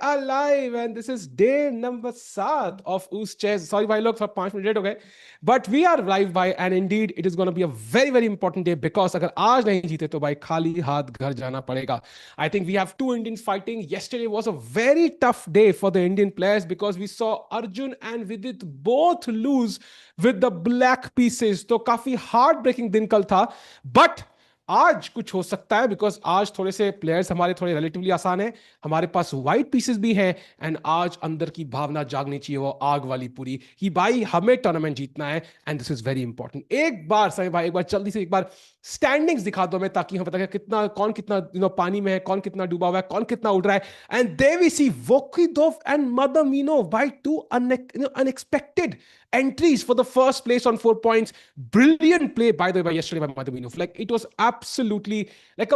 alive and this is day number 7 of UzChess. Sorry भाई लोग 5 minute late हो गए, but we are live भाई and indeed it is going to be a very very important day because अगर आज नहीं जीते तो भाई खाली हाथ घर जाना पड़ेगा. I think we have two Indians fighting. Yesterday was a very tough day for the Indian players because we saw Arjun and Vidit both lose with the black pieces. तो काफी हार्ट ब्रेकिंग दिन कल था, but आज कुछ हो सकता है बिकॉज आज थोड़े से प्लेयर्स हमारे थोड़े रिलेटिवली आसान है, हमारे पास व्हाइट पीसेस भी हैं एंड आज अंदर की भावना जागनी चाहिए वो आग वाली पूरी कि भाई हमें टूर्नामेंट जीतना है and this is very important. एक बार सही भाई, एक बार जल्दी से एक बार स्टैंडिंग्स दिखा दो मैं ताकि हमें पता है कितना कौन कितना पानी में है, कौन कितना डूबा हुआ है, कौन कितना उड़ रहा है. And there we see Vokhidov and मदमिनो भाई two unexpected entries for the first place on 4 points. Brilliant play by the way yesterday by Madhavinov. Like it was absolutely like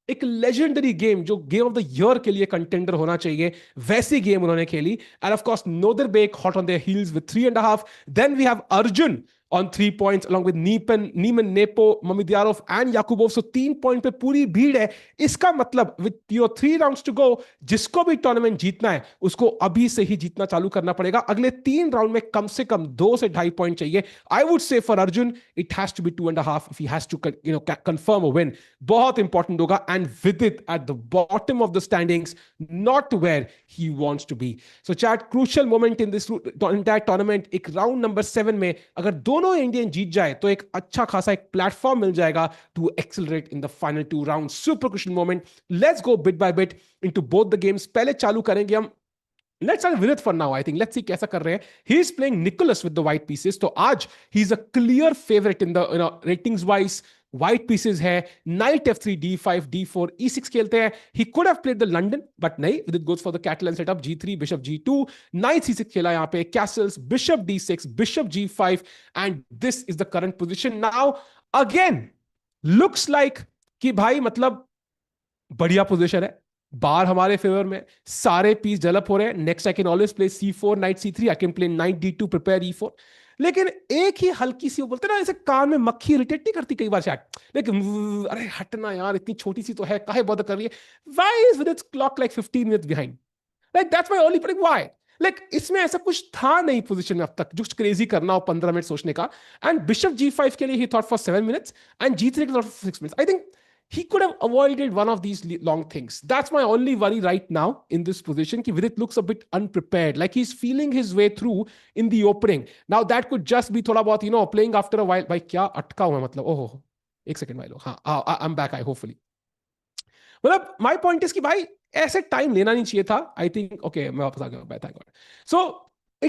एक लेजेंडरी गेम जो गेम ऑफ द ईयर के लिए contender होना चाहिए वैसी game उन्होंने खेली. And of course Nodirbek hot on their heels with 3.5. Then we have Arjun on 3 points along with Niemann, Nepo, Mamidyarov and Yakubov. So 3 point पे पूरी भीड़ है. इसका मतलब with your 3 rounds to go, जिसको भी टूर्नामेंट जीतना है उसको अभी से ही जीतना चालू करना पड़ेगा. अगले 3 राउंड में कम से कम 2 से 2.5 पॉइंट चाहिए. I would say for Arjun it has to be 2.5 if he has to confirm a win. बहुत इंपॉर्टेंट होगा. And Vidit at the bottom of the standings, not where he wants to be. So chat, crucial moment in this entire tournament. एक round number 7 में अगर दोनों Indian जीत जाए तो एक अच्छा खासा एक प्लेटफॉर्म मिल जाएगा to accelerate in the final 2 round. Super crucial moment. Let's go bit by bit into both the games. पहले चालू करेंगे हम, let's start Vidit for now. I think let's see कैसा कर रहे हैं. He is playing Nicholas with the white pieces. तो आज he is a clear favourite in the ratings wise. White pieces है, knight f3 d5 d4 e6 खेलते हैं. He could have played the London but नहीं, Vidit goes for the Catalan setup. g3 bishop g2, knight c6 खेला यहां पे, castles, bishop d6, bishop g5 and this is the current position. Now again looks like कि भाई मतलब बढ़िया position है, बार हमारे फेवर में, सारे पीस डेवलप हो रहे हैं. Next I can always play c4 night c3, I can play night d2 prepare e4. लेकिन एक ही हल्की सी वो बोलते ना ऐसे कान में मक्खी इरिटेट नहीं करती कई बार चैट, लेकिन अरे हटना यार इतनी छोटी सी तो है, काहे बॉदर कर रही है. Why is with its clock like 15 minutes behind? Like that's my only point. Why? Like इसमें ऐसा कुछ था नहीं पोजीशन में अब तक जो क्रेजी करना हो 15 मिनट सोचने का. एंड बिशप g5 के लिए ही thought for 7 minutes and g3 के thought for 6 minutes. I think he could have avoided one of these long things. That's my only worry right now in this position. Ki Vidit looks a bit unprepared, like he's feeling his way through in the opening. Now that could just be thoda bahut, playing after a while. Bhai kya atka hua matlab? Oh, ek second bhai log. I'm back. Hopefully. Well, my point is ki bhai ऐसे time लेना नहीं चाहिए था. I think okay, मैं वापस आ गया. Bye, thank God. So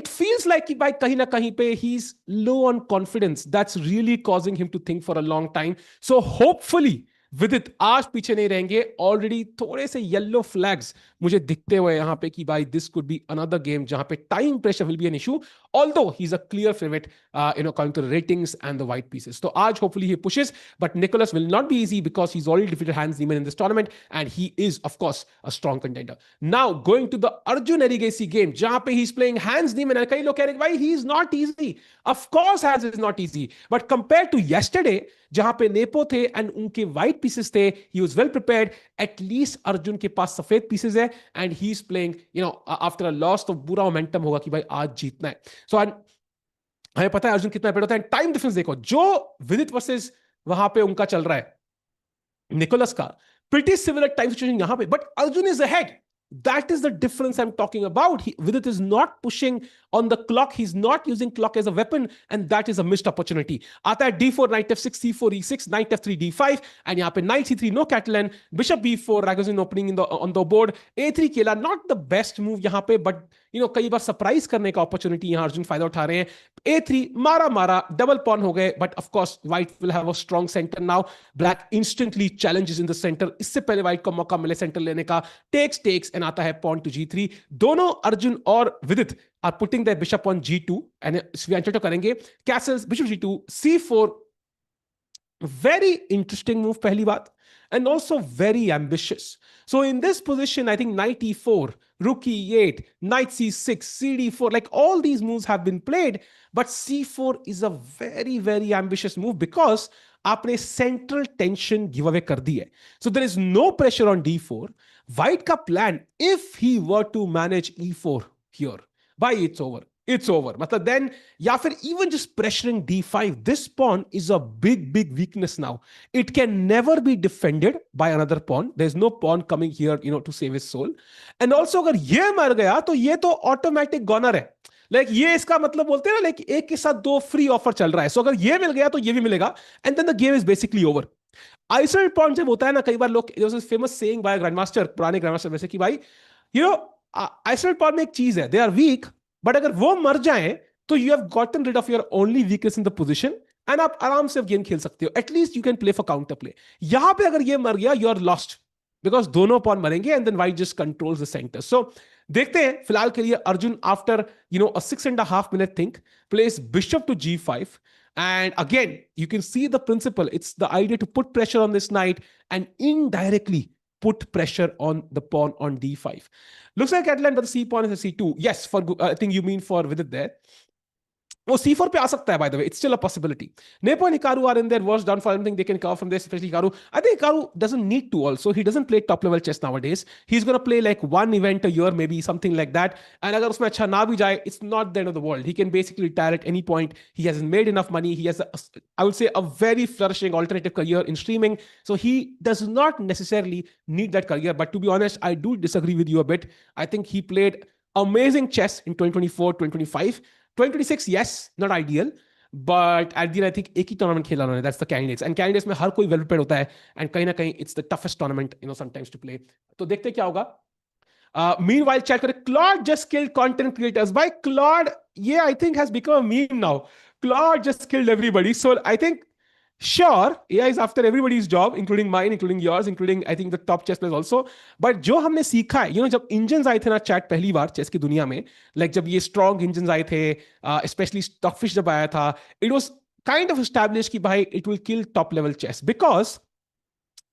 it feels like कि भाई कहीं ना कहीं पे he's low on confidence. That's really causing him to think for a long time. So hopefully विदित आज पीछे नहीं रहेंगे. ऑलरेडी थोड़े से येलो फ्लैग्स मुझे दिखते हुए यहां पे कि भाई this could be another game जहां पे time pressure will be an issue, although he's a clear favorite according to the ratings and the white pieces. So aaj hopefully he pushes, but Nicholas will not be easy because he's already defeated Hans Niemann in this tournament and he is of course a strong contender. Now going to the Arjun Erigasi game jahan pe he's playing Hans Niemann and kai log keh rahe bhai he is not easy. Of course Hans is not easy, but compared to yesterday जहां पे nepo थे and उनके white pieces थे, he was well prepared. At least Arjun के पास सफेद pieces है and he is playing after a loss. तो बुरा मोमेंटम होगा कि भाई आज जीतना है. सो हमें पता है अर्जुन कितना प्रिपेयर्ड होता है. टाइम डिफरेंस देखो जो विदित वर्सेस वहां पे उनका चल रहा है निकोलस का, प्रीटी सिमिलर टाइम सिचुएशन यहां पे, but Arjun is ahead. That is the difference I'm talking about. Vidit is not pushing on the clock. He's not using clock as a weapon, and that is a missed opportunity. आता है d4, knight f6, c4, e6, knight f3, d5, and यहाँ पे knight c3, no Catalan, bishop b4, Ragozin opening on the board, a3 केला, not the best move यहाँ पे, but कई बार surprise करने का अपॉर्चुनिटी यहाँ अर्जुन फायदा उठा रहे हैं. a3 मारा डबल पॉन हो गए, but of course white will have a strong centre now. Black instantly challenges in the centre. इससे पहले व्हाइट को मौका मिले सेंटर लेने का. टेक्स एंड आता है पॉन टू g3. दोनों अर्जुन और Vidit are putting the bishop on g2 and तो करेंगे. Castles, bishop g2, c4. Very interesting move, पहली बात, and also very ambitious. So in this position, I think knight e4, rook e8, knight c6, cd4, like all these moves have been played, but c4 is a very, very ambitious move because आपने central tension give away कर दी है. So there is no pressure on d4, White का plan, if he were to manage e4 here, by it's over. It's over. मतलब then, या फिर even just pressuring d5, this pawn is a big, big weakness now. It can never be defended by another pawn. There's no pawn coming here, to save his soul. And also, अगर ये मर गया, तो ये तो automatic goner है. Like ये इसका मतलब बोलते हैं ना, like एक के साथ दो फ्री ऑफर चल रहा है. So अगर ये मिल गया, तो ये भी मिलेगा. And then the game is basically over. Isolate point जब होता है ना, कई बार लोग, फेमस सेइंग बाय ग्रैंडमास्टर, पुराने ग्रैंडमास्टर में से, कि भाई आइसोलेट पॉइंट में एक चीज है, दे आर वीक, बट अगर वो मर जाए तो you have gotten rid of your only weakness in the position, and आप आराम से गेम खेल सकते हो. At least you can play for counter play. यहां पे अगर ये मर गया, यू आर लॉस्ट, बिकॉज दोनों पॉन मरेंगे, and then white just controls the centre. So देखते हैं. फिलहाल के लिए Arjun, after a 6.5 minute think, places bishop to g5. And again, you can see the principle. It's the idea to put pressure on this knight and indirectly put pressure on the pawn on d5. Looks like Adeline, but the c pawn is a c2. Yes, I think you mean for Vidit there. वो C4 पे आ सकता है, by the way. It's still a possibility. Nepo and Hikaru are in their worst downfall. I don't think they can cover from this, especially Hikaru. I think Hikaru doesn't need to also. He doesn't play top level chess nowadays. He's going to play like one event a year, maybe something like that. And अगर उसमें अच्छा ना भी जाए, it's not the end of the world. He can basically retire at any point. He hasn't made enough money. He has, I would say, a very flourishing alternative career in streaming. So he does not necessarily need that career. But to be honest, I do disagree with you a bit. I think he played amazing chess in 2024, 2025. 2026, yes, not ideal, but at the end, I think एक ही tournament खेला उन्होंने. That's the candidates, and candidates में हर कोई well prepared होता है, and कहीं ना कहीं it's the toughest tournament, sometimes to play. तो देखते क्या होगा. Meanwhile, chat करें. Claude just killed content creators. By Claude, yeah, I think has become a meme now. Claude just killed everybody. So I think, sure, AI is after everybody's job, including mine, including yours, including I think the top chess players also. But जो हमने सीखा है, जब engines आए थे ना chat पहली बार chess की दुनिया में, लाइक जब ये स्ट्रॉन्ग इंजन्स आए थे, स्पेशली स्टॉकफिश जब आया था, it was kind of establish कि भाई it will kill top level chess. Because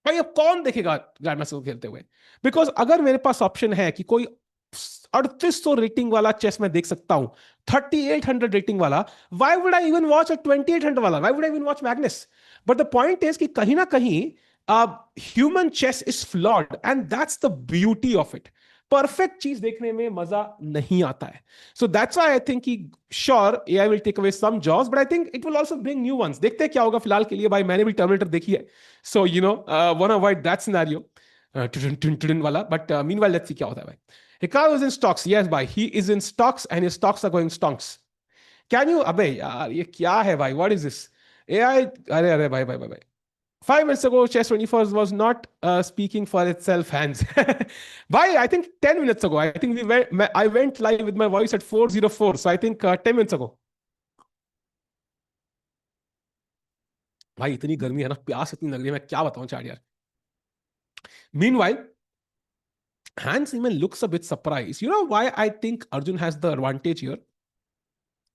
भाई अब कौन देखेगा ग्रैंड मास्टर को खेलते हुए. बिकॉज अगर मेरे पास ऑप्शन है कि कोई 3800 रेटिंग वाला चेस मैं देख सकता हूं, 3800 रेटिंग वाला, why would I even watch a 2800 वाला? Why would I even watch Magnus? But the point is कि कहीं ना कहीं human chess is flawed, and that's the beauty of it. Perfect चीज देखने में मजा नहीं आता है. So that's why I think कि sure AI will take away some jobs, but I think it will also bring new ones. देखते हैं क्या होगा. फिलहाल के लिए भाई मैंने भी टर्मिनेटर देखी है, so wanna avoid that scenario. वाला. But meanwhile, let's see क्या होता है भाई. Hikaru is in stocks. Yes, bhai. He is in stocks and his stocks are going stonks. Can you? Abey, yaar, ye kya hai, bhai? What is this? AI. Arey, bhai. 5 minutes ago, Chess 24 was not speaking for itself, hands. Bhai, I think 10 minutes ago. I think I went live with my voice at 4:04. So I think 10 minutes ago. भाई इतनी गर्मी है ना, प्यास इतनी लग रही है, मैं क्या बताऊं चार यार. Meanwhile, Hans even looks a bit surprised. You know why I think Arjun has the advantage here?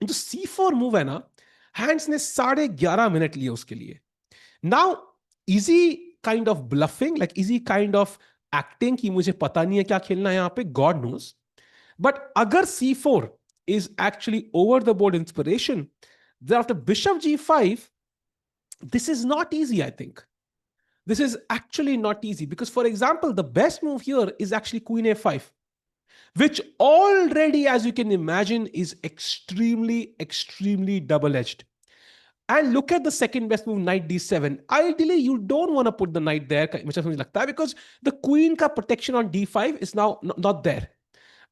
जो C4 मूव है ना, Hans ने 11.5 मिनट लिए उसके लिए. Now, is he kind of bluffing? Like, is he kind of acting कि मुझे पता नहीं है क्या खेलना है यहाँ पे? God knows. But अगर C4 is actually over the board inspiration, then after Bishop G5, this is not easy, I think. This is actually not easy because, for example, the best move here is actually Queen A5, which already, as you can imagine, is extremely, extremely double-edged. And look at the second best move, Knight D7. Ideally, you don't want to put the knight there, because the queen ka protection on D5 is now not there.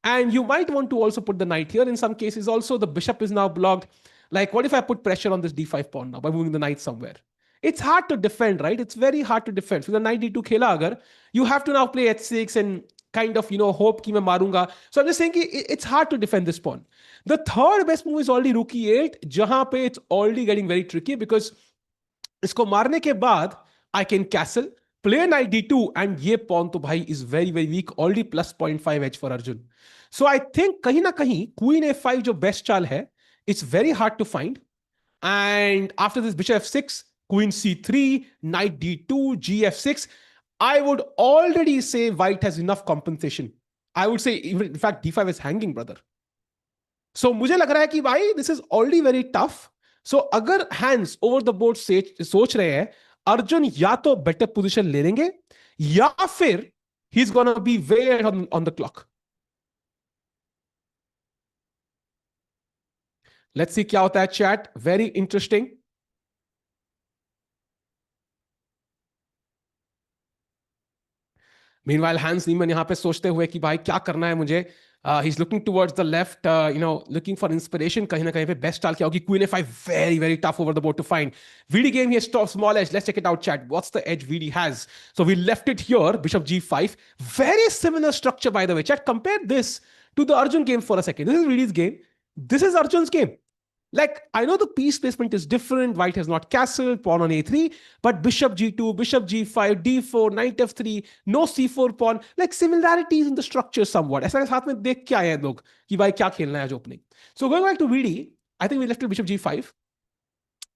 And you might want to also put the knight here. In some cases, also, the bishop is now blocked. Like, what if I put pressure on this D5 pawn now by moving the knight somewhere? It's hard to defend, right? It's very hard to defend. So the knight d2 khela agar, you have to now play h6 and kind of, hope ki main marunga. So I'm just saying it's hard to defend this pawn. The third best move is already rook e8, jahan pe it's already getting very tricky because isko marne ke baad, I can castle, play knight d2, and ye pawn to bhai is very, very weak, already plus 0.5 edge for Arjun. So I think kahin na kahin, queen a5 jo best chal hai, it's very hard to find. And after this bishop f6, Queen c3, knight d2, gf6. I would already say white has enough compensation. I would say, even in fact, d5 is hanging, brother. So मुझे लग रहा है कि भाई this is already very tough. So अगर hands over the board सोच रहे हैं, अर्जुन या तो better position ले लेंगे या फिर He's gonna be way on the clock. Let's see क्या होता है chat. Very interesting. Meanwhile, Hans Niemann यहाँ पे सोचते हुए कि भाई क्या करना है मुझे. He's looking towards the left, looking for inspiration. कहीं ना कहीं पे best चाल क्या होगी. Queen a5, very very tough over the board to find. VD game here, small edge. Let's check it out, chat. What's the edge VD has? So we left it here. Bishop G5. Very similar structure, by the way. Chat, compare this to the Arjun game for a second. This is VD's game. This is Arjun's game. Like, I know the piece placement is different. White has not castled, pawn on a3, but bishop g2, bishop g5, d4, knight f3, no c4 pawn. Like similarities in the structure somewhat. ऐसा साथ में देख क्या है लोग कि भाई क्या खेलना है आज opening. So going back to VD, I think we left it bishop g5,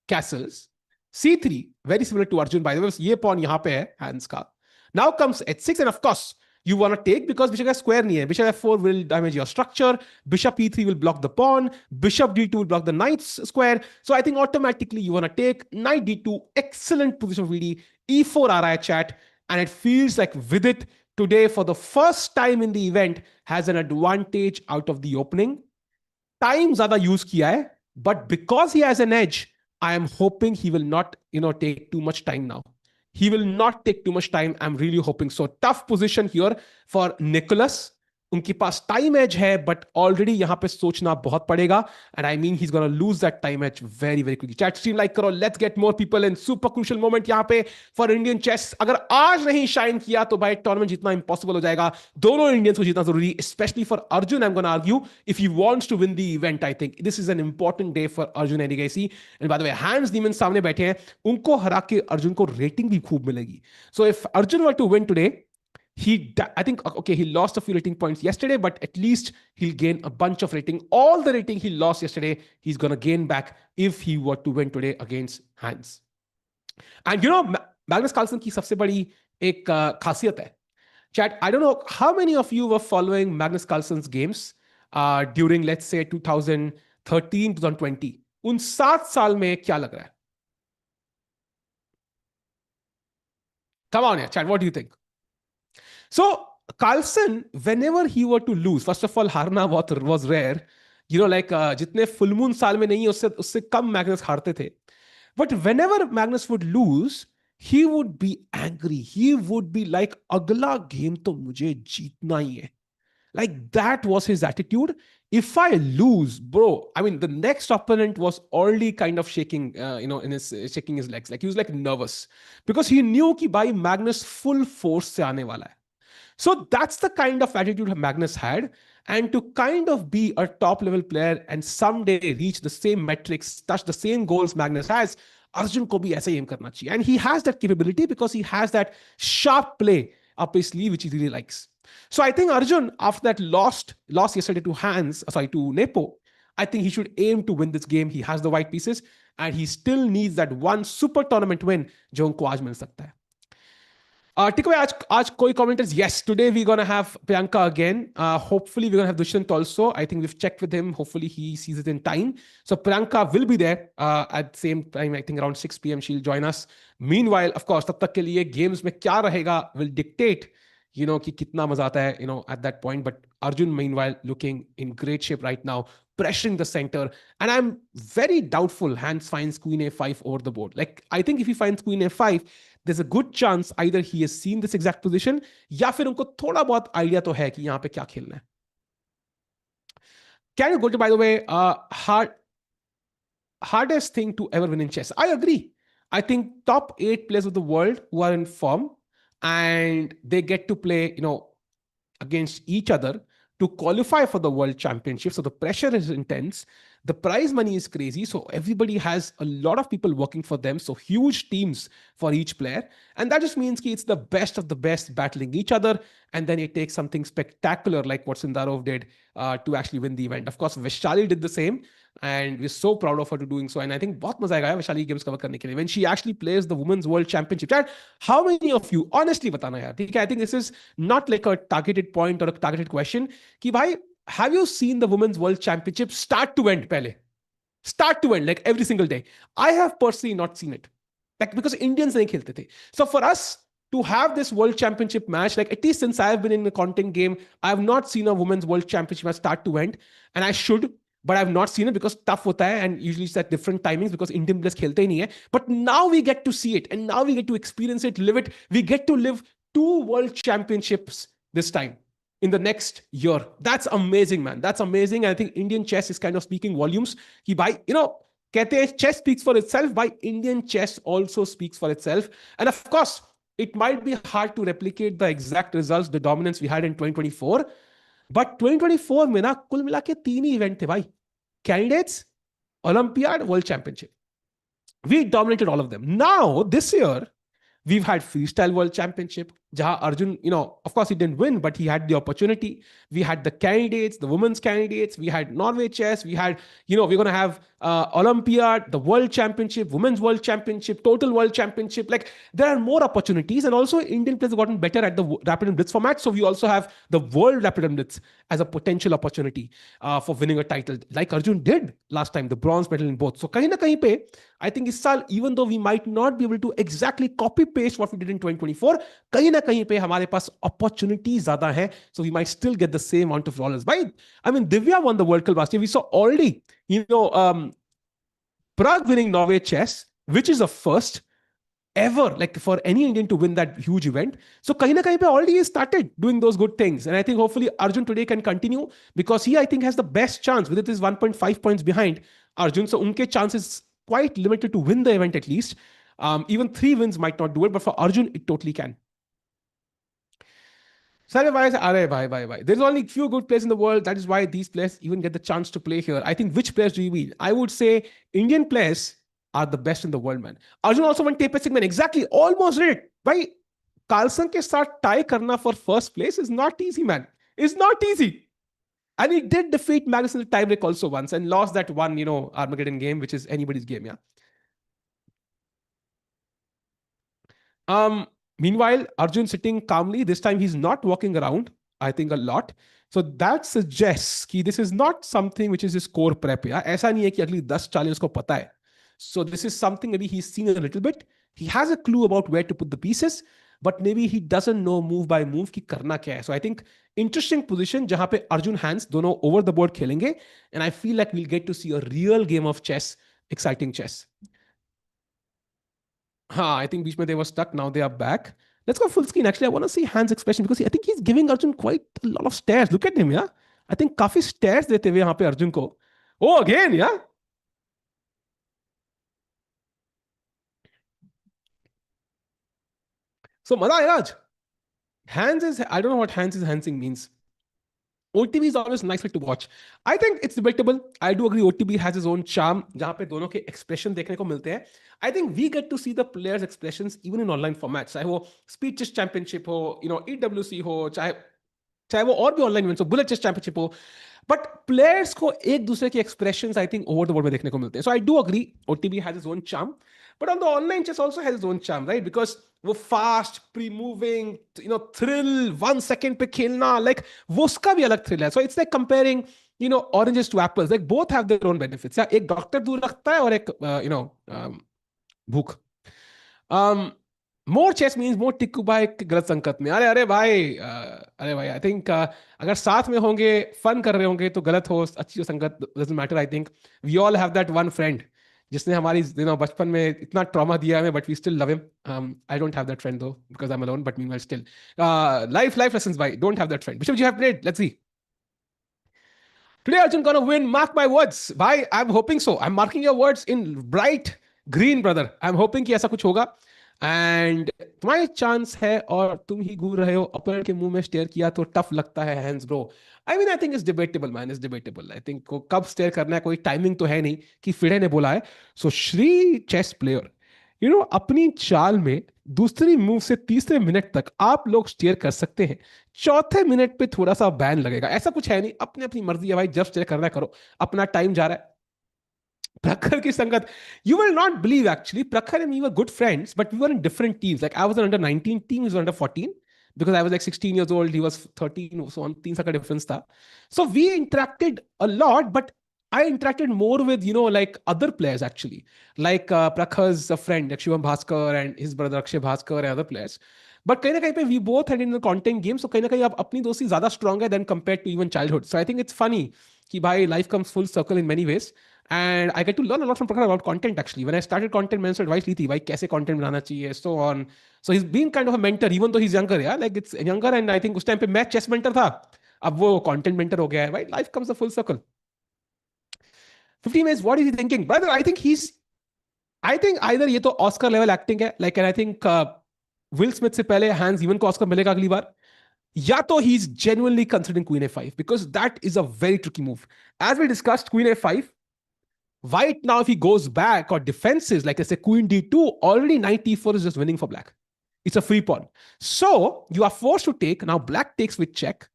castles, c3, very similar to Arjun by the way. ये pawn यहाँ पे है hands का. Now comes h6 and of course you want to take because bishop का square नहीं है. Bishop f4 will damage your structure. Bishop e3 will block the pawn. Bishop d2 will block the knight's square. So I think automatically you want to take knight d2. Excellent position of VD. e4 आ रहा है chat. And it feels like Vidit today for the first time in the event has an advantage out of the opening. Time ज़्यादा use किया है. But because he has an edge, I am hoping he will not, take too much time now. He will not take too much time. I'm really hoping so. Tough position here for Nicholas. उनके पास time edge है but already यहां पे सोचना बहुत पड़ेगा and I mean he is gonna lose that time edge very very quickly. Chat stream like करो. Let's get more people in. Super crucial moment यहां पे फॉर इंडियन चेस. अगर आज नहीं शाइन किया तो भाई टूर्नामेंट जीतना इंपॉसिबल हो जाएगा. दोनों इंडियंस को जीतना जरूरी, especially for Arjun. I am gonna argue if he wants to win the event. I think this is an important day for Arjun Erigaisi. And by the way Hans Niemann सामने बैठे हैं. उनको हरा के अर्जुन को रेटिंग भी खूब मिलेगी. So if Arjun were to win today, I think, okay, he lost a few rating points yesterday, but at least he'll gain a bunch of rating. All the rating he lost yesterday, he's going to gain back if he were to win today against Hans. And Magnus Carlsen की सबसे बड़ी एक खासियत है. Chat, I don't know how many of you were following Magnus Carlsen's games during, let's say, 2013, 2020. उन 7 साल में क्या लग रहा है? Come on, yeah, chat, what do you think? So Carlsen, whenever he were to lose, first of all, हारना was rare. जितने full moon साल में नहीं उससे कम Magnus हारते थे. But whenever Magnus would lose, he would be angry. He would be like, अगला game तो मुझे जीतना ही है. Like that was his attitude. If I lose, bro, I mean, the next opponent was already kind of shaking, in his shaking his legs. Like he was like nervous because he knew कि भाई Magnus full force से आने वाला है. So that's the kind of attitude Magnus had. And to kind of be a top level player and someday reach the same metrics, touch the same goals Magnus has, Arjun को भी ऐसा ही aim करना चाहिए. And he has that capability because he has that sharp play up his sleeve, which he really likes. So I think Arjun, after that lost yesterday to Nepo, I think he should aim to win this game. He has the white pieces and he still needs that one super tournament win जो उनको आज मिल सकता है. Tikaway, आज कोई commenters? Yes, today we're gonna have Priyanka again. Hopefully we're gonna have Dushyant also. I think we've checked with him. Hopefully he sees it in time. So Priyanka will be there at the same time. I think around 6 p.m. she'll join us. Meanwhile, of course, तब तक के लिए games में क्या रहेगा will dictate, कि कितना मजा आता है, at that point. But Arjun, meanwhile, looking in great shape right now, pressuring the center. And I'm very doubtful Hans finds Queen A5 over the board. Like, I think if he finds Queen A5, there's a good chance either he has seen this exact position या फिर उनको थोड़ा बहुत idea तो है कि यहाँ पे क्या खेलना है. Can you go to, by the way, hardest thing to ever win in chess? I agree. I think top 8 players of the world who are in form and they get to play, against each other to qualify for the world championship. So the pressure is intense. The prize money is crazy. So everybody has a lot of people working for them. So huge teams for each player. And that just means it's the best of the best battling each other. And then it takes something spectacular like what Sindarov did to actually win the event. Of course, Vaishali did the same. And we're so proud of her to doing so. And I think बहुत मजा आएगा Vaishali games cover करने के लिए when she actually plays the Women's World Championship. How many of you, honestly बताना यार, ठीक है? I think this is not like a targeted point or a targeted question कि भाई, have you seen the Women's World Championship start to end पहले? Start to end, like every single day. I have personally not seen it. Like, because Indians नहीं खेलते थे. So for us, to have this world championship match, like at least since I've been in the content game, I have not seen a women's world championship match start to end. And I should, but I've not seen it because tough hota hai, and usually it's at different timings because Indian players khelte hi nahi hai. But now we get to see it, and now we get to experience it, live it. We get to live two world championships this time in the next year. That's amazing, man. That's amazing. I think Indian chess is kind of speaking volumes. Ki bhai, कहते हैं chess speaks for itself. By Indian chess also speaks for itself. And of course, it might be hard to replicate the exact results, the dominance we had in 2024. But 2024 में ना कुल मिला के 3 ही event थे भाई. Candidates, Olympiad, World Championship. We dominated all of them. Now, this year, we've had Freestyle World Championship. Jaha Arjun, of course he didn't win, but he had the opportunity. We had the candidates, the women's candidates. We had Norway Chess. We had, we're going to have Olympiad, the World Championship, Women's World Championship, Total World Championship. Like, there are more opportunities. And also, Indian players have gotten better at the Rapid and Blitz format. So we also have the World Rapid and Blitz as a potential opportunity for winning a title, like Arjun did last time, the bronze medal in both. So kahin na kahin pe, I think is saal, even though we might not be able to exactly copy paste what we did in 2024, kahin na kahin pe hamare paas opportunities zyada hai, so we might still get the same amount of dollars. Right? I mean, Divya won the World Cup last year. We saw already, Prague winning Norway Chess, which is a first ever, like for any Indian to win that huge event. So kahin na kahin pe already started doing those good things. And I think hopefully Arjun today can continue, because he, I think, has the best chance. Vidit is 1.5 points behind Arjun. So unke chances quite limited to win the event at least. Even 3 wins might not do it, but for Arjun, it totally can. There's only few good players in the world. That is why these players even get the chance to play here. I think, which players do you mean? I would say Indian players are the best in the world, man. Arjun also won tape segment. Exactly. Almost did it. Bhai, Carlson ke saath tie karna for first place is not easy, man. It's not easy. And he did defeat Magnus in the tiebreak also once and lost that one, Armageddon game, which is anybody's game, yeah. Meanwhile, Arjun sitting calmly. This time he's not walking around, I think, a lot. So that suggests that this is not something which is his core prep. Yeah? ऐसा नहीं है कि अगली 10 चालें उसको पता है. So this is something maybe he's seen a little bit. He has a clue about where to put the pieces, but maybe he doesn't know move by move कि करना क्या है. So I think interesting position जहाँ पे Arjun hands दोनों over the board खेलेंगे, and I feel like we'll get to see a real game of chess, exciting chess. I think beach mein they were stuck. Now they are back. Let's go full screen. Actually, I want to see Hans' expression because I think he's giving Arjun quite a lot of stares. Look at him, yeah. I think काफी stares देते हुए यहाँ पे Arjun को. Oh, again, yeah. So मजा आएगा आज. Hans is, I don't know what Hans is Hansing means. OTB is always nice to watch. I think it's debatable. I do agree OTB has his own charm, जहाँ पे दोनों के expression देखने को मिलते हैं. I think we get to see the players' expressions even in online formats. चाहे वो Speed Chess Championship हो, EWC हो, चाहे वो और भी ऑनलाइन इवेंट्स हो, बुलेट चेस चैंपियनशिप हो, बट प्लेयर्स को एक दूसरे के expressions I think over the board में देखने को मिलते हैं. So I do agree OTB has his own charm, but on the online chess also has his own charm, right? Because वो fast pre moving thrill 1 second पे खेलना, like वो उसका भी अलग थ्रिल है. So it's like comparing oranges to apples. Like both have their own benefits. एक doctor दूर रखता है और एक भूख. मोर चेस मीन्स मोर टिक्कू भाई गलत संकट में. अरे भाई आई थिंक अगर साथ में होंगे, फन कर रहे होंगे, तो गलत हो अच्छी हो संगत doesn't matter. I think we all have that one friend जिसने हमारी बचपन में इतना ट्रॉमा दिया हमें, but we still love him. I don't have that friend though because I am alone, but meanwhile still life lessons भाई. Don't have that friend. Which you have played? Let's see. Today Arjun gonna win, mark my words. Bhai, I'm hoping so. I'm marking your words in bright green, brother. I'm hoping कि ऐसा कुछ होगा. And तुम्हारी chance है और तुम ही घूर रहे हो. अपोनेंट के मुंह में स्टेयर किया तो टफ लगता है hands bro. I mean I think it's debatable man, it's debatable. I think को कब स्टेयर करना है, कोई टाइमिंग तो है नहीं कि फिडे ने बोला है. सो श्री चेस प्लेयर अपनी चाल में दूसरी मूव से तीसरे मिनट तक आप लोग स्टेयर कर सकते हैं. चौथे मिनट पे थोड़ा सा बैन लगेगा. ऐसा कुछ है नहीं, अपनी अपनी मर्जी है भाई. जब स्टेयर करना है करो, अपना टाइम जा रहा है. Prakhar ki sangat, you will not believe actually, Prakhar and me were good friends, but we were in different teams. Like I was an under 19 team, he was under 14, because I was like 16 years old, he was 13, so on, 3 का difference था. So we interacted a lot, but I interacted more with, like other players actually. Like Prakhar's friend, like Shivam Bhaskar and his brother Akshay Bhaskar and other players. But कहीं ना कहीं पे we both had in content game, so कहीं ना कहीं आप अपनी दोस्ती ज्यादा स्ट्रॉन्ग है then compare to even childhood. So I think it's funny कि भाई life comes full circle in many ways. And I get to learn a lot from Prakhar about content actually. When I started content मैंने advice ली थी भाई कैसे content बनाना चाहिए, so on. So he is being kind of a mentor even though he is younger, यार like it's younger. And I think उस time पे मैं चेस मेंटर था, अब वो कंटेंट मेंटर हो गया है भाई. Life comes a full circle. 15 minutes, what is he thinking? Brother, I think either ये तो ऑस्कर लेवल एक्टिंग है, like, and I think will Smith से पहले हैंस इवन को ऑस्कर मिलेगा अगली बार. या तो he is genuinely considering queen a five because that is a very tricky move. As we discussed queen a five, white now if he goes back or defenses like I say queen d2, already knight e4 is just winning for black. It's a free pawn. So you are forced to take. Now black takes with check.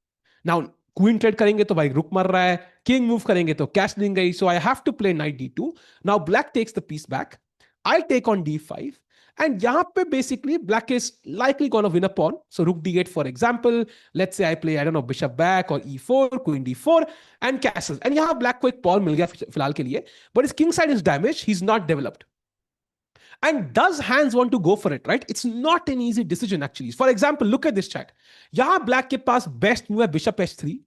Now queen trade करेंगे तो भाई रुक मर रहा है, king move करेंगे तो castling गई, so I have to play knight d2. Now black takes the piece back. I take on d5. And यहाँ पे basically black is likely going to win a pawn. So rook d8 for example. Let's say I play, I don't know, bishop back or e4, queen d4 and castles. And यहाँ black को एक pawn मिल गया फिलहाल के लिए. But his king side is damaged. He's not developed. And does hands want to go for it, right? It's not an easy decision actually. For example, look at this chat. यहाँ black के पास best move है bishop h3.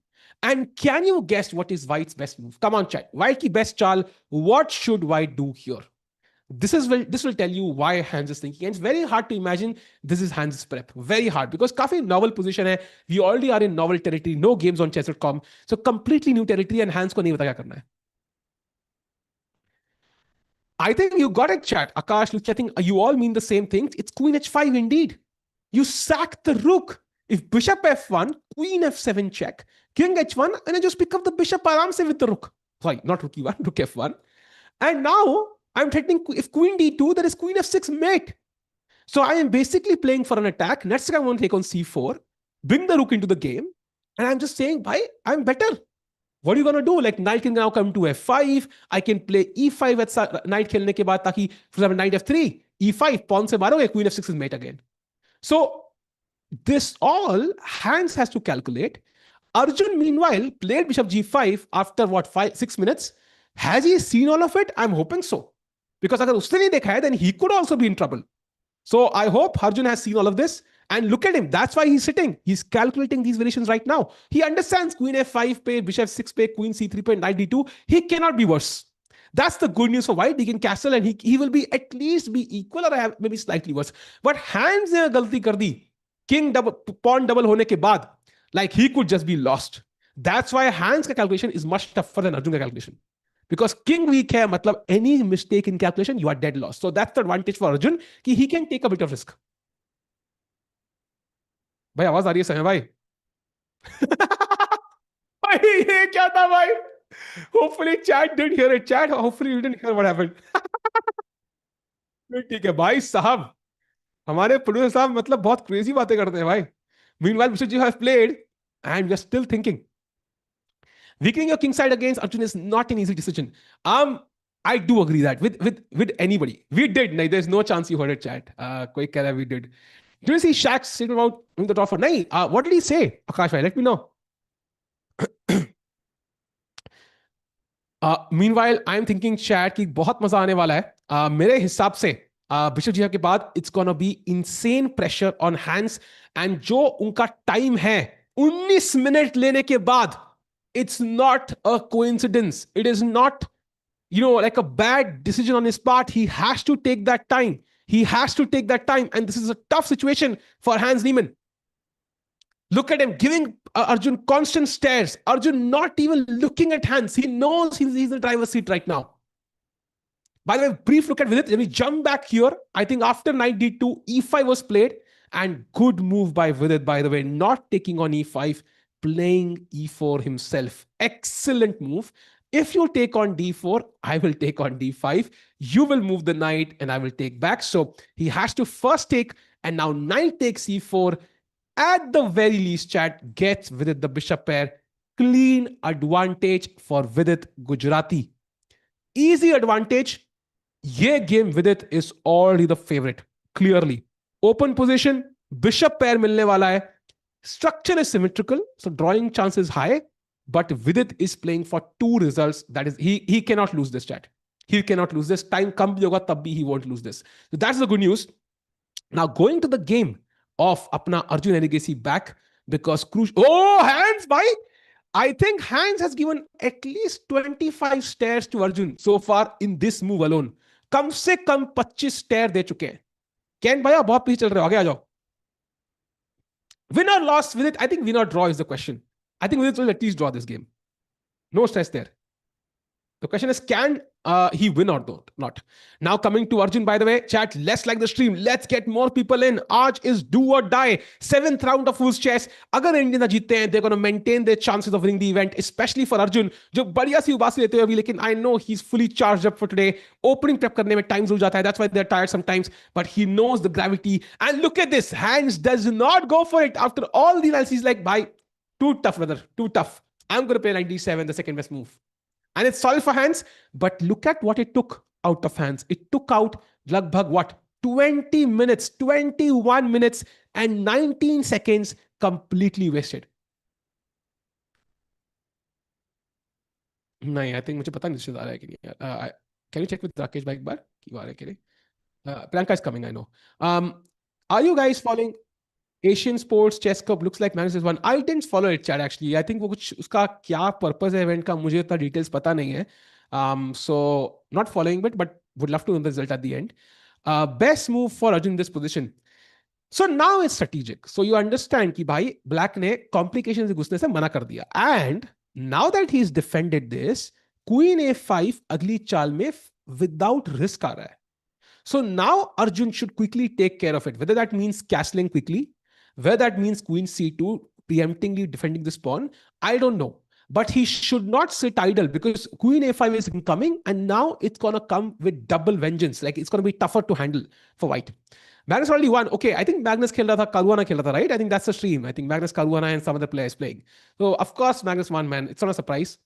And can you guess what is white's best move? Come on chat. White की best चाल. What should white do here? This will tell you why Hans is thinking. And it's very hard to imagine this is Hans' prep. Very hard because काफी novel position है. We already are in novel territory. No games on chess.com. So completely new territory and Hans को नहीं पता क्या करना है. I think you got it, chat. Akash, I think you all mean the same thing. It's queen h5 indeed. You sack the rook. If bishop f1, queen f7 check, king h1, and I just pick up the bishop aram se with the rook. Sorry, not rook e1, rook f1. And now I'm threatening if queen d2, there is queen f6 mate. So I am basically playing for an attack. Next thing I want to take on c4, bring the rook into the game, and I'm just saying, bhai, I'm better. What are you gonna do? Like knight can now come to f5. I can play e5 at knight खेलने के बाद ताकि, for example, knight f3, e5, pawn से मारोगे, queen f6 is mate again. So this all Hans has to calculate. Arjun meanwhile played bishop g5 after what 5-6 minutes. Has he seen all of it? I'm hoping so. Because अगर उसने नहीं देखा है, then he could also be in trouble. So I hope Arjun has seen all of this. And look at him. That's why he's sitting. He's calculating these variations right now. He understands queen f5 pe, bishop 6 pe, queen c3 pe, knight d2. He cannot be worse. That's the good news for white. He can castle and he will be at least be equal or maybe slightly worse. But Hans ने गलती कर दी. King double, pawn double होने के बाद, like he could just be lost. That's why Hans का calculation is much tougher than Arjun का calculation. Because king weak है, मतलब any mistake in calculation, you are dead lost. So that's the advantage for Arjun कि he can take a bit of risk. भाई आवाज आ रही है समय भाई? भाई ये क्या था भाई? Hopefully chat didn't hear it. Chat, hopefully you didn't hear what happened. ठीक है भाई साहब, हमारे प्रोड्यूसर साहब मतलब बहुत क्रेजी बातें करते हैं भाई. Meanwhile, Mr. Ji have played, and you're still thinking. Weakening your king side against Arjun is not an easy decision. I do agree that with anybody. We did. No, there's no chance you heard it, chat. कोई कह रहा है we did. Did you see Shaq's statement about the draw for? नहीं. What did he say? Akash bhai, let me know. Meanwhile, I'm thinking chat कि बहुत मजा आने वाला है. मेरे हिसाब से बिशप जी के बाद it's gonna be insane pressure on Hans, and जो उनका टाइम है 19 मिनट लेने के बाद, it's not a coincidence. It is not, like a bad decision on his part. He has to take that time. He has to take that time. And this is a tough situation for Hans Niemann. Look at him giving Arjun constant stares. Arjun not even looking at Hans. He knows he's in the driver's seat right now. By the way, brief look at Vidit. Let me jump back here. I think after knight d2, e5 was played. And good move by Vidit, by the way, not taking on e5, playing e4 himself. Excellent move. If you take on d4, I will take on d5. You will move the knight and I will take back. So he has to first take, and now knight takes e4. At the very least, chat gets Vidit the bishop pair. Clean advantage for Vidit Gujarati. Easy advantage. Ye game Vidit is already the favorite. Clearly. Open position. Bishop pair milne wala hai. Structure is symmetrical. So drawing chance is high. But Vidit is playing for two results. That is, he cannot lose this, chat. He cannot lose this. Time kam bhi hoga, tab bhi he won't lose this. So that's the good news. Now going to the game. of अपना Arjun Erigesi back because crucial. Oh, hands by. I think Hans has given at least 25 stares to Arjun so far in this move alone. कम से कम 25 stair दे चुके हैं. Can भैया बहुत पीछे चल रहे हो, आगे आ जाओ. Win or loss with it? I think win or draw is the question. I think Vidit will at least draw this game. No stress there. The question is, can he win or not? Now coming to Arjun, by the way, chat, let's like the stream. Let's get more people in. Aaj is do or die. 7th round of UzChess. Agar India jeete hain, they're going to maintain their chances of winning the event, especially for Arjun. Jo badhiya si ubasi lete hain abhi, lekin I know he's fully charged up for today. Opening prep karne mein time zul jata hai. That's why they're tired sometimes. But he knows the gravity. And look at this. Hands does not go for it. After all the analysis, like, bhai, too tough, brother. Too tough. I'm going to play 97, the second best move. And it's solid for hands, but look at what it took out of hands. It took out lagbhag what? 20 minutes, 21 minutes and 19 seconds completely wasted. No, I think मुझे पता नहीं निश्चित आ रहा है कि नहीं. Can you check with Rakesh bhai एक बार कि आ रहा है कि नहीं? Priyanka is coming, I know. Are you guys following Asian Sports Chess Cup? Looks like Magnus is one. I didn't follow it, chat, actually. I think वो कुछ उसका क्या purpose है event का मुझे इतना details पता नहीं है. So not following it, but would love to know the result at the end. Best move for Arjun in this position. So now it's strategic. So you understand कि भाई Black ने complications से घुसने से मना कर दिया. And now that he's defended this, Queen A5 अगली चाल में without risk आ रहा है. So now Arjun should quickly take care of it. Whether that means castling quickly, whether that means Queen C2 preemptingly defending this pawn, I don't know. But he should not sit idle because Queen A5 is incoming and now it's going to come with double vengeance. Like it's going to be tougher to handle for white. Magnus already won. Okay, I think Magnus खेल रहा था, Caruana खेल रहा था, right? I think that's the stream. I think Magnus, Caruana and some other players playing. So of course Magnus won, man. It's not a surprise.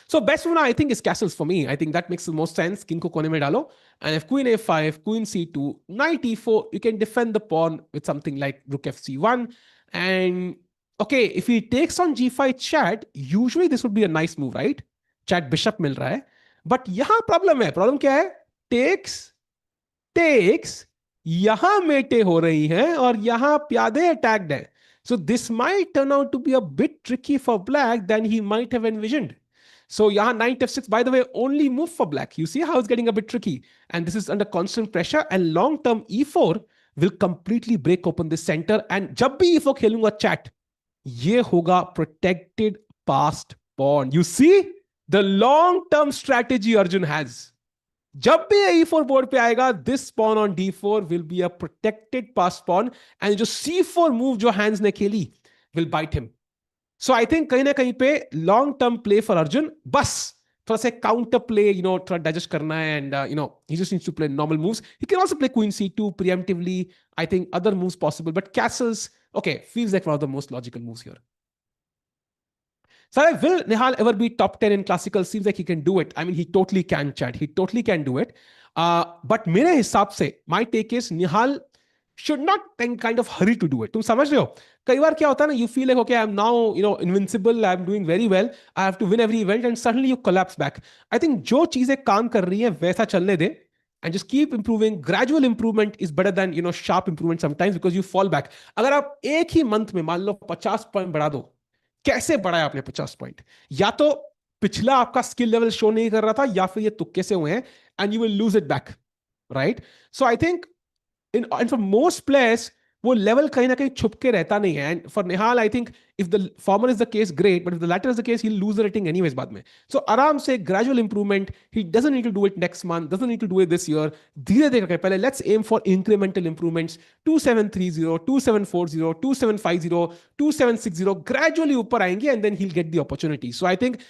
So best move now, I think, is castles for me. I think that makes the most sense. King ko kone mein dalo. And if Queen A5, Queen C2, Knight E4, you can defend the pawn with something like Rook FC1. And okay, if he takes on G5 chat, usually this would be a nice move, right? Chat Bishop mil raha hai. But yahan problem hai. Problem kya hai? Takes, yahan mete ho rahi hai aur yahan pyade attacked hai. So this might turn out to be a bit tricky for Black than he might have envisioned. So yahan Knight F6, by the way, only move for Black. You see how it's getting a bit tricky. And this is under constant pressure and long-term E4 will completely break open the center. And jab bhi E4 khelunga chat, ye hoga protected passed pawn. You see the long-term strategy Arjun has. जब भी E4 board पे आएगा, this pawn on D4 will be a protected passed pawn. And जो C4 move जो hands ने खेली will bite him. So I think कहीं ना कहीं पे long term play for Arjun, बस थोड़ा सा counter play, थोड़ा digest करना है and he just needs to play normal moves. He can also play Queen C2 preemptively. I think other moves possible, but castles, okay, feels like one of the most logical moves here. So will Nihal ever be top 10 in classical? Seems like he can do it. I mean, he totally can, chat. He totally can do it. But मेरे हिसाब से, my take is Nihal should not kind of hurry to do it. तुम समझ रहे हो? कई बार क्या होता है ना, you feel like, okay, I'm now, invincible, I'm doing very well, I have to win every event, and suddenly you collapse back. I think जो चीजें काम कर रही हैं वैसा चलने दे, and just keep improving. Gradual improvement is better than, sharp improvement sometimes because you fall back. अगर आप एक ही month में मान लो 50 पॉइंट बढ़ा दो, कैसे बढ़ाया आपने 50 पॉइंट? या तो पिछला आपका स्किल लेवल शो नहीं कर रहा था, या फिर ये तुक्के से हुए हैं, and you will lose it back, right? So I think and for most players, वो level कहीं ना कहीं छुप के रहता नहीं है. And for Nihal, I think if the former is the case, great. But if the latter is the case, he'll lose the rating anyways बाद में. So आराम से gradual improvement. He doesn't need to do it next month. Doesn't need to do it this year. धीरे धीरे करके पहले let's aim for incremental improvements. 2730, 2740, 2750, 2760. Gradually ऊपर आएंगे and then he'll get the opportunity. So I think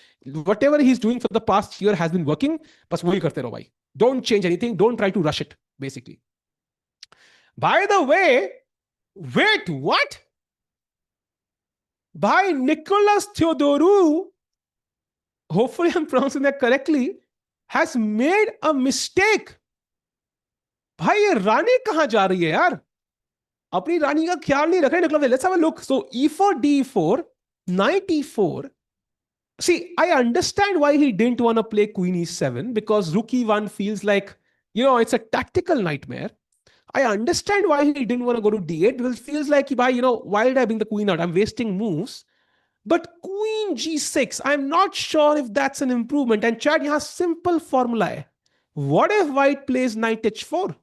whatever he's doing for the past year has been working. बस वही करते रहो भाई. Don't change anything. Don't try to rush it, basically. By the way, wait, what? By Nicholas Theodorou, hopefully I'm pronouncing that correctly, has made a mistake. भाई ये रानी कहां जा रही है यार? अपनी रानी का ख्याल नहीं रख रहे निकलो. Let's have a look. So E4, D4, Knight E4. See, I understand why he didn't want to play Queen E7 because Rook E1 feels like, it's a tactical nightmare. I understand why he didn't want to go to d8 because it feels like, why did I bring the queen out? I'm wasting moves. But queen g6, I'm not sure if that's an improvement. And Chad, यहाँ simple formula है. What if white plays knight h4?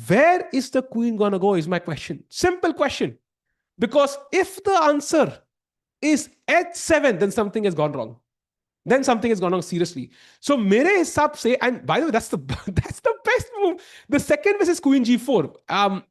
Where is the queen gonna go is my question. Simple question. Because if the answer is h7, then something has gone wrong. Then something has gone wrong seriously. So mere hisab se, and by the way, that's the that's the best move. The second best is queen g4.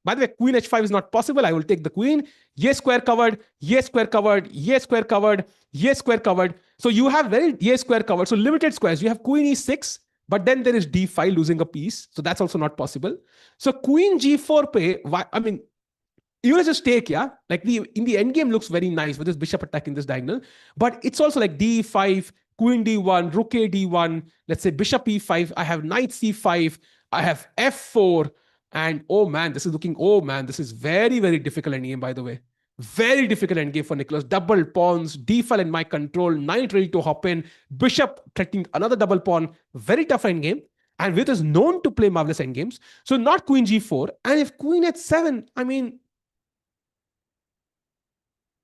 By the way, queen h5 is not possible. I will take the queen. Ye square covered, ye square covered, ye square covered, ye square covered. So you have very ye square covered. So limited squares. You have queen e6, but then there is d5 losing a piece. So that's also not possible. So queen g4 pe, I mean, even as a stake, yeah, like in the end game looks very nice with this bishop attacking this diagonal, but it's also like d5, queen d1, rook a d1, let's say bishop e5, I have knight c5, I have f4, and oh man, this is very, very difficult endgame, by the way. Very difficult endgame for Nicholas. Double pawns, d5 in my control, knight ready to hop in, bishop threatening another double pawn. Very tough endgame. And Vidit is known to play marvelous endgames. So not queen g4. And if queen h7, I mean,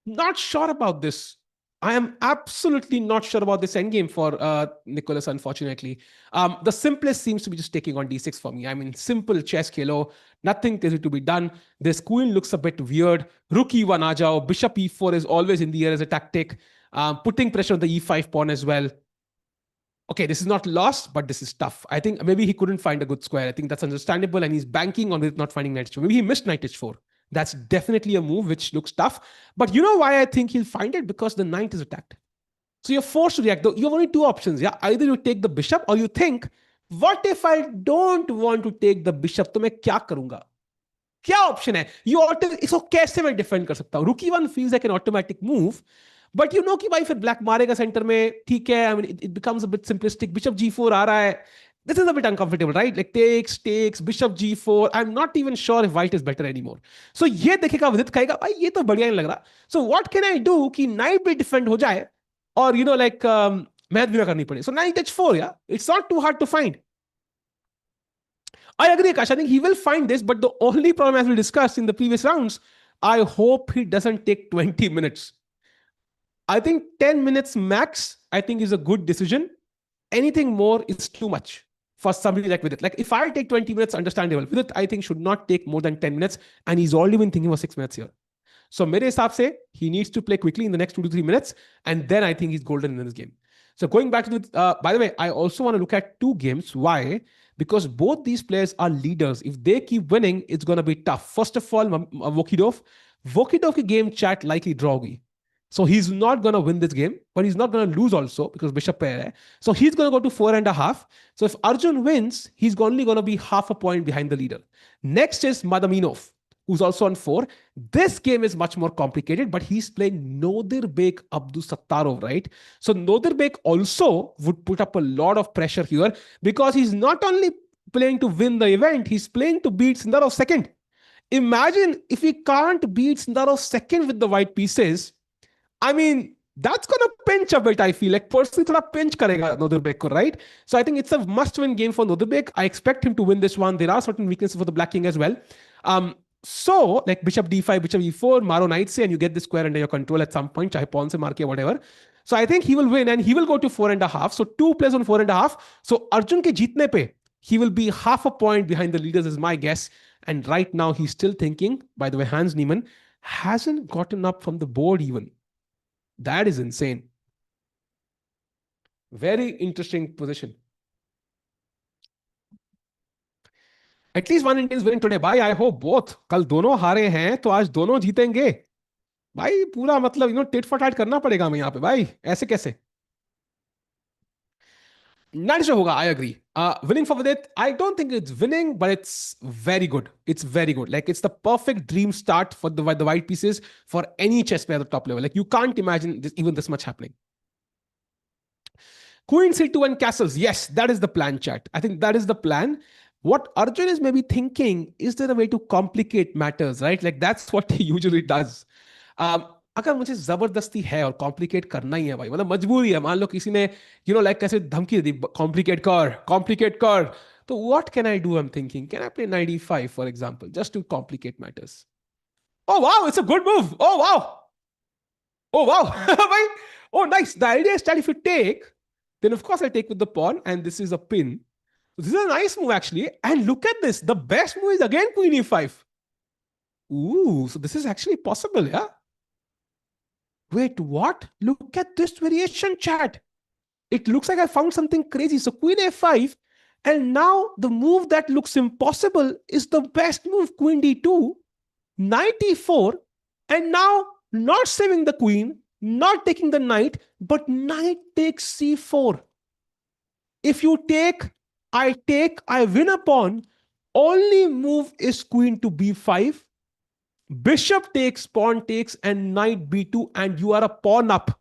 not sure about this. I am absolutely not sure about this endgame for Nicholas, unfortunately. The simplest seems to be just taking on d6 for me. I mean, simple chess kilo, nothing is to be done. This queen looks a bit weird. Rook e1 aa jao. Bishop e4 is always in the air as a tactic. Putting pressure on the e5 pawn as well. Okay, this is not lost, but this is tough. I think maybe he couldn't find a good square. I think that's understandable, and he's banking on it not finding knight h4. Maybe he missed knight h4. That's definitely a move which looks tough. But you know why I think he'll find it? Because the knight is attacked. So you're forced to react. You have only two options. Yeah, either you take the bishop or you think, what if I don't want to take the bishop? तो मैं क्या करूंगा? क्या option है? इसको कैसे मैं defend कर सकता हूं? Rook e1 feels like an automatic move. But you know कि भाई फिर ब्लैक मारेगा सेंटर में, ठीक है. I mean, it becomes a bit simplistic. Bishop g4 आ रहा है. This is a bit uncomfortable, right? Like takes, bishop g4. I'm not even sure if white is better anymore. So ये देखेगा विदित कहेगा भाई ये तो बढ़िया नहीं लग रहा. So what can I do कि knight भी defend हो जाए और like मेहनत भी ना करनी पड़े. So knight h4, yeah, it's not too hard to find. I agree, Akash. I think he will find this, but the only problem, as we discussed in the previous rounds, I hope he doesn't take 20 minutes. I think 10 minutes max, I think is a good decision. Anything more is too much for somebody like Vidit. Like if I take 20 minutes, understandable. Vidit, I think should not take more than 10 minutes. And he's already been thinking for 6 minutes here. So mere hisab se, he needs to play quickly in the next 2 to 3 minutes. And then I think he's golden in this game. So going back to the, by the way, I also want to look at two games. Why? Because both these players are leaders. If they keep winning, it's going to be tough. First of all, Vokidov ki game chat likely draw hogi. So he's not going to win this game, but he's not going to lose also because bishop pair hai. So he's going to go to 4.5. So if Arjun wins, he's only going to be half a point behind the leader. Next is Madaminov, who's also on 4. This game is much more complicated, but he's playing Nodirbek Abdusattarov, right? So Nodirbek also would put up a lot of pressure here because he's not only playing to win the event, he's playing to beat Sundarov second. Imagine if he can't beat Sundarov second with the white pieces. I mean, that's going to pinch a bit, I feel. Like, personally, thoda pinch karega Nodirbek ko, right? So I think it's a must-win game for Nodirbek. I expect him to win this one. There are certain weaknesses for the Black King as well. So, like bishop d5, bishop e4, maro knight se, and you get the square under your control at some point, chahe pawn se maar ke, whatever. So I think he will win, and he will go to 4.5. So 2 plays on 4.5. So Arjun ke jeetne pe, he will be half a point behind the leaders is my guess. And right now, he's still thinking, by the way, Hans Niemann hasn't gotten up from the board even. That is insane. Very interesting position. At least one Indian is winning today. Bhai, I hope both. कल दोनों हारे हैं तो आज दोनों जीतेंगे. भाई पूरा मतलब tit for tat करना पड़ेगा हमें यहाँ पे भाई. ऐसे कैसे? Not sure hoga, I agree. Winning for Vidit, I don't think it's winning, but it's very good. It's very good. Like it's the perfect dream start for the white pieces for any chess player at the top level. Like you can't imagine even this much happening. Queen c2 and castles. Yes, that is the plan, chat. I think that is the plan. What Arjun is maybe thinking, is there a way to complicate matters, right? Like that's what he usually does. अगर मुझे जबरदस्ती है और complicate करना ही है भाई, मतलब मजबूरी है, मान लो किसी ने लाइक कैसे धमकी दी, कॉम्प्लिकेट कर So what can I do? I'm thinking, can I play knight e5, for example, just to complicate matters? Oh wow, it's a good move. Oh wow. Oh wow. Oh nice. The idea is that if you take, then of course I take with the pawn, and this is a pin. So this is a nice move actually. And look at this. The best move is again queen e5. Ooh, so this is actually possible, yeah? Wait, what? Look at this variation, chat. It looks like I found something crazy. So queen a5, and now the move that looks impossible is the best move, queen d2, knight e4, and now not saving the queen, not taking the knight, but knight takes c4. If you take, I win a pawn. Only move is queen to b5. Bishop takes, pawn takes, and knight b2, and you are a pawn up.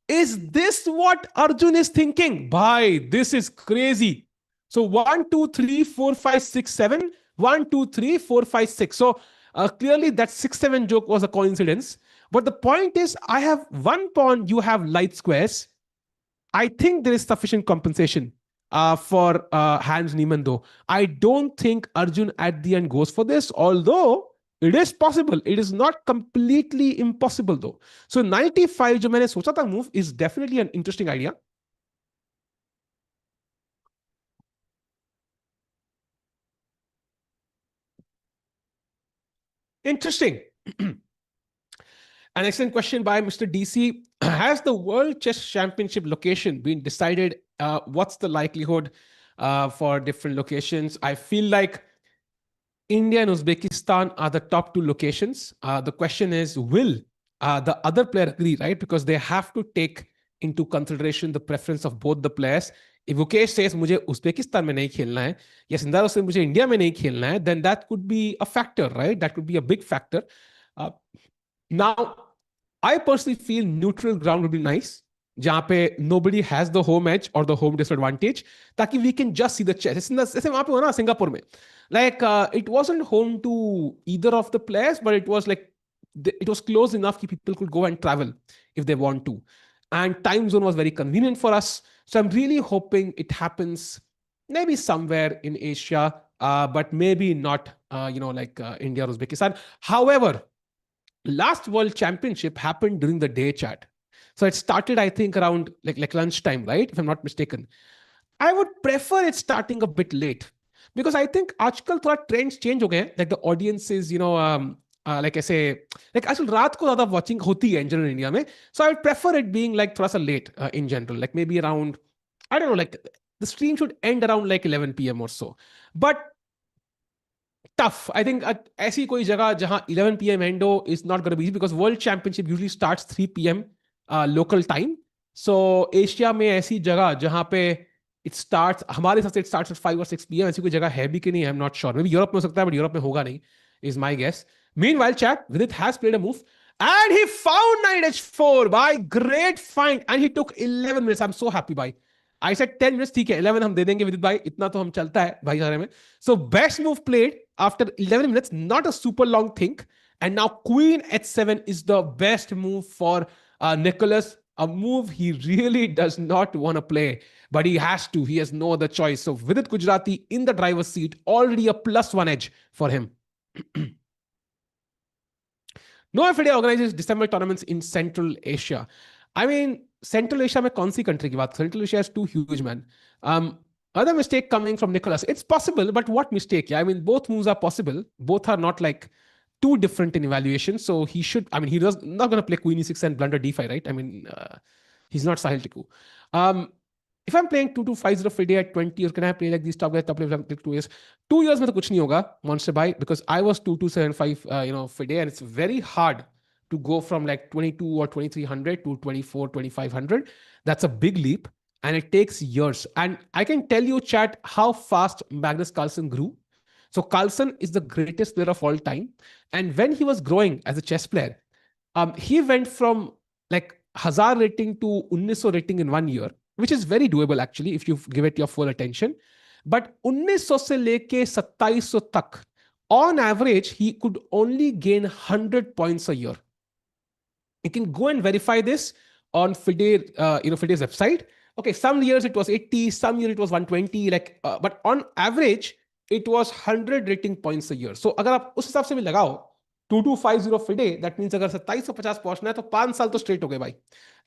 Is this what Arjun is thinking? Bhai, this is crazy. So 1, 2, 3, 4, 5, 6, 7. 1, 2, 3, 4, 5, 6. So clearly that 6, 7 joke was a coincidence. But the point is, I have one pawn, you have light squares. I think there is sufficient compensation for Hans Niemann, though. I don't think Arjun at the end goes for this, although it is possible. It is not completely impossible, though. So 95 जो मैंने सोचा था move is definitely an interesting idea. Interesting. An excellent question by Mr. DC. Has the World Chess Championship location been decided? What's the likelihood for different locations? I feel like India and Uzbekistan are the top two locations. The question is, will the other player agree, right? Because they have to take into consideration the preference of both the players. If Mukesh says, मुझे Uzbekistan में नहीं खेलना है, या सिंधारो says, मुझे India में नहीं खेलना है, then that could be a factor, right? That could be a big factor. Now, I personally feel neutral ground would be nice. जहाँ पे nobody has the home edge or the home disadvantage, ताकि we can just see the chess. जैसे वहाँ पे हो ना Singapore में, like it wasn't home to either of the players, but it was like it was close enough that people could go and travel if they want to, and time zone was very convenient for us. So I'm really hoping it happens maybe somewhere in Asia, but maybe not, like India or Uzbekistan. However, last World Championship happened during the day, chat. So it started, I think, around like lunchtime, right? If I'm not mistaken. I would prefer it starting a bit late, because I think आजकल थोड़ा trends change हो गए हैं. Like the audiences, like I say, like आजकल रात को ज़्यादा watching होती है in general India में. So I would prefer it being like थोड़ा सा late in general, like maybe around, I don't know, like the stream should end around like 11 p.m. or so. But tough. I think ऐसी कोई जगह जहाँ 11 p.m. end हो is not going to be easy, because World Championship usually starts 3 p.m. Local time. So Asia में ऐसी जगह जहाँ पे it starts, हमारे हिसाब से it starts at 5 or 6 p.m. ऐसी कोई जगह है भी कि नहीं, I'm not sure. Maybe Europe में हो सकता है, but Europe में होगा नहीं, is my guess. Meanwhile, chat, Vidit has played a move and he found knight h4 by great find, and he took 11 minutes. I'm so happy by. I said 10 minutes, ठीक है, 11 हम दे देंगे विदित भाई, इतना तो हम चलता है भाईचारे में. So best move played after 11 minutes, not a super long think. And now queen h7 is the best move for Nicholas, a move he really does not want to play, but he has to. He has no other choice. So Vidit Gujarati in the driver's seat, already a +1 edge for him. No FIDE organizes December tournaments in Central Asia. I mean, Central Asia में कौन सी country की बात? Central Asia is too huge, man. Other mistake coming from Nicholas. It's possible, but what mistake? Yeah, I mean, both moves are possible. Both are not like too different in evaluation. So he should, I mean, he does not going to play queen e6 and blunder d5, right? I mean, he's not Sahil Tiku. If I'm playing 2250 FIDE at 20 years, can I play like these top guys, top players like 2 years? 2 years में तो कुछ नहीं होगा, Monster Bhai, because I was 2275, FIDE, and it's very hard to go from like 22 or 2300 to 24, 2500. That's a big leap, and it takes years. And I can tell you, chat, how fast Magnus Carlsen grew. So Carlsen is the greatest player of all time. And when he was growing as a chess player, he went from like 1000 rating to 1900 rating in 1 year, which is very doable actually if you give it your full attention. But 1900 se leke 2700 tak, on average, he could only gain 100 points a year. You can go and verify this on FIDE, FIDE's website. Okay, some years it was 80, some year it was 120, like, but on average, it was 100 rating points a year. So अगर आप उस हिसाब से भी लगाओ 2250 FIDE, that means अगर 2750 पहुंचना है तो 5 साल तो straight हो गए भाई.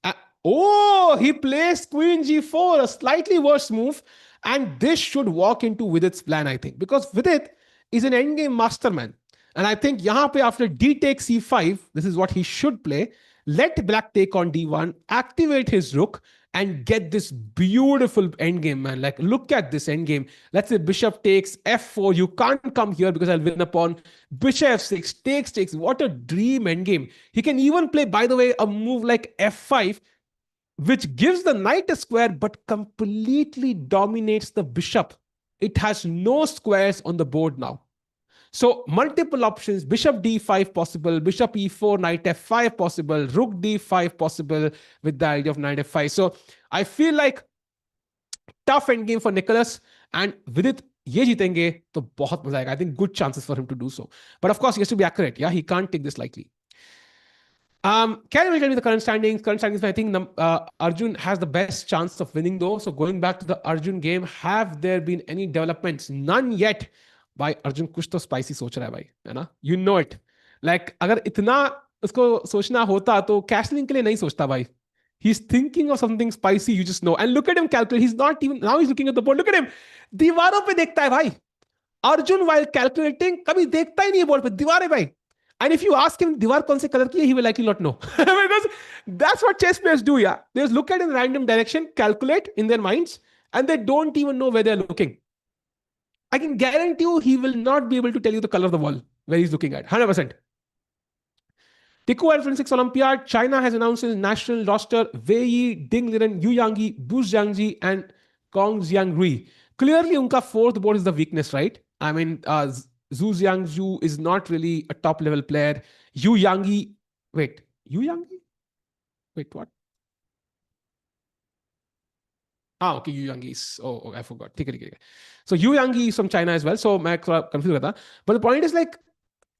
Uh, oh, he plays Queen G4, a slightly worse move, and this should walk into Vidit's plan, I think, because Vidit is an endgame masterman. And I think यहाँ पे after D takes C5, this is what he should play. Let Black take on D1, activate his rook, and get this beautiful endgame, man. Like, look at this endgame. Let's say bishop takes f4. You can't come here because I'll win a pawn. Bishop f6, takes. What a dream endgame. He can even play, by the way, a move like f5, which gives the knight a square but completely dominates the bishop. It has no squares on the board now. So multiple options, bishop d5 possible, bishop e4, knight f5 possible, rook d5 possible with the idea of knight f5. So I feel like tough endgame for Nicholas, and Vidit ये जीतेंगे तो बहुत मजा आएगा. I think good chances for him to do so. But of course, he has to be accurate. Yeah, he can't take this lightly. Can you tell me the current standings? Current standings, I think Arjun has the best chance of winning though. So going back to the Arjun game, have there been any developments? None yet. भाई अर्जुन कुछ तो spicy सोच रहा है भाई, है ना? You know it. Like अगर इतना उसको सोचना होता तो कैसलिंग के लिए नहीं सोचता भाई. He's thinking of something spicy, you just know. And look at him calculate. He's not even, now he's looking at the board. Look at him. दीवारों पे देखता है भाई. अर्जुन while calculating कभी देखता ही नहीं है बोर्ड पे, दीवार है भाई. And if you ask him दीवार कौन से कलर की है, he will likely not know. Because that's what chess players do, yeah. They just look at in random direction, calculate in their minds, and they don't even know where they're looking. I can guarantee you he will not be able to tell you the color of the wall where he's looking at. 100%. Tico 26 Olympiad, China has announced its national roster: Wei Yi, Ding Liren, Yu Yangyi, Bu Jiangji, and Kong Xiangrui. Clearly, unka fourth board is the weakness, right? I mean, Zhu Jiangzhu is not really a top level player. Yu Yangyi, wait, Yu Yangyi? Wait, what? Ah, okay, Yu Yangyi is, oh, I forgot. So Yu Yangyi is from China as well. So मैं confused था. But the point is like,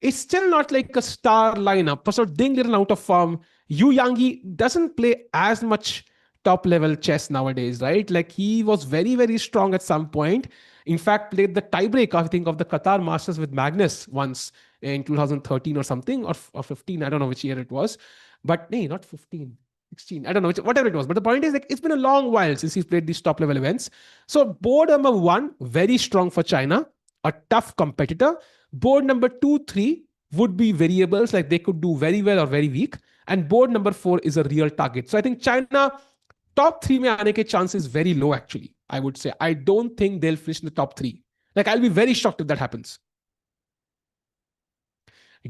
it's still not like a star lineup. So Ding Liren out of form. Yu Yangyi doesn't play as much top level chess nowadays, right? Like he was very, very strong at some point. In fact, played the tiebreak, I think, of the Qatar Masters with Magnus once in 2013 or something, or 15. I don't know which year it was. But no, not 15. 16, I don't know, whatever it was. But the point is, like, it's been a long while since he's played these top level events. So board number 1, very strong for China, a tough competitor. Board number 2, 3 would be variables, like they could do very well or very weak. And board number 4 is a real target. So I think China, top 3 mein aane ke chances very low, actually, I would say. I don't think they'll finish in the top 3. Like, I'll be very shocked if that happens.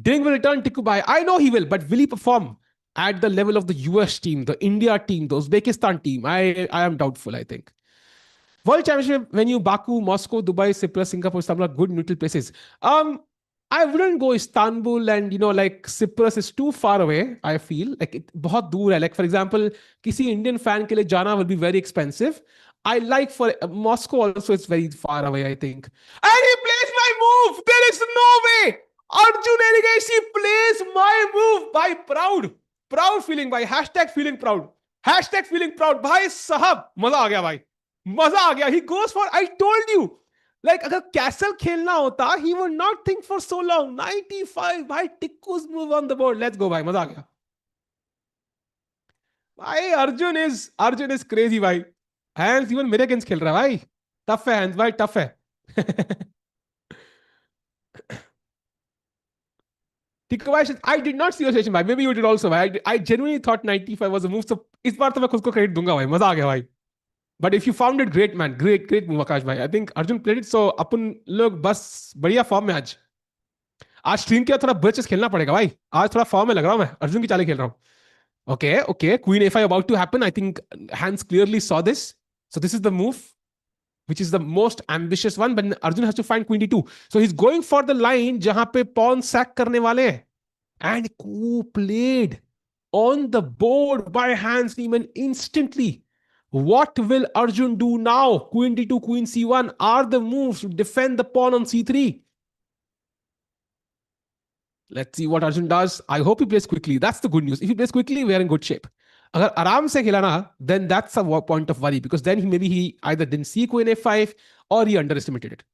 Ding will return Tikubai. I know he will, but will he perform at the level of the US team, the India team, the Uzbekistan team? I am doubtful, I think. World Championship venue: Baku, Moscow, Dubai, Cyprus, Singapore, some are good neutral places. I wouldn't go Istanbul, and like Cyprus is too far away. I feel like it बहुत दूर है. Like for example, किसी Indian fan के लिए जाना will be very expensive. I like for Moscow also, it's very far away, I think. And he plays my move. There is no way. Arjun Erigasi plays my move. By proud feeling, by hashtag feeling proud. Hashtag feeling proud. भाई साहब मजा आ गया भाई. मजा आ गया. He goes for, I told you. Like अगर castle खेलना होता, he would not think for so long. 95 भाई, Tikku's move on the board. Let's go भाई, मजा आ गया. भाई Arjun is crazy भाई. Hands even मेरे against खेल रहा है भाई. Tough है Hands भाई, tough है. I did not see your session भाई. Maybe you did also भाई. I genuinely thought 95 was a move. So इस बार तो मैं खुद को क्रेडिट दूंगा भाई. मजा आ गया भाई. But if you found it great, man, great move आकाश भाई. I think Arjun played it. So अपन लोग बस बढ़िया फॉर्म में आज स्ट्रीम के थोड़ा बचेस खेलना पड़ेगा भाई. आज थोड़ा फॉर्म में लग रहा हूं मैं. अर्जुन की चालें खेल रहा हूं. Okay. Queen a5 about to happen. I think Hans clearly saw this. So this is the move, which is the most ambitious one. But Arjun has to find Queen d2. So he's going for the line जहां पे pawn sack करने वाले हैं. And coup played on the board by Hans Niemann instantly. What will Arjun do now? Queen d2, Queen c1 are the moves to defend the pawn on c3. Let's see what Arjun does. I hope he plays quickly. That's the good news. If he plays quickly, we are in good shape. अगर आराम से खेला ना, then that's a point of worry because then he either didn't see queen a5 or he underestimated it.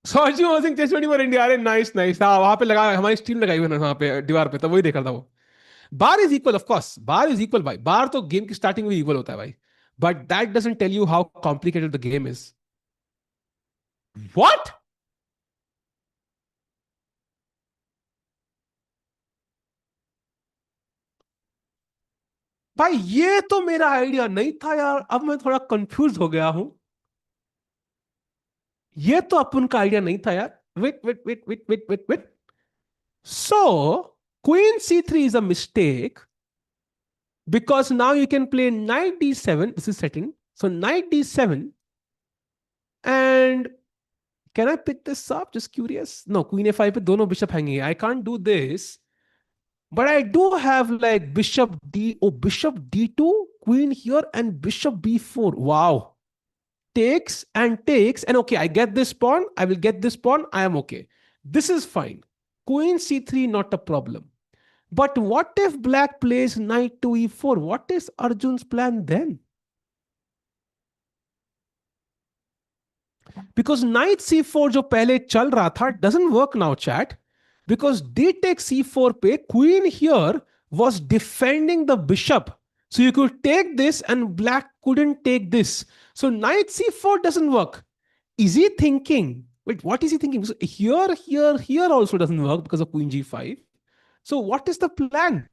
Sorry Singh test 20 for India, अरे nice nice, हाँ वहां पे लगा, हमारी स्टीम लगाई हुई है वहां पे दीवार पे, तो वही देख रहा था वो। Bar is equal of course, bar is equal भाई, बार तो गेम की स्टार्टिंग में इक्वल होता है भाई, but that doesn't tell you how complicated the game is. What? भाई ये तो मेरा आइडिया नहीं था यार, अब मैं थोड़ा कंफ्यूज हो गया हूं। ये तो अपन का आइडिया नहीं था यार। Wait wait wait wait wait wait wait, so queen c3 is a mistake because now you can play knight d7, this is setting, so knight d7, and can I pick this up? Just curious. No, queen a5 पे दोनों bishop hanging. I can't do this. But I do have like bishop d, oh, bishop d2, queen here, and bishop b4. Wow. Takes and takes. And okay, I get this pawn. I will get this pawn. I am okay. This is fine. Queen c3, not a problem. But what if black plays knight to e4? What is Arjun's plan then? Because knight c4 जो पहले चल रहा था doesn't work now, chat. Because d takes c4 पे queen here was defending the bishop. So you could take this and black couldn't take this. So knight c4 doesn't work. Is he thinking? Wait, what is he thinking? So here also doesn't work because of queen g5. So what is the plan?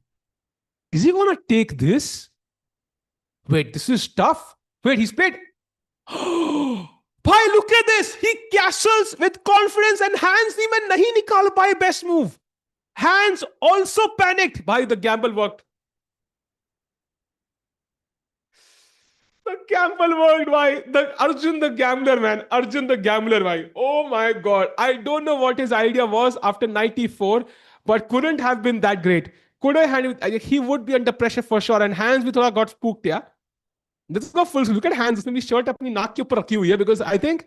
Is he gonna take this? Wait, this is tough. Wait, he's played. भाई look at this, he castles with confidence and hands में नहीं निकाल पाए best move. Hands also panicked. भाई the gamble worked. The gamble worked, भाई. The Arjun the gambler, man. Arjun the gambler, भाई. Oh my god. I don't know what his idea was after 94, but couldn't have been that great. Could I hand he would be under pressure for sure, and hands भी थोड़ा got spooked, yeah. This is not full. Look at hands. उसने भी shirt अपनी नाक के ऊपर रखी हुई है because I think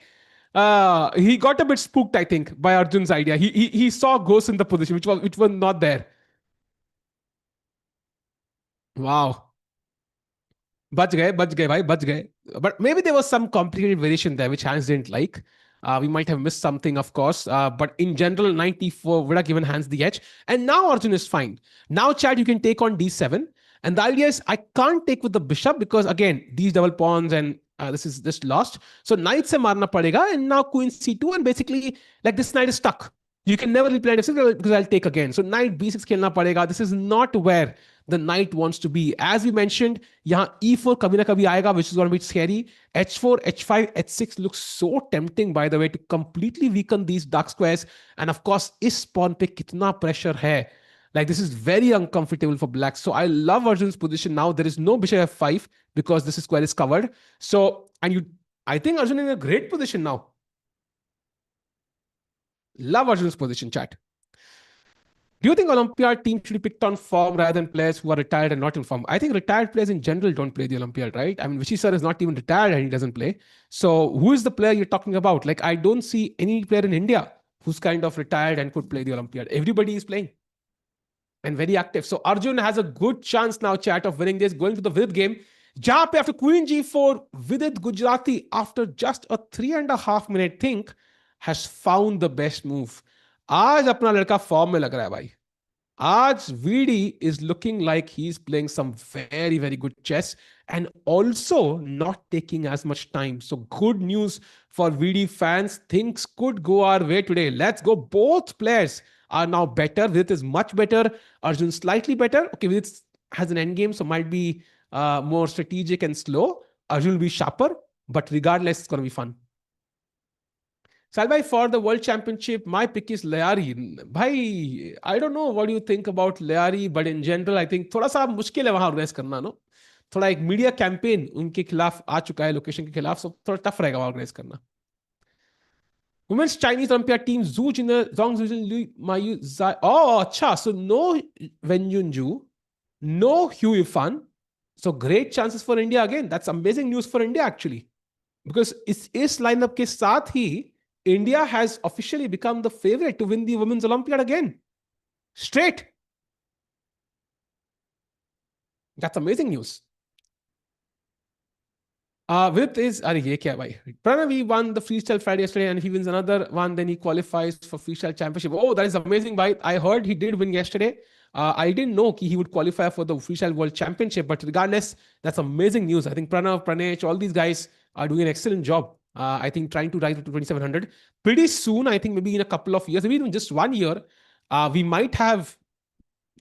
he got a bit spooked, I think, by Arjun's idea. He saw ghosts in the position which was not there. Wow. बच गए भाई, बच गए. But maybe there was some complicated variation there which Hans didn't like. We might have missed something, of course. But in general, 94 would have given Hans the edge. And now Arjun is fine. Now, Chad, you can take on d7. And the idea is I can't take with the bishop because, again, these double pawns and this is just lost. So knight se marna padega. And now queen c2. And basically, like this knight is stuck. You can never replay it because I'll take again. So knight b6 khelna padega. This is not where the knight wants to be. As we mentioned, यहाँ e4 कभी ना कभी आएगा, which is going to be scary. h4, h5, h6 looks so tempting, by the way, to completely weaken these dark squares. And of course, इस pawn पे कितना pressure है. Like this is very uncomfortable for black. So I love Arjun's position now. There is no bishop f5 because this square is covered. So, and I think Arjun is in a great position now. Love Arjun's position, chat. Do you think Olympiad team should be picked on form rather than players who are retired and not in form? I think retired players in general don't play the Olympiad, right? I mean, Vishy sir is not even retired and he doesn't play. So who is the player you're talking about? Like, I don't see any player in India who's kind of retired and could play the Olympiad. Everybody is playing and very active. So Arjun has a good chance now, chat, of winning this, going to the Vidit game. Jab after queen g4, Vidit Gujarati, after just a 3.5 minute think, has found the best move. आज अपना लड़का form में लग रहा है भाई. आज VD is looking like he's playing some very, very good chess and also not taking as much time. So good news for VD fans. Things could go our way today. Let's go. Both players are now better. Vidit is much better. Arjun slightly better. Okay, Vidit has an endgame, so might be more strategic and slow. Arjun will be sharper, but regardless, it's going to be fun. Salbhai, for the World Championship, my pick is Layari. Bhai, I don't know what you think about Layari, but in general, I think थोड़ा सा मुश्किल है वहां organise करना, no. थोड़ा एक media campaign उनके खिलाफ आ चुका है, लोकेशन के खिलाफ, so थोड़ा टफ रहेगा वहां ऑर्गेनाइज करना. Women's Chinese Olympiad team Zhu Jin, Zhong Zhu, Liu Mayu Zai. Oh, अच्छा. So no Wen Yunju, no Hu Yifan. So great chances for India again. That's amazing news for India actually, because इस lineup के साथ ही India has officially become the favorite to win the Women's Olympiad again. Straight. That's amazing news. With is, अरे ये क्या है भाई? Pranav, he won the freestyle Friday yesterday, and if he wins another one, then he qualifies for freestyle championship. Oh, that is amazing, bhai. I heard he did win yesterday. I didn't know he would qualify for the freestyle world championship, but regardless, that's amazing news. I think Pranav, Pranesh, all these guys are doing an excellent job. I think trying to rise to 2700 pretty soon. I think maybe in a couple of years, maybe even just 1 year, we might have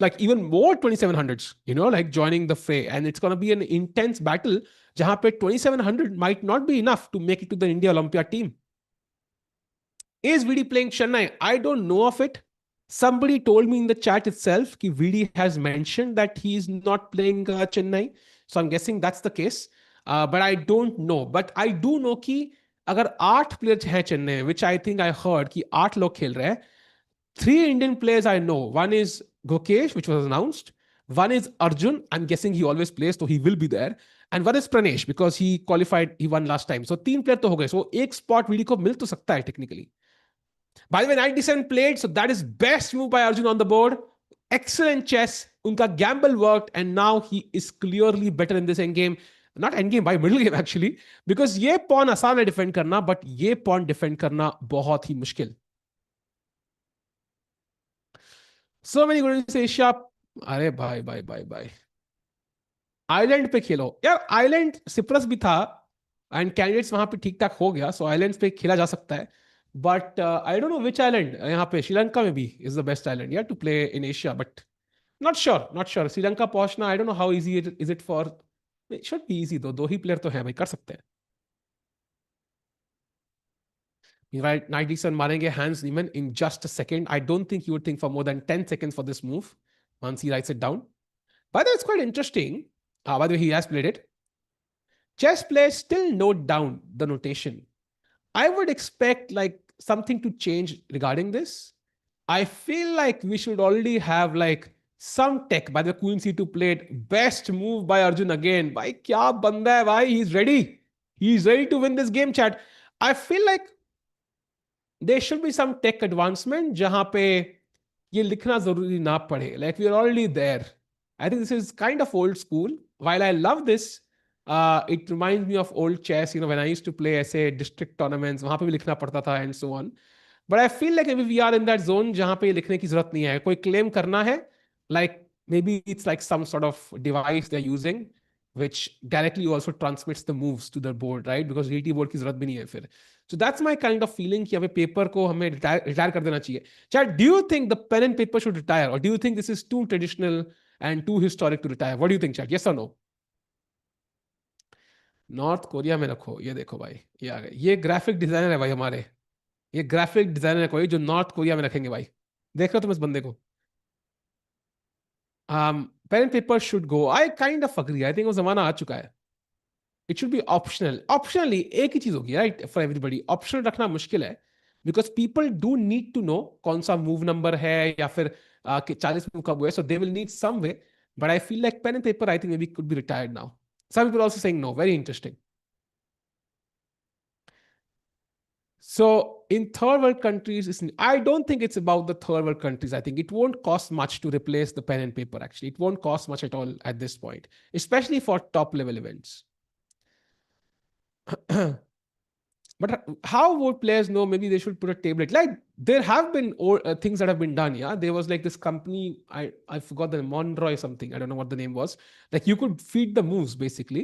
like even more 2700s, like joining the fray. And it's going to be an intense battle. Jahan pe 2700 might not be enough to make it to the India Olympia team. Is VD playing Chennai? I don't know of it. Somebody told me in the chat itself that VD has mentioned that he is not playing Chennai. So I'm guessing that's the case. But I don't know. But I do know कि अगर 8 players हैं Chennai, which I think I heard कि 8 लोग खेल रहे हैं. 3 Indian players I know. One is Gokesh, which was announced. One is Arjun. I'm guessing he always plays, so he will be there. And one is Pranesh, because he qualified, he won last time. So 3 players तो हो गए. So एक spot VD को मिल तो सकता है technically. By the way, 97 played, so that is best move by Arjun on the board. Excellent chess. Unka gamble worked, and now he is clearly better in this endgame. Not endgame, by middle game actually. Because ये pawn आसान है defend करना, but ये pawn defend करना बहुत ही मुश्किल. So many good in Asia. अरे भाई भाई भाई भाई. आइलैंड पे खेलो यार. आइलैंड सिप्रस भी था एंड कैंडिडेट्स वहां पे ठीक ठाक हो गया, सो आइलैंड्स पे खेला जा सकता है. But I don't know which island. यहाँ पे श्रीलंका में भी इज द बेस्ट आइलैंड यार to play in Asia, but not sure, not sure. Sri Lanka पहुंचना, I don't know how easy is it for. It should be easy. Though he player तो है भाई, कर सकते हैं. Right, Nightson मारेंगे Hans Niemann in just a second. I don't think you would think for more than 10 seconds for this move once he writes it down. By the way, it's quite interesting. By the way, he has played it. Chess players still note down the notation. I would expect like something to change regarding this. I feel like we should already have like some tech. By the Queen C2 played. Best move by Arjun again. Bhai, kya banda hai bhai? He's ready. He's ready to win this game, chat. I feel like there should be some tech advancement जहां पे ये लिखना जरूरी ना पड़े. Like we are already there. I think this is kind of old school. While I love this, it reminds me of old chess. When I used to play ऐसे district tournaments, वहां पे भी लिखना पड़ता था and so on. But I feel like maybe we are in that zone जहां पे लिखने की जरूरत नहीं है. कोई claim करना है, like maybe it's like some sort of device they're using, which directly also transmits the moves to the board, right? Because DT board की जरूरत भी नहीं है फिर. So that's my kind of feeling कि अबे पेपर को हमें retire कर देना चाहिए. Chad, do you think the pen and paper should retire, or do you think this is too traditional and too historic to retire? What do you think, Chad? Yes or no? North Korea में रखो. ये देखो भाई, ये आ गए. ये graphic designer है भाई हमारे. ये ग्राफिक डिजाइनर है कोई जो नॉर्थ कोरिया में रखेंगे भाई. देख रहे हो तुम इस बंदे को? Pen and paper should go. I kind of agree. I think वो जमाना आ चुका है. It should be optional. Optionally एक ही चीज होगी, राइट, फॉर एवरीबडी. ऑप्शनल रखना मुश्किल है because people do need to know कौन सा मूव नंबर है या फिर 40 मूव कब हुए. So they will need some way. But I feel like pen and paper, I think maybe could be retired now. Some people also saying no. Very interesting. So in third world countries, I don't think it's about the third world countries. I think it won't cost much to replace the pen and paper. Actually, it won't cost much at all at this point, especially for top level events. But how would players know? Maybe they should put a tablet. Like there have been things that have been done. Yeah, there was like this company. I forgot the Monroy something. I don't know what the name was. Like you could feed the moves basically.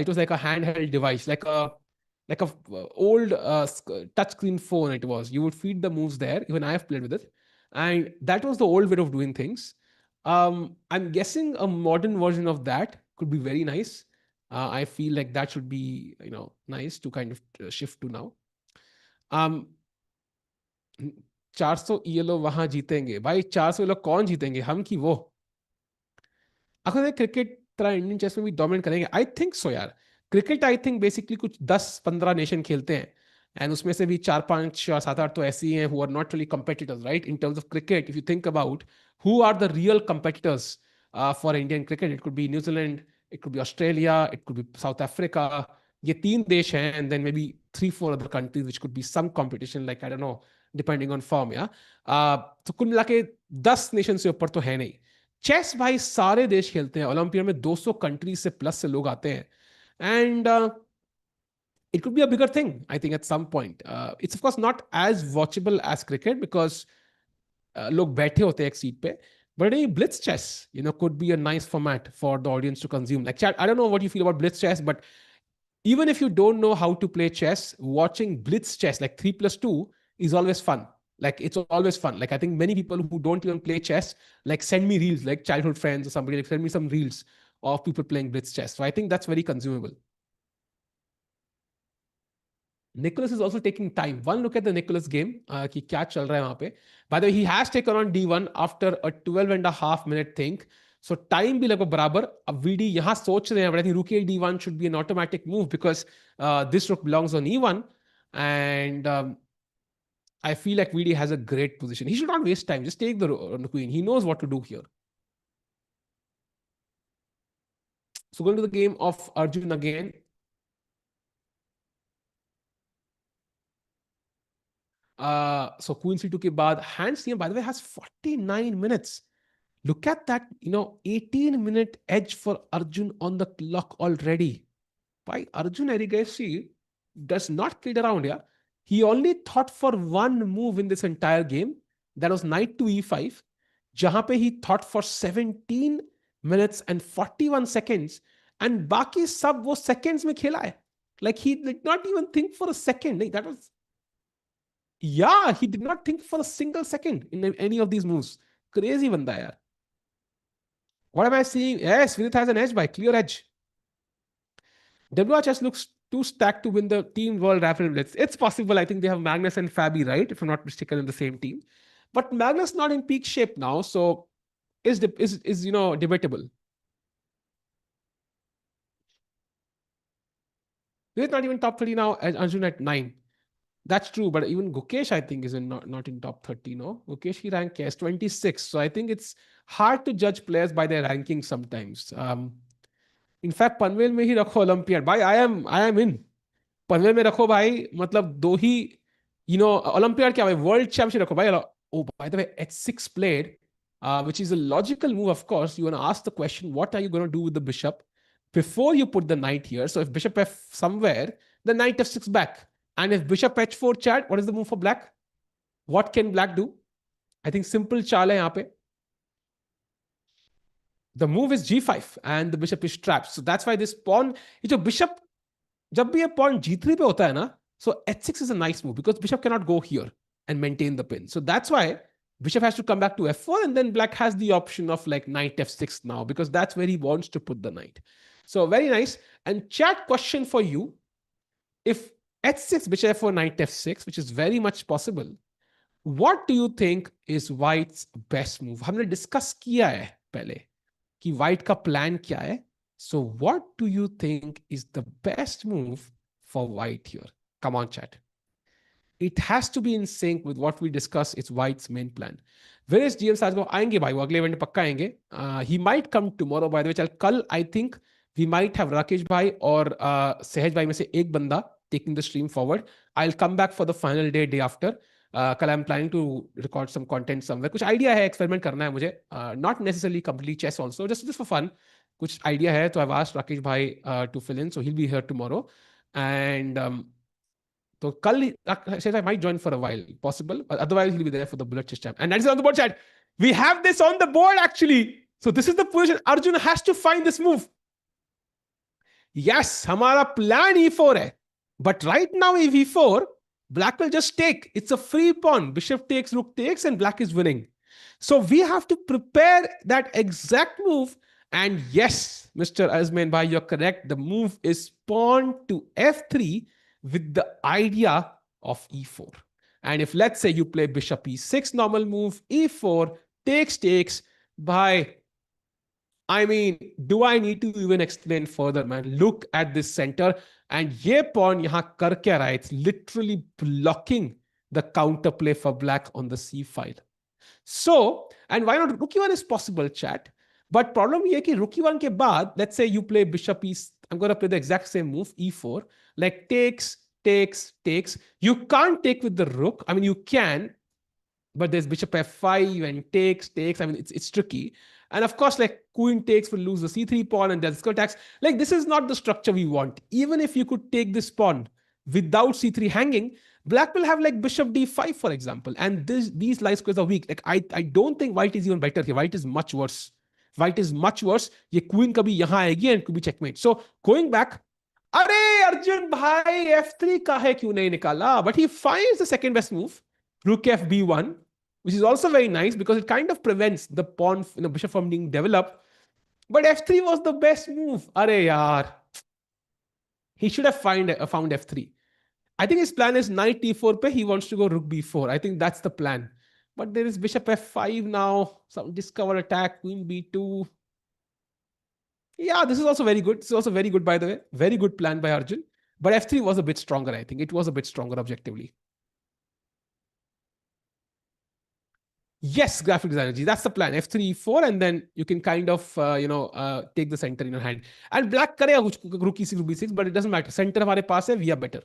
It was like a handheld device, like a old touchscreen phone. It was. You would feed the moves there. Even I have played with it, and that was the old way of doing things. I'm guessing a modern version of that could be very nice. I feel like that should be, nice to kind of shift to now. 400 ELO वहां जीतेंगे भाई. 400 ELO कौन जीतेंगे, हम की वो? अगर cricket तरह इंडियन चेस में भी डोमिनेट करेंगे? आई थिंक सो यार. क्रिकेट आई थिंक बेसिकली कुछ 10-15 नेशन खेलते हैं एंड उसमें से भी 4-5 या 7-8 तो ऐसे ही हैं who are not really competitors, right? In terms of cricket, if you think about who are the real competitors for Indian cricket, it could be New Zealand, it could be Australia, it could be South Africa. ये 3 देश हैं and then maybe 3-4 other countries which could be some competition, like I don't know, depending on form. Yeah. तो कुल मिला के 10 nation से ऊपर तो है नहीं. चेस भाई सारे देश खेलते हैं, ओलंपियड में 200 कंट्रीज से प्लस से लोग आते हैं, and it could be a bigger thing, I think, at some point. It's of course not as watchable as cricket because लोग बैठे होते हैं एक सीट पे, but a blitz chess, could be a nice format for the audience to consume. Like, chat, I don't know what you feel about blitz chess, but even if you don't know how to play chess, watching blitz chess, like 3+2, is always fun. Like, it's always fun. Like, I think many people who don't even play chess, like, send me reels, like childhood friends or somebody, like, send me some reels of people playing blitz chess. So I think that's very consumable. Nicholas is also taking time. One look at the Nicholas game, कि क्या चल रहा है वहां पे. By the way, he has taken on D1 after a 12.5 minute think. So time भी लगभग बराबर. अब VD यहाँ सोच रहे हैं, but I think rook a D1 should be an automatic move because this rook belongs on E1, and I feel like VD has a great position. He should not waste time. Just take the queen. He knows what to do here. So going to the game of Arjun again. So queen c2 के बाद hand CM, by the way, has 49 minutes. Look at that, 18-minute edge for Arjun on the clock already. Why Arjun Erigesi does not kid around here. He only thought for one move in this entire game. That was knight to e5. Jahan pe he thought for 17 minutes and 41 seconds. And baki sab wo seconds mein khela hai. Like, he did not even think for a second. That was... Yeah, he did not think for a single second in any of these moves. Crazy banda yaar. What am I seeing? Yes, Vidit has an edge by clear edge. WHS looks too stacked to win the Team World Rapid Blitz. It's possible. I think they have Magnus and Fabi, right? If I'm not mistaken, in the same team. But Magnus not in peak shape now, so is debatable. Vidit not even top 30 now, as Arjun at 9. That's true, but even Gukesh, I think, is not in top 30, no? Gukesh, he ranked as 26. So I think it's hard to judge players by their ranking sometimes. In fact, Panvel में ही रखो Olympiad. Bhai, I am in. Panvel में रखो भाई, मतलब दो ही, Olympiad क्या भाई, World Championship रखो भाई. Oh, by the way, H6 played, which is a logical move, of course. You want to ask the question, what are you going to do with the bishop before you put the knight here? So if bishop F somewhere, the knight F6 back. And if bishop H4, chat, what is the move for black? What can black do? I think simple चाल है यहाँ पे. The move is G5 and the bishop is trapped. So that's why this pawn, ये जो bishop, जब भी ये pawn G3 पे होता है ना, so H6 is a nice move because bishop cannot go here and maintain the pin. So that's why bishop has to come back to F4, and then black has the option of like knight F6 now because that's where he wants to put the knight. So very nice. And chat, question for you. If H6, bishop F4, knight F6, which is very much possible, what do you think is white's best move? हमने discuss किया है पहले कि white का plan क्या है. So what do you think is the best move for white here? Come on, chat. It has to be in sync with what we discuss. It's white's main plan. Where is GM Sargo? आएंगे भाई, वो अगले event पक्का आएंगे. He might come tomorrow, by the way. चल कल I think we might have Rakesh भाई और सहज भाई में से एक बंदा taking the stream forward. I'll come back for the final day after. कल I'm planning to record some content somewhere. कुछ idea है, experiment करना है मुझे. Not necessarily completely chess also, just for fun. कुछ idea है, तो I've asked राकेश भाई to fill in, so he'll be here tomorrow. And so kal I might join for a while, possible. Otherwise, he'll be there for the bullet chess champ. And that is on the board, chat. We have this on the board, actually. So this is the position. Arjun has to find this move. Yes, हमारा plan E4 है. But right now, if E4, black will just take. It's a free pawn. Bishop takes, rook takes, and black is winning. So we have to prepare that exact move. And yes, Mr. Azman bhai, you're correct. The move is pawn to F3 with the idea of E4. And if, let's say, you play bishop E6, normal move, E4, takes, bhai, I mean, do I need to even explain further, man? Look at this center. And ye pawn yahan kar kya raha hai? It's literally blocking the counterplay for black on the C file. So, and why not? Rook E1 is possible, chat. But problem ye ki rook E1 ke baad, let's say you play bishop E, I'm going to play the exact same move, E4, like takes. You can't take with the rook. I mean, you can, but there's bishop F5 and takes. I mean, it's tricky. And of course, like queen takes will lose the c3 pawn and there's attacks. Like this is not the structure we want. Even if you could take this pawn without c3 hanging, black will have like bishop d5, for example. And these light squares are weak. Like I don't think white is even better here. White is much worse. White is much worse. ये queen कभी यहाँ आएगी and could be checkmate. So going back, अरे अर्जुन भाई f3 का है क्यों नहीं निकाला? But he finds the second best move, rook fb1, which is also very nice because it kind of prevents the pawn, bishop from being developed. But f3 was the best move. Arey yaar. He should have found f3. I think his plan is knight e4 pe he wants to go rook b4. I think that's the plan. But there is bishop f5 now. Some discover attack, queen b2. Yeah, this is also very good. This is also very good, by the way. Very good plan by Arjun. But f3 was a bit stronger, I think. It was a bit stronger objectively. Yes, graphic designer. That's the plan. F3, E4, and then you can kind of, take the center in your hand. And black करेगा कुछ rook e6, rook b6, but it doesn't matter. Center हमारे पास है, we are better.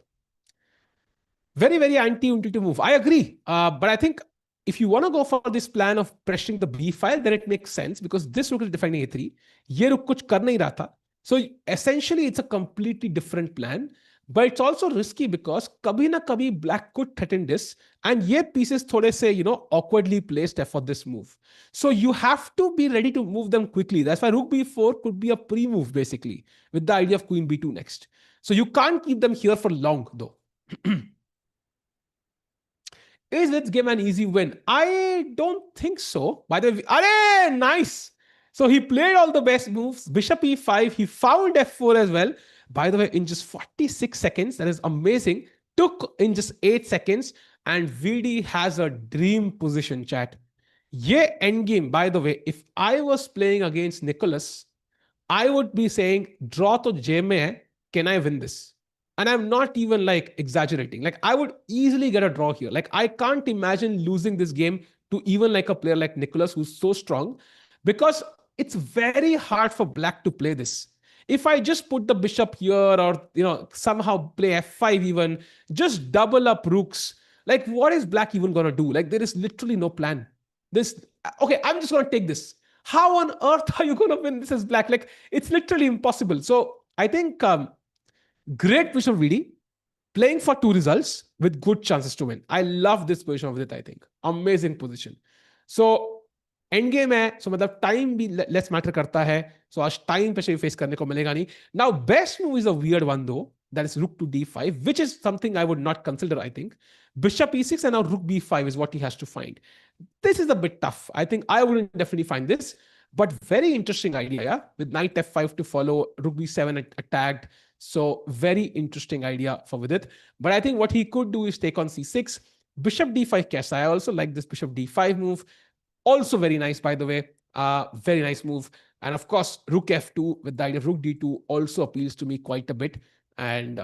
Very, very anti-intuitive move. I agree. But I think if you want to go for this plan of pressuring the b file, then it makes sense because this rook is defending a3. ये rook कुछ कर नहीं रहा था. So essentially, it's a completely different plan. But it's also risky because kabhi na kabhi black could threaten this, and ye pieces thode se, awkwardly placed for this move. So you have to be ready to move them quickly. That's why rook b4 could be a pre-move basically, with the idea of queen b2 next. So you can't keep them here for long though. Is this game an easy win? I don't think so. By the way, nice. So he played all the best moves. Bishop e5. He found f4 as well. By the way, in just 46 seconds, that is amazing. Took in just 8 seconds. And VD has a dream position, chat. Ye endgame, by the way, if I was playing against Nicholas, I would be saying, draw to J mein hai. Can I win this? And I'm not even like exaggerating. Like I would easily get a draw here. Like I can't imagine losing this game to even like a player like Nicholas, who's so strong, because it's very hard for black to play this. If I just put the bishop here or, somehow play f5 even, just double up rooks, like what is black even going to do? Like there is literally no plan. Okay, I'm just going to take this. How on earth are you going to win this as black? Like it's literally impossible. So I think great position of VD, playing for 2 results with good chances to win. I love this position of Vidit, I think. Amazing position. So end game है, सो मतलब time भी less matter करता है. सो आज time पे face करने को मिलेगा नहीं. Now best move is a weird one दो, that is rook to d5, which is something I would not consider. I think bishop e6 and now rook b5 is what he has to find. This is a bit tough. I think I wouldn't definitely find this, but very interesting idea, yeah? With knight f5 to follow, rook b7 attacked. So very interesting idea for Vidit. But I think what he could do is take on c6, bishop d5 cash. I also like this bishop d5 move. Also very nice, by the way. Very nice move. And of course, rook f2 with the idea of rook d2 also appeals to me quite a bit. And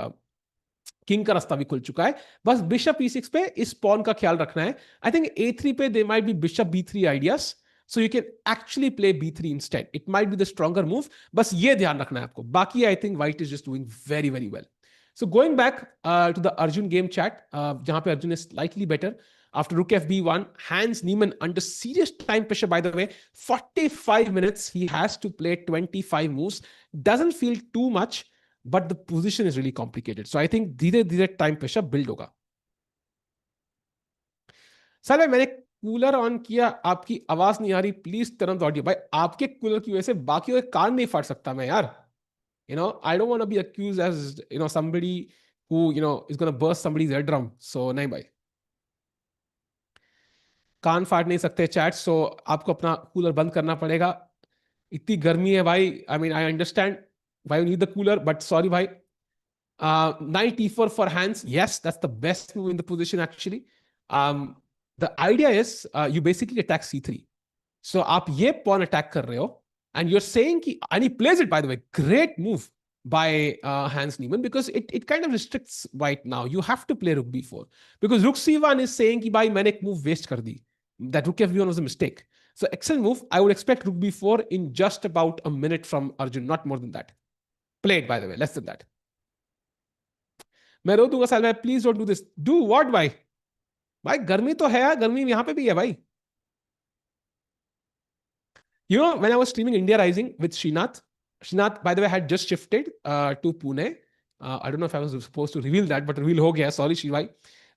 king का रास्ता भी खुल चुका है. बस bishop e6 पे इस pawn का ख्याल रखना है. आई थिंक a3 पे they might be bishop b3 ideas, so you can actually play b3 instead. It might be the stronger move. बस ये ध्यान रखना है आपको. बाकी I think white is just doing very very well. So going back to the Arjun game chat, जहां पे Arjun is slightly better. After rook fb1, Hans Niemann under serious time pressure, by the way. 45 minutes, he has to play 25 moves. Doesn't feel too much, but the position is really complicated. So I think धीरे धीरे time pressure build होगा. Sir भाई मैंने cooler on किया, आपकी आवाज नहीं आ रही, please turn on the audio. भाई आपके कूलर की वजह से बाकी के कान नहीं फाड़ सकता मैं यार. I don't want to be accused as, somebody who, is going to burst somebody's eardrum. So नहीं भाई, कान फाड़ नहीं सकते चैट. सो आपको अपना कूलर बंद करना पड़ेगा. इतनी गर्मी है भाई. I mean I understand why you need the cooler, but sorry भाई. Knight e4 for hands. Yes, that's the best move in the position actually. The idea is you basically attack c3. So आप ये pawn attack कर रहे हो, and you're saying कि, and he plays it, by the way, great move by Hans Niemann, because it kind of restricts white now. You have to play rook b4 because rook c1 is saying कि भाई मैंने एक move waste कर दी. That rook f1 was a mistake. So excellent move. I would expect rook b4 in just about a minute from Arjun, not more than that. Played, by the way, less than that. मैं रो दूंगा साल में. Please don't do this. Do what भाई? भाई गर्मी तो है यार, गर्मी यहाँ पे भी है भाई. You know, when I was streaming India Rising with Srinath, by the way, had just shifted to Pune. I don't know if I was supposed to reveal that, but reveal ho gaya. Sorry, Shivai.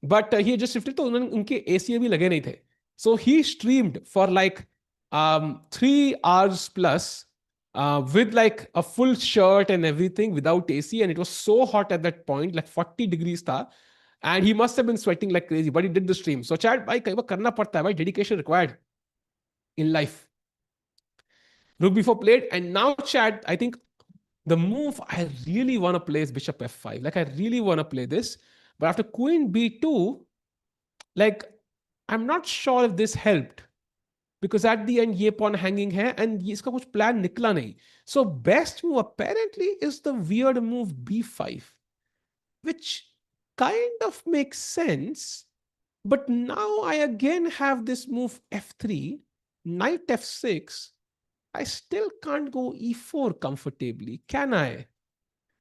But he had just shifted, तो उन्होंने उनके ACA भी लगे नहीं थे. So he streamed for like 3 hours plus with like a full shirt and everything without AC, and it was so hot at that point, like 40 degrees था. And he must have been sweating like crazy, but he did the stream. So Chad, भाई कई बार करना पड़ता है भाई, dedication required in life. Rook b4 played, and now Chad, I think the move I really want to play is bishop f5. Like I really want to play this, but after queen b2, like I'm not sure if this helped because at the end ये pawn hanging है and इसका कुछ plan निकला नहीं. So best move apparently is the weird move b5, which kind of makes sense. But now I again have this move f3, knight f6. I still can't go e4 comfortably, can I?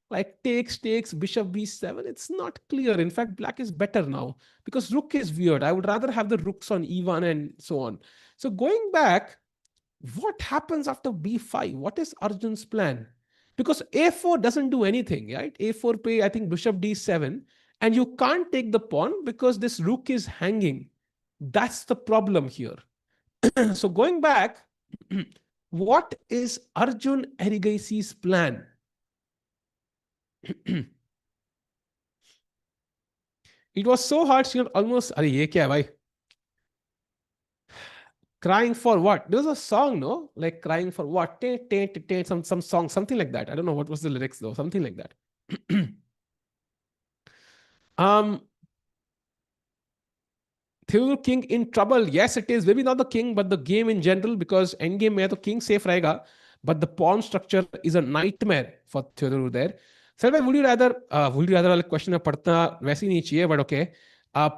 Like takes, bishop b7. It's not clear. In fact, black is better now because rook is weird. I would rather have the rooks on e1 and so on. So going back, what happens after b5? What is Arjun's plan? Because a4 doesn't do anything, right? a4 pay, I think bishop d7, and you can't take the pawn because this rook is hanging. That's the problem here. So going back, what is Arjun Erigaisi's plan? It was so hard, she almost, अरे ये क्या है भाई? Crying for what? There was a song, no? Like crying for what? Some song, something like that. I don't know what was the lyrics though. Something like that. um, Theodore King in trouble. Yes, it is. Maybe not the king, but the game in general, because endgame में तो king safe रहेगा. But the pawn structure is a nightmare for Theodore there. Sir, would you rather वाले question में पढ़ना वैसे ही नहीं चाहिए, but okay.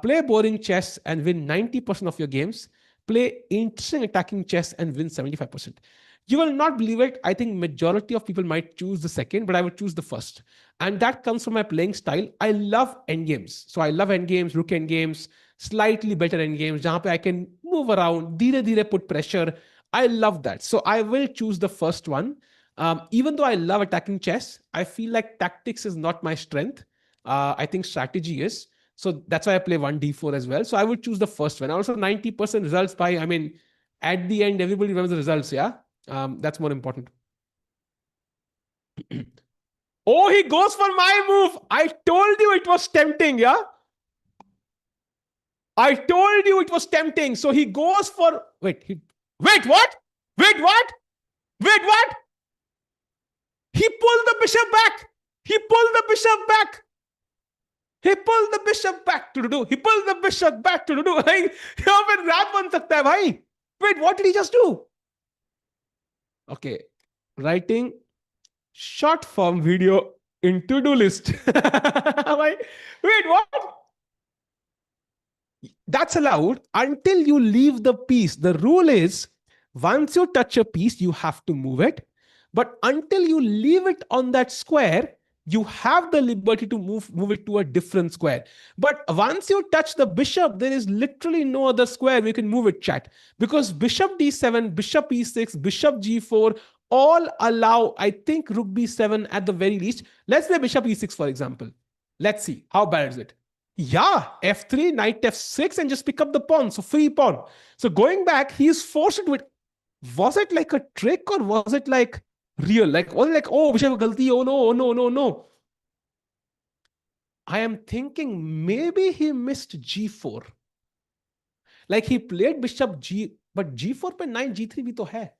Play boring chess and win 90% of your games. Play interesting attacking chess and win 75%. You will not believe it. I think majority of people might choose the second, but I would choose the first. And that comes from my playing style. I love endgames. So I love endgames, rook endgames, slightly better endgames, जहाँ पे I can move around, धीरे-धीरे put pressure. I love that. So I will choose the first one. Even though I love attacking chess, I feel like tactics is not my strength. I think strategy is. So that's why I play 1d4 as well. So I would choose the first one. Also 90% results by, I mean, at the end, everybody remembers the results, yeah? That's more important. Oh, he goes for my move. I told you it was tempting, yeah? I told you it was tempting. So he goes for, wait, what? Wait, what? Wait, what? He pulled the bishop back. He pulled the bishop back. He pulled the bishop back to do. He pulled the bishop back to do. यहाँ पे रात बन सकता है भाई. Wait, what did he just do? Okay, writing short form video in to-do list. Wait, what? That's allowed until you leave the piece. The rule is once you touch a piece, you have to move it. But until you leave it on that square, you have the liberty to move it to a different square. But once you touch the bishop, there is literally no other square we can move it, chat. Because bishop d7, bishop e6, bishop g4, all allow, I think, rook b7 at the very least. Let's play bishop e6, for example. Let's see. How bad is it? Yeah, f3, knight f6, and just pick up the pawn. So free pawn. So going back, he is forced to do it. Was it like a trick or was it like real? Like, was it like, oh, bishop galti, oh no, oh no, no, no. I am thinking maybe he missed g4. Like he played bishop g, but g4 pe knight g3 bhi to hai.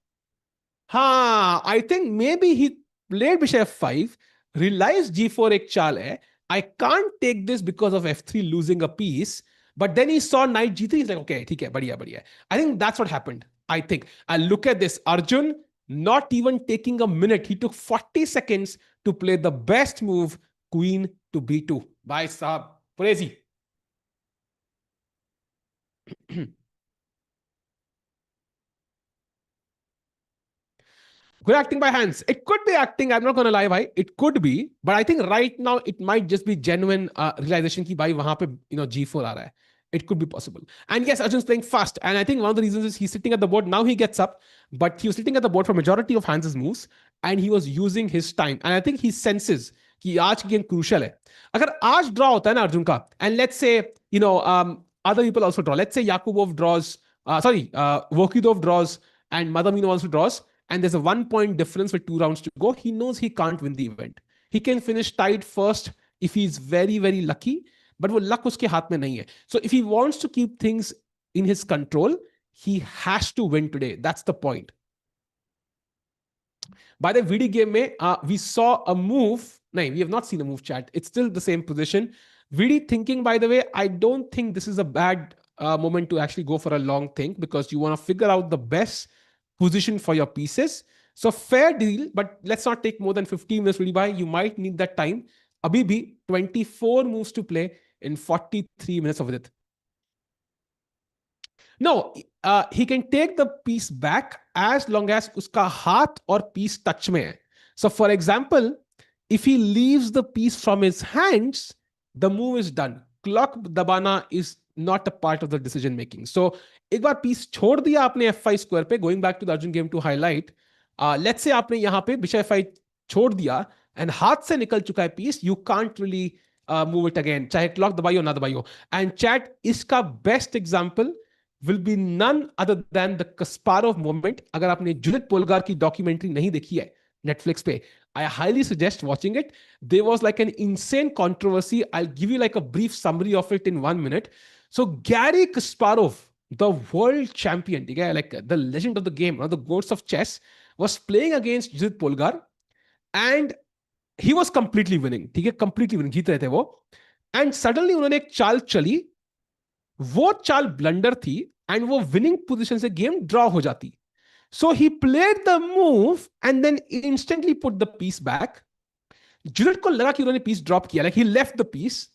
Ha, I think maybe he played bishop f5, realized g4 ek chal hai. I can't take this because of f3 losing a piece. But then he saw knight g3. He's like, okay, theek hai, badhiya, badhiya. I think that's what happened. I think. And look at this. Arjun, not even taking a minute. He took 40 seconds to play the best move, queen to b2. Bhai sahab, crazy. Good acting by hands. It could be acting. I'm not going to lie, bhai. It could be. But I think right now it might just be genuine realization ki bhai wahan pe, g4 aa raha hai. It could be possible. And yes, Arjun's playing fast. And I think one of the reasons is he's sitting at the board. Now he gets up, but he was sitting at the board for majority of Hans's moves, and he was using his time. And I think he senses कि आज की game crucial है. अगर आज draw होता है ना अर्जुन का, and let's say, other people also draw. Let's say Yakubov draws, Vokidov draws, and Madamino also draws, and there's a 1 point difference with 2 rounds to go. He knows he can't win the event. He can finish tied first if he's very, very lucky, but वो luck उसके हाथ में नहीं है. So if he wants to keep things in his control, he has to win today. That's the point. By the video game में, we saw a move. No, we have not seen a move, chat. It's still the same position. Vidit thinking, by the way, I don't think this is a bad moment to actually go for a long think, because you want to figure out the best position for your pieces. So fair deal, but let's not take more than 15 minutes really by. You might need that time. Abhi bhi 24 moves to play in 43 minutes of it. No, he can take the piece back as long as uska haath or piece touch mein hai. So for example, if he leaves the piece from his hands, the move is done. Clock dabana is not a part of the decision making. So एक बार piece छोड़ दिया आपने f5 square पे, going back to the Arjun game to highlight, let's say आपने यहाँ पे bishop f5 छोड़ दिया and हाथ से निकल चुका है piece, you can't really move it again, चाहे clock दबाई हो ना दबाई हो. And chat, इसका best example will be none other than the Kasparov moment. अगर आपने जुलित पोलगार की डॉक्यूमेंट्री नहीं देखी है Netflix पे, I highly suggest watching it. There was like an insane controversy. I'll give you like a brief summary of it in 1 minute. So Garry Kasparov, the world champion, like the legend of the game, one of the goats of chess, was playing against Judith Polgar, and he was completely winning. Completely winning. जीत रहे थे वो. And suddenly उन्होंने एक चाल चली, वो चाल blunder थी, and वो winning position से game draw हो जाती. So he played the move and then instantly put the piece back. Judith को लगा कि उन्होंने piece drop किया, like he left the piece.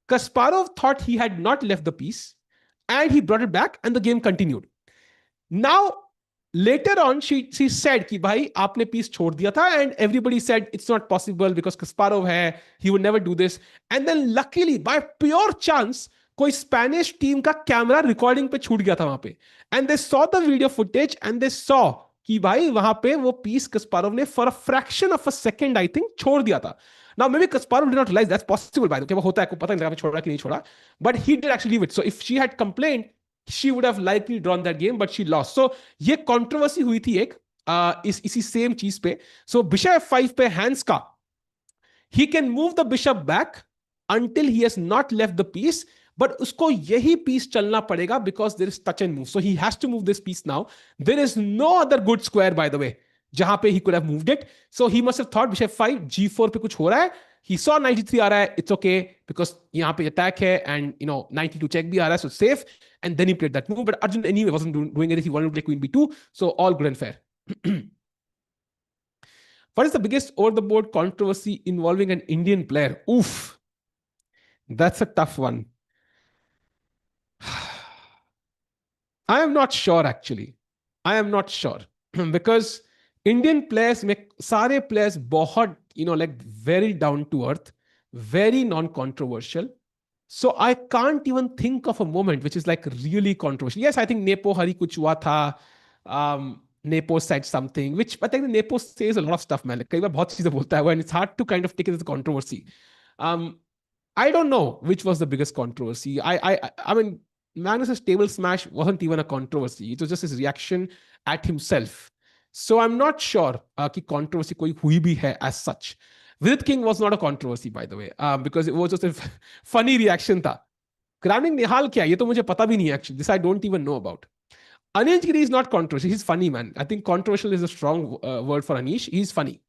Kasparov thought he had not left the piece, and he brought it back, and the game continued. Now, later on, she said कि भाई आपने piece छोड़ दिया था, and everybody said it's not possible because Kasparov है, he would never do this. And then luckily, by pure chance, कोई Spanish team का camera recording पे छूट गया था वहां पे, and they saw the video footage and they saw कि भाई वहां पे वो पीस कस्पारोव ने for a fraction of a second I think छोड़ दिया था. Now maybe Kasparov did not realise that's possible by the way, वो होता है, को पता नहीं लगा छोड़ा कि नहीं छोड़ा, but he did actually leave it. So if she had complained she would have likely drawn that game, but she lost. So ये कंट्रोवर्सी हुई थी एक इसी सेम चीज पे. So bishop f5 पे hands का, he can move the bishop back until he has not left the piece, but उसको यही piece चलना पड़ेगा because there is touch and move. So he has to move this piece now. There is no other good square, by the way, जहां पे he could have moved it. So he must have thought bishop 5 g4 पे कुछ हो रहा है. He saw 93 आ रहा है, it's okay because यहाँ पे attack है, and 92 check भी आ रहा है, so safe. And then he played that move. But Arjun anyway wasn't doing anything. He wanted to play queen b2, so all good and fair. What is the biggest over the board controversy involving an Indian player? Oof, that's a tough one. I am not sure actually. I am not sure because Indian players make सारे players बहुत like very down to earth, very non-controversial. So I can't even think of a moment which is like really controversial. Yes, I think Nepo Hari kuch hua tha. Nepo said something, which I think Nepo says a lot of stuff, man. Like, कई बार बहुत चीजें बोलता है, and it's hard to kind of take it as a controversy. I don't know which was the biggest controversy. I mean, Magnus's table smash wasn't even a controversy. It was just his reaction at himself. So I'm not sure कि controversy कोई हुई भी है as such. Vidit King was not a controversy, by the way, because it was just a funny reaction था. Crowning Nihal क्या, ये तो मुझे पता भी नहीं है actually. This I don't even know about. Anish Giri is not controversial. He's funny, man. I think controversial is a strong word for Anish. He's funny.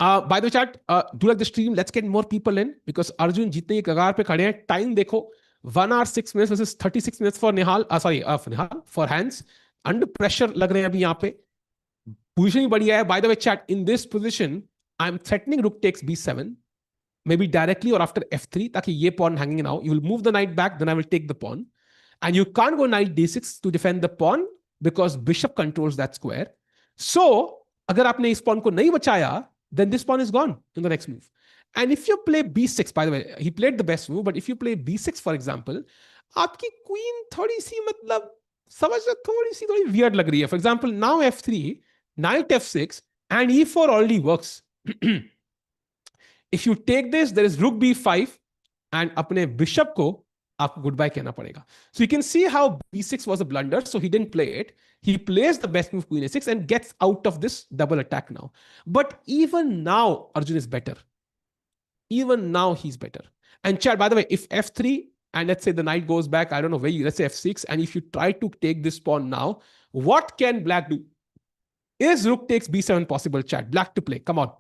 By the way, chat, do like the stream. Let's get more people in because Arjun जीतने की कगार पे खड़े हैं. Time देखो, 1 hour 6 minutes versus 36 minutes for Nihal. For Nihal, for hands. Under pressure लग रहे हैं अभी यहाँ पे. Position ही बढ़िया है. By the way, chat, in this position, I'm threatening rook takes b7, maybe directly or after f3, ताकि ये pawn hanging now. You will move the knight back, then I will take the pawn. And you can't go knight d6 to defend the pawn because bishop controls that square. So, अगर आपने इस pawn को नहीं बचाया, then this pawn is gone in the next move. And if you play b6, by the way, he played the best move, but if you play b6 for example, आपकी queen थोड़ी सी मतलब समझ लो थोड़ी सी थोड़ी weird लग रही है. For example, now f3, knight f6, and e4 already works. If you take this, there is rook b5, and अपने bishop को आपको goodbye कहना पड़ेगा. So you can see how b6 was a blunder, so he didn't play it. He plays the best move queen a6 and gets out of this double attack now. But even now, Arjun is better. Even now, he's better. And Chad, by the way, if f3 and let's say the knight goes back, I don't know where you, let's say f6, and if you try to take this pawn now, what can black do? Is rook takes b7 possible, Chad? Black to play. Come on.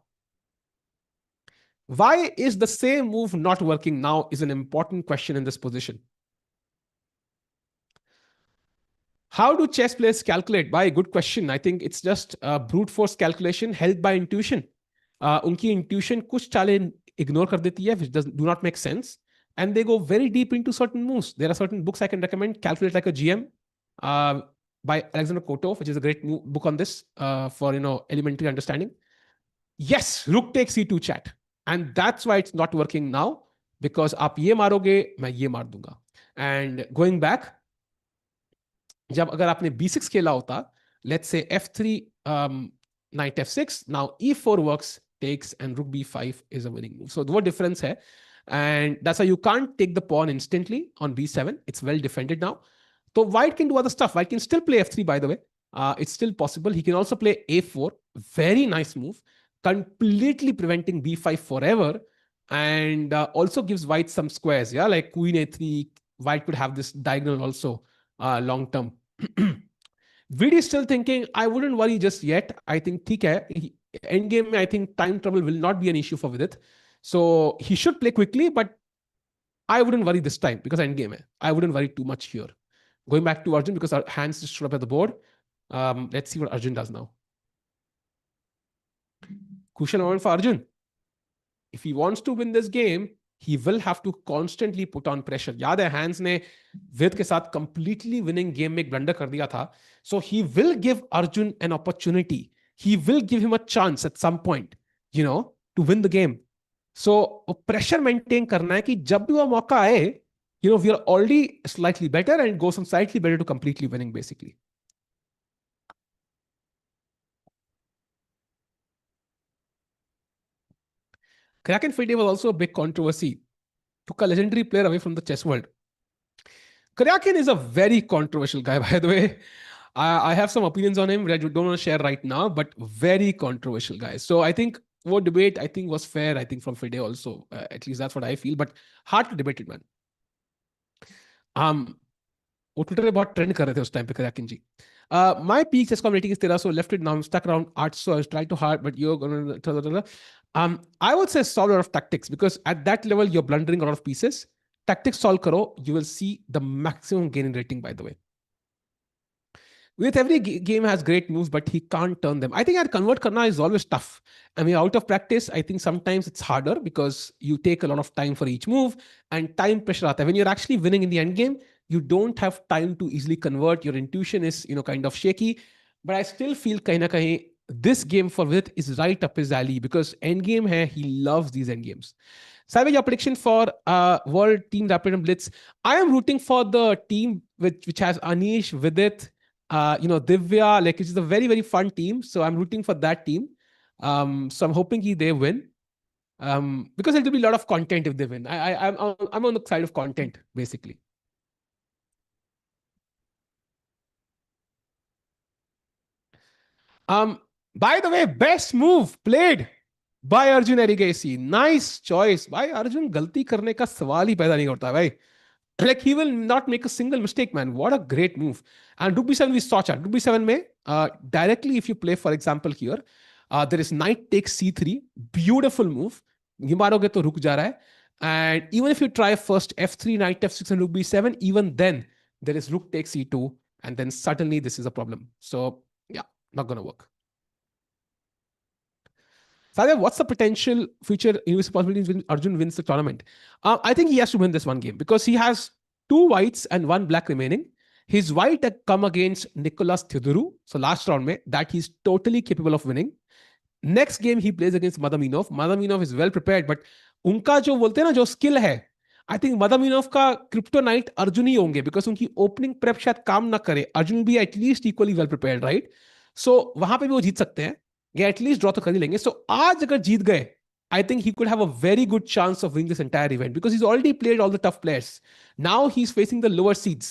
Why is the same move not working now is an important question in this position. How do chess players calculate? By good question. I think it's just a brute force calculation helped by intuition. Unki intuition kuch chale ignore kar deti hai, which do not make sense. And they go very deep into certain moves. There are certain books I can recommend. Calculate Like a GM by Alexander Kotov, which is a great book on this for elementary understanding. Yes, rook takes c2, chat. And that's why it's not working now, because आप ये मारोगे, मैं ये मार दूंगा. And going back, जब अगर आपने b6 खेला होता, let's say f3, knight f6, now e4 works, takes, and rook b5 is a winning move. So what difference hai? And that's why you can't take the pawn instantly on b7. It's well defended now. So white can do other stuff. White can still play f3, by the way. It's still possible. He can also play a4. Very nice move. Completely preventing b5 forever. And also gives white some squares. Yeah, like queen a3. White could have this diagonal also long term. Vidit is still thinking, I wouldn't worry just yet. I think theek hai. Endgame, I think time trouble will not be an issue for Vidit. So he should play quickly, but I wouldn't worry this time because endgame hai. I wouldn't worry too much here. Going back to Arjun because our hands just showed up at the board. Let's see what Arjun does now. Crucial moment for Arjun. If he wants to win this game, he will have to constantly put on pressure. याद है hands ने Vidit के साथ completely winning game में एक blunder कर दिया था. So he will give Arjun an opportunity. He will give him a chance at some point, to win the game. So pressure maintain करना है कि जब भी वो मौका आए, we are already slightly better and go some slightly better to completely winning basically. Kraken Fide was also a big controversy. Took a legendary player away from the chess world. Kraken is a very controversial guy, by the way. I have some opinions on him that I don't want to share right now, but very controversial guy. So I think what debate, I think, was fair, I think, from Fide also. At least that's what I feel, but hard to debate it, man. वो Twitter पे बहुत trend कर रहे थे उस time पे Kraken ji. My peak chess rating is 1300, left it now, I'm stuck around 800, I was trying to hard, but you're gonna I would say solve a lot of tactics, because at that level you're blundering a lot of pieces. Tactics solve karo, you will see the maximum gain in rating, by the way. With every game has great moves, but he can't turn them. I think that convert karna is always tough. I mean, out of practice, I think sometimes it's harder because you take a lot of time for each move and time pressure aata hai. When you're actually winning in the end game, you don't have time to easily convert. Your intuition is, kind of shaky. But I still feel kahin na kahin, this game for Vidit is right up his alley because end game hai, he loves these end games. Savage, your prediction for World Team Rapid and Blitz. I am rooting for the team which has Anish, Vidit, Divya, like which is a very, very fun team. So I'm rooting for that team. So I'm hoping they win. Because there'll be a lot of content if they win. I'm on the side of content, basically. By the way, best move played by Arjun Erigasi. Nice choice. By Arjun, गलती करने का सवाल ही पैदा नहीं करता भाई. Like he will not make a single mistake, man. What a great move. And Rook B7 we saw chat. Rook B7 में directly if you play, for example, here, there is knight takes C3. Beautiful move. ये मारोगे तो रुक जा रहा है. And even if you try first F3, knight F6 and Rook B7, even then there is Rook takes C2. And then suddenly this is a problem. So yeah, not going to work. Sadia, what's the potential future universal possibilities when Arjun wins the tournament? I think he has to win this one game because he has 2 whites and 1 black remaining. His white had come against Nicolas Theodorou. So last round, that he's totally capable of winning. Next game he plays against Madminov. Madminov is well prepared, but उनका जो बोलते हैं ना जो skill है, I think मदमिनोव का kryptonite Arjun ही होंगे, because उनकी ओपनिंग प्रेप शायद काम ना करे. अर्जुन भी at least equally well prepared, right? So वहां पे भी वो जीत सकते हैं, या एटलीस्ट ड्रॉ तो कर ही लेंगे. सो आज अगर जीत गए, I think he could have a very good chance of winning this entire event because he's already played all the tough players. Now he's facing the lower seeds.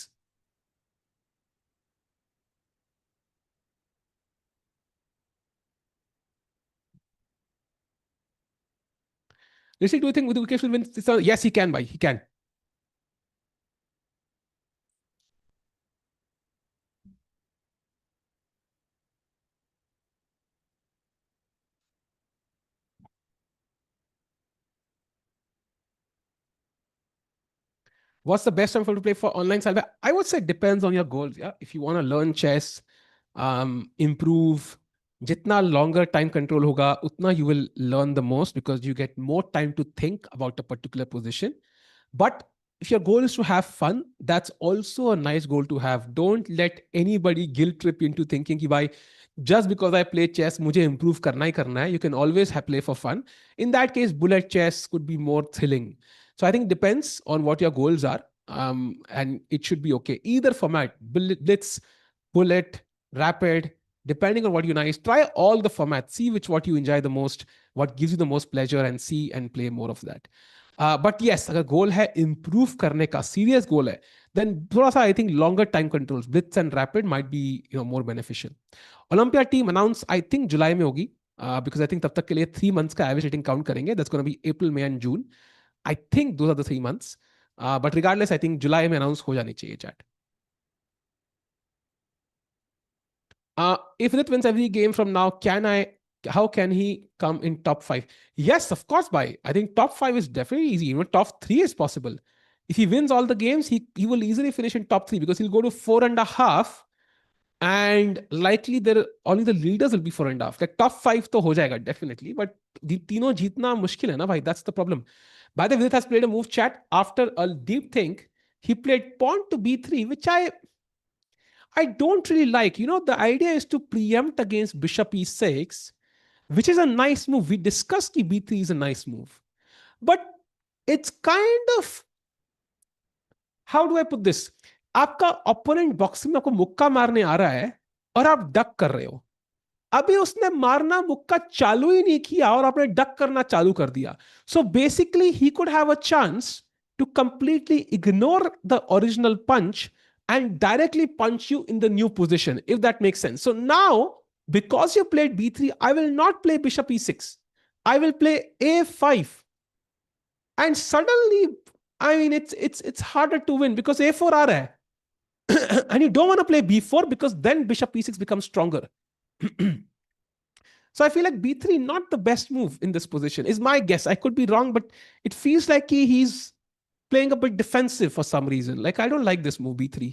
Rishi, do you think Vikesh will win this? Yes, he can, bhai. He can. What's the best time for to play for online salve? I would say it depends on your goals. Yeah, if you want to learn chess, improve, jitna longer time control hoga, utna you will learn the most because you get more time to think about a particular position. But if your goal is to have fun, that's also a nice goal to have. Don't let anybody guilt trip you into thinking कि भाई just because I play chess मुझे improve करना ही करना है. You can always have play for fun. In that case, bullet chess could be more thrilling. So I think it depends on what your goals are, and it should be okay. Either format, blitz, bullet, rapid, depending on what you nice. Try all the formats. See which what you enjoy the most, what gives you the most pleasure, and see and play more of that. But yes अगर गोल है improve करने का, serious गोल है, then थोड़ा सा I think longer time controls, blitz and rapid might be more beneficial. Olympiad team announce I think July में होगी, because I think तब तक के लिए 3 मंथ्स का एवरेज रेटिंग काउंट करेंगे. That's gonna be April, May and June. I think those are the 3 months. But regardless I think July में announce हो जानी चाहिए chat. If Vidit wins every game from now, how can he come in top five? Yes, of course, by. I think top five is definitely easy. Even top three is possible. If he wins all the games, he will easily finish in top three because he'll go to 4.5, and likely there only the leaders will be 4.5. Like top five to ho jayega, definitely. But the tino jeetna mushkil hai na bhai. That's the problem. By the way, Vidit has played a move chat after a deep think. He played pawn to b3, which I don't really like. The idea is to preempt against bishop e6, which is a nice move. We discussed that b3 is a nice move. But it's kind of, how do I put this? आपका opponent boxing में आपको मुक्का मारने आ रहा है और आप duck कर रहे हो. अभी उसने मारना मुक्का चालू ही नहीं किया और आपने डक करना चालू कर दिया. So basically he could have a chance to completely ignore the original punch and directly punch you in the new position, if that makes sense. So now, because you played b3, I will not play bishop e6. I will play a5. And suddenly, I mean, it's harder to win because a4 aa raha hai. And you don't want to play b4 because then bishop e6 becomes stronger. So I feel like b3 not the best move in this position, is my guess. I could be wrong, but it feels like he's playing a bit defensive for some reason. Like, I don't like this move b3.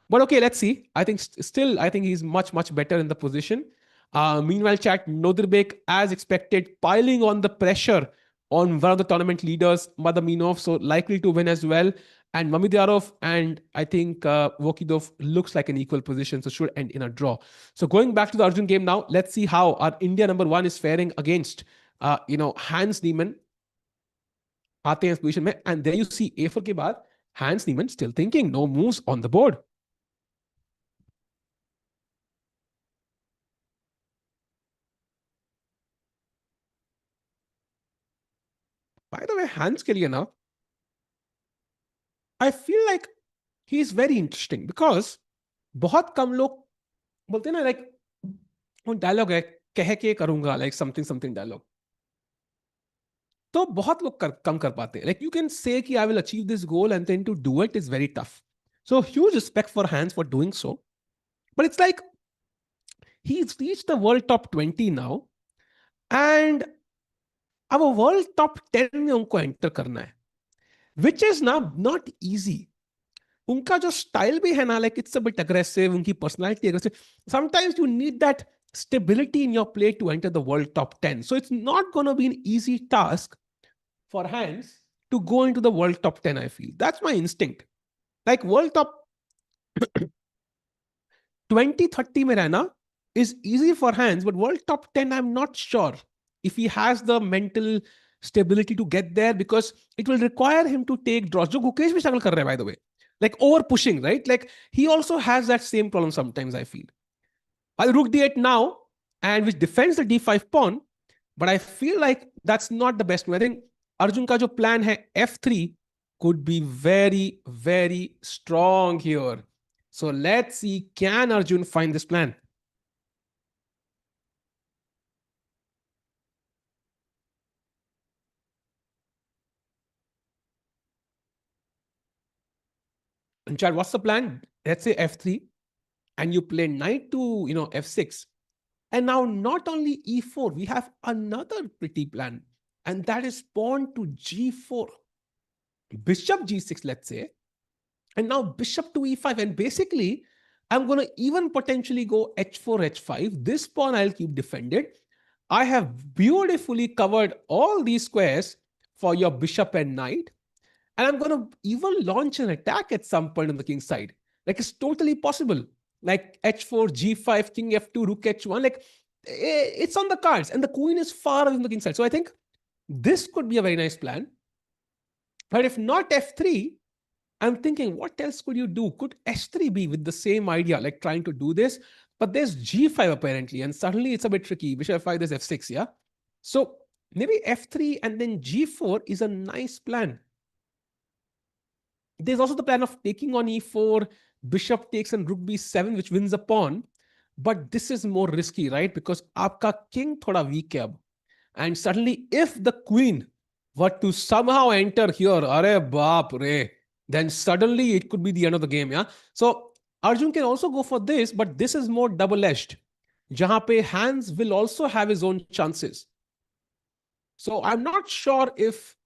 But okay, let's see. I think still, I think he's much, much better in the position. Meanwhile, chat, Nodirbek, as expected, piling on the pressure on one of the tournament leaders, Madaminov, so likely to win as well. And Mamidyarov and I think Vokidov looks like an equal position, so should end in a draw. So going back to the Arjun game now, let's see how our India #1 is faring against, Hans Niemann. आते हैं इस position में, and there you see a4 के बाद Hans Niemann still thinking, no moves on the board. By the way, Hans के लिए ना, I feel like he is very interesting because बहुत कम लोग बोलते हैं ना, like वो डायलॉग है, कह के करूंगा, like something something डायलॉग, तो बहुत लोग कम कर पाते हैं. Like you can say कि I will achieve this goal and then to do it is very tough. So huge respect for Hans for doing so. But it's like he's reached the world top 20 now, and अब world top 10 में उनको enter करना है, which is ना not easy. उनका जो style भी है ना, like it's a bit aggressive, उनकी personality aggressive. Sometimes you need that stability in your play to enter the world top 10. So it's not going to be an easy task for Hans to go into the world top 10, I feel. That's my instinct. Like world top 20-30 में रहना is easy for hands, but world top 10, I'm not sure if he has the mental stability to get there, because it will require him to take draws. Jo Gukesh bhi struggle kar raha hai, by the way. Like over pushing, right? Like he also has that same problem sometimes, I feel. I rook d8 now, and which defends the d5 pawn, but I feel like that's not the best move. I think Arjun ka jo plan hai f3 could be very, very strong here. So let's see, can Arjun find this plan? And Chad, what's the plan? Let's say f3, and you play knight to f6. And now not only e4, we have another pretty plan, and that is pawn to g4, bishop g6, let's say, and now bishop to e5. And basically, I'm going to even potentially go h4, h5. This pawn I'll keep defended. I have beautifully covered all these squares for your bishop and knight. And I'm going to even launch an attack at some point on the king's side. Like, it's totally possible. Like h4, g5, king f2, rook h1. Like, it's on the cards. And the queen is far away from the king's side. So I think this could be a very nice plan. But if not f3, I'm thinking, what else could you do? Could h3 be with the same idea, like trying to do this? But there's g5 apparently, and suddenly it's a bit tricky. Bishop f5, there's f6, yeah? So maybe f3 and then g4 is a nice plan. There's also the plan of taking on e4, bishop takes and rook b7, which wins a pawn. But this is more risky, right? Because aapka king thoda weak hai ab. And suddenly, if the queen were to somehow enter here, are baap re, then suddenly it could be the end of the game, yeah? So Arjun can also go for this, but this is more double-edged. Jahan pe Hans will also have his own chances. So I'm not sure if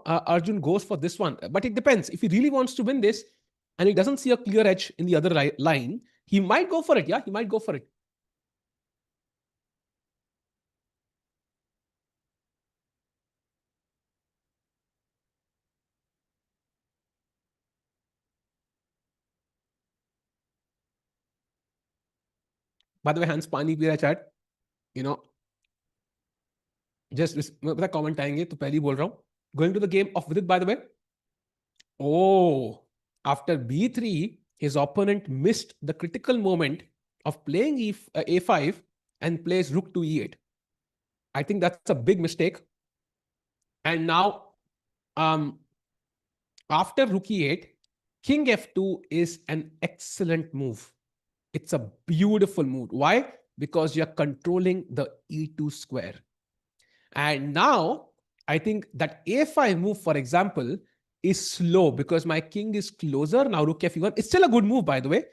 Arjun goes for this one, but it depends. If he really wants to win this and he doesn't see a clear edge in the other line, he might go for it. Yeah, he might go for it. By the way, Hans पानी P रहा है chat. You know, just पता comment आएंगे तो पहले ही बोल रहा हूँ. Going to the game of Vidit, by the way. Oh, after b3, his opponent missed the critical moment of playing a5 and plays rook to e8. I think that's a big mistake. And now, after rook e8, king f2 is an excellent move. It's a beautiful move. Why? Because you're controlling the e2 square. And now, I think that a5 move, for example, is slow because my king is closer. Now rook f1. It's still a good move, by the way,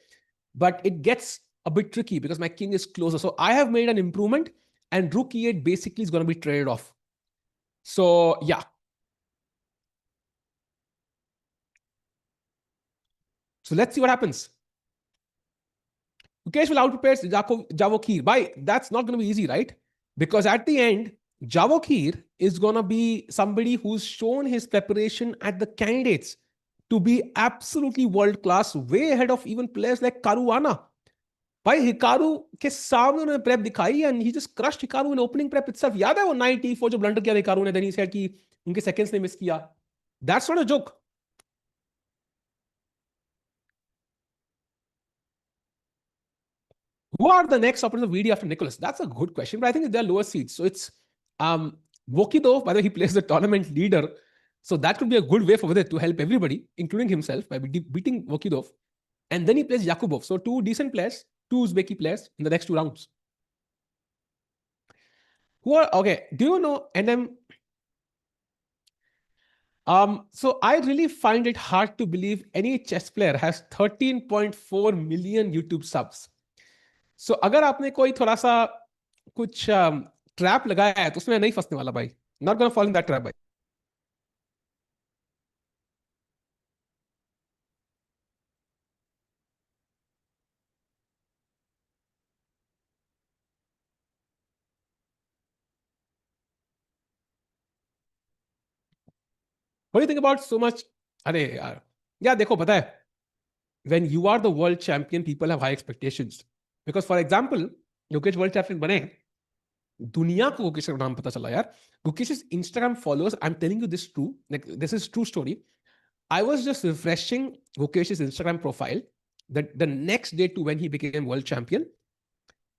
but it gets a bit tricky because my king is closer. So I have made an improvement, and rook e8 basically is going to be traded off. So yeah. So let's see what happens. Mukesh will out-prepare Javokir. Bhai, that's not going to be easy, right? Because at the end, Javokir is going to be somebody who's shown his preparation at the candidates to be absolutely world-class, way ahead of even players like Caruana. भाई Hikaru के सामने उन्होंने prep दिखाई and he just crushed Hikaru in opening prep itself. याद है वो 94 जो blunder किया हिकारू ने, then he said कि उनके seconds ने मिस किया. That's not a joke. Who are the next opponents of VD after Nicholas? That's a good question, but I think they're lower seeds. So it's Vokidov, by the way, he plays the tournament leader. So that could be a good way for Vidit to help everybody, including himself, by beating Vokidov. And then he plays Yakubov. So two decent players, two Uzbeki players in the next two rounds. Who are, okay, do you know NM? So I really find it hard to believe any chess player has 13.4 million YouTube subs. So अगर आपने कोई थोड़ा सा कुछ trap लगाया है तो उसमें नहीं फंसने वाला भाई. Not gonna fall in that trap भाई. What do you think about so much? अरे यार, या देखो पता है, when you are the world champion, people have high expectations. Because for example, Gukesh world champion बने, दुनिया को गुकेश का नाम पता चला यार. Gukesh's Instagram followers, I'm telling you this true, like this is true story. I was just refreshing Gukesh's Instagram profile the next day to when he became world champion.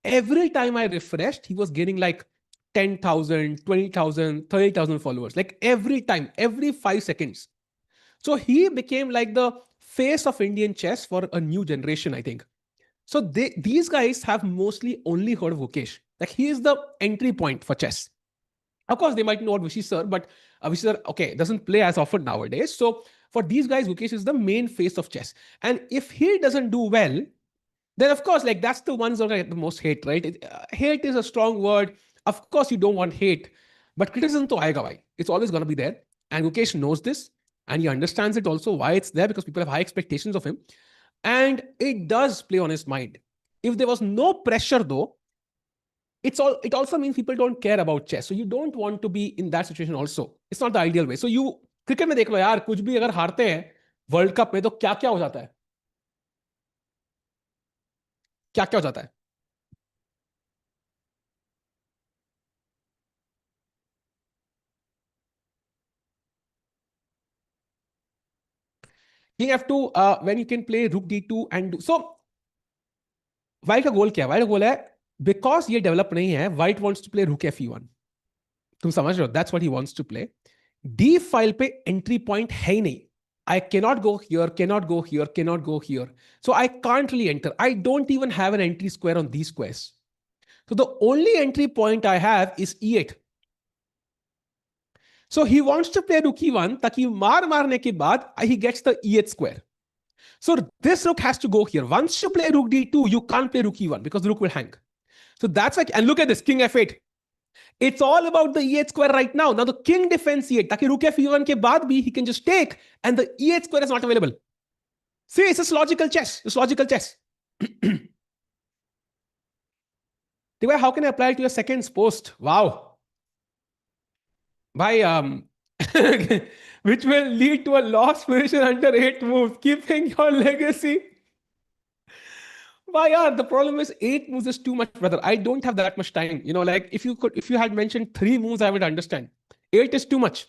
Every time I refreshed, he was getting like 10,000, 20,000, 30,000 followers. Like every time, every 5 seconds. So he became like the face of Indian chess for a new generation, I think. So these guys have mostly only heard of Gukesh. Like he is the entry point for chess. Of course, they might know what Vishy sir, but Vishy sir, okay, doesn't play as often nowadays. So for these guys, Gukesh is the main face of chess. And if he doesn't do well, then of course, like that's the ones that get the most hate, right? Hate is a strong word. Of course, you don't want hate, but criticism to aayega bhai. It's always gonna be there. And Gukesh knows this, and he understands it also why it's there, because people have high expectations of him, and it does play on his mind. If there was no pressure though, it also means people don't care about chess. So you don't want to be in that situation also. It's not the ideal way. So you cricket में देख लो यार, कुछ भी अगर हारते हैं world cup में तो क्या क्या हो जाता है, क्या क्या हो जाता है. You have to when you can play rook d2 and so white का गोल क्या है, वाइट का गोल है बिकॉज ये डेवलप नहीं है, वाइट वांट्स टू प्ले रूक f1. तुम समझ रहे हो, that's what he wants to play. D file पे एंट्री पॉइंट है ही नहीं. I cannot go here, cannot go here, cannot go here. So I can't really enter. I don't even have an entry square on these squares. So the only entry point I have is e8. So he wants to play rook e1 ताकि मार मारने के बाद he gets the e8 square. So this rook has to go here. Once you play rook d2, you can't play rook e1 because the rook will hang. So that's like, and look at this, king f8. It's all about the e8 square right now. Now the king defends e8. ताकि rook f1 के बाद भी he can just take, and the e8 square is not available. See, it's just logical chess. It's logical chess. How can I apply it to your second post? Wow. By which will lead to a lost position under 8 moves, keeping your legacy. Why, yeah, the problem is 8 moves is too much, brother. I don't have that much time. You know, like if you had mentioned 3 moves, I would understand. 8 is too much.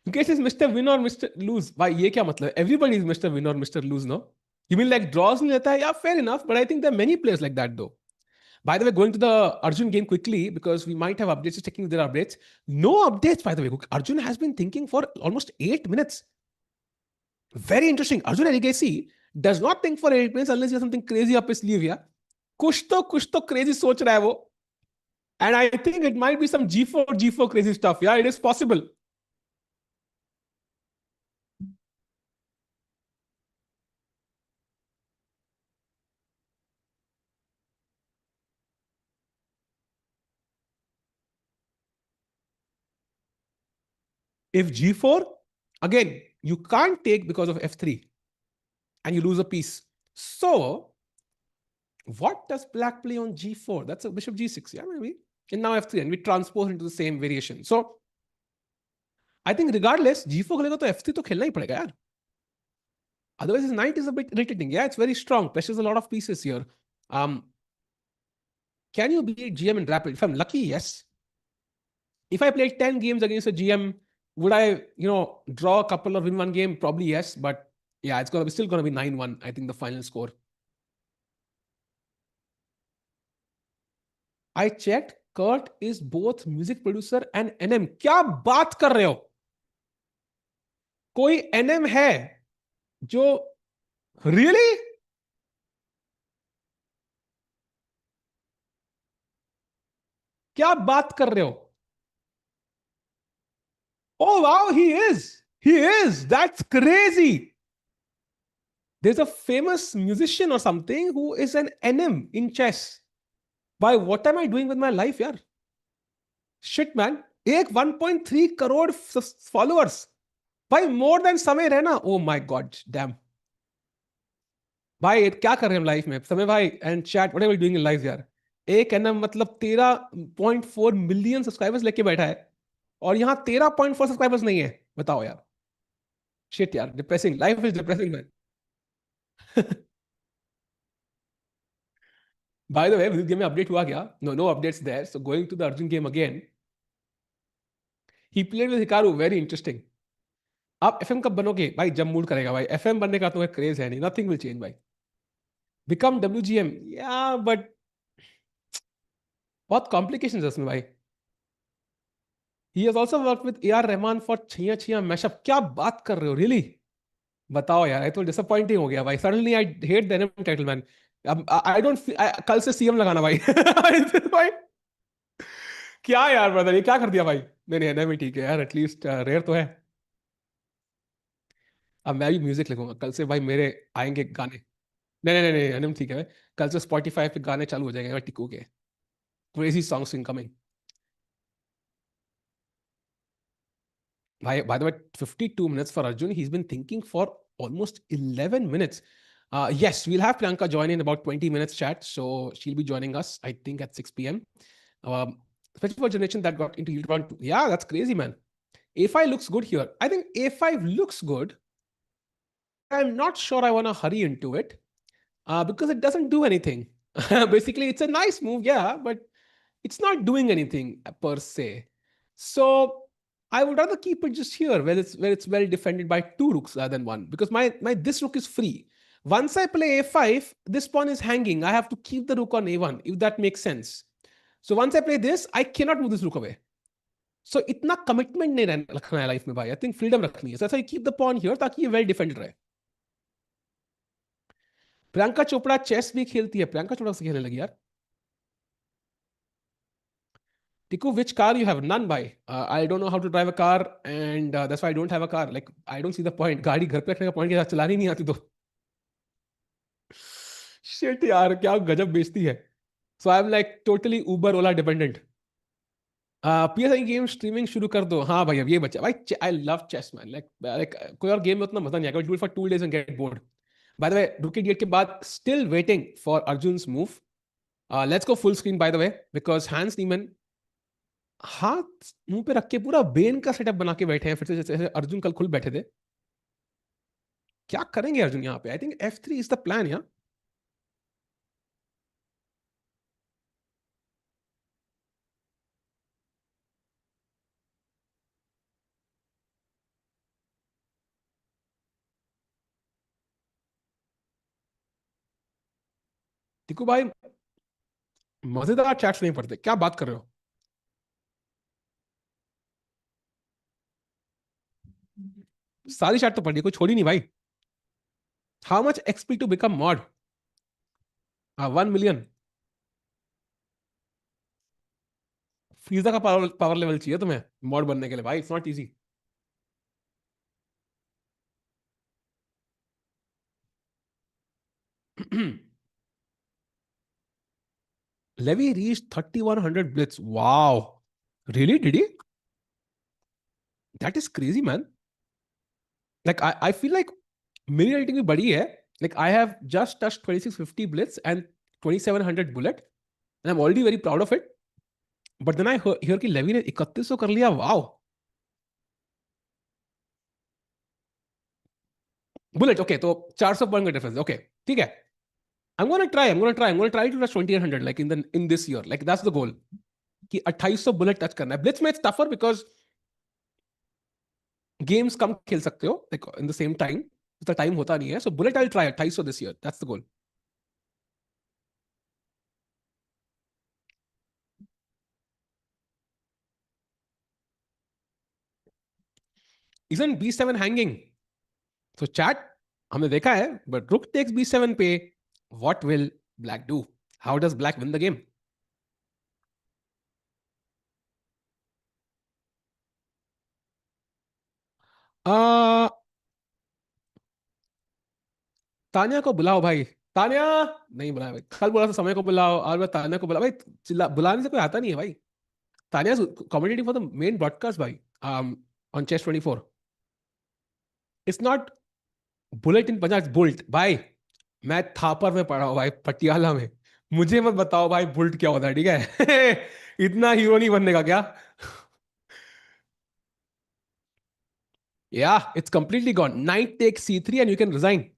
Mukesh is Mr. Win or Mr. Lose. Why, ye kya matlab? Everybody is Mr. Win or Mr. Lose, no? You mean like draws nahi leta hai? Yeah, fair enough. But I think there are many players like that, though. By the way, going to the Arjun game quickly, because we might have updates, just checking their updates. No updates, by the way. Arjun has been thinking for almost 8 minutes. Very interesting. Arjun Agassi does not think for 8 minutes unless he has something crazy up his sleeve, yeah? कुछ तो crazy सोच रहा है वो. And I think it might be some G4 crazy stuff. Yeah, it is possible. If G4, again, you can't take because of F3 and you lose a piece. So, what does black play on G4? That's a bishop G6, yeah, maybe. And now F3, and we transpose into the same variation. So, I think regardless, G4 खेलेगा तो F3 तो खेलना ही पड़ेगा यार. Otherwise, his knight is a bit irritating. Yeah, it's very strong. Pressures a lot of pieces here. Can you beat GM in rapid? If I'm lucky, yes. If I played 10 games against a GM, would I, draw a couple or win one game? Probably yes. But yeah, it's still gonna be 9-1, I think, the final score. I checked. Kurt is both music producer and NM. क्या बात कर रहे हो? कोई NM है जो really? क्या बात कर रहे हो? Oh wow, he is. He is. That's crazy. There's a famous musician or something who is an NM in chess. By what am I doing with my life, yaar? Shit, man. एक 1.3 crore followers. भाई more than समय रहना. Oh my god, damn. भाई क्या कर रहे हैं life में समय भाई and chat what are we doing in life यार. एक एनएम मतलब 13.4 मिलियन सब्सक्राइबर्स लेके बैठा है और यहाँ 13.4 सब्सक्राइबर्स नहीं है. बताओ यार. शिट यार, depressing. Life is depressing man. By the way with game में अपडेट हुआ क्या? No, no updates there, so going to the Arjun game again, he played with Hikaru, very interesting. आप एफएम कब बनोगे भाई? जब मूड करेगा भाई, एफएम बनने का तो क्रेज है नहीं, नथिंग विल चेंज भाई। बिकम डब्ल्यूजीएम, या बट बहुत कॉम्प्लिकेशंस है उसमें भाई। He has also work with A R Rahman for छिया छिया मैशअप। क्या बात कर रहे हो, रियली? बताओ यार, ये तो डिसअपॉइंटिंग हो गया भाई, suddenly I hate the animal title man. अब आई डोंट, कल से सीएम लगाना भाई। भाई क्या यार ब्रदर, ये क्या कर दिया भाई? नहीं नहीं, एनिमी ठीक है यार, एटलीस्ट रेयर तो है। अब मैं भी म्यूजिक लिखूंगा कल से भाई, मेरे आएंगे गाने। नहीं नहीं नहीं, एनिम ठीक है भाई। कल से स्पॉटिफाई पे गाने चालू हो जाएंगे टिकू के, crazy songs incoming. By the way, 52 minutes for Arjun. He's been thinking for almost 11 minutes. Yes, we'll have Priyanka join in about 20 minutes chat. So she'll be joining us, I think, at 6 p.m. Um, Especially for generation that got into YouTube on. Yeah, that's crazy, man. A5 looks good here. I think A5 looks good. I'm not sure I want to hurry into it because it doesn't do anything. Basically, it's a nice move, yeah, but it's not doing anything per se. So I would rather keep it just here where it's well defended by two rooks rather than one, because my this rook is free. Once I play a5, this pawn is hanging. I have to keep the rook on a1, if that makes sense. So once I play this, I cannot move this rook away. So इतना commitment नहीं रखना है life में भाई, I think freedom रखनी है, so I keep the pawn here ताकि ये वेल डिफेंडेड रहे। प्रियंका चोपड़ा चेस भी खेलती है, प्रियंका चोपड़ा से खेलने लगी यार। Tiku, which car you have? None by. I don't know how to drive a car, and that's why I don't have a car. Like I don't see the point. गाड़ी घर पे रखने का पॉइंट क्या, चलानी नहीं आती तो। Shit यार, क्या गजब बेइज्जती है। So I'm like totally Uber Ola dependent. PSI game streaming शुरू कर दो। हाँ भाई, अब ये बच्चा भाई, I love chess man. Like कोई और गेम में उतना मजा नहीं आएगा, do it for 2 days and get bored. By the way, रुकी डेट के बाद still waiting for Arjun's move. Let's go full screen by the way, because Hans Niemann हाथ मुंह पे रख के पूरा बेन का सेटअप बना के बैठे हैं फिर से, जैसे अर्जुन कल खुल बैठे थे। क्या करेंगे अर्जुन यहाँ पे? I think F3 is the plan यहाँ। टिकू भाई, मजेदार चैट्स नहीं पढ़ते, क्या बात कर रहे हो? सारी चैट तो पढ़ी, कोई छोड़ी नहीं भाई। How much XP to become mod? 1 million। फीजा का पावर पावर लेवल चाहिए तुम्हें मॉड बनने के लिए भाई, it's not easy. Levy reached 3100 blitz. Wow. Really? Did he? That is crazy, man. Like I feel like मेरी रेटिंग भी बड़ी है। Like I have just touched 2650 blitz and 2700 bullet, and I'm already very proud of it. But then I hear कि levy ने 3100 कर लिया। Wow. Bullet okay, तो 400 point का डिफरेंस, ओके ठीक है। I'm gonna try to touch 2800 like in this year, like that's the goal, कि 2800 bullet touch करना है। ब्लिट्स में इट्स टफर बिकॉज गेम्स कम खेल सकते हो like in the same time, उतना टाइम होता नहीं है। So bullet I try 2800 this year, that's the goal. Isn't B7 hanging? तो चैट, हमने देखा है, बट रुक टेक्स B7 पे, what will black do? How does black win the game? Tania को बुलाओ भाई। तानिया नहीं बुलाया भाई, कल बोला था समय को बुलाओ, और मैं तानिया को बुला भाई। चिल्ला बुलाने से कोई आता नहीं है भाई। Tania commentating for the main broadcast भाई, on chess 24। It's not bullet in Punjab, bullet भाई। मैं थापर में पढ़ा हूँ भाई, पटियाला में। मुझे मत बताओ भाई बुल्ट क्या होता है, ठीक है? इतना हीरो नहीं बनने का क्या? या it's completely gone. Knight take C3 and you can resign.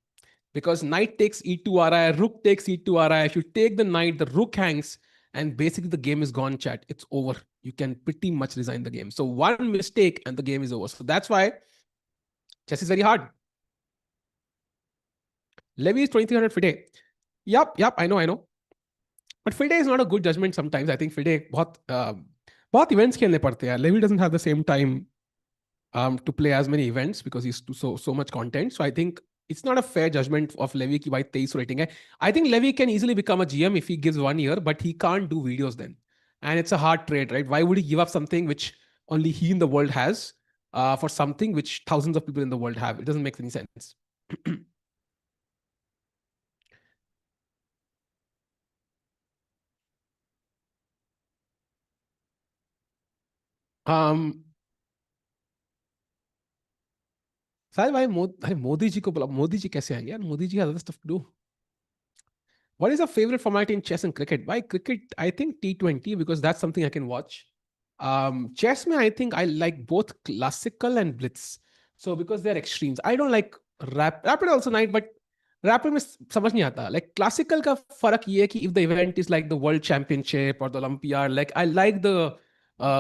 because knight takes e2 aa raha hai, rook takes e2 aa raha hai. If you take the knight, the rook hangs, and basically the game is gone, chat. It's over. You can pretty much resign the game. So one mistake and the game is over. So that's why chess is very hard. Levy is 2300 FIDE. Yep, I know. But FIDE is not a good judgment sometimes. I think FIDE बहुत events खेलने पड़ते हैं. Levy doesn't have the same time to play as many events because he's so much content. So I think it's not a fair judgment of Levy ki bhai 23 rating hai. I think Levy can easily become a GM if he gives 1 year, but he can't do videos then. And it's a hard trade, right? Why would he give up something which only he in the world has for something which thousands of people in the world have? It doesn't make any sense. um, साहिल भाई अरे मोदी जी को बोला मोदी जी कैसे आएंगे यार Modi ji has other stuff to do. What is your favorite format in chess and cricket? Why cricket? I think T20 because that's something I can watch. Chess, me, I think I like both classical and blitz. So because they're extremes, I don't like rapid also nice, but rapid में समझ नहीं आता. Like classical का फर्क ये है कि if the event is like the world championship or the Olympiad, like I like the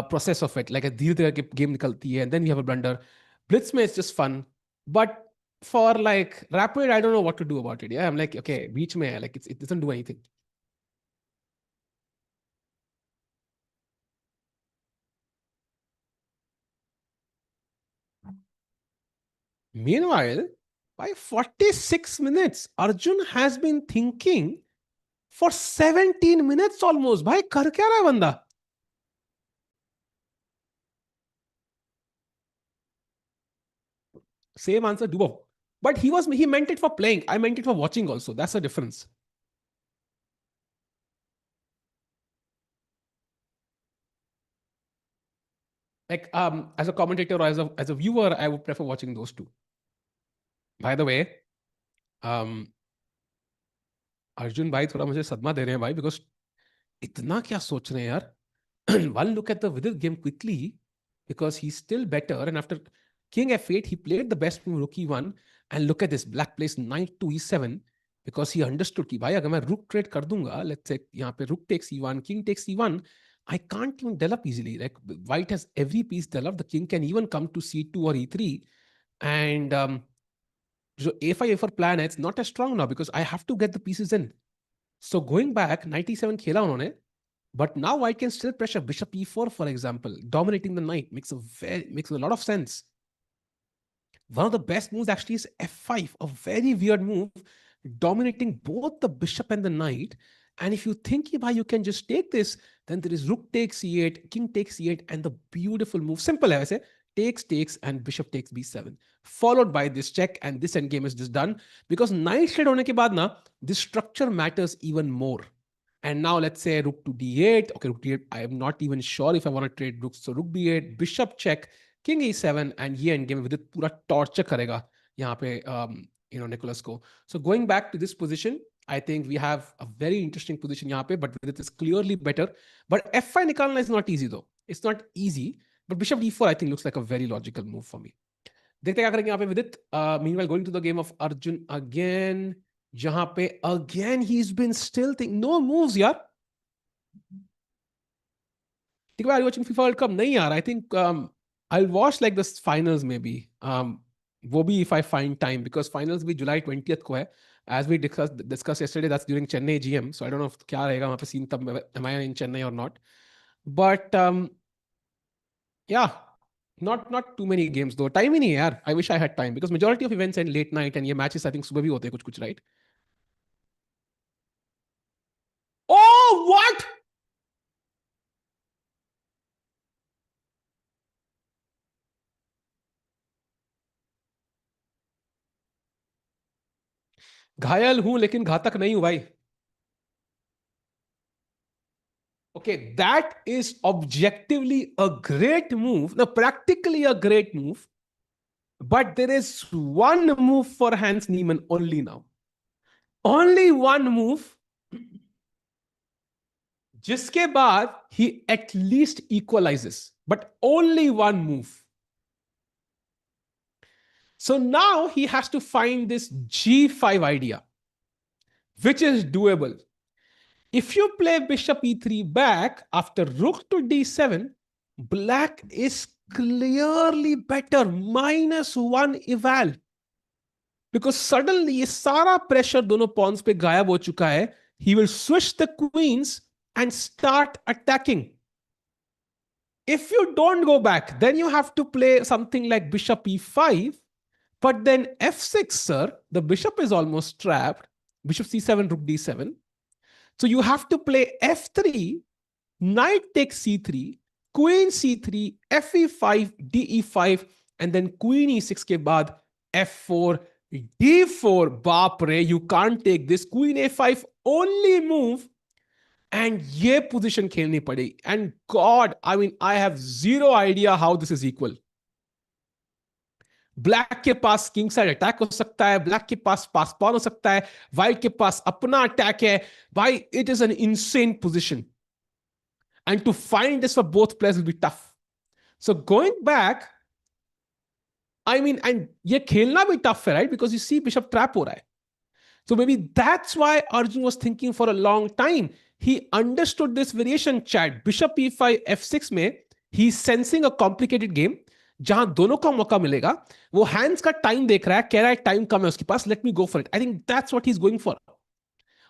process of it. Like a धीरे धीरे game निकलती है and then you have a blunder. Blitz में it's just fun, but for like rapid, I don't know what to do about it. Yeah, I'm like, okay, beach mein, like it doesn't do anything. Meanwhile, by 46 minutes, Arjun has been thinking for 17 minutes almost. Bhai, kar kya raha hai banda? Same answer, Dubov. But he meant it for playing. I meant it for watching also. That's the difference. Like as a commentator or as a viewer, I would prefer watching those two. By the way, um, Arjun भाई थोड़ा मुझे सदमा दे रहे हैं भाई because इतना क्या सोच रहे हैं यार. One look at the Vidit game quickly because he's still better. And after King F8, he played the best move Rook E1. And look at this, black plays Knight to E7 because he understood कि भाई अगर मैं Rook trade कर दूंगा, let's say यहाँ पे Rook takes E1, King takes E1, I can't even develop easily. Like White has every piece developed. The King can even come to C2 or E3. And so A5, A4 plan, it's not as strong now because I have to get the pieces in. So going back, 97 खेला उन्होंने, but now White can still pressure bishop e4, for example, dominating the knight makes a lot of sense. One of the best moves actually is f5, a very weird move, dominating both the bishop and the knight. And if you think about you can just take this, then there is rook takes e8, king takes e8, and the beautiful move, simple I say, takes, and bishop takes b7, followed by this check, and this endgame is just done. Because knight trade hone ke baad na, this structure matters even more. And now let's say rook to d8. Okay, rook d8. I am not even sure if I want to trade rooks. So rook b8, bishop check, king e7, and ये endgame with it पूरा torture करेगा यहाँ पे Nicholas को. So going back to this position, I think we have a very interesting position यहाँ पे, but Vidit is clearly better. But f5 निकालना is not easy though. It's not easy. But bishop d4 I think looks like a very logical move for me. देखते क्या करेंगे यहाँ पे Vidit. Meanwhile, going to the game of Arjun again. जहां पे again he's been still thinking no moves यार. think about watching FIFA World Cup नहीं यार. I think I'll watch like the finals maybe. वो भी if I find time because finals भी July 20th को है. As we discussed yesterday, that's during Chennai GM. So I don't know if क्या रहेगा वहाँ पे scene तब am I in Chennai or not. But yeah, not too many games though. Time ही नहीं है यार. I wish I had time because majority of events end late night and ये matches I think सुबह भी होते हैं कुछ right. Oh what? घायल हूं लेकिन घातक नहीं हूं भाई. Okay, that is objectively a great move. Now, practically a great move. But there is one move for Hans Niemann only now. Only one move. जिसके बाद he at least equalizes. But only one move. So now he has to find this g5 idea, which is doable. If you play bishop e3 back after rook to d7, black is clearly better, -1 eval. Because suddenly ये सारा pressure दोनों pawns पे गायब हो चुका है. He will switch the queens and start attacking. If you don't go back, then you have to play something like bishop e5. But then f6, sir, the bishop is almost trapped. Bishop c7, rook d7. So you have to play f3, knight takes c3, queen c3, fe5, de5, and then queen e6 के बाद f4, d4. बाप रे, you can't take this. Queen a5 only move. And ये position खेलनी पड़ी. And God, I mean, I have zero idea how this is equal. Black के पास king side attack हो सकता है, ब्लैक के पास पास पॉन हो सकता है, व्हाइट के पास अपना अटैक है. भाई, it is an insane position. And to find this for both players will be tough. So going back, I mean, and ये खेलना भी tough है, right? Because you see bishop trap हो रहा है. So maybe that's why Arjun was thinking for a long time. He understood this variation, chat. Bishop e5, f6 में he's sensing a complicated game. जहां दोनों का मौका मिलेगा, वो हैंड्स का टाइम देख रहा है, कह रहा है टाइम कम है उसके पास, let me go for it. I think that's what he is going for.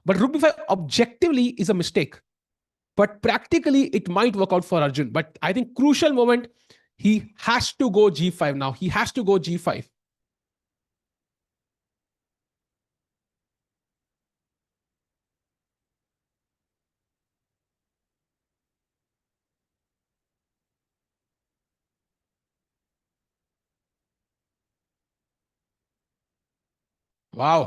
But rook b5 objectively is a mistake, but practically it might work out for Arjun. But I think crucial moment, he has to go g5 now. He has to go g5. Wow.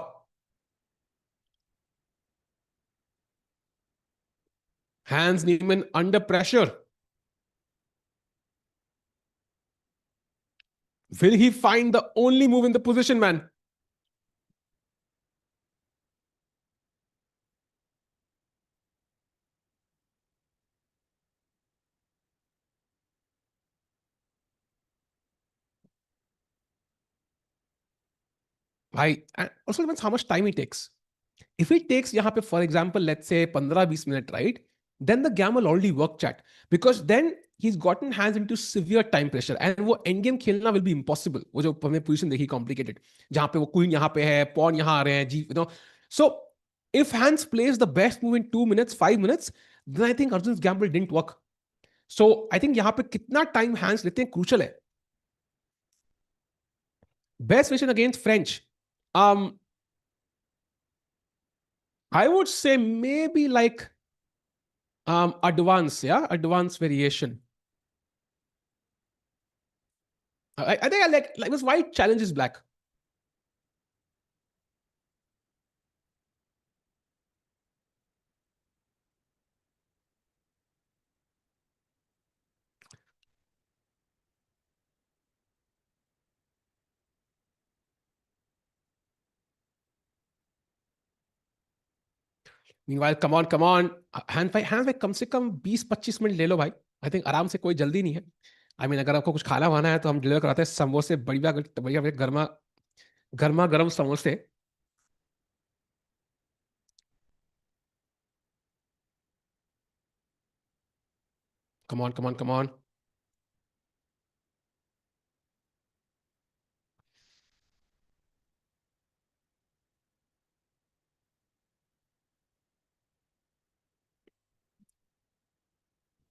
Hans Niemann under pressure. Will he find the only move in the position, man? Bhai, and also depends how much time he takes. If he takes यहाँ पे, for example, let's say 15-20 minutes, right? Then the game will already work, chat. Because then he's gotten hands into severe time pressure. And वो end game खेलना will be impossible. वो जो हमने position देखी complicated. जहाँ पे वो queen यहाँ पे है, pawn यहाँ आ रहे हैं, you know. So if Hans plays the best move in 2 minutes, 5 minutes, then I think Arjun's gamble didn't work. So I think यहाँ पे कितना time Hans लेते हैं crucial है. Best version against French. I would say maybe like advanced, yeah, advanced variation. I think I like this white challenges black. Meanwhile, come on, come on. Hand भाई कम से कम 20-25 minute ले लो भाई. I think आराम से, कोई जल्दी नहीं है. आई मीन अगर आपको कुछ खाना वाना है तो हम डिलीवर कराते हैं समोसे, बढ़िया बढ़िया गर्मा गर्मा गर्म समोसे. Come on, come on, come on.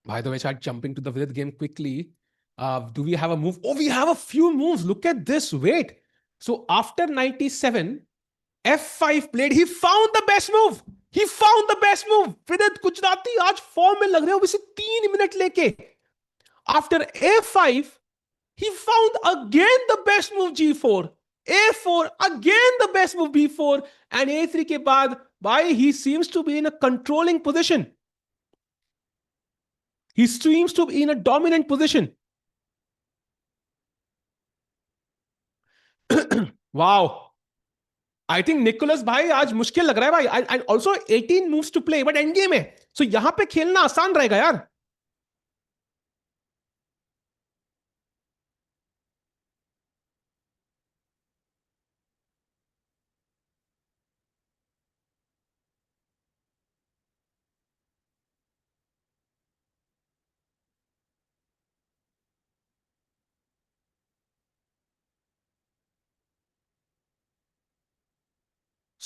By the way, chat, jumping to the Vidit game quickly. Do we have a move? Oh, we have a few moves. Look at this. Wait. So after 97, F5 played. He found the best move. He found the best move. Vidit Gujarati आज form में लग रहे हो वैसे 3 minute लेके. After A5, he found again the best move G4. A4, again the best move B4. And A3 के बाद, by he seems to be in a controlling position. He seems to be in a dominant position. Wow. I think Nicholas भाई आज मुश्किल लग रहा है भाई. And also 18 moves to play, but end game है. So यहाँ पे खेलना आसान रहेगा यार.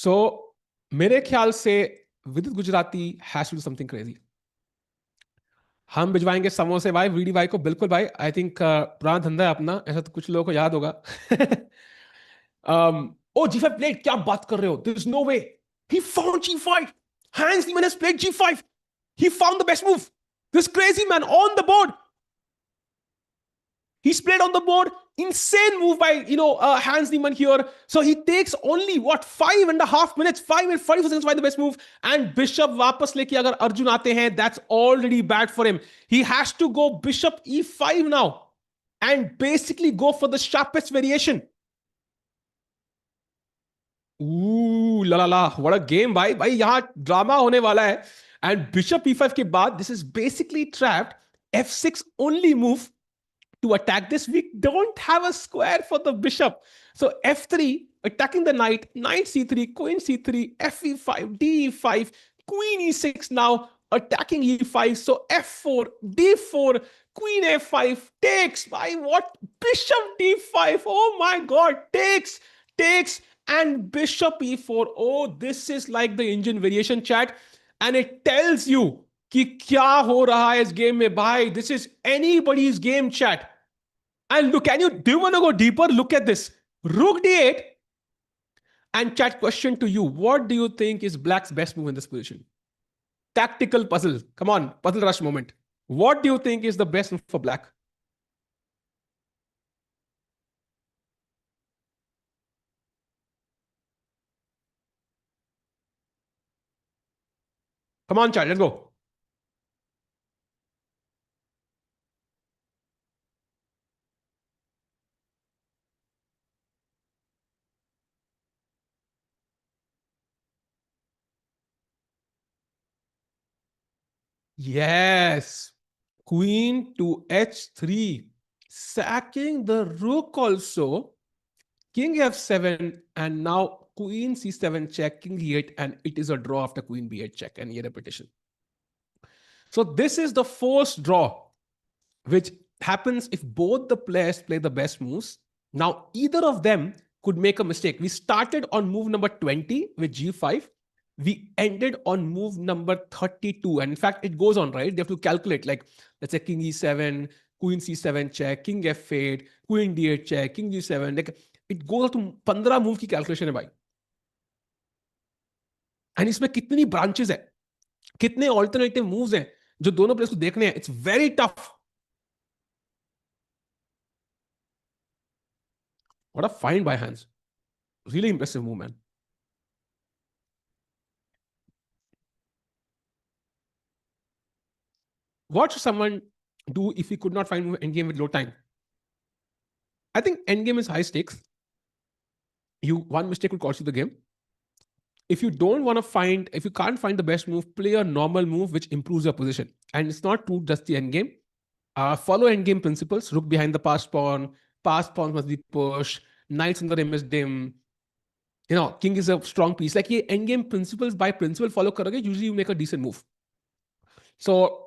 So मेरे ख्याल से Vidit Gujrathi has to do something crazy. हम भिजवाएंगे समोसे भाई वीडी भाई को, बिल्कुल भाई. आई थिंक पुराना धंधा है अपना, ऐसा तो कुछ लोगों को याद होगा. ओ G5 played, क्या बात कर रहे हो? There is no way. He found G5. Hans Niemann has played G5. He found the best move. This crazy man on the board. He's played on the board. Insane move by Hans Niemann here. So he takes only what 5.5 minutes, 5 and 44 seconds by the best move. And Bishop वापस लेके अगर अर्जुन आते हैं, that's already bad for him. He has to go Bishop E5 now and basically go for the sharpest variation. La La La, what a game भाई. भाई यहाँ drama होने वाला है. And Bishop E5 के बाद, this is basically trapped. F6 only move to attack this. We don't have a square for the bishop. So F3, attacking the knight, knight C3, queen C3, Fe5, D5, queen E6 now, attacking E5. So F4, D4, queen A5, takes. By what? Bishop D5. Oh my God, takes, and bishop E4. Oh, this is like the Indian variation, chat. And it tells you कि क्या हो रहा है इस game में भाई. This is anybody's game, chat. And look, do you want to go deeper? Look at this. Rook D8. And chat, question to you. What do you think is black's best move in this position? Tactical puzzle. Come on, puzzle rush moment. What do you think is the best move for black? Come on, chat, let's go. Yes. Queen to H3. Sacking the rook also. King F7 and now Queen C7 check, King E8, and it is a draw after Queen B8 check and a repetition. So this is the forced draw, which happens if both the players play the best moves. Now, either of them could make a mistake. We started on move number 20 with G5. We ended on move number 32. And in fact, it goes on, right? They have to calculate, like, let's say King E7, Queen C7 check, King F8, Queen D8 check, King G7. Like, it goes to 15 move की calculation है भाई. And इसमें कितनी branches है, कितने alternative moves हैं जो दोनों players को देखने हैं. It's very tough. What a find by Hans. Really impressive move, man. What should someone do if he could not find endgame with low time? I think endgame is high stakes. One mistake could cost you the game. If you can't find the best move, play a normal move which improves your position. And it's not to just the endgame. Follow endgame principles. Rook behind the passed pawn. Passed pawns must be pushed. Knights in the rim is dim. King is a strong piece. Like ये endgame principles by principle follow करोगे, usually you make a decent move. So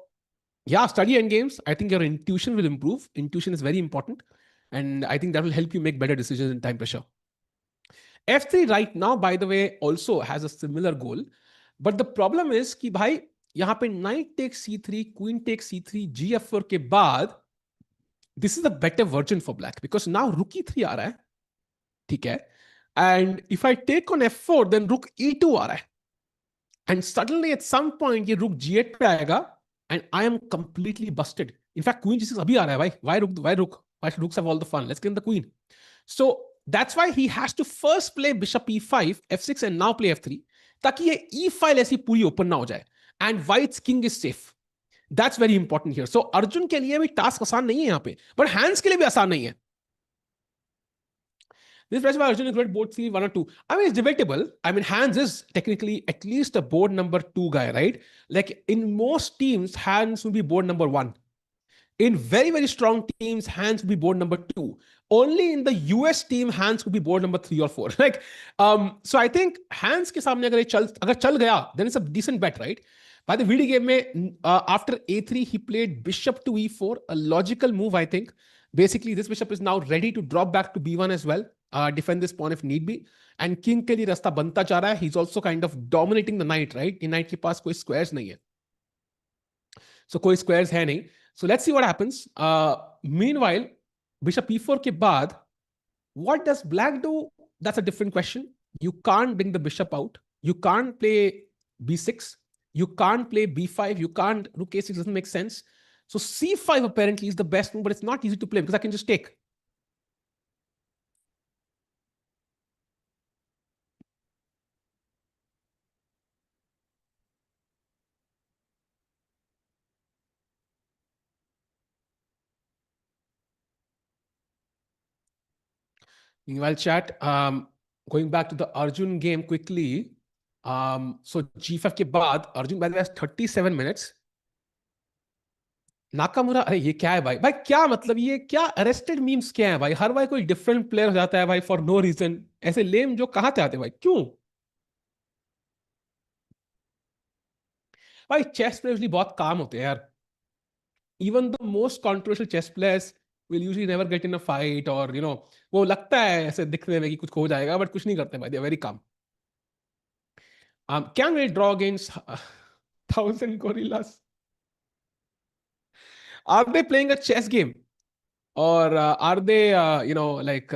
yeah, study endgames. I think your intuition will improve. Intuition is very important. And I think that will help you make better decisions in time pressure. F3 right now, by the way, also has a similar goal. But the problem is कि भाई यहाँ पे knight takes C3, queen takes C3, GF4 के बाद, this is a better version for black because now rook E3 आ रहा है, ठीक है? And if I take on F4, then rook E2 आ रहा है. And suddenly at some point ये rook G8 पे आएगा and I am completely busted. In fact, queen G6 अभी आ रहा है भाई. Why rook? Why should rooks have all the fun? Let's get the queen. So that's why he has to first play bishop E5, F6 and now play F3 ताकि ये E file ऐसी पूरी open ना हो जाए. And white's king is safe. That's very important here. So Arjun के लिए भी टास्क आसान नहीं है यहाँ पे, but Hans के लिए भी आसान नहीं है. This pressure by Arjun included board 3, 1 or 2. I mean, it's debatable. I mean, Hans is technically at least a board number 2 guy, right? Like in most teams, Hans will be board number 1. In very, very strong teams, Hans will be board number 2. Only in the US team, Hans could be board number 3 or 4. Like, so I think Hans के सामने अगर चल गया, then it's a decent bet, right? By the video game में, after A3, he played bishop to E4, a logical move, I think. Basically, this bishop is now ready to drop back to b1 as well, defend this pawn if need be. And king के लिए रास्ता बनता जा रहा है. He's also kind of dominating the knight, right? In knight के पास कोई squares नहीं है. So कोई squares है नहीं. So let's see what happens. Meanwhile, bishop e4 के बाद, what does black do? That's a different question. You can't bring the bishop out. You can't play b6. You can't play b5. You can't, rook a6 doesn't make sense. So c5 apparently is the best move, but it's not easy to play because I can just take. Meanwhile, chat, going back to the Arjun game quickly. So g5 के बाद Arjun by the way has 37 minutes. Nakamura, अरे ये क्या है भाई? भाई क्या मतलब, ये क्या अरेस्टेड मीम्स क्या है भाई? हर बार कोई डिफरेंट प्लेयर हो जाता है भाई फॉर नो रीजन. ऐसे लेम जो कहाँ से आते हैं भाई? क्यों भाई? चेस प्लेयर्स बहुत काम होते हैं यार. Even the most controversial chess players will usually never get in a fight, और वो लगता है ऐसे दिखने में कि कुछ हो जाएगा, बट कुछ नहीं करते भाई. They are very calm. Can we draw against 1,000 gorillas? Are they playing a chess game, or are they, like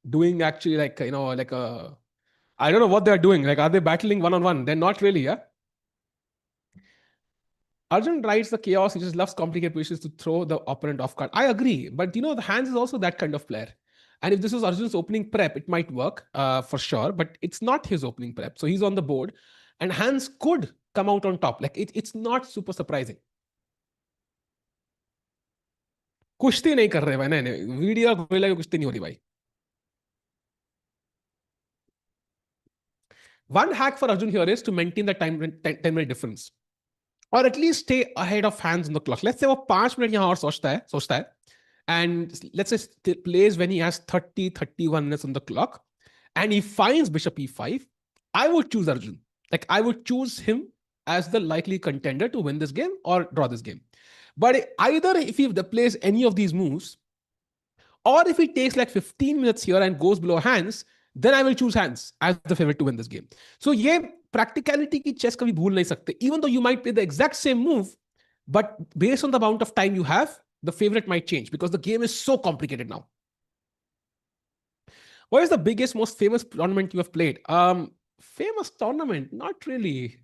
doing actually like like a, I don't know what they're doing. Like, are they battling one on one? They're not really, yeah. Arjun rides the chaos. He just loves complicated positions to throw the opponent off guard. I agree, but the Hans is also that kind of player. And if this was Arjun's opening prep, it might work for sure. But it's not his opening prep, so he's on the board, and Hans could come out on top. Like it's not super surprising. कुश्ती नहीं कर रहे भाई. नहीं नहीं, video gorilla की कुश्ती नहीं हो रही भाई. One hack for Arjun here is to maintain the 10-minute difference, or at least stay ahead of hands on the clock. Let's say वो 5 मिनट यहाँ और सोचता है, and let's say plays when he has 31 minutes on the clock, and he finds bishop e5. I would choose Arjun. Like I would choose him as the likely contender to win this game or draw this game. But either if he plays any of these moves, or if he takes like 15 minutes here and goes below hands, then I will choose hands as the favorite to win this game. So ये practicality की chess कभी भूल नहीं सकते. Even though you might play the exact same move, but based on the amount of time you have, the favorite might change because the game is so complicated now. What is the biggest, most famous tournament you have played? Famous tournament? Not really.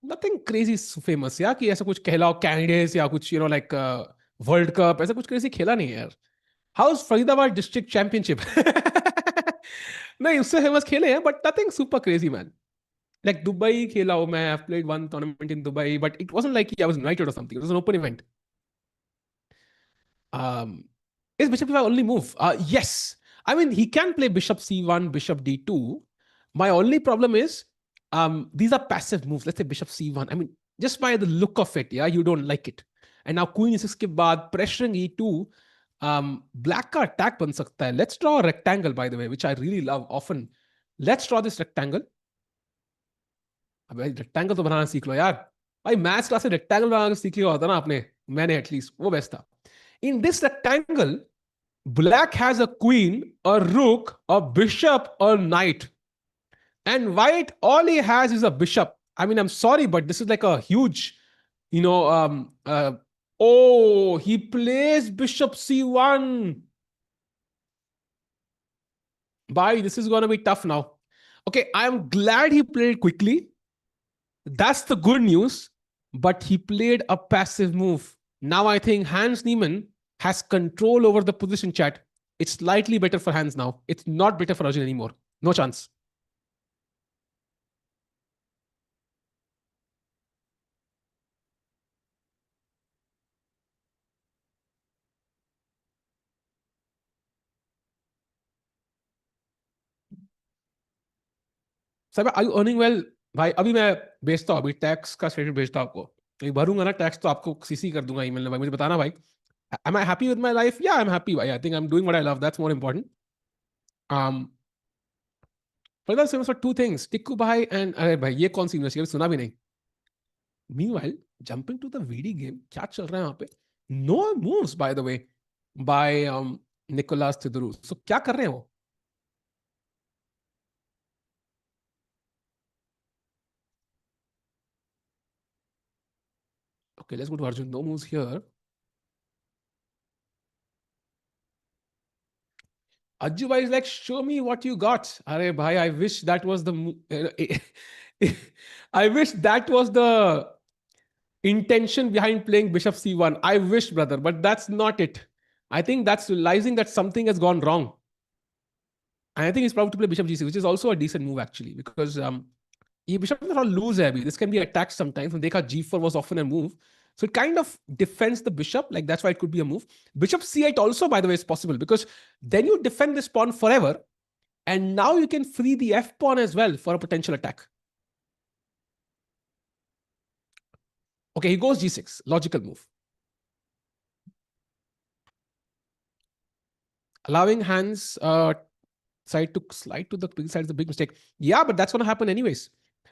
Nothing crazy famous. या कि ऐसा कुछ कहलाओ candidates या कुछ like world cup, ऐसा कुछ crazy खेला नहीं है यार. How's Faridabad district championship? नहीं, उससे फेमस खेले हैं, but nothing super crazy, man. Like Dubai खेला हो मैं. I've played one tournament in Dubai, but it wasn't like I was invited or something. It was an open event. Is bishop e5 only move? Yes. I mean, he can play bishop c1, bishop d2. My only problem is these are passive moves. Let's say bishop c1. I mean, just by the look of it, yeah, you don't like it. And now queen e6 के बाद pressuring e2, black का attack बन सकता है. Let's draw a rectangle, by the way, which I really love often. Let's draw this rectangle. अबे rectangle तो बनाना सीख लो यार. भाई मैथ्स क्लास से rectangle बनाना सीख लिया होता ना आपने. मैंने एटलीस्ट, वो बेस्ट था. In this rectangle, black has a queen, a rook, a bishop, a knight. And white, all he has is a bishop. I mean, I'm sorry, but this is like a huge, oh, he plays bishop c1. Bye, this is going to be tough now. Okay, I'm glad he played quickly. That's the good news. But he played a passive move. Now I think Hans Niemann has control over the position, chat. It's slightly better for Hans now. It's not better for Arjun anymore. No chance. Sir are you earning well? भाई अभी मैं भेजता हूँ, अभी tax का statement भेजता हूँ आपको. तो भरूंगा ना टैक्स, तो आपको सीसी कर दूंगा ईमेल में. भाई मुझे बताना भाई. Am I happy with my life? Yeah, I'm happy. I think I'm doing what I love. That's more important. For that famous for two things, Tikku Bhai and अरे भाई ये कौन सी यूनिवर्सिटी सुना भी नहीं. Meanwhile, jumping to the VD game, क्या चल रहा है वहाँ पे? No moves, by the way. by Nicolas Theodorou. So क्या कर रहे हैं वो? Okay, let's go to Arjun. No moves here. Ajju is like, show me what you got. Arey bhai, I wish that was the I wish that was the intention behind playing Bishop C1. I wish, brother, but that's not it. I think that's realizing that something has gone wrong. And I think he's proud to play Bishop G6, which is also a decent move actually, because ये Bishop थोड़ा lose है अभी. This can be attacked sometimes. देखा G4 was often a move. So it kind of defends the bishop, like that's why it could be a move. Bishop C8 also, by the way, is possible because then you defend this pawn forever, and now you can free the F pawn as well for a potential attack. Okay, he goes G6, logical move. Allowing hands side to slide to the big side is a big mistake. Yeah, but that's going to happen anyways.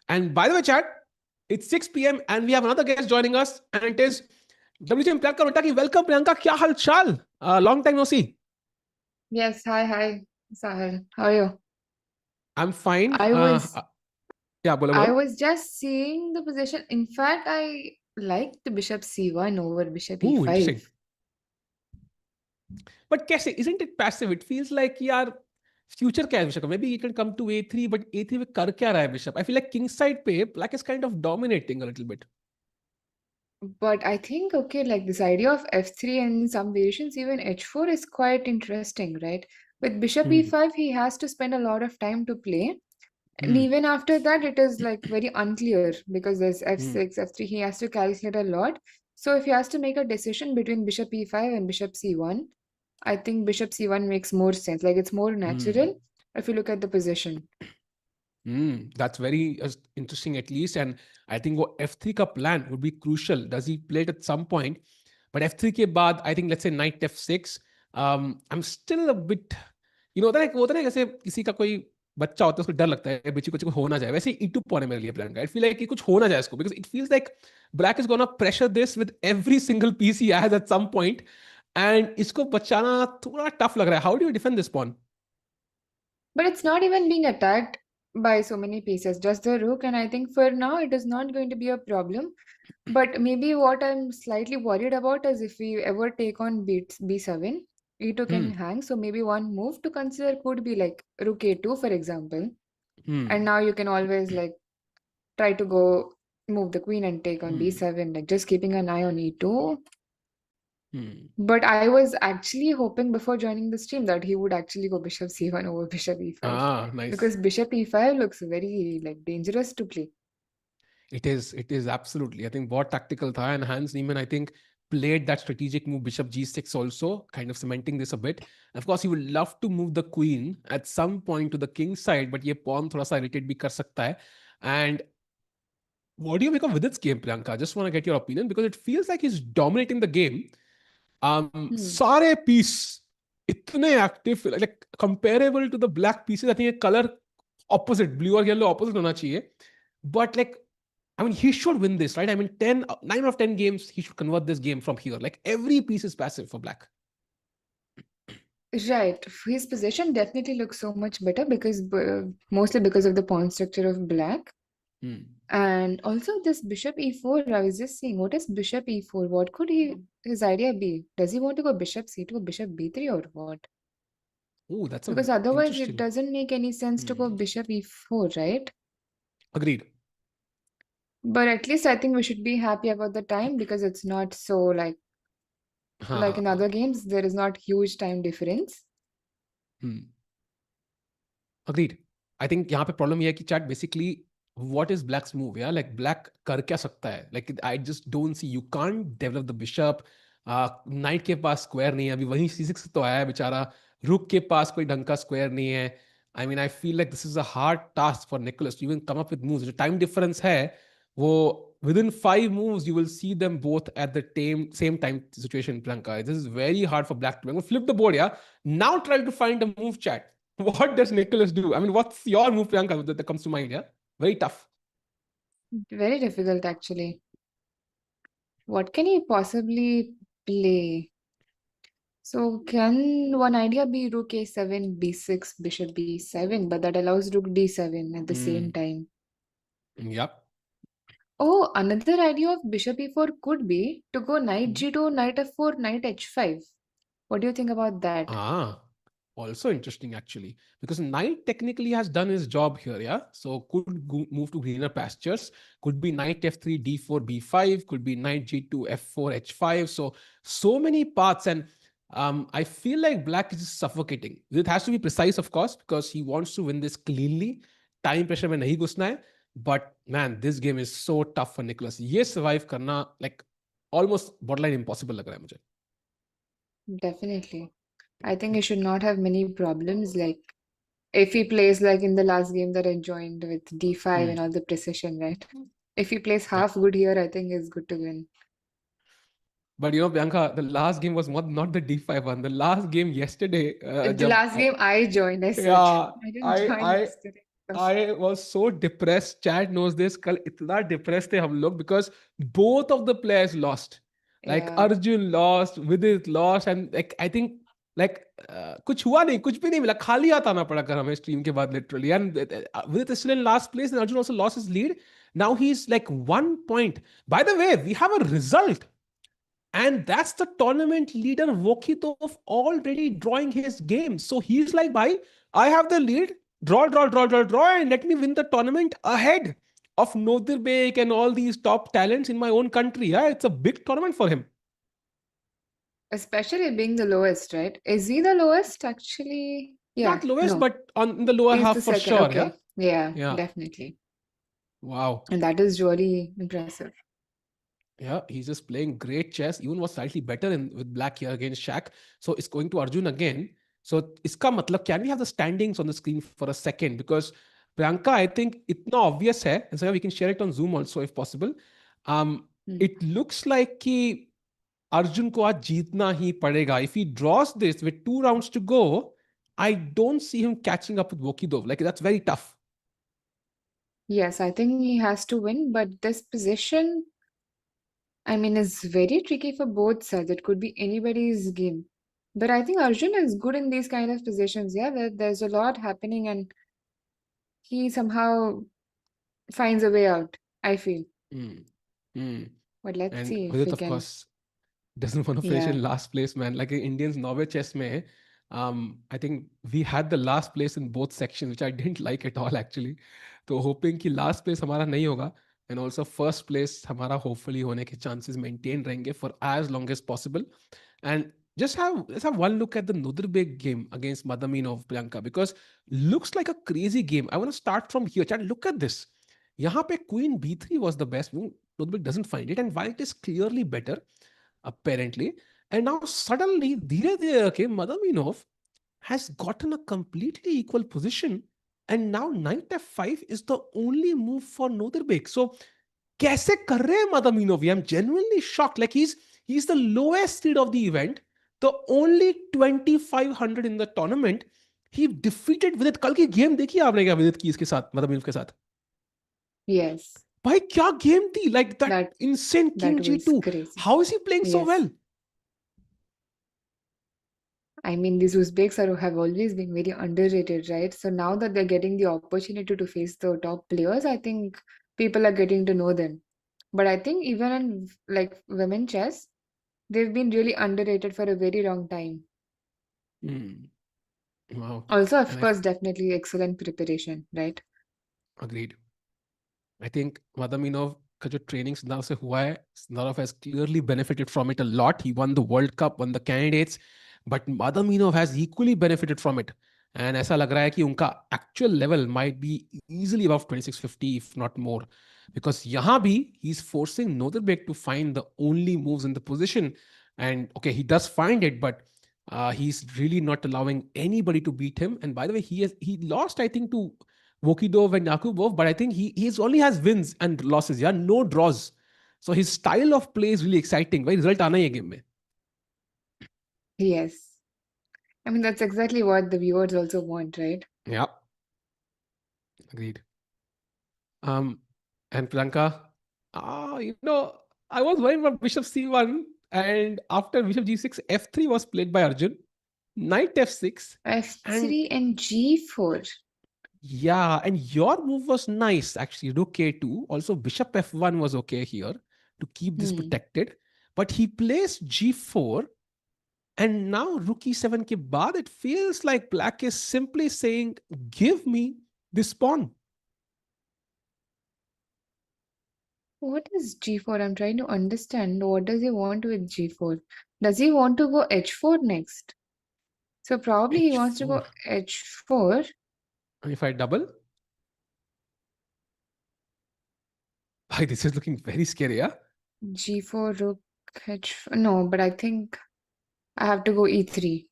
And by the way, chat, it's 6 p.m. and we have another guest joining us, and it is WCM Priyanka Rotaki. Welcome, Priyanka. Kya hal chal? Long time no see. Yes, hi, Sahil. How are you? I'm fine. I was Yeah, bola I bola. was just seeing the position. In fact, I liked the bishop c1 over bishop Ooh, interesting. e5. But कैसे? Isn't it passive? It feels like यार future क्या है bishop का? Maybe it can come to a3, but a3 में कर क्या रहा है bishop? I feel like king side पे black is kind of dominating a little bit. But I think, okay, like this idea of f3 and some variations, even h4 is quite interesting, right? With bishop Hmm. e5, he has to spend a lot of time to play. And Hmm. even after that, it is like very unclear because there's Hmm. f6, f3, he has to calculate a lot. So if he has to make a decision between bishop e5 and bishop c1, I think bishop c1 makes more sense. Like it's more Hmm. natural if you look at the position. That's very interesting at least. And I think वो f3 का plan would be crucial. Does he play it at some point? But f3 के बाद, I think let's say knight f6. I'm still a bit, होता है जैसे किसी का कोई बच्चा होता है उसको डर लगता है बेची कुछ हो ना जाए वैसे ही e2 pawn है मेरे लिए प्लान का. I feel like कि कुछ हो ना जाए इसको because it feels like black is gonna pressure this with every single piece he has at some point and इसको बचाना थोड़ा tough लग रहा है. How do you defend this pawn? But it's not even being attacked by so many pieces, just the rook. And I think for now, it is not going to be a problem. But maybe what I'm slightly worried about is if we ever take on b7, e2 can Hmm. hang. So maybe one move to consider could be like rook a2, for example. And Hmm. now you can always like try to go move the queen and take on Hmm. b7, like just keeping an eye on e2. Hmm. But I was actually hoping before joining the stream that he would actually go bishop c1 over bishop e5 Nice. because bishop e5 looks very like dangerous to play. It is absolutely. I think बहुत tactical था and Hans Niemann I think played that strategic move bishop g6 also, kind of cementing this a bit. Of course, he would love to move the queen at some point to the king side, but ये pawn थोड़ा सा irritate भी कर सकता है. And what do you make of Vidit's game, Priyanka? I just want to get your opinion because it feels like he's dominating the game. Hmm. सारे piece इतने active, like comparable to the black pieces. I think a color opposite, blue or yellow opposite होना चाहिए. But like I mean, he should win this, right? I mean, 9 out of 10 games, he should convert this game from here. Like every piece is passive for black. Right. His position definitely looks so much better because mostly because of the pawn structure of black. Hmm. And also this bishop e4, I was just saying, what is bishop e4? What could his idea be? Does he want to go bishop c2 or bishop b3 or what? Oh, that's a Because otherwise it interesting. doesn't make any sense to go Hmm. bishop e4, right? Agreed. But at least I think we should be happy about the time because it's not so like in हाँ. other games, there is not huge time difference. Hmm. Agreed. I think यहाँ पे problem ये है कि chat basically what is black's move? Yeah, like black कर क्या सकता है? Like I just don't see. You can't develop the bishop. Knight के पास square नहीं है. अभी वहीं c6 तो आया है बेचारा. Rook के पास कोई ढंग का square नहीं है. I mean, I feel like this is a hard task for Nicholas to even come up with moves. जो time difference है, वो within 5 moves you will see them both at the same time situation. Priyanka, this is very hard for black to. I'm gonna flip the board. Yeah. Now try to find a move, chat. What does Nicholas do? I mean, what's your move, Priyanka, that comes to mind? Yeah, very tough. Very difficult actually. What can he possibly play? So can one idea be rook a7, b6, bishop b7, but that allows rook d7 at the same Mm, time. yep. Oh, another idea of bishop e4 could be to go knight Mhm. g2, knight f4, knight h5. What do you think about that? Ah, also interesting actually, because knight technically has done his job here, yeah. So could move to greener pastures. Could be knight f3, d4, b5. Could be knight g2, f4, h5. So many paths, and I feel like black is just suffocating. It has to be precise, of course, because he wants to win this cleanly. Time pressure में नहीं घुसना है. But man, this game is so tough for Nicholas. ये survive करना like almost borderline impossible लग रहा है मुझे. Definitely. I think he should not have many problems. Like if he plays like in the last game that I joined with d5 Hmm. and all the precision, right? If he plays Yeah. half good here, I think he's good to win. But Bianca, the last game was not the D5 one. The last game yesterday, The last game I joined, I said. yeah, I didn't I join I yesterday. I was so depressed. Chad knows this. कल इतना depressed थे हम लोग because both of the players lost. Like Yeah. Arjun lost, Vidit lost, and like I think like कुछ हुआ नहीं, कुछ भी नहीं मिला. खाली हाथ आना पड़ा कर हमें stream के बाद literally. And Vidit is still in last place, and Arjun also lost his lead. Now he's like 1 point. By the way, we have a result. And that's the tournament leader, Vokitov, already drawing his game. So he's like, bhai, I have the lead, draw, and let me win the tournament ahead of Nodirbek and all these top talents in my own country. Yeah, it's a big tournament for him. Especially being the lowest, right? Is he the lowest actually? Yeah, Not lowest, no. but on the lower He's the half for second. sure. Yeah. Okay. Yeah, Yeah. definitely. Wow. And that is really impressive. Yeah, he's just playing great chess. Even was slightly better in with black here against Shaq. So it's going to Arjun again. So iska matlab, can we have the standings on the screen for a second? Because Priyanka, I think itna obvious hai. And so we can share it on Zoom also if possible. Um, Hmm. it looks like कि Arjun को आज जीतना ही पड़ेगा. If he draws this with 2 rounds to go, I don't see him catching up with Vokidov. Like that's very tough. Yes, I think he has to win, but this position, I mean, is very tricky for both sides. It could be anybody's game. But I think Arjun is good in these kind of positions. Yeah, there's a lot happening and he somehow finds a way out, I feel. Hmm. Hmm. But let's And see if Vidit, we of can. course, doesn't want to finish Yeah. in last place, man. Like in Indians Norway chess mein, I think we had the last place in both sections, which I didn't like at all actually. So hoping कि last place हमारा नहीं होगा, and also first place हमारा hopefully होने के chances maintain रहेंगे for as long as possible. And let's have one look at the Nodirbek game against Madaminov, Priyanka, because looks like a crazy game. I want to start from here. Chat, look at this. यहाँ पे Queen B3 was the best move. Nodirbek doesn't find it, and white is clearly better apparently. And now suddenly, धीरे धीरे okay, Madaminov has gotten a completely equal position, and now knight f5 is the only move for Nodirbek. So कैसे कर रहे हैं Madaminov? I'm genuinely shocked. Like he's the lowest seed of the event, the only 2500 in the tournament. He defeated Vidit. कल की game देखी आपने क्या विदित की इसके साथ Madaminov के साथ? Yes. भाई क्या गेम थी? Like that That insane that king was g2. crazy. How is he playing so Yes. well? I mean, these have always been very underrated, right? So now that they're getting the opportunity to face the top players, I think people are getting to know them. But I think even in like women chess, they've been really underrated for a very long time. Hmm. Wow. Also, of And I course, definitely excellent preparation, right? agreed. I think Madaminov का जो training Sinav से हुआ है, Sinav has clearly benefited from it a lot. He won the World Cup, won the candidates, but Madaminov has equally benefited from it. And ऐसा लग रहा है कि उनका actual level might be easily above 2650 if not more. Because यहाँ भी he's forcing Nodirbek to find the only moves in the position. And okay, he does find it, but he's really not allowing anybody to beat him. And by the way, he lost, I think, to Vokidov and Yakubov, but I think he's only has wins and losses, yeah, no draws. So his style of play is really exciting. भाई result आना ही है game में. Yes. I mean, that's exactly what the viewers also want, right? Yeah, agreed. Um, and Priyanka, I was worried about Bishop C1. And after bishop g6, f3 was played by Arjun. Knight f6. And F3 and G4. yeah, and your move was nice actually. Rook a2. Also, bishop f1 was okay here to keep this Hmm. protected. But he plays g4. And now rook e7 ke baad, it feels like black is simply saying, give me this pawn. What is G4? I'm trying to understand. What does he want with G4? Does he want to go H4 next? So probably he wants to h4. go H4, And if I double, this is looking very scary, yeah? G4, Rook, H4. No, but I think I have to go E3.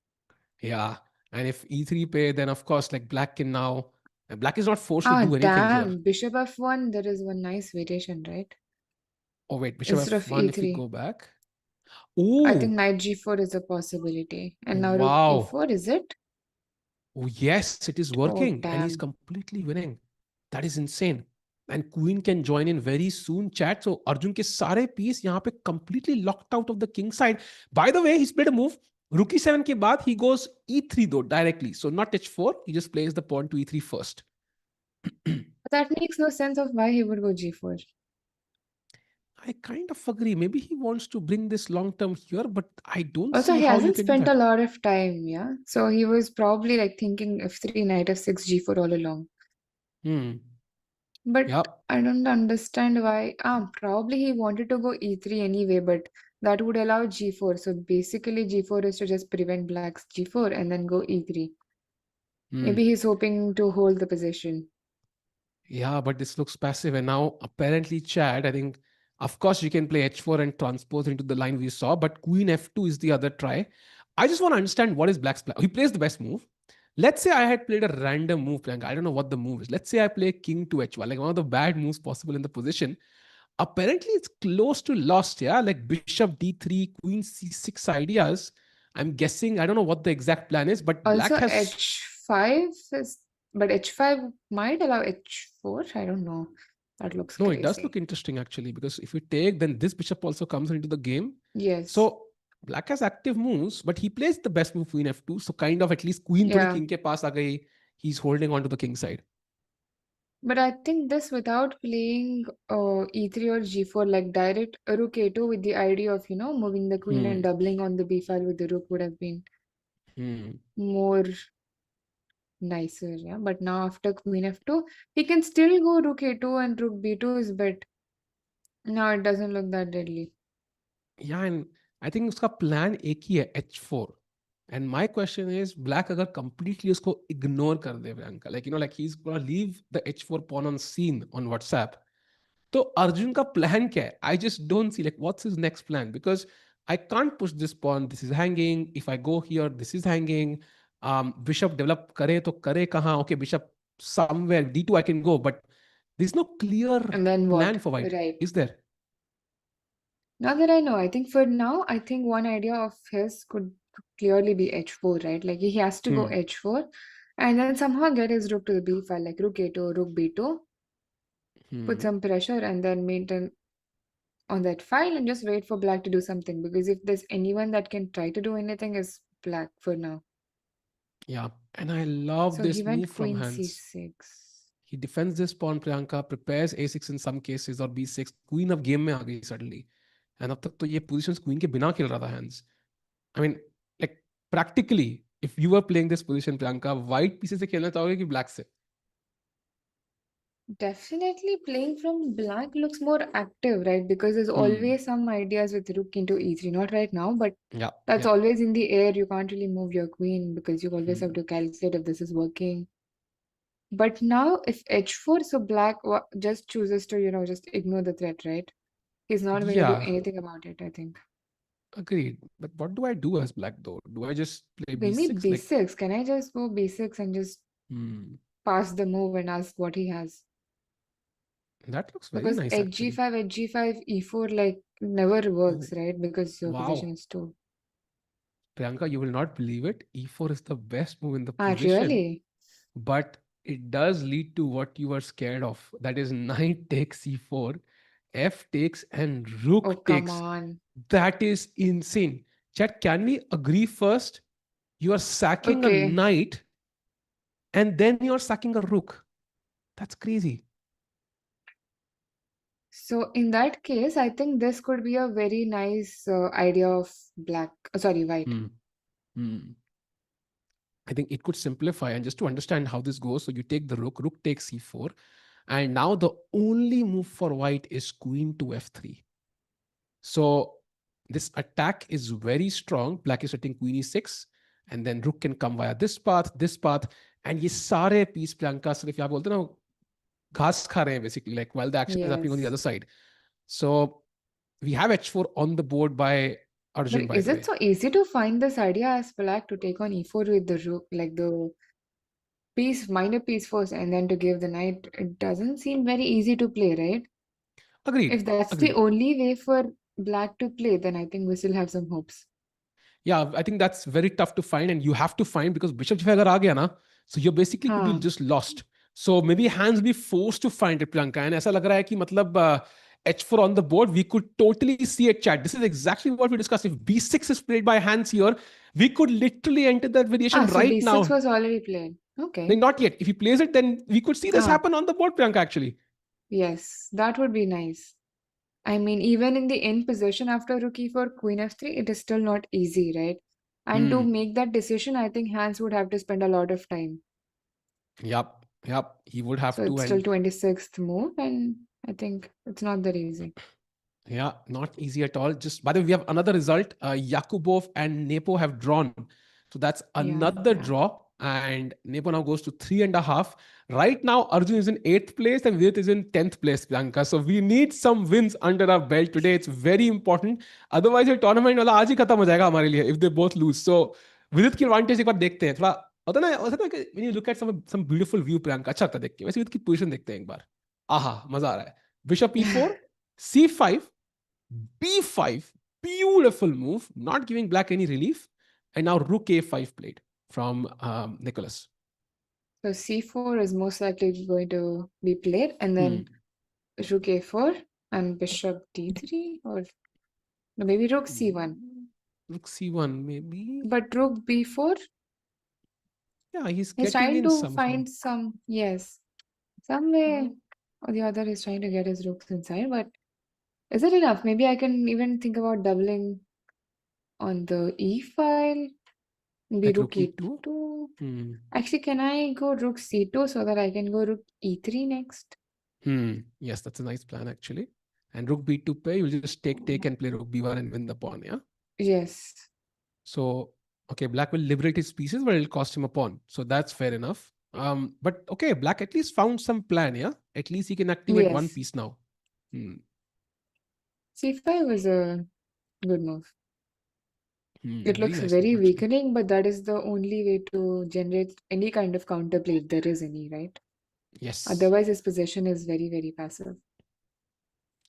Yeah. And if e3 pay, then of course, like black can now, black is not forced to Ah, do anything here. damn. Bishop F1, there is one nice variation, right? Oh, wait, bishop Instead of f1, if we E3. go back. I think Oh, knight G4 is a possibility. And now Rook wow. E4, is it? Oh, yes, it is Oh, working. And he's damn. completely winning. That is insane. And queen can join in very soon, chat. So Arjun ke sare piece yahan pe completely locked out of the king side. By the way, he's played a move. Rook e7 ke baad, he goes e3 though, directly. So not h4. He just plays the pawn to e3 first. But that makes no sense of why he would go G4. I kind of agree. Maybe he wants to bring this long term here, but I don't Also, see he how you hasn't can do spent a that. lot of time, yeah? So he was probably like thinking F3, knight F6, G4 all along. Hmm. But Yeah. I don't understand why. Probably he wanted to go E3 anyway, but that would allow G4. So basically, G4 is to just prevent black's G4 and then go E3. Hmm. Maybe he's hoping to hold the position. Yeah, but this looks passive. And now apparently Chad, I think, of course you can play h4 and transpose into the line we saw, but queen f2 is the other try. I just want to understand what is black's plan. He plays the best move. Let's say I had played a random move, Priyanka. I don't know what the move is. Let's say I play king to h1, like one of the bad moves possible in the position. Apparently it's close to lost, yeah? Like bishop d3, queen c6 ideas. I'm guessing, I don't know what the exact plan is, but black Also, has. H5 is, but H5 might allow H4. I don't know. That looks No, it does crazy. look interesting actually, because if we take, then this bishop also comes into the game. Yes. So black has active moves, but he plays the best move queen f2. So kind of at least queen thodi Yeah. king ke paas aa gayi. He's holding on to the king side. But I think this without playing e3 or g4, like direct rook a2 with the idea of, moving the queen and Hmm. doubling on the b file with the rook would have been Hmm. more nicer, yeah. But now after queen f2, he can still go rook a2 and rook b2 is but now it doesn't look that deadly. Yeah, and I think uska plan एक ही है h4. And my question is, black अगर completely उसको ignore कर दे Priyanka, like like he's gonna leave the h4 pawn on scene on WhatsApp. So Arjun का plan क्या है? I just don't see like what's his next plan, because I can't push this pawn. This is hanging. If I go here, this is hanging. Bishop develop करे तो करे कहाँ? Okay, bishop somewhere d2 I can go, but there's no clear And then plan what? for white. Right. Is there? Now that I know, I think for now, I think one idea of his could clearly be h4, right? Like he has to go Hmm. h4 and then somehow get his rook to the b file, like rook a2, rook b2, put Hmm. some pressure and then maintain on that file and just wait for black to do something. Because if there's anyone that can try to do anything, is black for now. Yeah, and I love So he this move went from queen hands. c6. He defends this pawn, Priyanka, prepares a6 in some cases or b6. Queen अब game में आ गई suddenly. And अब तक तो ये positions queen के बिना खेल रहा था hands. I mean, like practically, if you were playing this position, Priyanka, white pieces से खेलना चाहोगे कि black से? Definitely playing from black looks more active, right? Because there's Hmm. always some ideas with rook into e3. Not right now, but Yeah, that's yeah. always in the air. You can't really move your queen because you always have Hmm. to calculate if this is working. But now, if h4, so black just chooses to, just ignore the threat, right? He's not going to do Yeah, anything about it, I think. agreed. But what do I do as black though? Do I just play Maybe b6? Like, b6. Can I just go b6 and just hmm, pass the move and ask what he has? that looks very Because nice h actually. g5, h g5, e4 like never works, Oh, right? Because your position wow. is too. Priyanka, you will not believe it. E4 is the best move in the Ah, position, really? but it does lead to what you were scared of. That is knight takes e4. F takes and Oh, rook come takes. on. That is insane. Chat, can we agree first? You are sacking a Okay. knight and then you're sacking a rook. That's crazy. So in that case, I think this could be a very nice idea of sorry, white. Hmm. Hmm. I think it could simplify. And just to understand how this goes, so you take the rook takes c4, and now the only move for white is queen to f3. So this attack is very strong. Black is setting queen e6, and then rook can come via this path, and ये सारे piece Priyanka sir, if you बोलते ना घास खा रहे हैं basically, like while the action is happening on the Yes. other side. So we have h4 on the board by But Arjun, by is the it way. so easy to find this idea as black to take on e4 with the rook, like the piece, minor piece first, and then to give the knight? It doesn't seem very easy to play, right? Agreed. If that's the Agreed. only way for black to play, then I think we still have some hopes. Yeah, I think that's very tough to find, and you have to find because bishop if अगर आ गया ना, so you basically could be हाँ, just lost. So maybe hands be forced to find it, Priyanka, and ऐसा लग रहा है कि मतलब h4 on the board, we could totally see it, chat. This is exactly what we discussed. If b6 is played by hands here, we could literally enter that variation so right b6 now. was already played. No, Okay. not yet. If he plays it, then we could see this Ah, happen on the board, Priyanka, actually. yes, that would be nice. I mean, even in the end position after rook e4, queen f3, it is still not easy, right? And to Hmm. make that decision, I think Hans would have to spend a lot of time. Yep. Yep. He would have So to, it's still and 26th move, and I think it's not that easy. yeah, not easy at all. Just by the way, we have another result. Yakubov and Nepo have drawn. So that's Yeah, another yeah. draw. And Nepo now goes to 3.5. Right now, Arjun is in 8th place and Vidit is in 10th place, Bianca. So we need some wins under our belt today. It's very important. Otherwise, the tournament वाला आज ही खत्म हो जाएगा हमारे लिए if they both lose. So Vidit की advantage एक बार देखते हैं. थोड़ा होता है कि when you look at some beautiful view, Priyanka, अच्छा लगता है देख के. वैसे Vidit की position देखते हैं एक बार. आहा, मजा आ रहा है. Bishop e4, c5, b5, beautiful move, not giving black any relief. And now rook a5 played from Nicholas. So c4 is most likely going to be played, and Hmm. then rook a4 and bishop d3, or no, maybe rook c1. Rook c1, maybe. But rook b4, Yeah, he's he's getting trying in to somehow. find some way or the other, he's trying to get his rooks inside. But is it enough? Maybe I can even think about doubling on the e file, maybe Like rook rook e2. e2. Hmm. Actually, can I go rook c2 so that I can go rook e3 next? Yes, that's a nice plan actually. And rook b2 pay, you'll just take and play rook b1 and win the pawn, yeah? Yes. So, okay, black will liberate his pieces, but it'll cost him a pawn. So that's fair enough. But okay, black at least found some plan, yeah? At least he can activate one Yes. piece now. c5 was a good move. It Very looks nice move very actually. weakening, but that is the only way to generate any kind of counterplay if there is any, right? Yes, Otherwise, his position is very, very passive.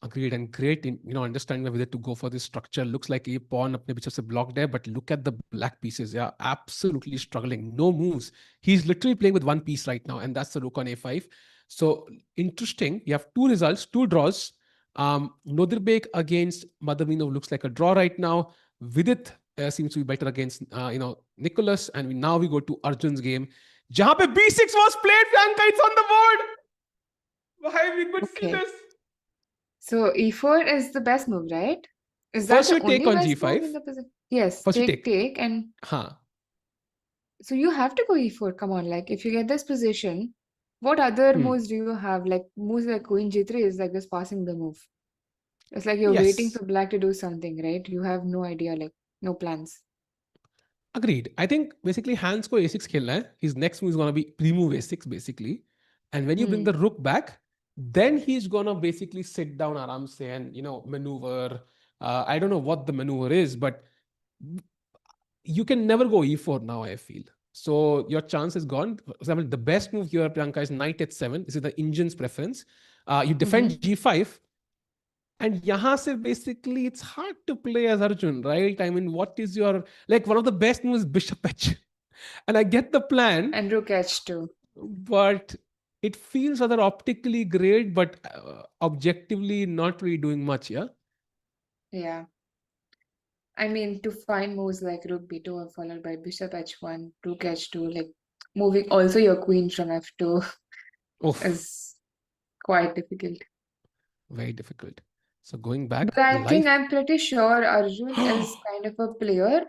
agreed, and great in understanding whether to go for this structure. Looks like a pawn अपने पीछे से blocked there, but look at the black pieces. Yeah, absolutely struggling. No moves. He's literally playing with one piece right now, and that's the rook on a5. So interesting. You have two results, two draws. Nodirbek against Madhavinov looks like a draw right now. Vidit seems to be better against Nicholas, and now we go to Arjun's game. जहां पे b6 was played, Priyanka, it's on the board. Why we could see Okay. this? So e4 is the best move, right? Is that First the you take only on best move in g5. the position? Yes, First you take, take. take, and Huh. so you have to go e4. Come on, like if you get this position, what other Hmm. moves do you have? Like moves like queen g3 is like just passing the move. It's like you're waiting Yes. for black to do something, right? You have no idea, like no plans. Agreed. I think basically Hans को a6 खेलना है. His next move is gonna be remove a6 basically. And when you bring the Hmm. rook back, then he's gonna basically sit down aram se and maneuver. I don't know what the maneuver is, but you can never go e4 now, I feel. So your chance is gone. For example, the best move here, Priyanka, is knight h7. This is the Indian's preference. You defend Mm-hmm. g5. And yahan se basically it's hard to play as Arjun, right? I mean, what is your, like, one of the best moves is bishop h. And I get the plan, And rook h2. but it feels rather optically great, but objectively not really doing much. Yeah. Yeah. I mean, to find moves like rook b2 or followed by bishop h1, rook h2, like moving also your queen from f2 Oof, is quite difficult. very difficult. So going But back, I think life. I'm pretty sure Arjun is Why kind of a player.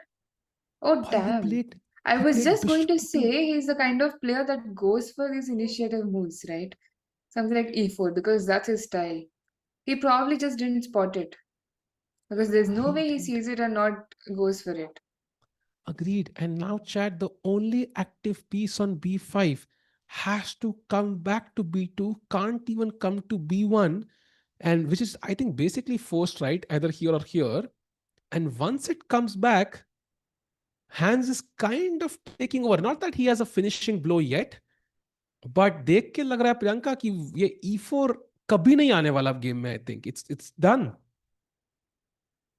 Oh, he damn. played I he was played just going bishop to e2. say he's the kind of player that goes for these initiative moves, right? Something like e4 because that's his style. He probably just didn't spot it because there's no He way he didn't. sees it and not goes for it. Agreed. And now, chat, the only active piece on b5 has to come back to b2, can't even come to b1, and which is, I think, basically forced, right? Either here or here. And once it comes back, Hans is kind of taking over. Not that he has a finishing blow yet, but देख के लग रहा है प्रियंका कि ये e4 कभी नहीं आने वाला गेम में. I think it's done.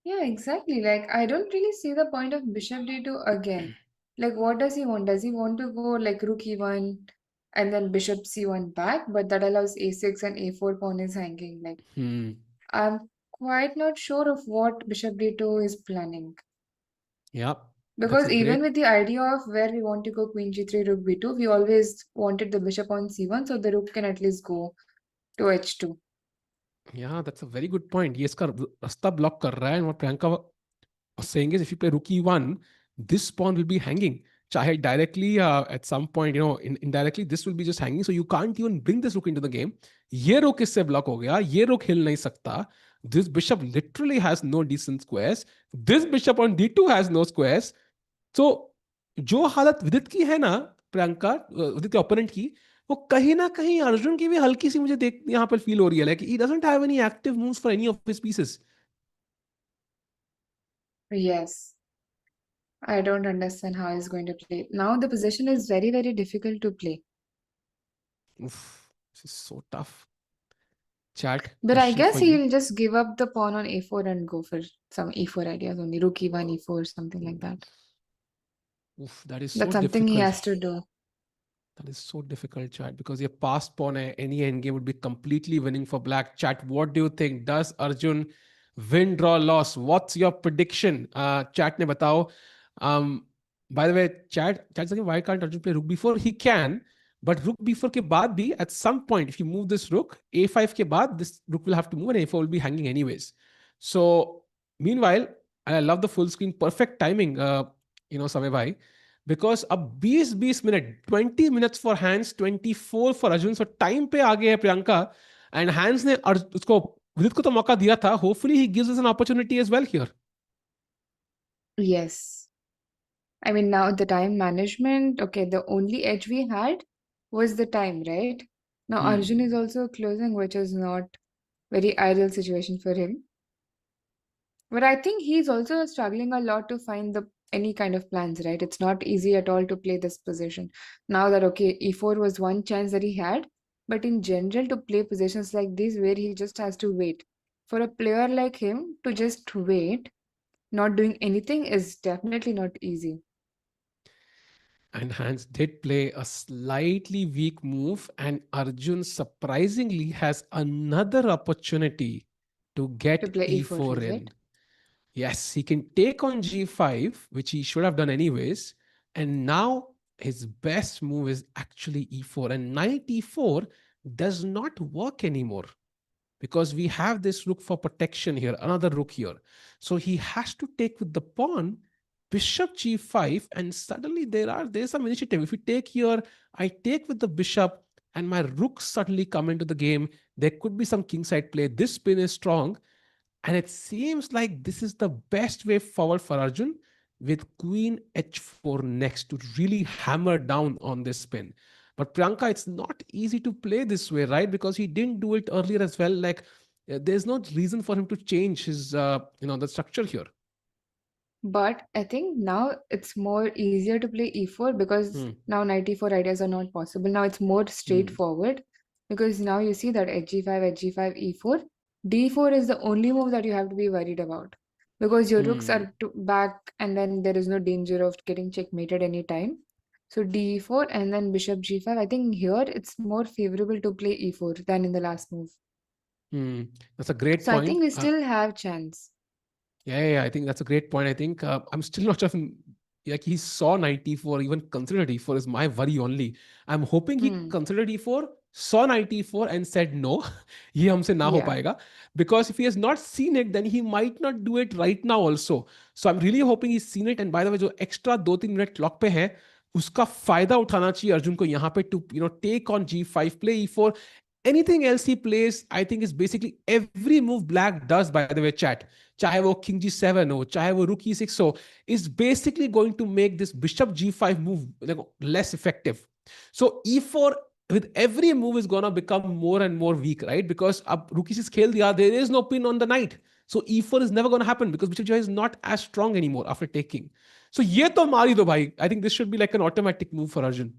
Yeah, exactly. Like, I don't really see the point of bishop d2 again. Like, what does he want? Does he want to go like rook e1 and then bishop c1 back? But that allows a6 and a4 pawn is hanging. Like, Hmm. I'm quite not sure of what bishop d2 is planning. Yeah, that's a Because even great. with the idea of where we want to go queen g3, rook b2, we always wanted the bishop on c1 so the rook can at least go to h2. Yeah, that's a very good point. ये इसका रास्ता block कर रहा है. और Priyanka was saying is if you play rook e1, this pawn will be hanging. Chahe directly at some point, indirectly, this will be just hanging. So you can't even bring this rook into the game. ये rook इससे block हो गया. ये rook हिल नहीं सकता. This bishop literally has no decent squares. This bishop on d2 has no squares. So जो हालत विदित की है ना, प्रियंका, विदित के ओपोनेंट की, वो कहीं ना कहीं अर्जुन की भी हल्की सी मुझे देख यहाँ पर फील हो रही है. Like he doesn't have any active moves for any of his pieces. Yes, I don't understand how he's going to play. Now the position is very, very difficult to play. This is so tough. Chat But I question guess for you. he'll just give up the pawn on a4 and go for some e4 ideas only. Rook e1, e4, something like that. That is so That's something he difficult. has to do. That is so difficult, chat, because your past pawn any endgame would be completely winning for black. Chat, what do you think? Does Arjun win, draw, loss? What's your prediction? Chat ne batao. Um, by the way, chat saying why can't Arjun play rook b4? He can, but rook b4 ke baad bhi at some point, if you move this rook, a5 ke baad, this rook will have to move and a4 will be hanging anyways. So meanwhile, I love the full screen, perfect timing. Samay bhai, because अब 20-20 minute, 20 minutes for hands, 24 for Arjun. So time पे आ गया है Priyanka. And hands ने उसको विदित को तो मौका दिया था. Hopefully he gives us an opportunity as well here. Yes. I mean, now the time management, okay, the only edge we had was the time, right? Now Arjun is also closing, which is not very ideal situation for him. But I think he's also struggling a lot to find the any kind of plans, right? It's not easy at all to play this position. Now that okay, e4 was one chance that he had, but in general to play positions like this where he just has to wait. For a player like him to just wait, not doing anything is definitely not easy And Hans did play a slightly weak move, and Arjun surprisingly has another opportunity to to get play e4, e4 is in. it? Yes, he can take on g5, which he should have done anyways. And now his best move is actually e4. And knight e4 does not work anymore because we have this rook for protection here, another rook here. So he has to take with the pawn, bishop g5, and suddenly there's some initiative. If we take here, I take with the bishop, and my rooks suddenly come into the game. There could be some kingside play. This spin is strong, and it seems like this is the best way forward for Arjun with queen h4 next to really hammer down on this spin. But Priyanka, it's not easy to play this way, right? Because he didn't do it earlier as well. Like there's no reason for him to change his, the structure here. But I think now it's more easier to play e4 because Hmm. now knight e4 ideas are not possible. Now it's more Hmm. straightforward because now you see that h g5, e4. d4 is the only move that you have to be worried about because your rooks Hmm. are back and then there is no danger of getting checkmated anytime. So d4 and then bishop g5. I think here it's more favorable to play e4 than in the last move. Hmm. That's a great So I think point. we still have chance. Yeah, I think that's a great point. I think I'm still not sure if like he saw knight e4, even considered e4 is my worry only. I'm hoping he Hmm. considered e4, saw knight e4 and said no, ये हमसे ना हो Yeah. पाएगा. Because if he has not seen it, then he might not do it right now also. So I'm really hoping he's seen it. And by the way, जो extra 2-3 minute clock पे है, उसका फायदा उठाना चाहिए अर्जुन को यहाँ पे to take on g5, play e4. Anything else he plays, I think is basically every move black does, by the way, chat. चाहे वो king g7 हो, चाहे वो rook e6 हो, is basically going to make this bishop g5 move less effective. So e4 with every move is gonna become more and more weak, right? Because अब rook e6 खेल दिया, there is no pin on the knight. So e4 is never gonna happen because bishop g5 is not as strong anymore after taking. So ये तो मार ही दो भाई. I think this should be like an automatic move for Arjun.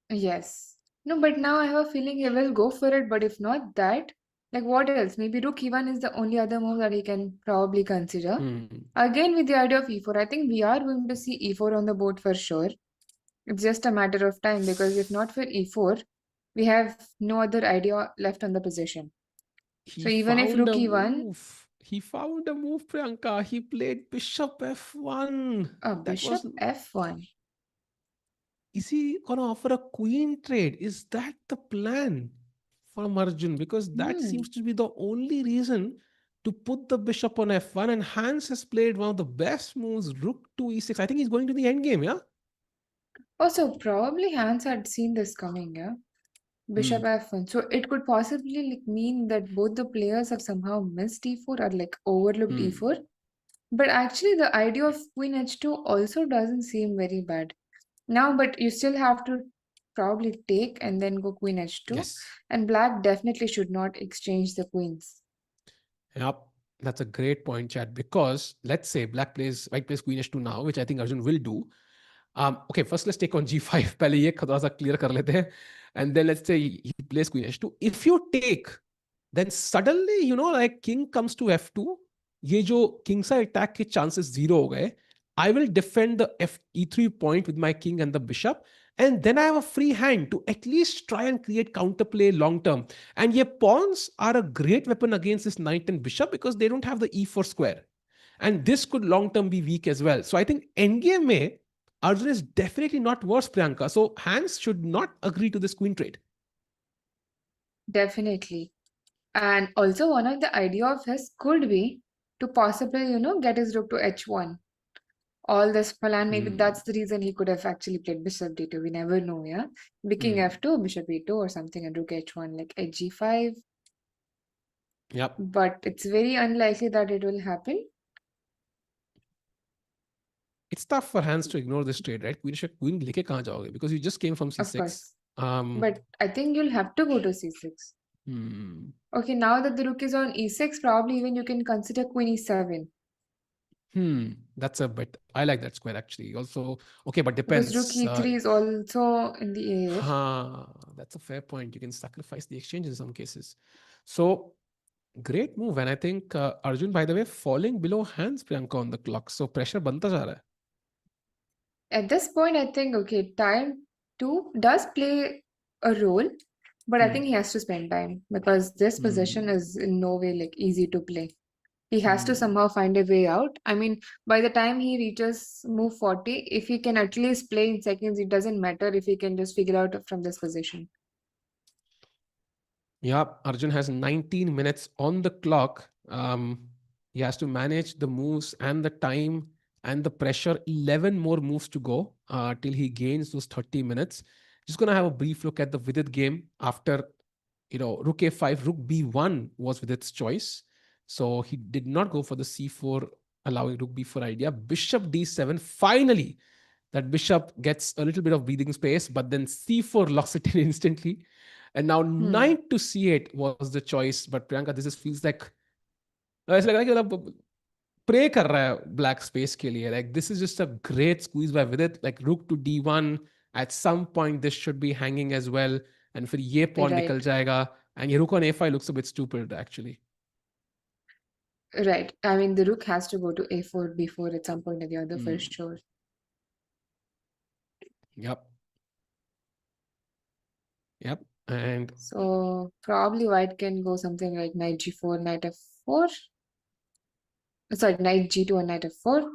Yes. No, but now I have a feeling he will go for it. But if not that, like what else? Maybe rook e1 is the only other move that he can probably consider. Hmm. Again, with the idea of e4, I think we are going to see e4 on the board for sure. It's just a matter of time because if not for e4, we have no other idea left on the position. He So even if found rook a e1, move. He found a move, Priyanka. He played bishop f1. That bishop was. f1. Is he gonna offer a queen trade? Is that the plan from Arjun? Because that Hmm. seems to be the only reason to put the bishop on f1. And Hans has played one of the best moves, rook to e6. I think he's going to the endgame, yeah? Also, probably Hans had seen this coming, yeah? Bishop Hmm. f1. So it could possibly like mean that both the players have somehow missed e4 or like overlooked Hmm. e4. But actually, the idea of queen h2 also doesn't seem very bad. Now, but you still have to probably take and then go queen h2. Yes. And black definitely should not exchange the queens. Yep. That's a great point, Chad. Because let's say white plays queen h2 now, which I think Arjun will do. Okay, first let's take on g5. पहले ये थोड़ा सा clear कर लेते हैं. And then let's say he plays queen h2. If you take, then suddenly, like king comes to f2. ये जो king side attack के chances zero हो गए. I will defend the e3 point with my king and the bishop. And then I have a free hand to at least try and create counterplay long term. And yeah, pawns are a great weapon against this knight and bishop because they don't have the e4 square. And this could long term be weak as well. So I think endgame में Arjun is definitely not worse, Priyanka. So Hans should not agree to this queen trade. Definitely. And also, one of the idea of his could be to possibly, get his rook to h1. All this plan, maybe Hmm. that's the reason he could have actually played bishop d2. We never know, yeah? King Hmm. f2, bishop e2 or something, and rook h1, like h5. Yep. But it's very unlikely that it will happen. It's tough for Hans to ignore this trade, right? Queen लेके कहाँ जाओगे? Because you just came from Of c6. course. Um, But I think you'll have to go to c6. hmm. Okay, now that the rook is on e6, probably even you can consider queen e7. That's a bit. I like that square actually. Also, okay, but Because rook depends. e3 is also in the air. That's a fair point. You can sacrifice the exchange in some cases. So great move. And I think Arjun, by the way, falling below Hans Priyanka on the clock. So pressure बनता जा रहा है. At this point, I think, okay, time too does play a role, but I think he Hmm. has to spend time because this position Hmm. is in no way like easy to play. He has to Hmm. somehow find a way out. I mean, by the time he reaches move 40, if he can at least play in seconds, it doesn't matter if he can just figure out from this position. Yeah, Arjun has 19 minutes on the clock. He has to manage the moves and the time and the pressure. 11 more moves to go till he gains those 30 minutes. Just going to have a brief look at the Vidit game after, rook a5, rook b1 was Vidit's choice. So he did not go for the c4, allowing rook b4 idea. Bishop d7, finally, that bishop gets a little bit of breathing space, but then c4 locks it in instantly. And now Hmm. knight to c8 was the choice. But Priyanka, this just feels like ऐसा लग रहा है कि मतलब pray कर रहा है black space के लिए. Like this is just a great squeeze by Vidit. Like rook to d1. At some point, this should be hanging as well. And फिर ये pawn निकल Right. जाएगा. And ये rook on a5 looks a bit stupid actually. Right. I mean, the rook has to go to a4 before at some point or the other for Hmm. sure. Yep. Yep. And So probably white can go something like knight g4, knight f4. Sorry, knight g2 and knight f4.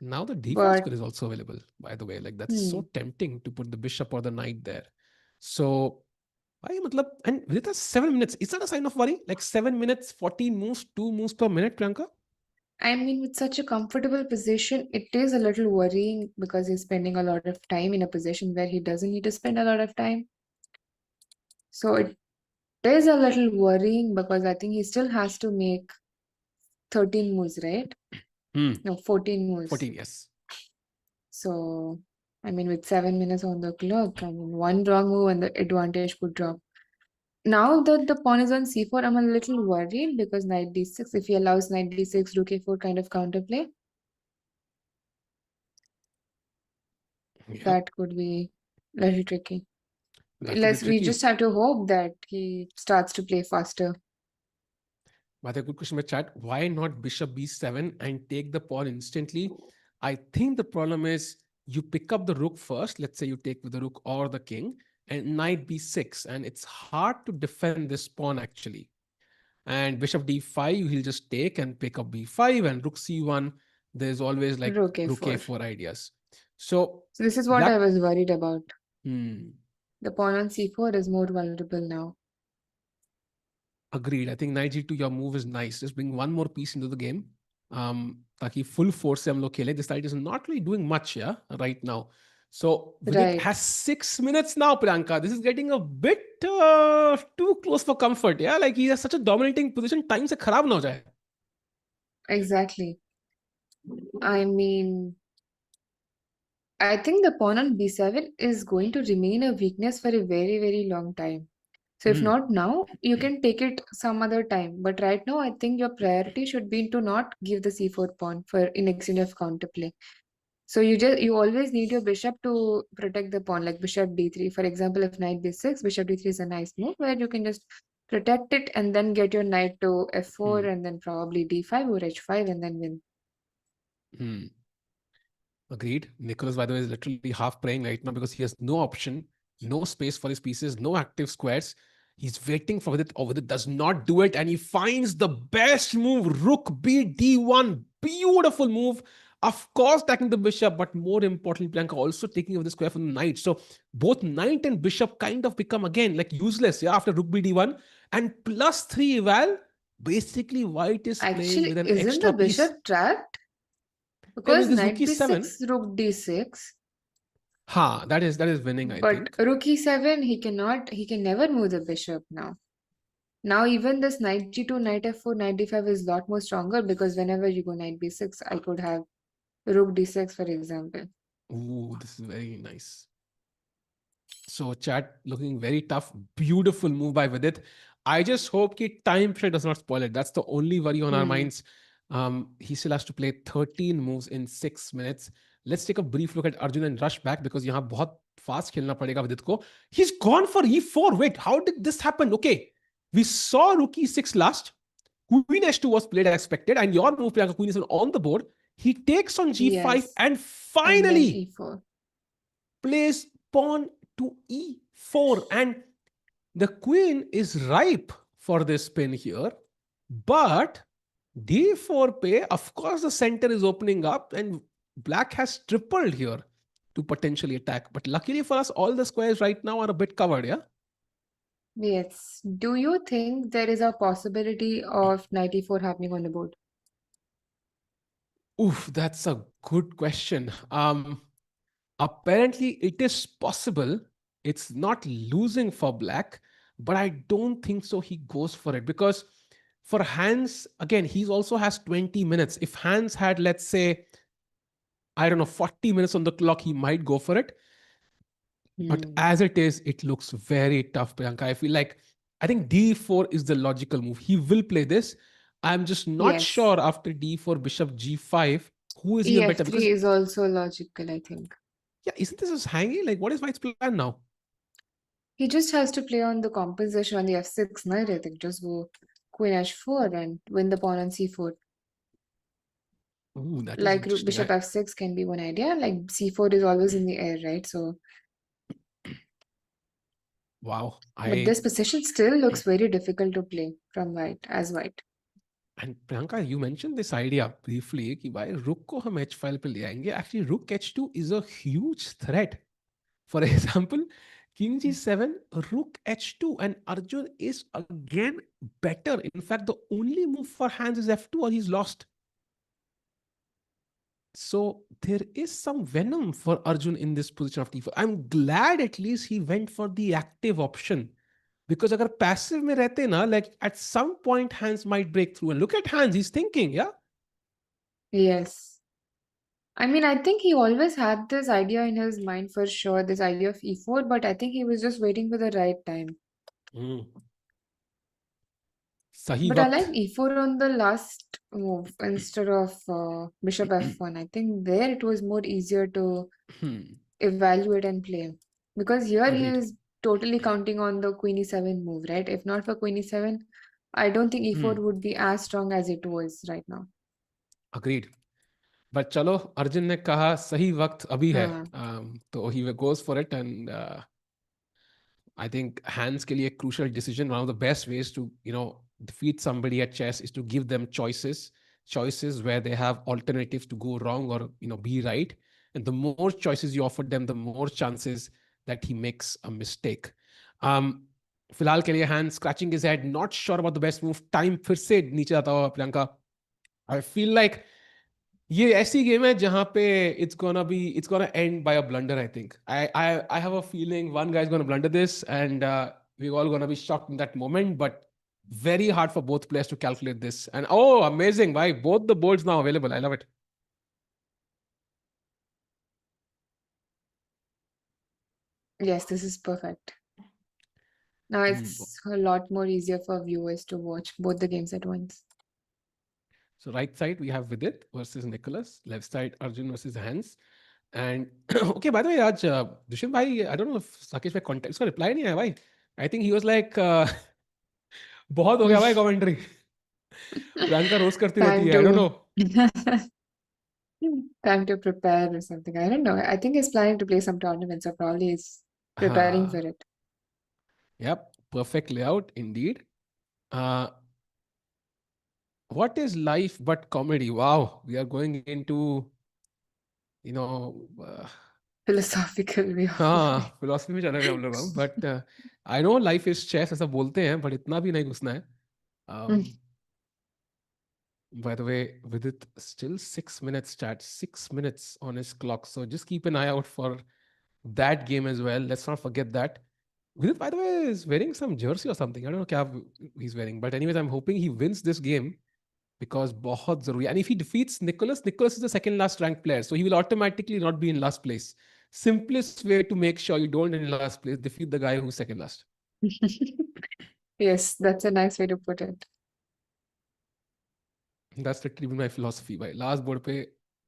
now the d5 But square is also available, by the way. Like that's hmm, so tempting to put the bishop or the knight there. So I matlab, and with us 7 minutes, is that a sign of worry? Like 7 minutes, 14 moves, 2 moves per minute, Priyanka? I mean, with such a comfortable position, it is a little worrying because he's spending a lot of time in a position where he doesn't need to spend a lot of time. So it is a little worrying because I think he still has to make 13 moves, right? Hmm. No, 14 moves. 14, yes. So, I mean, with 7 minutes on the clock, I mean, one wrong move and the advantage could drop. Now that the pawn is on c4, I'm a little worried because knight d6, if he allows knight d6, rook a4 kind of counterplay, Yep. that could be a little tricky. That could be We tricky. just have to hope that he starts to play faster. But a good question in the chat. Why not bishop b7 and take the pawn instantly? I think the problem is you pick up the rook first. Let's say you take with the rook or the king, and knight b6. And it's hard to defend this pawn actually. And bishop d5, he'll just take and pick up b5 and rook c1. There's always like Rook rook a4. a4 ideas. So So this is what I black, was worried about. hmm, The pawn on c4 is more vulnerable now. agreed. I think knight g2, your move is nice. Just bring one more piece into the game. ताकि full force से हम लोग खेलें. This knight is not really doing much, yeah, right now. So Vidit Right, has 6 minutes now, Priyanka. This is getting a bit too close for comfort. Yeah, like he has such a dominating position. Time से खराब ना हो जाए. exactly. I mean, I think the pawn on b7 is going to remain a weakness for a very, very long time. So if Hmm. not now, you can take it some other time. But right now, I think your priority should be to not give the c4 pawn for in exchange of counterplay. So you always need your bishop to protect the pawn, like bishop d3. For example, if knight b6, bishop d3 is a nice move where you can just protect it and then get your knight to f4 Hmm. and then probably d5 or h5 and then win. Hmm. Agreed. Nicholas, by the way, is literally half praying right now because he has no option, no space for his pieces, no active squares. He's waiting for it, or Vidit does not do it, and he finds the best move, Rook B D1. Beautiful move. Of course, attacking the bishop, but more importantly, Priyanka also taking over the square from the knight. So both knight and bishop kind of become again like useless, yeah, after Rook B D1. And +3 eval, basically white is playing with Actually, an isn't the extra piece. bishop trapped? And Because with this Rook knight E7, b6, rook d6, that is winning, I but think. rook e7, he can never move the bishop now. Now even this knight g2, knight f4, knight d5 is a lot more stronger because whenever you go knight b6, I could have rook d6, for example. Ooh, this is very nice. So chat looking very tough. Beautiful move by Vidit. I just hope that time pressure does not spoil it. That's the only worry on our Hmm. minds. He still has to play 13 moves in 6 minutes. Let's take a brief look at Arjun and rush back because यहाँ बहुत fast खेलना पड़ेगा विदित को. He's gone for e4. Wait, how did this happen? Okay, we saw rook e6 last. Queen h2 was played as expected, and your move, Priyanka, Queen is on the board. He takes on g5, Yes. and And then finally e4. plays pawn to e4. And the queen is ripe for this spin here. But d4 pay, of course, the center is opening up, and black has tripled here to potentially attack. But luckily for us, all the squares right now are a bit covered, yeah? Yes. Do you think there is a possibility of knight e4 happening on the board? Oof, that's a good question. Apparently, it is possible. It's not losing for black, but I don't think so. He goes for it because for Hans, again, he also has 20 minutes. If Hans had, let's say, I don't know, 40 minutes on the clock, he might go for it. But Hmm. as it is, it looks very tough, Priyanka. I feel like I think d4 is the logical move. He will play this. I'm just not Yes. sure after d4, bishop g5, who is even better ef3 because is also logical, I think. yeah, isn't this just hanging? Like, what is White's plan now? He just has to play on the compensation on the f6 knight, I think. Just go queen h4 and win the pawn on c4. Ooh, that is Like interesting. bishop f6 can be one idea. Like c4 is always in the air, right? So, Wow. but this position still looks very difficult to play from white as white. And Priyanka, you mentioned this idea briefly कि भाई रुक को हम h file पे ले आएंगे. Actually, rook h2 is a huge threat. For example, king g7, rook h2, and Arjun is again better. In fact, the only move for hands is f2 or he's lost. So there is some venom for Arjun in this position of d4. I'm glad at least he went for the active option. Because अगर passive में रहते ना, like at some point hands might break through. And look at hands, he's thinking, yeah? Yes. I mean, I think he always had this idea in his mind for sure, this idea of e4, but I think he was just waiting for the right time. Hmm. सही But I like वक्त. e4 on the last move instead of bishop f1. I think there it was more easier to Hmm. evaluate and play. Because here he Agreed. is totally counting on the queen e7 move, right? If not for queen e7, I don't think e4 Hmm. would be as strong as it was right now. Agreed. But चलो अर्जुन ने कहा सही वक्त अभी है. हाँ. तो he goes for it and I think hands के लिए crucial decision. One of the best ways to defeat somebody at chess is to give them choices where they have alternatives to go wrong or be right. And the more choices you offer them, the more chances that he makes a mistake. फिलहाल के लिए hand scratching his head, not sure about the best move. Time फिर से नीचे आता हुआ Priyanka. I feel like ये ऐसी गेम है जहां पे it's gonna end by a blunder. I think I have a feeling one guy is gonna blunder this and we're all gonna be shocked in that moment, but very hard for both players to calculate this. And oh, amazing, why both the boards now available. I love it. Yes, this is perfect. Now Hmm. it's a lot more easier for viewers to watch both the games at once. So right side we have Vidit versus Nicholas, left side Arjun versus Hans. And okay, by the way, आज दुष्यंत भाई, I don't know if Sakesh भाई contact उसका reply नहीं आया भाई. I think he was like बहुत हो गया भाई commentary. प्रियंका रोज करती रहती Time है. I don't to know. time to prepare or something. I don't know. I think he's planning to play some tournaments, so probably he's preparing for हाँ. it. Yep, perfect layout indeed. Uh, what is life but comedy? Wow, we are going into, you know, Philosophical way of life. हाँ philosophy में चले गए हम लोग हम. But I know life is chess ऐसा बोलते हैं, बट इतना भी नहीं घुसना है. Mm. By the way, Vidit still 6 minutes chat, 6 minutes on his clock. So just keep an eye out for that game as well. Let's not forget that. Vidit, by the way, is wearing some jersey or something. I don't know क्या he's wearing. But anyways, I'm hoping he wins this game because बहुत जरूरी. And if he defeats Nicholas, Nicholas is the second last ranked player. So he will automatically not be in last place. Simplest way to make sure you don't end in last place, defeat the guy who's second last. Yes, that's a nice way to put it. That's literally my philosophy. भाई last board पे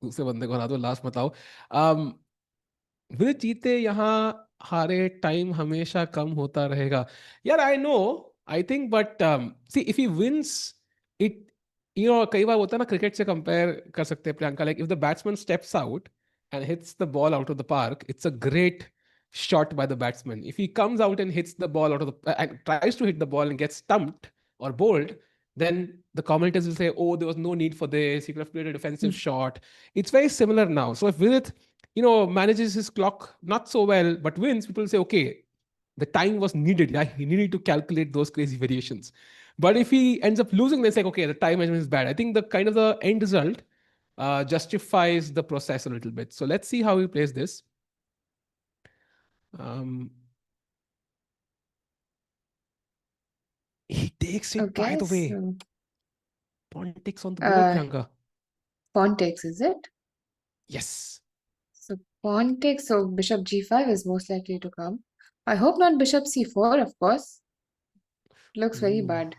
दूसरे बंदे को हरा दो, last मत आओ. With जीते यहाँ हारे टाइम हमेशा कम होता रहेगा. यार I know, I think, but see if he wins it, कई बार होता है ना, क्रिकेट से कंपेयर कर सकते हैं Priyanka. Like if the batsman steps out and hits the ball out of the park, it's a great shot by the batsman. If he comes out and hits the ball out of the and tries to hit the ball and gets stumped or bowled, then the commentators will say, "Oh, there was no need for this. He could have played a defensive shot." It's very similar now. So if Vidit, manages his clock not so well but wins, people say, "Okay, the time was needed. Yeah, he needed to calculate those crazy variations." But if he ends up losing, then it's like, "Okay, the time management is bad." I think the kind of the end result justifies the process a little bit. So let's see how he plays this. He takes it, by Okay, the way. so Pawn takes on the board, Priyanka. pawn takes, is it? Yes. So pawn takes, so bishop g5 is most likely to come. I hope not bishop c4, of course. Looks very Ooh. bad.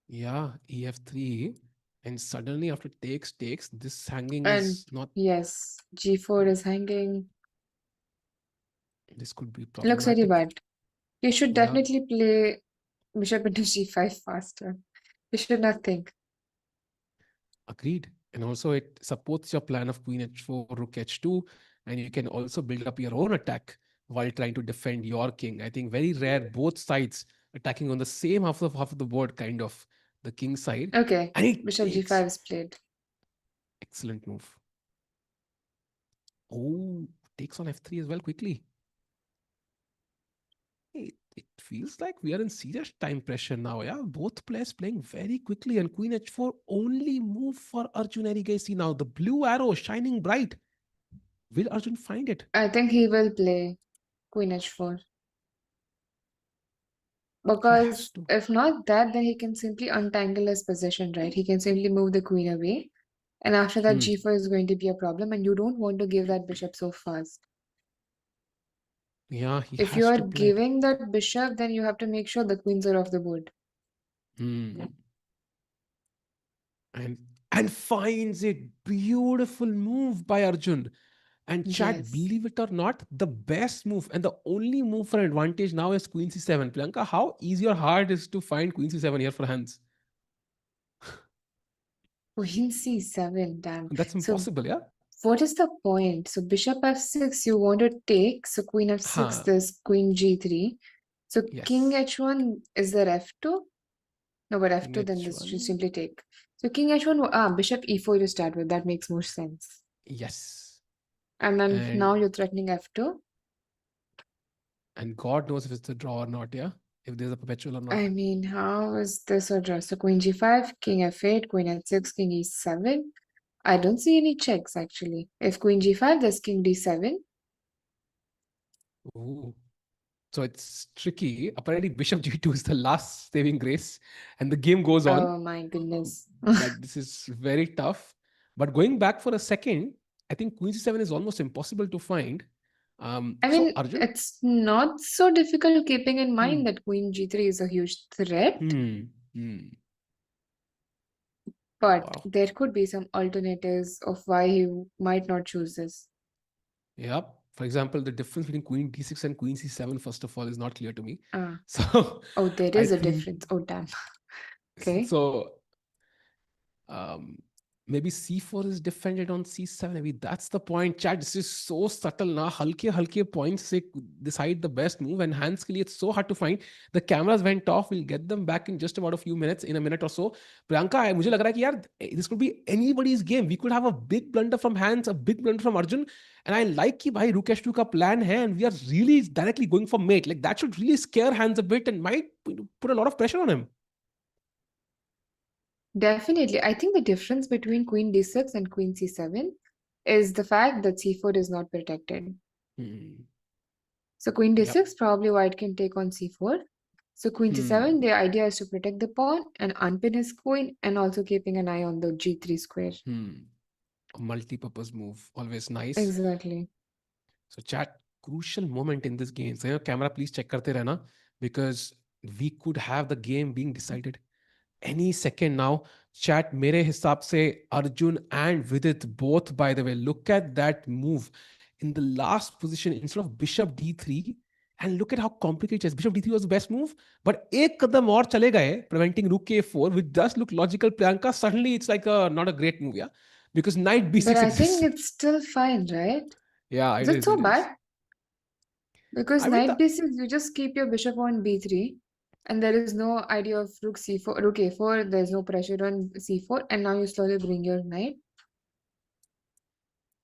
Yeah, ef3. And suddenly after takes, this hanging And is not... yes, g4 is hanging. This could be Looks very problematic. bad. You should Yeah. definitely play bishop into g5 faster. You should not think. Agreed. And also it supports your plan of queen h4, rook h2, and you can also build up your own attack while trying to defend your king. I think very rare both sides attacking on the same half of the board, kind of the king side. Okay, And it bishop takes g5 is played. excellent move. Oh, takes on f3 as well quickly. It feels like we are in serious time pressure now. Yeah, both players playing very quickly, and queen h4 only move for Arjun Erigasi now. The blue arrow shining bright. Will Arjun find it? I think he will play queen h4 He has because to. if not that, then he can simply untangle his position, right? He can simply move the queen away, and after that, Hmm. g4 is going to be a problem, and you don't want to give that bishop so fast. Yeah, he If you has are to play it. giving that bishop, then you have to make sure the queens are off the board. Hmm. And and finds it. Beautiful move by Arjun. And chat, Yes. believe it or not, the best move and the only move for advantage now is Queen C7. Priyanka, how easy or hard is to find Queen C7 here for hands? Queen c7, damn. That's So impossible, yeah? what is the point? So bishop f6, you want to take. So queen f6, Huh. there's queen g3. So king Yes. h1, is there f2? No, but King f2, then this you H1. simply take. So king h1, bishop e4 you start with. That makes more sense. Yes. And then now And you're threatening f2. and God knows if it's a draw or not, yeah? If there's a perpetual or not. I mean, how is this a draw? So queen g5, king f8, queen h6, king e7. I don't see any checks actually. If queen g5, there's king d7. Ooh. So it's tricky. Apparently, Bishop G2 is the last saving grace, and the game goes on. Oh my goodness. But this is very tough. But going back for a second, I think Queen C7 is almost impossible to find. I So mean, Arjun, it's not so difficult keeping in mind hmm, that queen g3 is a huge threat, hmm, hmm, but wow, there could be some alternatives of why he might not choose this. yeah. For example, the difference between Queen D6 and Queen C7, first of all, is not clear to me. Ah, So oh, there I is a think difference. Oh, damn. Okay. so. Um, maybe c4 is defended on c7. Maybe that's the point. Chat, this is so subtle now. Halke halke points से decide the best move, and hands के लिए it's so hard to find. The cameras went off. We'll get them back in just about a few minutes, in a minute or so. Priyanka, मुझे लग रहा है कि यार this could be anybody's game. We could have a big blunder from hands, a big blunder from Arjun, and I like कि भाई rook h2 का plan है, and we are really directly going for mate. Like that should really scare hands a bit and might put a lot of pressure on him. Definitely. I think the difference between queen d6 and queen c7 is the fact that c4 is not protected. Hmm. So queen Yep. d6, probably white can take on c4. So queen Hmm. c7, the idea is to protect the pawn and unpin his queen and also keeping an eye on the g3 square. Hmm. A multi-purpose move, always nice. Exactly. So chat, crucial moment in this game. So camera please check karte rehna, because we could have the game being decided any second now. Chat, mere hisab se Arjun and Vidit both, by the way, look at that move in the last position instead of bishop d3, and look at how complicated it is. Bishop d3 was the best move, but ek kadam aur chale gaye, preventing rook a4, which does look logical. Priyanka, suddenly it's like a not a great move, yeah, because knight But b6 I think exists. it's still fine, right? Yeah, Is it it is. so It is. bad? Because I mean, knight b6, you just keep your bishop on b3, and there is no idea of rook c4, rook a4. There's no pressure on c4, and now you slowly bring your knight.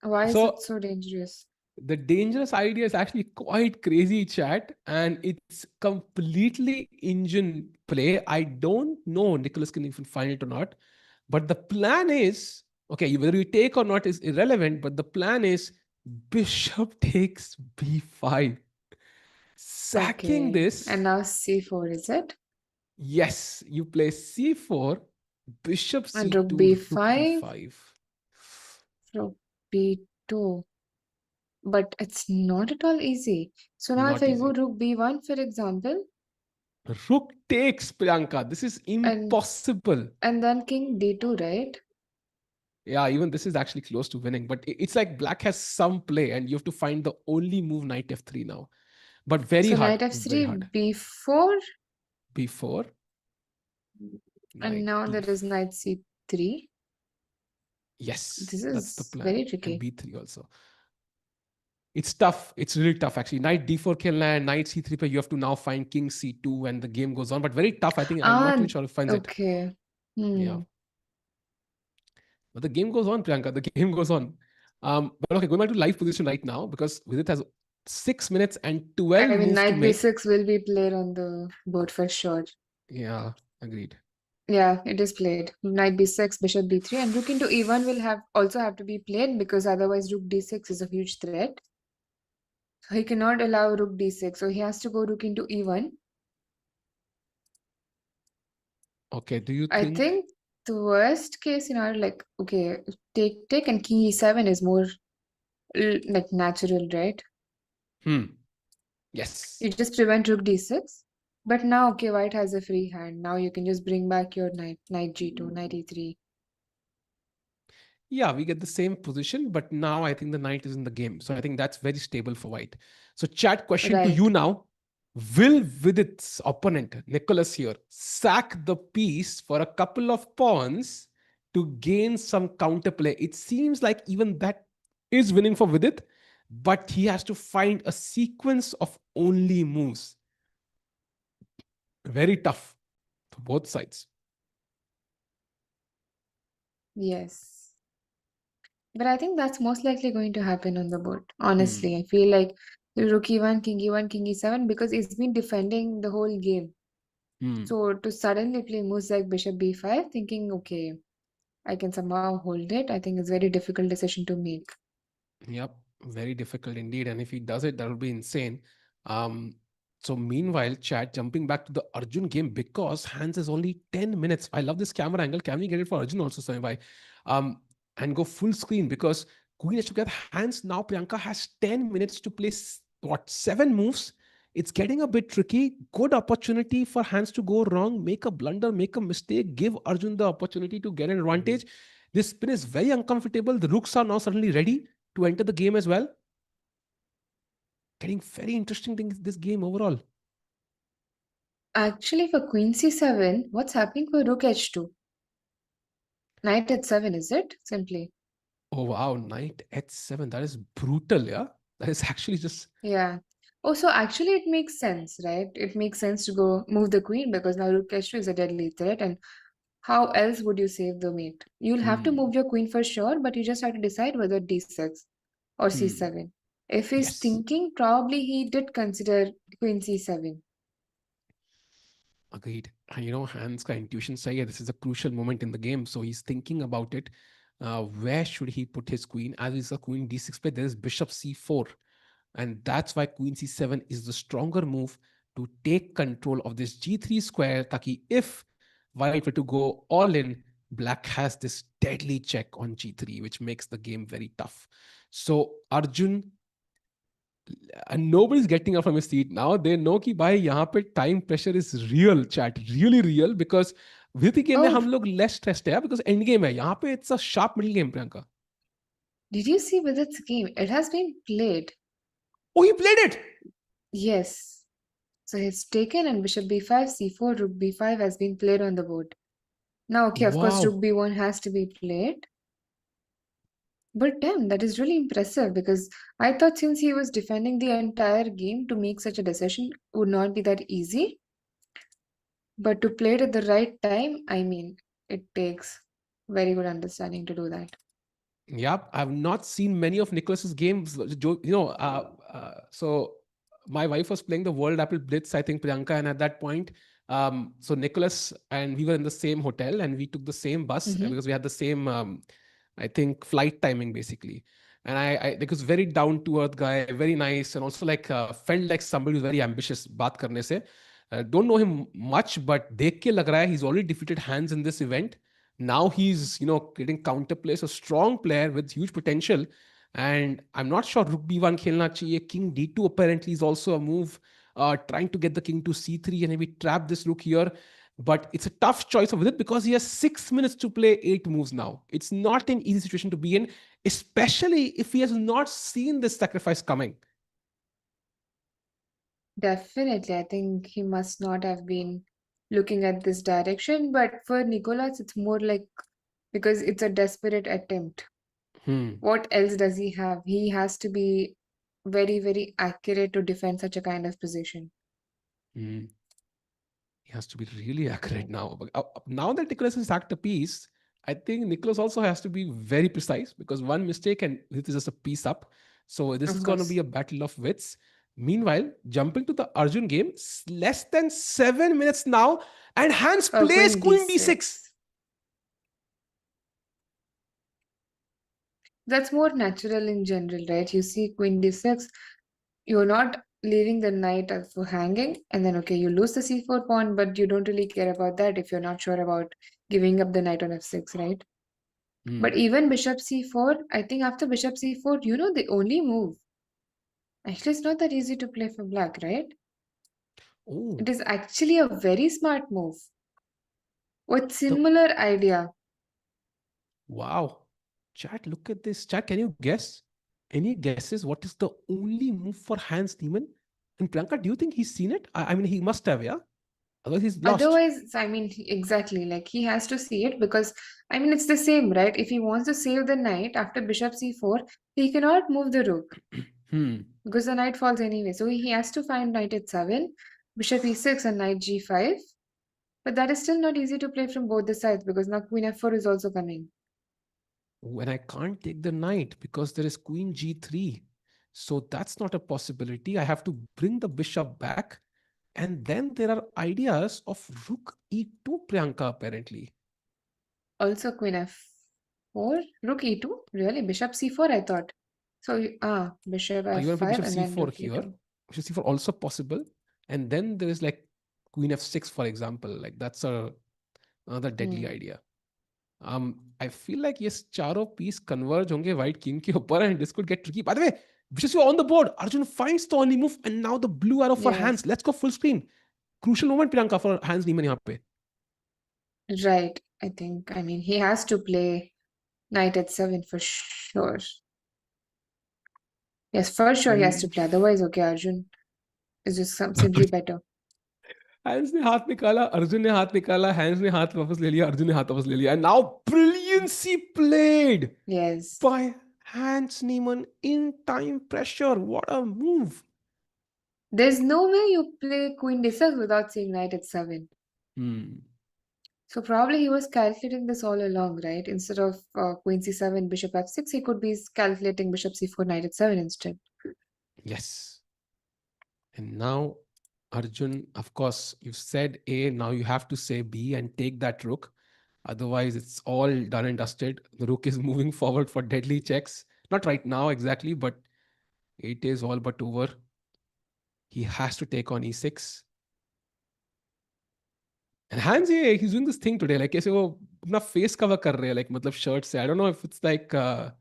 Why is it so so dangerous? the dangerous idea is actually quite crazy, chat, and it's completely engine play. I don't know Nicholas can even find it or not, but the plan is okay. Whether you take or not is irrelevant, but the plan is bishop takes b5, sacking Okay, and this. now c4 is it? Yes, you play c4, bishop And rook c2, rook b5, b5. rook b2. But it's not at all easy. So now if Not I go easy. rook b1, for example, Rook takes, Priyanka. This is and impossible. and then king d2, right? Yeah, even this is actually close to winning. But it's like black has some play, and you have to find the only move knight f3 now. But very So hard, knight very f3, hard. b4, B4, and knight now there is e5. knight c3. Yes, This that's the is plan. very And tricky. b3 also. It's tough. It's really tough actually. Knight d4 खेलना है, knight c3 पे you have to now find king c2 and the game goes on. But very tough. I think I'm not Ah, really sure who finds it. okay. Yeah. Hmm. But the game goes on, Priyanka. The game goes on. But okay, going back to live position right now because Vidit has 6 minutes and 12 I mean, moves to knight make. b6 will be played on the board for sure. Yeah, agreed. Yeah, it is played. Knight b6, bishop b3, and rook into e1 will have to be played because otherwise rook d6 is a huge threat. So he cannot allow rook d6. So he has to go rook into e1. Okay, do you I think? think the worst case scenario, like okay, take and king e7 is more like natural, right? Hmm. Yes. You just prevent rook d6. But now, okay, white has a free hand. Now you can just bring back your knight g2, knight e3. Yeah, we get the same position, but now I think the knight is in the game. So I think that's very stable for white. So, chat question to you Right. now. Will Vidit's opponent, Nicholas here, sack the piece for a couple of pawns to gain some counterplay? It seems like even that is winning for Vidit, but he has to find a sequence of only moves. Very tough for both sides. Yes. But I think that's most likely going to happen on the board. Honestly, Hmm. I feel like rook e1, king e7 because it's been defending the whole game. Hmm. So to suddenly play moves like bishop b5, thinking, okay, I can somehow hold it, I think it's a very difficult decision to make. Yep, very difficult indeed. And if he does it, that would be insane. So meanwhile, chat jumping back to the Arjun game because Hans is only 10 minutes. I love this camera angle. Can we get it for Arjun also, Samir? Um, and go full screen because Queen has to get Hans now. Priyanka has 10 minutes to play what 7 moves. It's getting a bit tricky. Good opportunity for Hans to go wrong, make a blunder, make a mistake, give Arjun the opportunity to get an advantage. This spin is very uncomfortable. The rooks are now suddenly ready to enter the game as well. Getting very interesting things this game overall. Actually, for queen c7, what's happening for rook h2? Knight h7, is it? Simply. Oh wow, knight h7. That is brutal, yeah. That is actually just Yeah. Oh, so actually it makes sense, right? It makes sense to go move the queen because now rook h2 is a deadly threat. And how else would you save the mate? You'll have to hmm, move your queen for sure, but you just have to decide whether d6 or hmm. c7. If he's Yes, thinking, probably he did consider queen c7. agreed. And Hans' ka intuition say, yeah, this is a crucial moment in the game. So he's thinking about it. Where should he put his queen? As is a queen d6 play, there is bishop c4. And that's why queen c7 is the stronger move to take control of this g3 square. Taki, if white were to go all in, black has this deadly check on g3, which makes the game very tough. So Arjun, and nobody's getting up from his seat now. They know कि भाई यहाँ पे time pressure is real, chat, really real, because Vidhi game में Oh, हम लोग less stressed है because end game है. यहाँ पे it's a sharp middle game, Priyanka. did you see with its game? It has been played. Oh, he played it. Yes. So he's taken and bishop b5, c4, rook b5 has been played on the board. Now, okay, of course, rook Wow. b1 has to be played. But damn, that is really impressive because I thought since he was defending the entire game to make such a decision would not be that easy. But to play it at the right time, I mean, it takes very good understanding to do that. Yep, I've not seen many of Nicholas's games. So my wife was playing the World Apple Blitz, I think, Priyanka, and at that point, so Nicholas and we were in the same hotel and we took the same bus Mm-hmm. because we had the same, I think, flight timing basically. And I like was very down to earth guy, very nice, and also like felt like somebody who's very ambitious. बात करने से, don't know him much, but देख के लग रहा है he's already defeated Hans in this event. Now he's getting counterplay, so strong player with huge potential. And I'm not sure rook b1 khelna chahiye. King d2 apparently is also a move, trying to get the king to c3 and maybe trap this rook here. But it's a tough choice of it because he has 6 minutes to play 8 moves now. It's not an easy situation to be in, especially if he has not seen this sacrifice coming. Definitely, I think he must not have been looking at this direction. But for Nicolas, it's more like because it's a desperate attempt. Hmm. What else does he have? He has to be very, very accurate to defend such a kind of position. Hmm. He has to be really accurate now. But, now that Nicholas has hacked a piece, I think Nicholas also has to be very precise because one mistake and it is just a piece up. So this Of is going to be course. a battle of wits. Meanwhile, jumping to the Arjun game, less than 7 minutes now, and Hans plays Queen Queen D6. d6. That's more natural in general, right? You see Queen d6, you're not leaving the knight for hanging, and then okay, you lose the c4 pawn, but you don't really care about that if you're not sure about giving up the knight on f6, right? Hmm. But even bishop c4, I think after bishop c4, the only move. Actually, it's not that easy to play for black, right? Oh, It is actually a very smart move with the similar idea. wow. Chat, look at this. Chat, can you guess? Any guesses? What is the only move for Hans Niemann? And Priyanka, do you think he's seen it? I mean, he must have, yeah? Otherwise, he's lost. Otherwise, I mean, exactly, like he has to see it because, I mean, it's the same, right? If he wants to save the knight after bishop c4, he cannot move the rook Hmm. because the knight falls anyway. So he has to find knight at 7, bishop e6, and knight g5. But that is still not easy to play from both the sides because now queen f4 is also coming. When I can't take the knight because there is queen g3. So that's not a possibility. I have to bring the bishop back. And then there are ideas of rook e2, Priyanka, apparently. Also, queen f4, rook e2, really? Bishop c4, I thought. So, bishop You want to play f5 bishop and then c4 rook here. e2. Bishop c4 also possible. And then there is like queen f6, for example. Like that's another deadly Hmm. idea. I feel like yes, चारों piece converge होंगे white king के ऊपर and this could get tricky. By the way, bishop on the board. Arjun finds the only move and now the blue arrow for Hans. Yes, Let's go full screen. Crucial moment Priyanka for Hans Niemann यहाँ पे. right. I think, I mean, he has to play knight at 7 for sure. Yes, for sure he has to Mm. play. Otherwise, okay, Arjun is just simply better. Hans ने हाथ निकाला, अर्जुन ने हाथ निकाला, Hans ने हाथ वापस ले लिया, अर्जुन ने हाथ वापस ले लिया. And now brilliancy played Yes. by Hans Niemann in time pressure. What a move. There's no way you play queen d6 without seeing knight at 7. Hmm. So probably he was calculating this all along, right? Instead of queen c7, bishop f6, he could be calculating bishop c4, knight at 7 instead. Yes. And now, Arjun, of course, you've said A, now you have to say B and take that rook. Otherwise, it's all done and dusted. The rook is moving forward for deadly checks. Not right now exactly, but it is all but over. He has to take on E6. And Hans, yeah, he's doing this thing today. Like, ऐसे वो अपना face cover कर रहे हैं, like, मतलब shirt से. I don't know if it's like a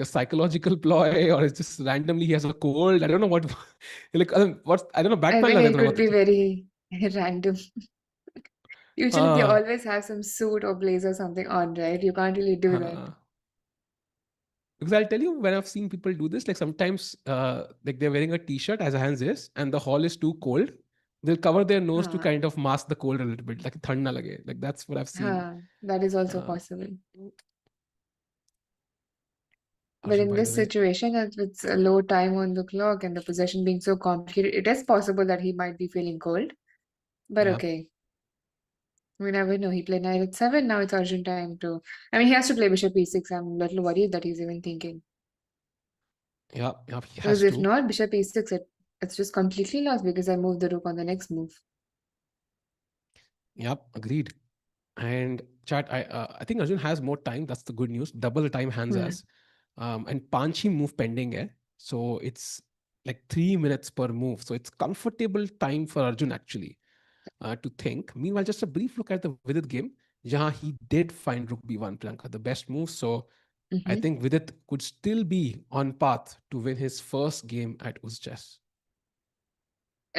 psychological ploy or it's just randomly he has a cold. I don't know what. Like, what I don't know. I Batman think लग रहा it है थोड़ा could be बहुत. very random. Usually they हाँ always have some suit or blazer something on, right? You can't really do that. हाँ. Because I'll tell you when I've seen people do this, like sometimes like they're wearing a t-shirt as a hands is, and the hall is too cold. They'll cover their nose to Huh. kind of mask the cold a little bit, like thand na lage. Like that's what I've seen. Huh. That is also Uh, possible. But Arjun, in by the this way, situation, as with a low time on the clock and the possession being so complicated, it is possible that he might be feeling cold. But yeah, okay, we never know. He played knight at 7. Now it's urgent time to. I mean, he has to play bishop e6. I'm a little worried that he's even thinking. yeah, he Because has if to. not, bishop e6, it's just completely lost because I moved the rook on the next move. Yeah, agreed. And chat, I think Arjun has more time. That's the good news. Double the time hands Hmm. has. And Panchi move pending hai. So it's like 3 minutes per move. So it's comfortable time for Arjun actually to think. Meanwhile, just a brief look at the Vidit game. Jahan he did find Rook B1 Priyanka, the best move. So I Hmm. think Vidit could still be on path to win his first game at UzChess.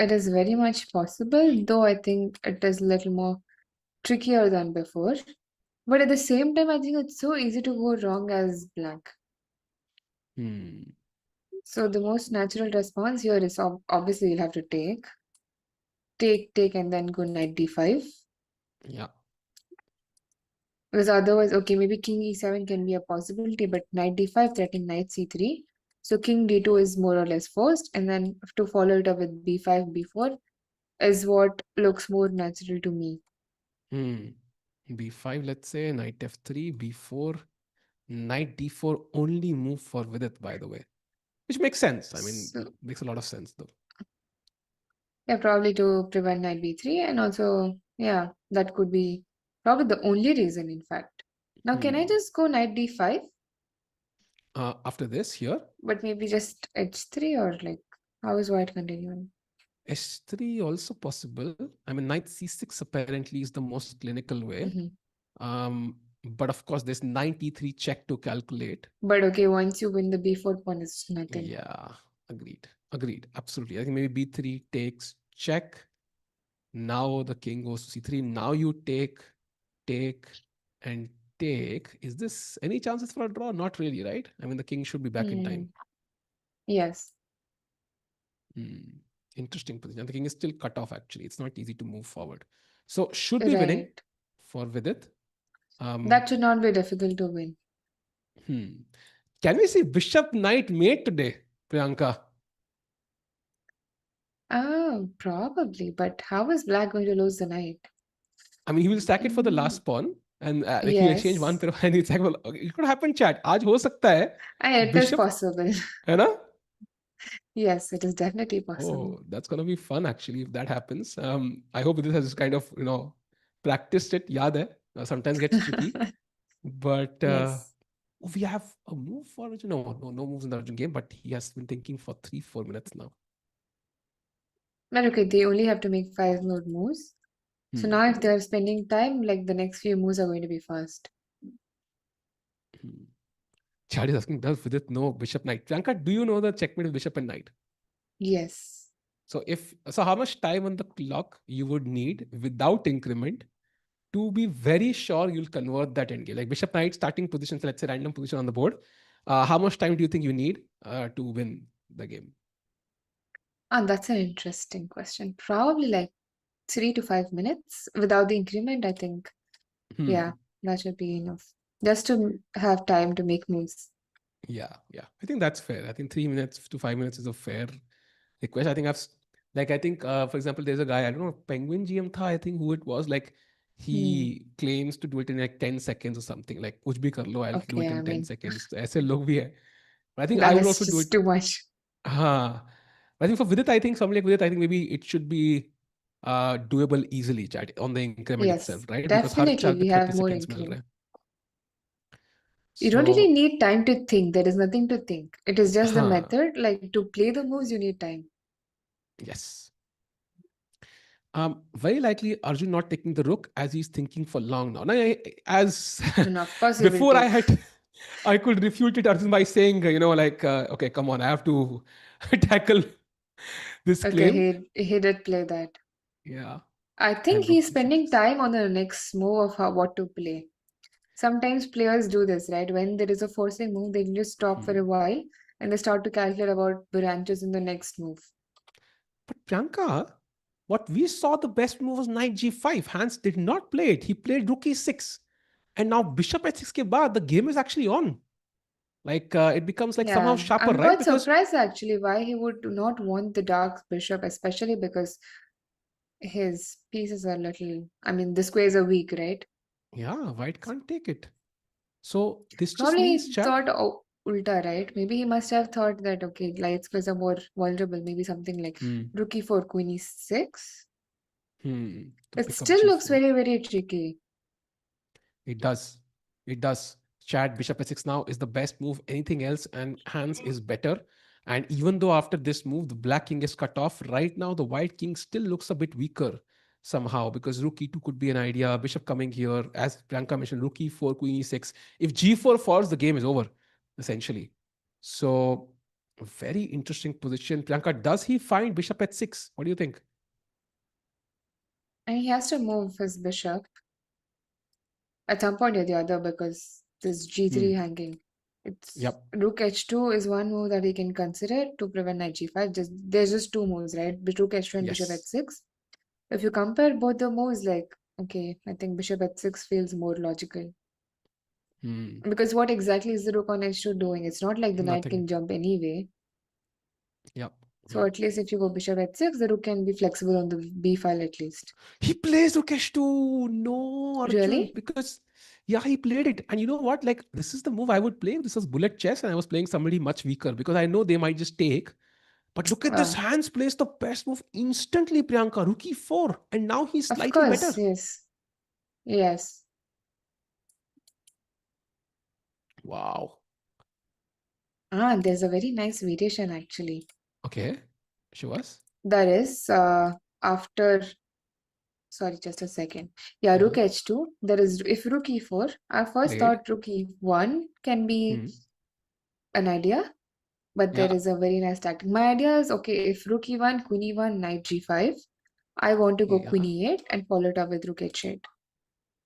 It is very much possible, though I think it is a little more trickier than before. But at the same time, I think it's so easy to go wrong as black. Hmm. So the most natural response here is obviously you'll have to take, and then go knight d5. Yeah. Because otherwise, okay, maybe king e7 can be a possibility, but knight d5 threatening knight c3. So king d2 is more or less forced, and then to follow it up with b5, b4 is what looks more natural to me. Hmm. B5, let's say, knight f3, b4, knight d4, only move for Vidit, by the way. Which makes sense. I mean, So makes a lot of sense though. yeah, probably to prevent knight b3, and also yeah, that could be probably the only reason, in fact. Now, can I Hmm. just go knight d5, After this, here, but maybe just h3, or like how is white continuing? h3 also possible. I mean, knight c6 apparently is the most clinical way. Hmm. But of course, there's knight e3 check to calculate. But okay, once you win the b4 pawn, it's nothing. Yeah, agreed. Agreed. Absolutely. I think maybe b3 takes check. Now the king goes to c3. Now you take, and take. Is this any chances for a draw? Not really, right? I mean, the king should be back in Hmm. time. Yes, Hmm. Interesting position. The king is still cut off, actually. It's not easy to move forward. So should be winning right. for Vidit. Um, That should not be difficult to win. hmm. Can we see Bishop Knight mate today, Priyanka? Oh, probably. But how is black going to lose the knight? I mean, he will stack it for the Mm, last pawn, and like he'll exchange one yes, pair and he's like, well, it could happen, chat. आज हो सकता है it is Bishop, possible. है ना? Yes, it is definitely possible. Oh, that's gonna be fun actually if that happens. I hope this has kind of practiced it. याद है. Sometimes gets tricky, but Yes. we have a move for Arjun. No moves in the Arjun game, but he has been thinking for 3-4 minutes now. But okay, they only have to make five more moves. So now if Hmm. they're spending time, like the next few moves are going to be fast. Hmm. Chad is asking, does Vidit know Bishop Knight? Priyanka, do you know the checkmate with Bishop and Knight? Yes. So how much time on the clock you would need without increment to be very sure you'll convert that endgame? Like Bishop Knight starting positions, let's say random position on the board. How much time do you think you need to win the game? Ah, that's an interesting question. Probably like 3 to 5 minutes without the increment, I think. Yeah, Hmm. that should be enough. Just to have time to make moves. Yeah. I think that's fair. I think 3 minutes to 5 minutes is a fair request. I think I think for example, there's a guy, I don't know, Penguin GM tha, I think who it was, like Hmm. he claims to do it in like 10 seconds or something, like kuch bhi kar lo, I'll do Okay, it I in 10 mean, seconds. So ऐसे लोग भी है. I think I that will is also do just it. too much. हाँ. I think for Vidit, I think something like Vidit, I think maybe it should be doable easily, chat, on the increment itself, Yes, right? Because her definitely चाल we पे have 30 more seconds मिल रहे increment. हैं. You don't really So need time to think. There is nothing to think. It is just the हाँ. method. Like to play the moves, you need time. Yes. Very likely Arjun not taking the rook as he's thinking for long now. Now, as And of course, he will before I take. had, I could refute it Arjun by saying, like, okay, come on, I have to tackle this Okay, claim. he did play that. Yeah, I think and rook he's spending e6. time on the next move of what to play. Sometimes players do this, right? When there is a forcing move, they just stop for a Hmm. while and they start to calculate about branches in the next move. But Priyanka, what we saw the best move was knight g5. Hans did not play it. He played rook e6. And now bishop h6 ke baad, the game is actually on. Like it becomes like somehow Yeah, sharper, I'm right? quite Because surprised actually why he would not want the dark bishop, especially because his pieces are little, I mean, the squares are weak, right? yeah, white can't take it. So this just Probably means, he chat. thought ulta, right? Maybe he must have thought that, okay, light squares are more vulnerable, maybe something like Hmm. rook e4, queen e6. To It pick up still looks g4. very, very tricky. It does. It does. Chad bishop h6 now is the best move. Anything else and Hans is better. And even though after this move the black king is cut off, right now the white king still looks a bit weaker somehow, because rook e2 could be an idea. Bishop coming here, as Priyanka mentioned, rook e4, queen e6. If g4 falls, the game is over, essentially. So very interesting position. Priyanka, does he find bishop h6? What do you think? And he has to move his bishop at some point or the other because this g3 Hmm. hanging. It's Yep. rook h2 is one move that he can consider to prevent knight g5. There's just two moves, right? Rook h2 and bishop Yes. h6. If you compare both the moves, like okay, I think bishop h6 feels more logical. Hmm. Because what exactly is the rook on h2 doing? It's not like the knight Nothing. can jump anyway. Yep. So Yep. at least if you go bishop h6, the rook can be flexible on the b file at least. He plays Ukesh too. No, Arjun. Really? Because, yeah, he played it. And you know what? Like, this is the move I would play. This was bullet chess, and I was playing somebody much weaker because I know they might just take. But look at this. Ah, Hands plays the best move instantly, Priyanka. Rookie 4. And now he's of slightly course, better. yes. Yes. Wow. Ah, there's a very nice variation actually. Okay. Show us. That is after, sorry, just a second. Yeah, rook Hmm. h2. There is, if rook e4, I first Played. thought rook e1 can be Hmm. an idea, but there Yeah. is a very nice tactic. My idea is okay, if rook e1, queen e1, knight g5, I want to go queen Yeah. e8 and follow it up with rook h8.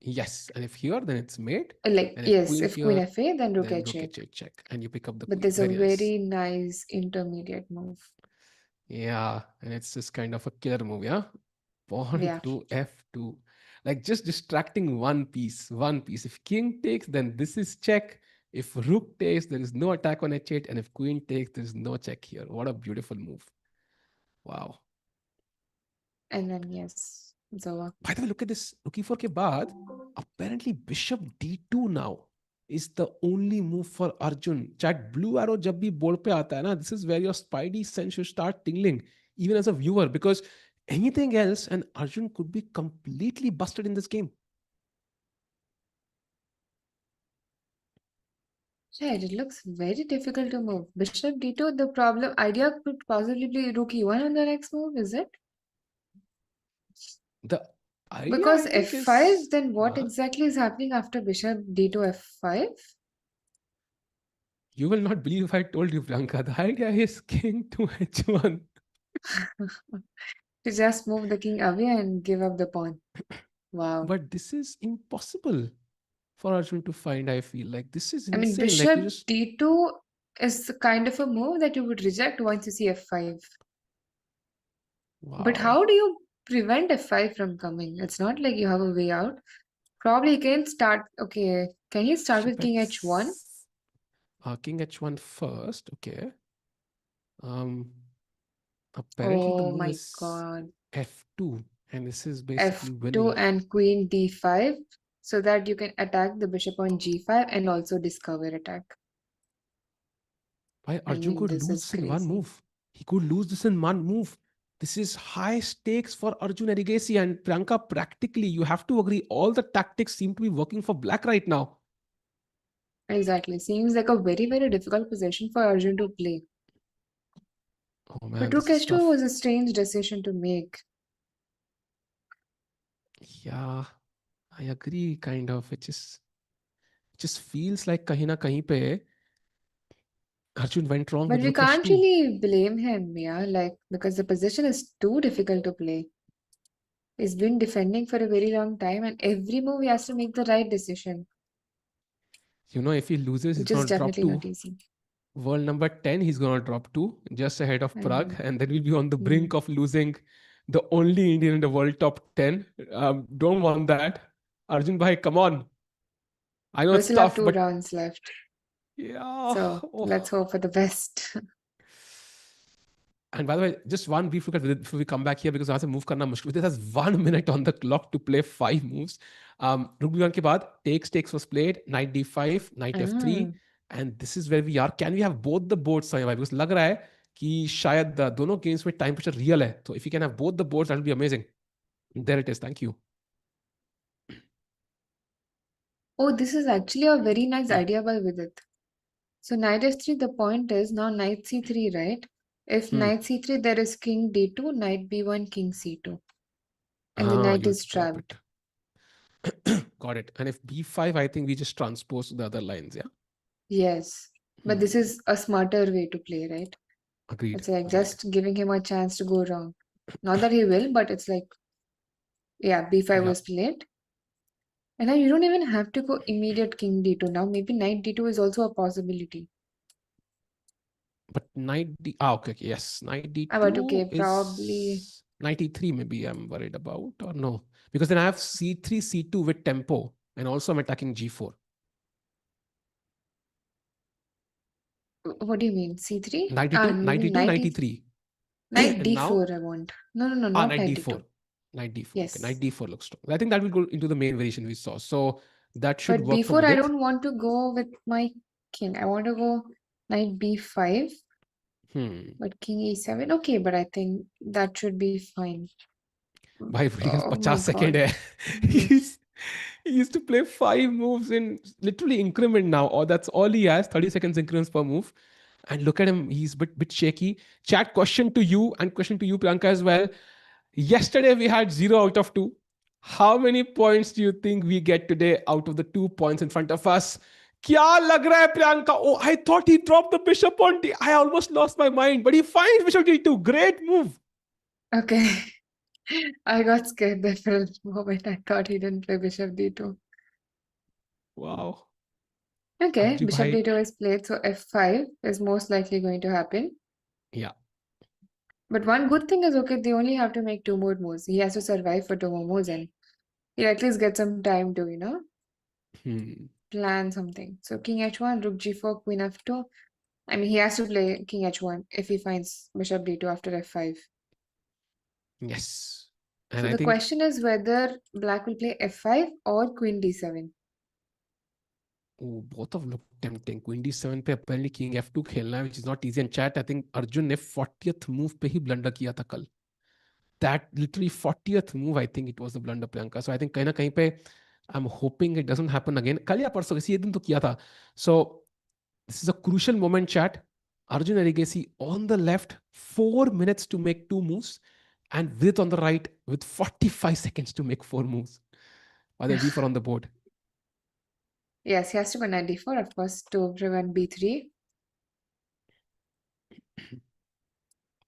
Yes. And if here, then it's mate. Like, And if yes, queen if queen here, fa, then rook then rook h8. h8 check. And you pick up the But queen. there's a Very nice. very nice intermediate move. Yeah. And it's just kind of a killer move. Yeah. Pawn Yeah. to f2. Like just distracting one piece. One piece. If king takes, then this is check. If rook takes, there is no attack on h8. And if queen takes, there is no check here. What a beautiful move. Wow. And then, yes, so By the way, look at this. Rook e4 के बाद apparently bishop d2 now is the only move for Arjun. Chat blue arrow जब भी board पे आता है ना, this is where your spidey sense should start tingling, even as a viewer, because anything else and Arjun could be completely busted in this game. right, it looks very difficult to move. Bishop d2, the problem idea could possibly be rook e1 on the next move, is it? The idea Because I think f5, is then what exactly is happening after bishop d2 f5? you will not believe if I told you, Priyanka. The idea is king to h1. To just move the king away and give up the pawn. Wow. But this is impossible for Arjun to find. I feel like this is I mean, insane. Like you bishop just d2 is the kind of a move that you would reject once you see f5. But wow. how do you prevent f5 from coming? It's not like you have a way out. Probably he can start. Okay, can he start with Bishop king h1? king h1 first. Okay. Um, apparently the Oh move my is god. f2, and this is basically f2 winning. and queen d5 so that you can attack the bishop on g5 and also discover attack. Why I Arjun mean, could this lose is this in one crazy. move? He could lose this in one move. This is high stakes for Arjun Erigesi and Priyanka. Practically, you have to agree. All the tactics seem to be working for Black right now. Exactly. Seems like a very, very difficult position for Arjun to play. Oh man, But rook this is h2 was tough. a strange decision to make. Yeah, I agree. Kind of. It just feels like kahin na kahin pe Arjun went wrong But with we Rook can't h2. really blame him, yeah, like because the position is too difficult to play. He's been defending for a very long time, and every move he has to make the right decision, If he loses, he's which is gonna drop definitely two. not easy. World number 10, he's gonna drop two, just ahead of Prague, Mm-hmm. and then we'll be on the Mm. brink of losing the only Indian in the world top 10. Don't want that. Arjun Bhai, come on. I know We it's still have tough, two but rounds left, yeah. so let's Oh. hope for the best. And by the way, just one brief look at Vidit before we come back here because I have to move karna mushkil. Vidit has 1 minute on the clock to play 5 moves. Rook b1 के बाद takes was played, knight d5, knight f3, Ah. and this is where we are. Can we have both the boards, Sai भाई? Because लग रहा है कि शायद दोनों games में time pressure real है. So if you can have both the boards, that will be amazing. There it is. Thank you. Oh, this is actually a very nice idea by Vidit. So knight s3, the point is now knight c3, right? If Hmm. knight c3, there is king d2, knight b1, king c2, and the knight You is drop trapped. it. Got it. And if b5, I think we just transpose the other lines. Yeah. Yes, but this Hmm. is a smarter way to play, right? Agreed. It's like Agreed. just giving him a chance to go wrong. Not that he will, but it's like, yeah, b5 Yeah. was played. And now you don't even have to go immediate king d2. Now maybe knight d2 is also a possibility. But okay, okay, yes, knight But d2 okay, probably. is knight e3 maybe I'm worried about, or no, because then I have c3 c2 with tempo and also I'm attacking g4. What do you mean? C3? 92, You mean 92, 90? 93. Knight And now, D4 I want. No, no, no, not knight knight d4. D2. Knight d4. Okay, knight Yes. d4 looks strong. I think that will go into the main variation we saw. So that should But work for B4 I Vidit. don't want to go with my king. I want to go knight B5, Hmm. but king E7. Okay, but I think that should be fine. भाई उसके Oh my 50 second God. है. Mhm. He's he used to play 5 moves in literally increment now, or that's all he has, 30 seconds increments per move. And look at him, he's bit shaky. Chat, question to you and question to you, Priyanka, as well. Yesterday we had 0 out of 2. How many points do you think we get today out of the 2 points in front of us? क्या लग रहा है Priyanka? Oh, I thought he dropped the bishop on D. I almost lost my mind, but he finds bishop D2. Great move. Okay. I got scared there for a moment. I thought he didn't play bishop D2. Wow. Okay, Arjun bishop bhai. D2 is played, so F5 is most likely going to happen. Yeah. But one good thing is, okay, they only have to make 2 more moves. He has to survive for 2 more moves and he'll at least get some time to, Hmm. plan something. So king h1, rook g4, queen f2. I mean, he has to play king h1 if he finds bishop d2 after f5. Yes. And So I the think, question is whether black will play f5 or queen d7. oh, both of look tempting. Queen d7 पे apparently king f2 खेलना है, which is not easy. And chat, I think Arjun ने 40th move पे ही blunder किया था कल. That literally 40th move, I think it was the blunder, Priyanka. So I think कहीं ना कहीं पे I'm hoping it doesn't happen again. कल या परसों किसी एक दिन तो किया था. So this is a crucial moment, chat. Arjun Erigesi on the left, 4 minutes to make 2 moves, and Vidit on the right with 45 seconds to make 4 moves. While the d4 on the board. Yes, he has to go knight d4, of course, to prevent b3.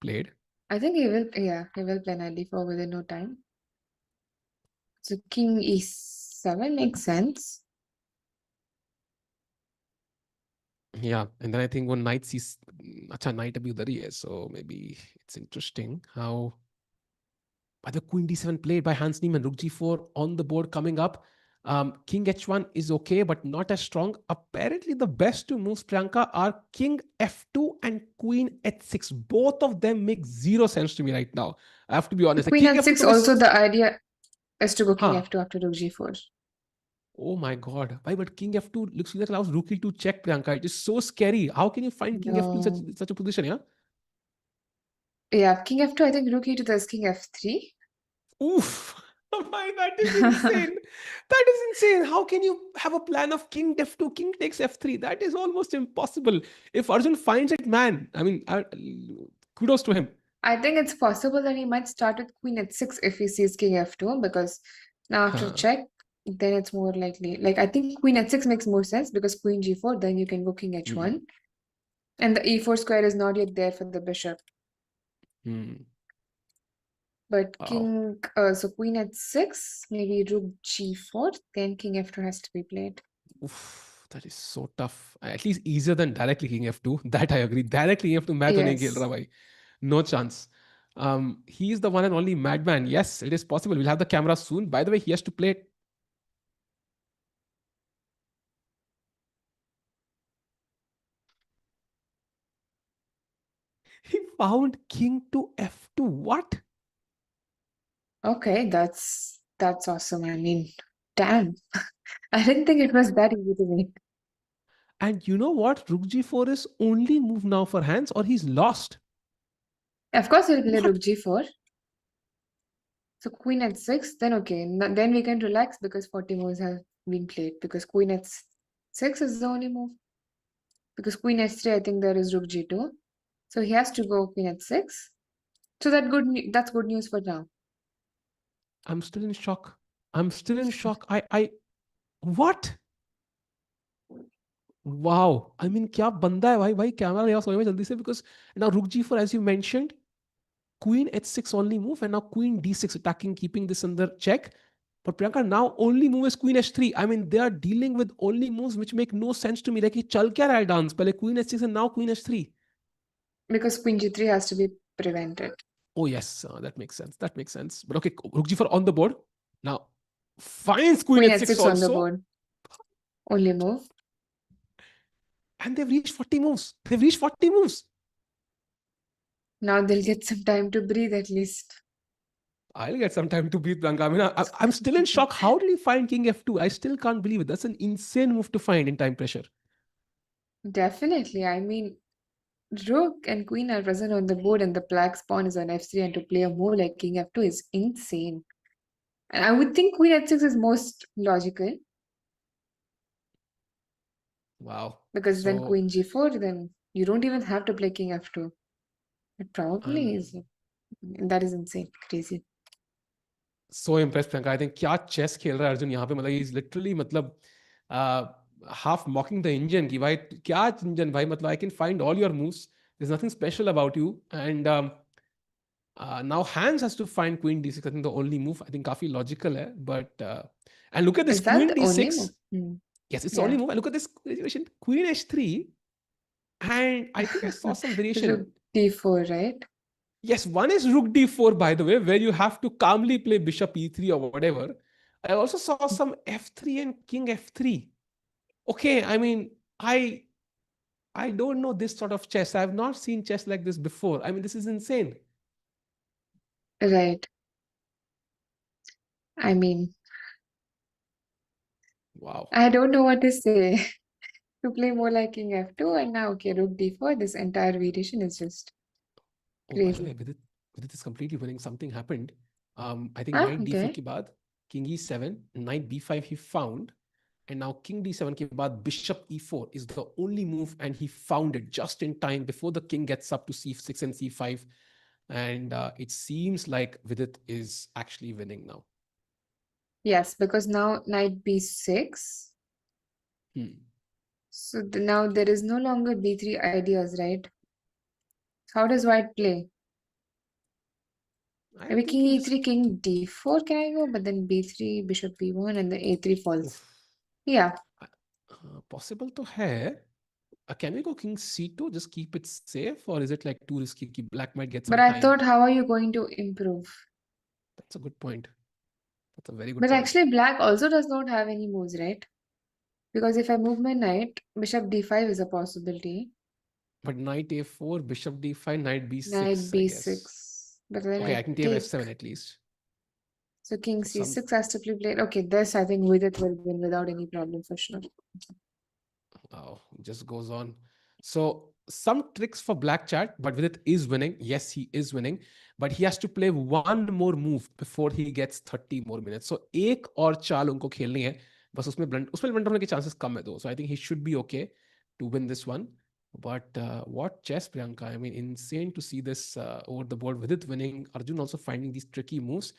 Played. I think he will, yeah, he will play knight d4 within no time. So king e7 makes sense. Yeah, and then I think one knight sees, acha knight abhi udhar hi hai, so maybe it's interesting how. By the queen d7 played by Hans Niemann, rook g4 on the board coming up. King h1 is okay, but not as strong. Apparently, the best 2 moves, Priyanka, are king f2 and queen h6. Both of them make zero sense to me right now. I have to be honest. Like Queen king f2 h6, to also is, the idea is to go king huh? f2 after rook g4. Oh my god. Why? But king f2 looks like allows rook e2 check, Priyanka. It is so scary. How can you find king f2 in No. such a position? Yeah. Yeah, king f2, I think rook e2, there's king f3. Oof. Oh my, that is insane. That is insane. How can you have a plan of king f2, king takes f3? That is almost impossible. If Arjun finds it, man, I mean, kudos to him. I think it's possible that he might start with queen h6 if he sees king f2, because now after Huh. check, then it's more likely. Like, I think queen h6 makes more sense because queen g4, then you can go king h1. Hmm. And the e4 square is not yet there for the bishop. Hmm. But Wow. so queen h6, maybe rook g4, then king f2 has to be played. Oof, that is so tough. At least easier than directly king f2. That I agree. Directly king f2, मैं तो नहीं खेल Yes. रहा भाई. No chance. He is the one and only madman. Yes, it is possible. We'll have the camera soon. By the way, he has to play. He found king to f2. What? Okay, that's awesome. I mean, damn. I didn't think it was that easy to make. And you know what? Rook g4 is only move now for Hans, or he's lost. Of course, we'll play rook What? g4. So queen h6, then okay, then we can relax because 40 moves have been played because queen h6 is the only move. Because queen h3, I think there is rook g2. So he has to go queen h6. So that's good news for now. I'm still in shock. I'm still in shock. I, what? Wow. I mean, क्या बंदा है भाई camera ले आओ समझ में जल्दी से, because now rook g4, as you mentioned, queen h6 only move, and now queen d6 attacking, keeping this under check. But Priyanka, now only move is queen h3. I mean, they are dealing with only moves which make no sense to me. Like, ये चल क्या रहा है dance? पहले queen h6 and now queen h3. Because queen g3 has to be prevented. Oh yes, that makes sense. That makes sense. But okay, rook g4 on the board. Now finds queen Queen h6 h6 on the also. board. Only move. And they've reached 40 moves. They've reached 40 moves. Now they'll get some time to breathe at least. I'll get some time to beat Priyanka. I mean, I'm still in shock. How did he find King F2? I still can't believe it. That's an insane move to find in time pressure. Definitely. I mean, Rook and Queen are present on the board, and the black pawn is on F3, and to play a move like King F2 is insane. And I would think Queen H6 is most logical Wow. because then So Queen G4, then you don't even have to play King F2. It probably I'm is. That is insane, crazy. so impressed, Priyanka. I think क्या chess खेल रहा है अर्जुन यहाँ पे, मतलब he's literally मतलब half mocking the engine कि भाई क्या engine भाई, मतलब I can find all your moves. There's nothing special about you. And now Hans has to find Queen D6. I think the only move. I think काफी logical है, but and look at this Is that Queen the only move? D6. Yes, it's the Yeah. only move. And look at this situation. Queen H3. And I think I saw some variation. Rook D4, right? Yes, one is Rook D4, by the way, where you have to calmly play Bishop E3 or whatever. I also saw some F3 and King F3. Okay, I mean, I don't know this sort of chess. I have not seen chess like this before. I mean, this is insane. Right. I mean, Wow. I don't know what to say. To play more like King F2, and now, okay, Rook D4. This entire variation is just Oh, by the crazy. way, Vidit is completely winning. Something happened. I think Ah, knight d4 okay. के बाद king e7, knight b5 he found, and now king d7 के बाद bishop e4 is the only move, and he found it just in time before the king gets up to c6 and c5, and it seems like Vidit is actually winning now. Yes, because now knight B6. Hmm. So now there is no longer B3 ideas, right? How does white play? I Maybe think king he just E3, king D4 can I go? But then B3, bishop B1, and then A3 falls. oof, Yeah, possible to hai. Can we go king c2, just keep it safe, or is it like too risky? Black might get some but I time. thought, how are you going to improve? That's a good point. That's a very good But point. actually, black also does not have any moves, right? Because if I move my knight, bishop D5 is a possibility. But knight a4, bishop d5, knight Knight b6, I guess. B6. But then Okay, I I can take take. f7 at least. So king So some C6 has to be played. Okay, this I think Vidit will win without any problem for sure. wow, just goes on. So some tricks for black chat, but Vidit is winning. Yes, he is winning, but he has to play one more move before he gets 30 more minutes. So एक और चाल उनको खेलनी है. बस उसमें blunder होने के chances कम है दो. So I think he should be okay to win this one. But what chess, Priyanka? I mean, insane to see this over the board. Vidit winning, Arjun also finding these tricky moves.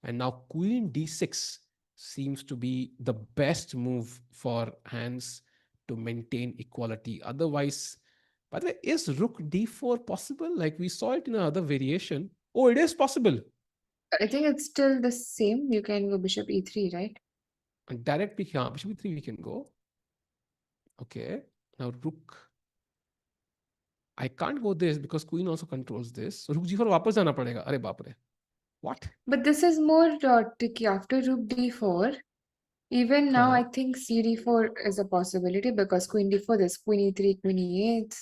And now Queen d6 seems to be the best move for hands to maintain equality. Otherwise, by the way, is Rook d4 possible? Like we saw it in another variation. Oh, it is possible. I think it's still the same. You can go bishop E3, right? And direct pick, yeah, bishop e3 we can go. Okay. Now Rook. I can't go this because Queen also controls this. So Rook g4 वापस जाना पड़ेगा. अरे बाप रे. What? But this is more tricky. After rook D4, even now I हाँ. think CD4 is a possibility because queen D4, there's queen E3, queen E8.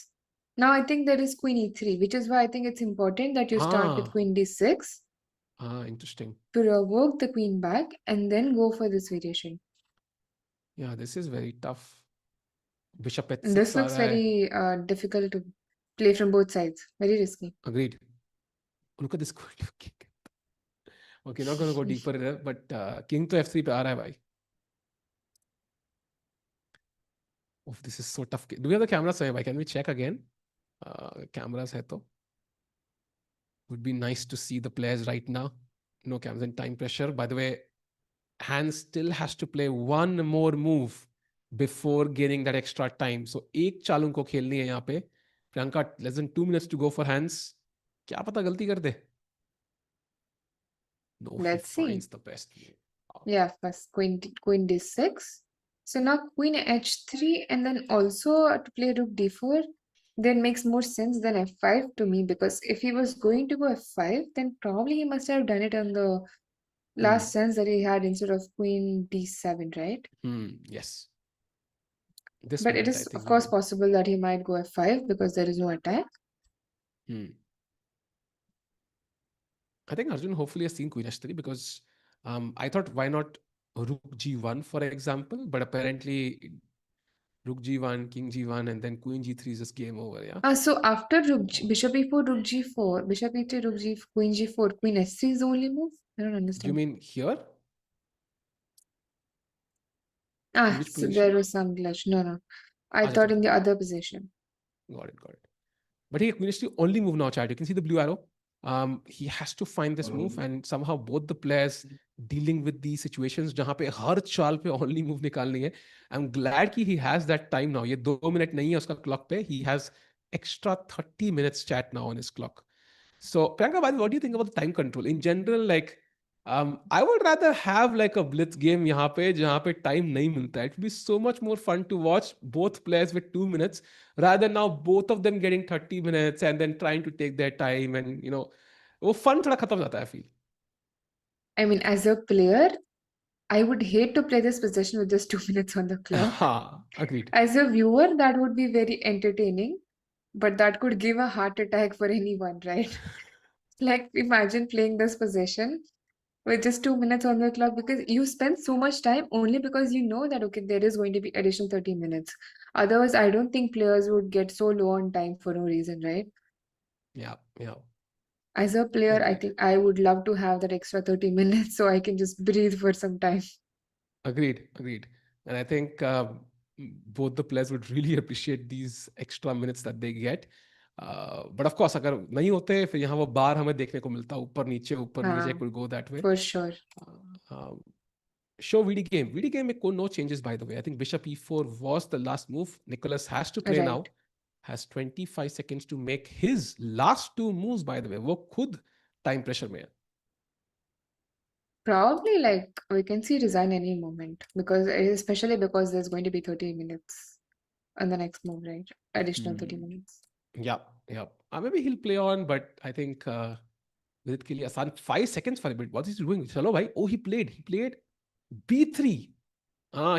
Now I think there is queen E3, which is why I think it's important that you start with Ah. queen D6, Ah, interesting. provoke the queen back, and then go for this variation. Yeah, this is very tough. Bishop And h6 this uh looks रहा है. very difficult to play from both sides. Very risky. Agreed. Look at this queen. Okay, not going to go deeper in there, but king to f3 पे आ रहा है भाई. Oh, this is so tough. Do we have the cameras? Can we check again? Cameras hai to. Would be nice to see the players right now. No cameras and time pressure. By the way, Hans still has to play one more move before gaining that extra time. So एक चाल उनको खेलनी है यहाँ पे. Priyanka, less than 2 minutes to go for Hans. क्या पता गलती कर दे. No, he Let's see. finds the best move. Wow. Yeah, first queen D6. So now queen H3, and then also to play rook D4, then makes more sense than F5 to me, because if he was going to go F5, then probably he must have done it on the last sense that he had instead of queen D7, right? Yes. This But it moment, I is, think of he course, will. possible that he might go f5 because there is no attack. Hmm. I think Arjun hopefully has seen Queen H3 because I thought why not Rook G1 for example, but apparently Rook G1, King G1, and then Queen G3 is just game over. Yeah. So after bishop e4, rook g4, bishop e3, queen g4, queen s3 is the only move? I don't Do you understand. mean here? In which So position? there was some glitch. No, no. I Acha, thought acha, in acha. the other position. Got it, got it. But he finished the only move now, Chad. You can see the blue arrow. He has to find this move, and somehow both the players dealing with these situations जहाँ पे हर चाल पे only move निकालनी है. I'm glad कि he has that time now. ये 2 minute नहीं है उसका clock पे. He has extra 30 minutes chat now on his clock. So, Priyanka, by the way, what do you think about the time control in general? Like, I would rather have like a blitz game यहाँ पे जहाँ पे time नहीं मिलता है. It would be so much more fun to watch both players with 2 minutes rather than now both of them getting 30 minutes and then trying to take their time and वो fun थोड़ा खत्म हो जाता है I feel. I mean, as a player, I would hate to play this position with just 2 minutes on the clock. हाँ, agreed. As a viewer, that would be very entertaining, but that could give a heart attack for anyone, right? Like, imagine playing this position with just 2 minutes on the clock because you spend so much time only because you know that, okay, there is going to be additional 30 minutes. Otherwise, I don't think players would get so low on time for no reason, right? Yeah, yeah, As a player, I agreed. think I would love to have that extra 30 minutes so I can just breathe for some time. Agreed, agreed. And I think both the players would really appreciate these extra minutes that they get. But of course, अगर नहीं होते फिर यहाँ वो बार हमें देखने को मिलता ऊपर नीचे Ah, could go that way. for sure. Um, show VD game. VD game में no changes by the way. I think Bishop E4 was the last move. Nicholas has to play Right. now. Has 25 seconds to make his last two moves by the way. वो खुद time pressure में है. Probably like we can see resign any moment because especially because there's going to be 30 minutes on the next move, right? Additional 30 Hmm. minutes. Yeah, yeah. Maybe he'll play on, but I think विदित के लिए आसान 5 seconds for a bit. What is he doing? चलो भाई. Oh, he played B3.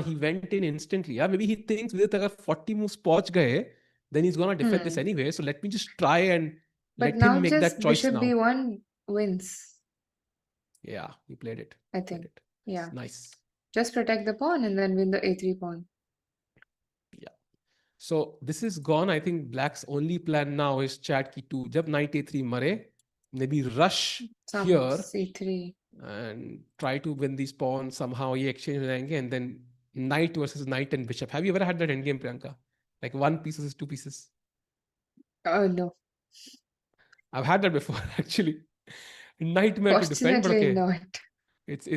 He went in instantly. Yeah, maybe he thinks विदित अगर 40 moves पहुंच गए, then he's gonna defend this anyway. So let me just try and But let him now make that just choice bishop now. b1 wins, Yeah, he played it. I Played think. it. Yeah. Nice. Just protect the pawn and then win the a3 pawn. Yeah. So this is gone. I think Black's only plan now is chat की 2. जब knight a3 मरे, maybe rush Some here c3. and try to win these pawns somehow. ये exchange हो जाएंगे and then knight versus knight and bishop. Have you ever had that endgame, Priyanka? Like one piece versus two pieces? Oh no, I've had that before actually. Nightmare to defend, but fortunately okay, not.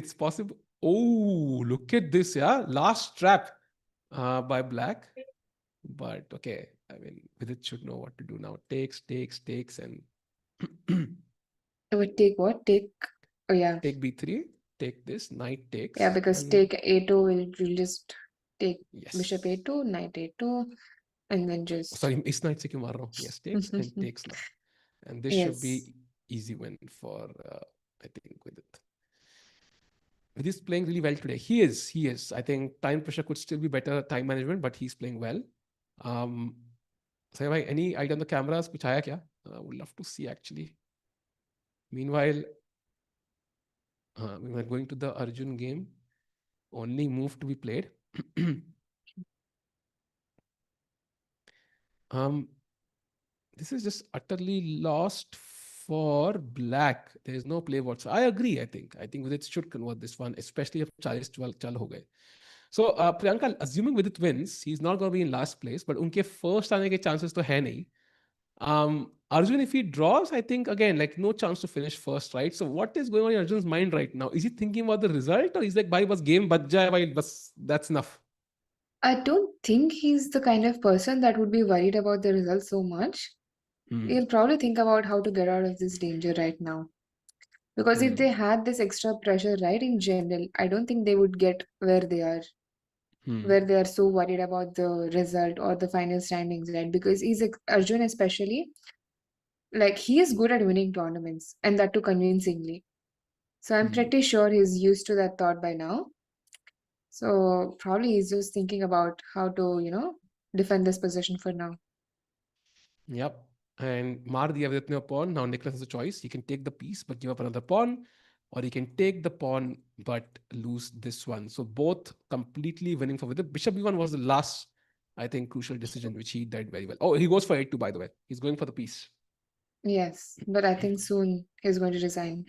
it's possible. Oh, look at this, yeah. Last trap by Black. But okay, I mean, Vidit should know what to do now. Takes, and It would take what? Oh yeah. take b3, take this, knight Yeah, takes, because and take a2 will just take bishop yes. a2, knight a2, and then just Sorry, इस knight से क्यों मार रहा हूँ? Yes, takes and takes now. And this should yes. be easy win for, I think, Vidit. Vidit is playing really well today. He is. I think time pressure could still be better, time management, but he's playing well. So, any idea on the cameras? कुछ आया क्या? Would love to see actually. Meanwhile, we were going to the Arjun game. Only move to be played. This is just utterly lost for Black. There is no play whatsoever. I agree. I think Vidit should convert this one, especially if 40-12 chal ho gaye. So Priyanka, assuming Vidit wins, he's not going to be in last place, but unke first aane ke chances to hai nahi. Arjun, if he draws, I think again, like no chance to finish first, right? So what is going on in Arjun's mind right now? Is he thinking about the result, or he's like, "Bhai, bas game bach jaye, bhai, bas that's enough." I don't think he's the kind of person that would be worried about the result so much. Hmm. He'll probably think about how to get out of this danger right now. Because if Hmm. they had this extra pressure, right, in general, I don't think they would get Hmm. where they are so worried about the result or the final standings, right? Because Arjun especially, like he is good at winning tournaments and that too convincingly. So I'm Hmm. pretty sure he's used to that thought by now. So probably he's just thinking about how to, defend this position for now. Yep. And Mar diya with a pawn. Now Nicholas has a choice. He can take the piece but give up another pawn, or he can take the pawn but lose this one. So both completely winning for Vidit. Bishop b1 was the last, I think, crucial decision which he did very well. Oh, he goes for a2, by the way. He's going for the piece. Yes, but I think soon he's going to resign.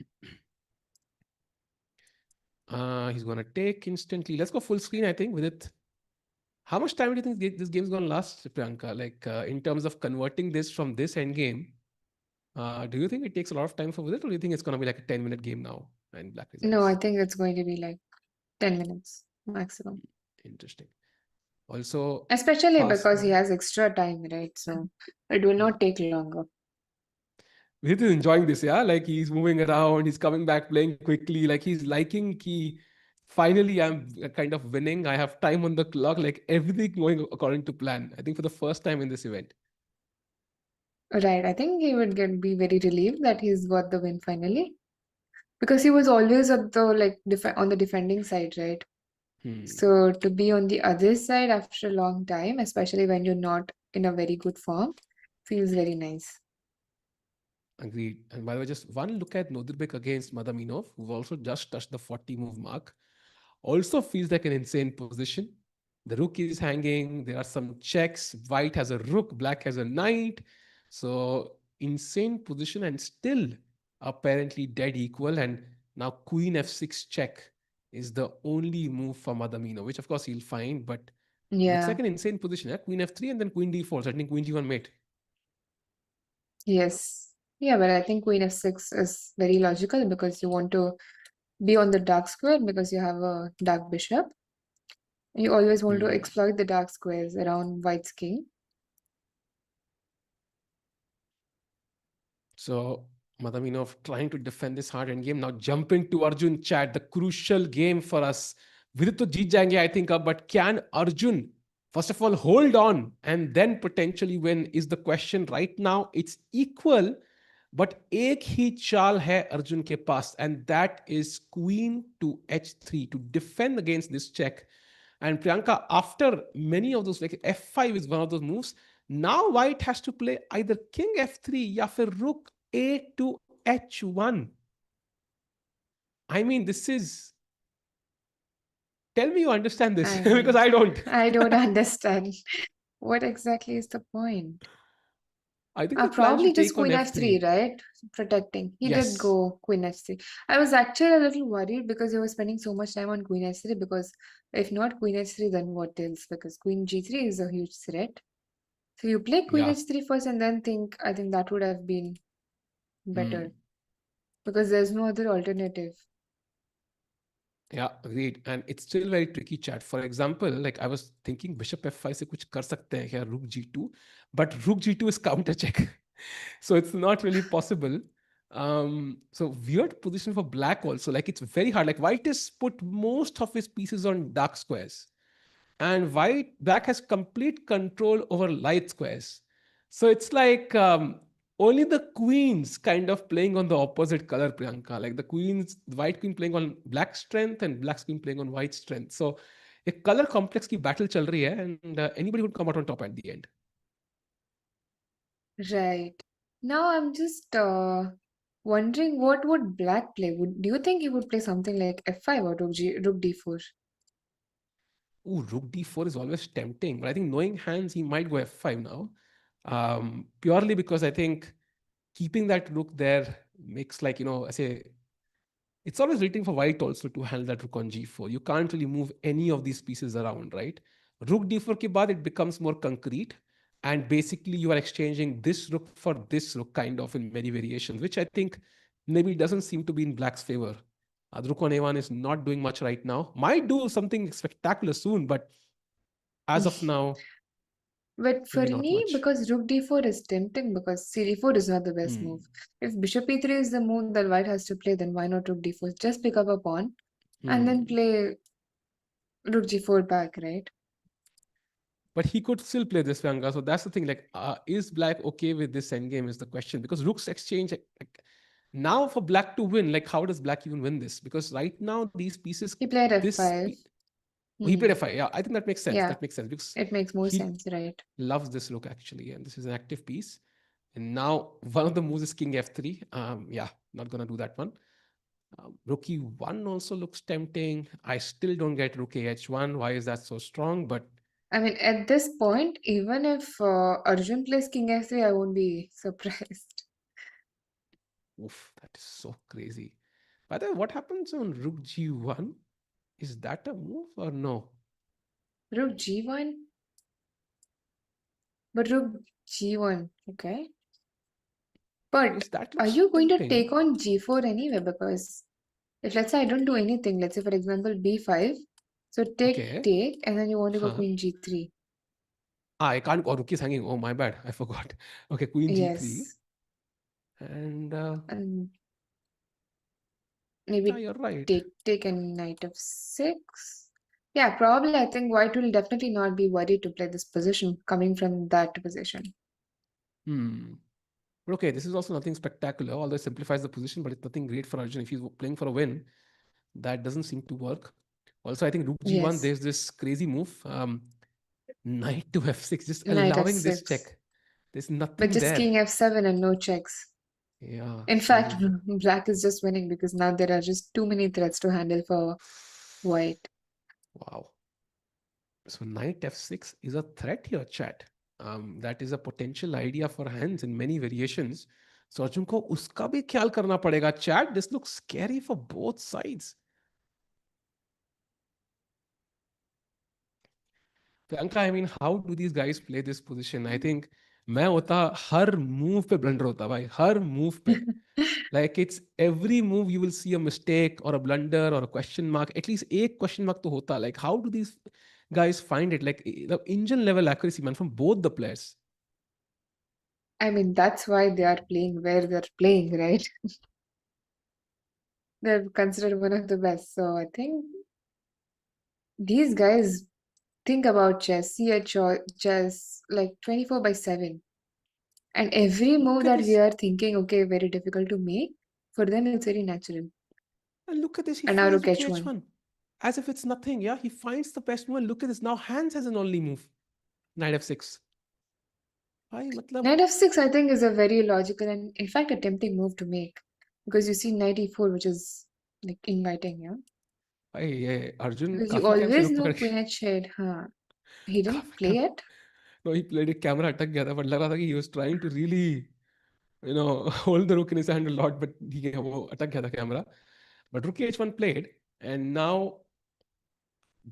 He's gonna take instantly. Let's go full screen, I think, with it. How much time do you think this game's gonna last, Priyanka? Like in terms of converting this from this end game, do you think it takes a lot of time for Vidit, or do you think it's gonna be like a 10-minute game now and Black No, I resigns? think it's going to be like 10 minutes maximum. Interesting. Also, Especially fast because he forward. has extra time, right? So it will Yeah. not take longer. Vidit is enjoying this, yeah. Like he's moving around, he's coming back, playing quickly. Like he's liking key. Finally, I'm kind of winning. I have time on the clock. Like everything going according to plan. I think for the first time in this event. Right. I think he would be very relieved that he's got the win finally. Because he was always at the on the defending side, right? Hmm. So to be on the other side after a long time, especially when you're not in a very good form, feels very nice. Agreed. And by the way, just one look at Nodirbek against Madaminov, who also just touched the 40 move mark. Also feels like an insane position. The rook is hanging. There are some checks. White has a rook. Black has a knight. So insane position and still apparently dead equal. And now Queen f6 check is the only move for Madamino, which of course he'll find, but looks like Yeah, an insane position. Yeah? Queen f3 and then Queen d4. So I think Queen g1 mate. yes. Yeah, but I think Queen f6 is very logical because you want to be on the dark square because you have a dark bishop. You always want to Hmm. exploit the dark squares around white's king. So Madaminov trying to defend this hard end game. Now jumping to Arjun chat, the crucial game for us. Vidit to jeet jayenge, I think, but can Arjun first of all hold on and then potentially win? Is the question right now? It's equal, but एक ही चाल है अर्जुन के पास, and that is Queen to h3 to defend against this check. And Priyanka, after many of those, like f5 is one of those moves. Now White has to play either King f3 या फिर Rook a to h1. I mean, this is. Tell me you understand this I because mean, I don't. I don't understand. What exactly is the point? I think the plan Probably should just take on Queen f3, f3. right? Protecting. He did Yes. go Queen f3. I was actually a little worried because he was spending so much time on Queen f3 because if not Queen h3, then what else? Because Queen g3 is a huge threat. So you play Queen Yeah. h3 first and then think, I think that would have been better Hmm. because there's no other alternative. Yeah, agreed. And it's still very tricky chat. For example, like I was thinking bishop f5 से कुछ कर सकते हैं क्या rook g2, but rook g2 is counter check. So it's not really possible. So weird position for black also. Like it's very hard. Like white has put most of his pieces on dark squares, and black has complete control over light squares. So it's like only the queens kind of playing on the opposite color, Priyanka. Like the white queen playing on black strength and black queen playing on white strength. So a color complex की battle चल रही है, and anybody would come out on top at the end. Right. Now I'm just wondering what would black play? Do you think he would play something like f5 or rook d4? Ooh, rook d4 is always tempting, but I think knowing hands, he might go f5 now. Purely because I think keeping that rook there makes, like, I say, it's always waiting for white also to handle that rook on g4. You can't really move any of these pieces around, right? Rook d4 ke baad, it becomes more concrete. And basically, you are exchanging this rook for this rook, kind of in many variations, which I think maybe doesn't seem to be in black's favor. The rook on a1 is not doing much right now. Might do something spectacular soon, but as of now, But for maybe not me, much. because rook d4 is tempting because cd4 is not the best Hmm. move. If bishop e3 is the move that white has to play, then why not rook d4? Just pick up a pawn and then Hmm. play rook g4 back, right? But he could still play this Vanga. So that's the thing. Like, is black okay with this endgame? Is the question, because rooks exchange. Like, now for black to win, like how does black even win this? Because right now these pieces, He played this f5. Oh, he played Hmm. f5. Yeah, I think that makes sense. Yeah, That makes sense because it makes more he sense, right? loves this rook actually, and this is an active piece. And now one of the moves is king f3. Yeah, not gonna do that one. Rook e1 also looks tempting. I still don't get rook ah1. Why is that so strong? But I mean, at this point, even if Arjun plays King F3, I won't be surprised. oof, that is so crazy. By the way, what happens on rook g1? Is that a move or no? Rook G1, but Rook G1, okay. But Because that are looks you going to tempting. take on G4 anyway? Because if let's say I don't do anything, let's say for example B5, so Okay. take, and then you want to go Huh. Queen G3. I can't. Oh, rook is hanging. Oh, my bad. I forgot. Okay, queen g3. Yes, And and yeah, maybe you're right. take a knight of 6. Yeah, probably I think white will definitely not be worried to play this position coming from that position. Hmm. But okay, this is also nothing spectacular, although it simplifies the position, but it's nothing great for Arjun. If he's playing for a win, that doesn't seem to work. Also, I think rook g1, Yes, there's this crazy move. Knight to f6, just knight allowing this f6. check. There's But nothing just there. king f7 and no checks. Yeah, In fact, so black is just winning because now there are just too many threats to handle for white. wow. So knight f6 is a threat here, chat. That is a potential idea for hands in many variations. So Arjun को उसका भी ख्याल करना पड़ेगा. Chat, this looks scary for both sides. Priyanka, I mean, how do these guys play this position? I think मैं होता हर move पे blunder होता भाई, हर move पे. Like it's every move you will see a mistake or a blunder or a question mark. At least एक question mark तो होता. Like how do these guys find it? Like the engine level accuracy, man, from both the players. I mean, that's why they are playing where they're playing, right? They're considered one of the best. So I think these guys think about chess, see a chess like 24 by 7. And every Look move at that we this. are thinking, okay, very difficult to make, for them it's very natural. And look at this. He And now finds rook rook h1. h1. As if it's nothing. Yeah, he finds the best move. And look at this. Now hands has an only move. Knight f6. भाई मतलब Knight f6, I think, is a very logical and, in fact, a tempting move to make because you see knight e4, which is like inviting, yeah. भाई ये Arjun Because you काफी time से always रुक know पकड़ queen के h8, huh? He didn't काफी play time it. No he played it camera अटक गया था बट लग रहा था कि he was trying to really hold the rook in his hand a lot but ठीक है वो अटक गया था कैमरा बट रुक h1 played and now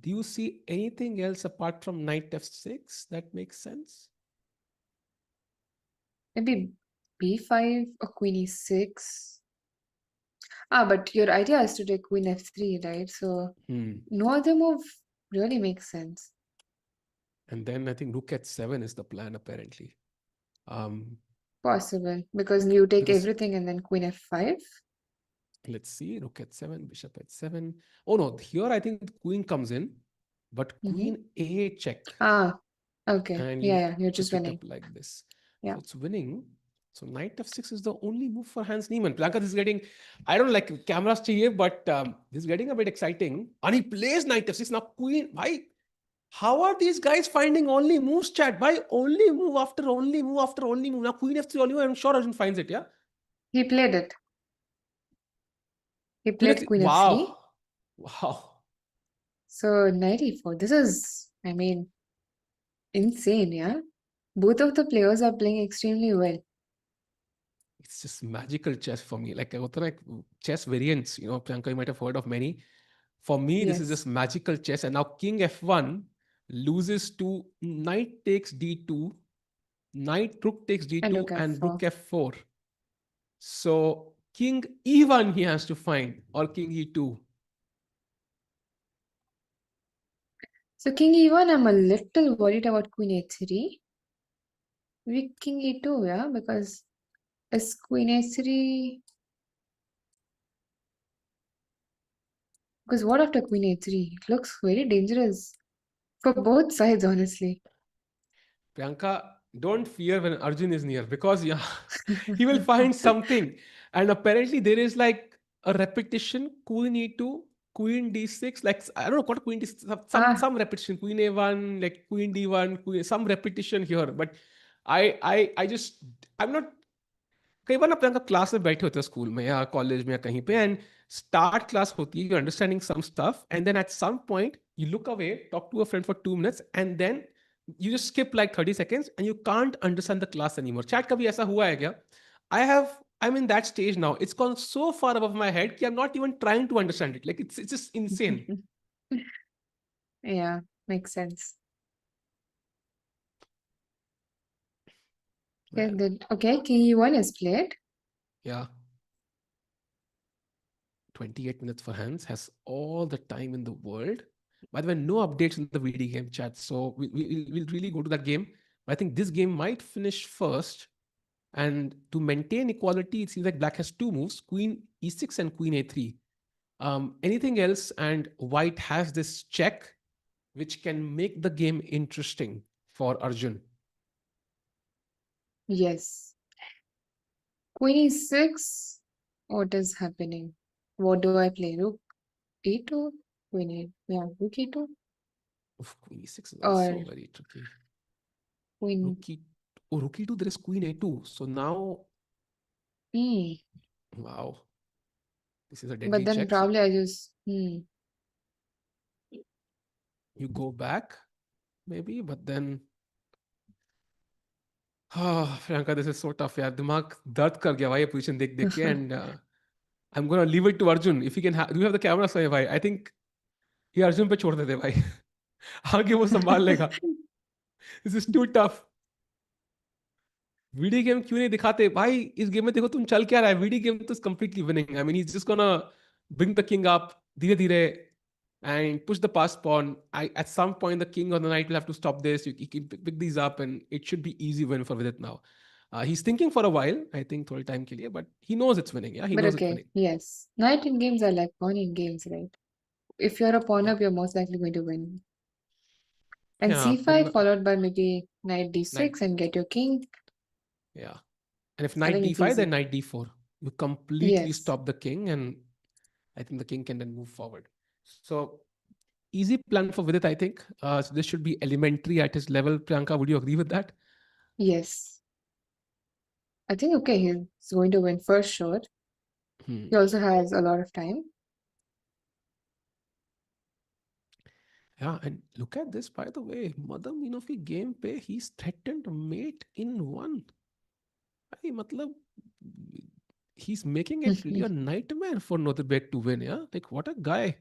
do you see anything else apart from knight f6 that makes sense? Maybe b5 or queen e6. Ah, but your idea is to take queen f3, right? So Hmm. no other move really makes sense. And then I think rook h7 is the plan apparently. Um, Possible because you take because everything and then queen f5. let's see, rook h7, bishop h7. Oh no, here I think queen comes in, but Mm-hmm. queen a check, Ah, okay. and Yeah, you yeah, you're just took it winning. up like this. Yeah. So it's winning. So knight f6 is the only move for Hans Niemann. Blanca, this is getting, I don't like cameras chahiye, but this is getting a bit exciting. And he plays knight f6. Now queen, why? How are these guys finding only moves, chat? By only move after only move after only move. Now queen f3 only move. I'm sure Arjun finds it, yeah? He played it. He Queen played f3. queen f3. Wow. Wow. So knight e4. This is, I mean, insane, yeah? Both of the players are playing extremely well. It's just magical chess for me. Like chess variants, Priyanka, you might have heard of many. For me, this is just Yes. magical chess. And now king f1 loses to knight takes d2, knight rook takes And d2, rook and rook f4. f4. So king e1 he has to find, or king e2. So king e1, I'm a little worried about queen a3. Maybe king e2, yeah? Because is queen a3... Because what after queen a3? It looks very dangerous for both sides, honestly. Priyanka, don't fear when Arjun is near because yeah, he will find something. And apparently there is like a repetition, queen e2. queen d6, like I don't know what queen d6, Ah, some repetition, queen a1, like queen d1, queen, some repetition here. But I just, I'm not, कई बार ना Priyanka class में बैठे होते हैं school में या college में या कहीं पे, एंड स्टार्ट क्लास होती है, you understanding some stuff, and then at some point you look away, talk to a friend for 2 minutes, and then you just skip like 30 seconds and you can't understand the class anymore. Chat कभी ऐसा हुआ है क्या? I have, I'm in that stage now. It's gone so far above my head कि I'm not even trying to understand it. Like it's just insane. yeah, makes sense. Okay, Man, good. Okay, KE1 is played. yeah. 28 minutes for Hans, has all the time in the world. By the way, no updates in the video game chat. So we'll really go to that game. But I think this game might finish first. And to maintain equality, it seems like black has two moves, queen e6 and queen a3. Anything else, and white has this check, which can make the game interesting for Arjun. Yes. Queen e6. What is happening? What do I play? Rook e2? Queen e. Yeah, rook e2. Oof, queen e6 is Or also very tricky. queen. Rook e, oh, rook e2, there is queen a2. So now, Hmm. wow, this is a But deadly then check. So probably I just. you go back, maybe, but then, oh, Priyanka, this is so tough. यार दिमाग दर्द कर गया भाई ये position देख देख के, and I'm gonna leave it to Arjun. If he can, do you have the camera, Soye भाई? I think ये अर्जुन पे छोड़ देते भाई. आगे वो संभाल लेगा. This is too tough. Video game क्यों नहीं दिखाते भाई? इस गेम में देखो तुम चल क्या रहा है. वीडियो गेम तो completely winning. I mean he just gonna bring the king up धीरे धीरे and push the pass pawn. At some point the king or the knight will have to stop this. You can pick these up and it should be easy win for Vidit now. He's thinking for a while, I think, थोड़े time के लिए, but he knows it's winning. Yeah, he But knows it's okay, winning. yes. Knight in games are like pawn in games, right? If you're a pawn Yeah, up, you're most likely going to win. And yeah. c5 followed by maybe knight Knight, d6 and get your king. yeah. And if I knight think it's d5, then easy. knight d4. You completely Yes. stop the king, and I think the king can then move forward. So easy plan for Vidit, I think. So this should be elementary at his level. Priyanka, would you agree with that? Yes. I think okay, he's going to win for sure. Hmm. He also has a lot of time. Yeah, and look at this, by the way. Madam Minofi game पे he's threatened mate in one. भाई मतलब he's making it really a nightmare for Nodirbek to win, yeah? Like what a guy.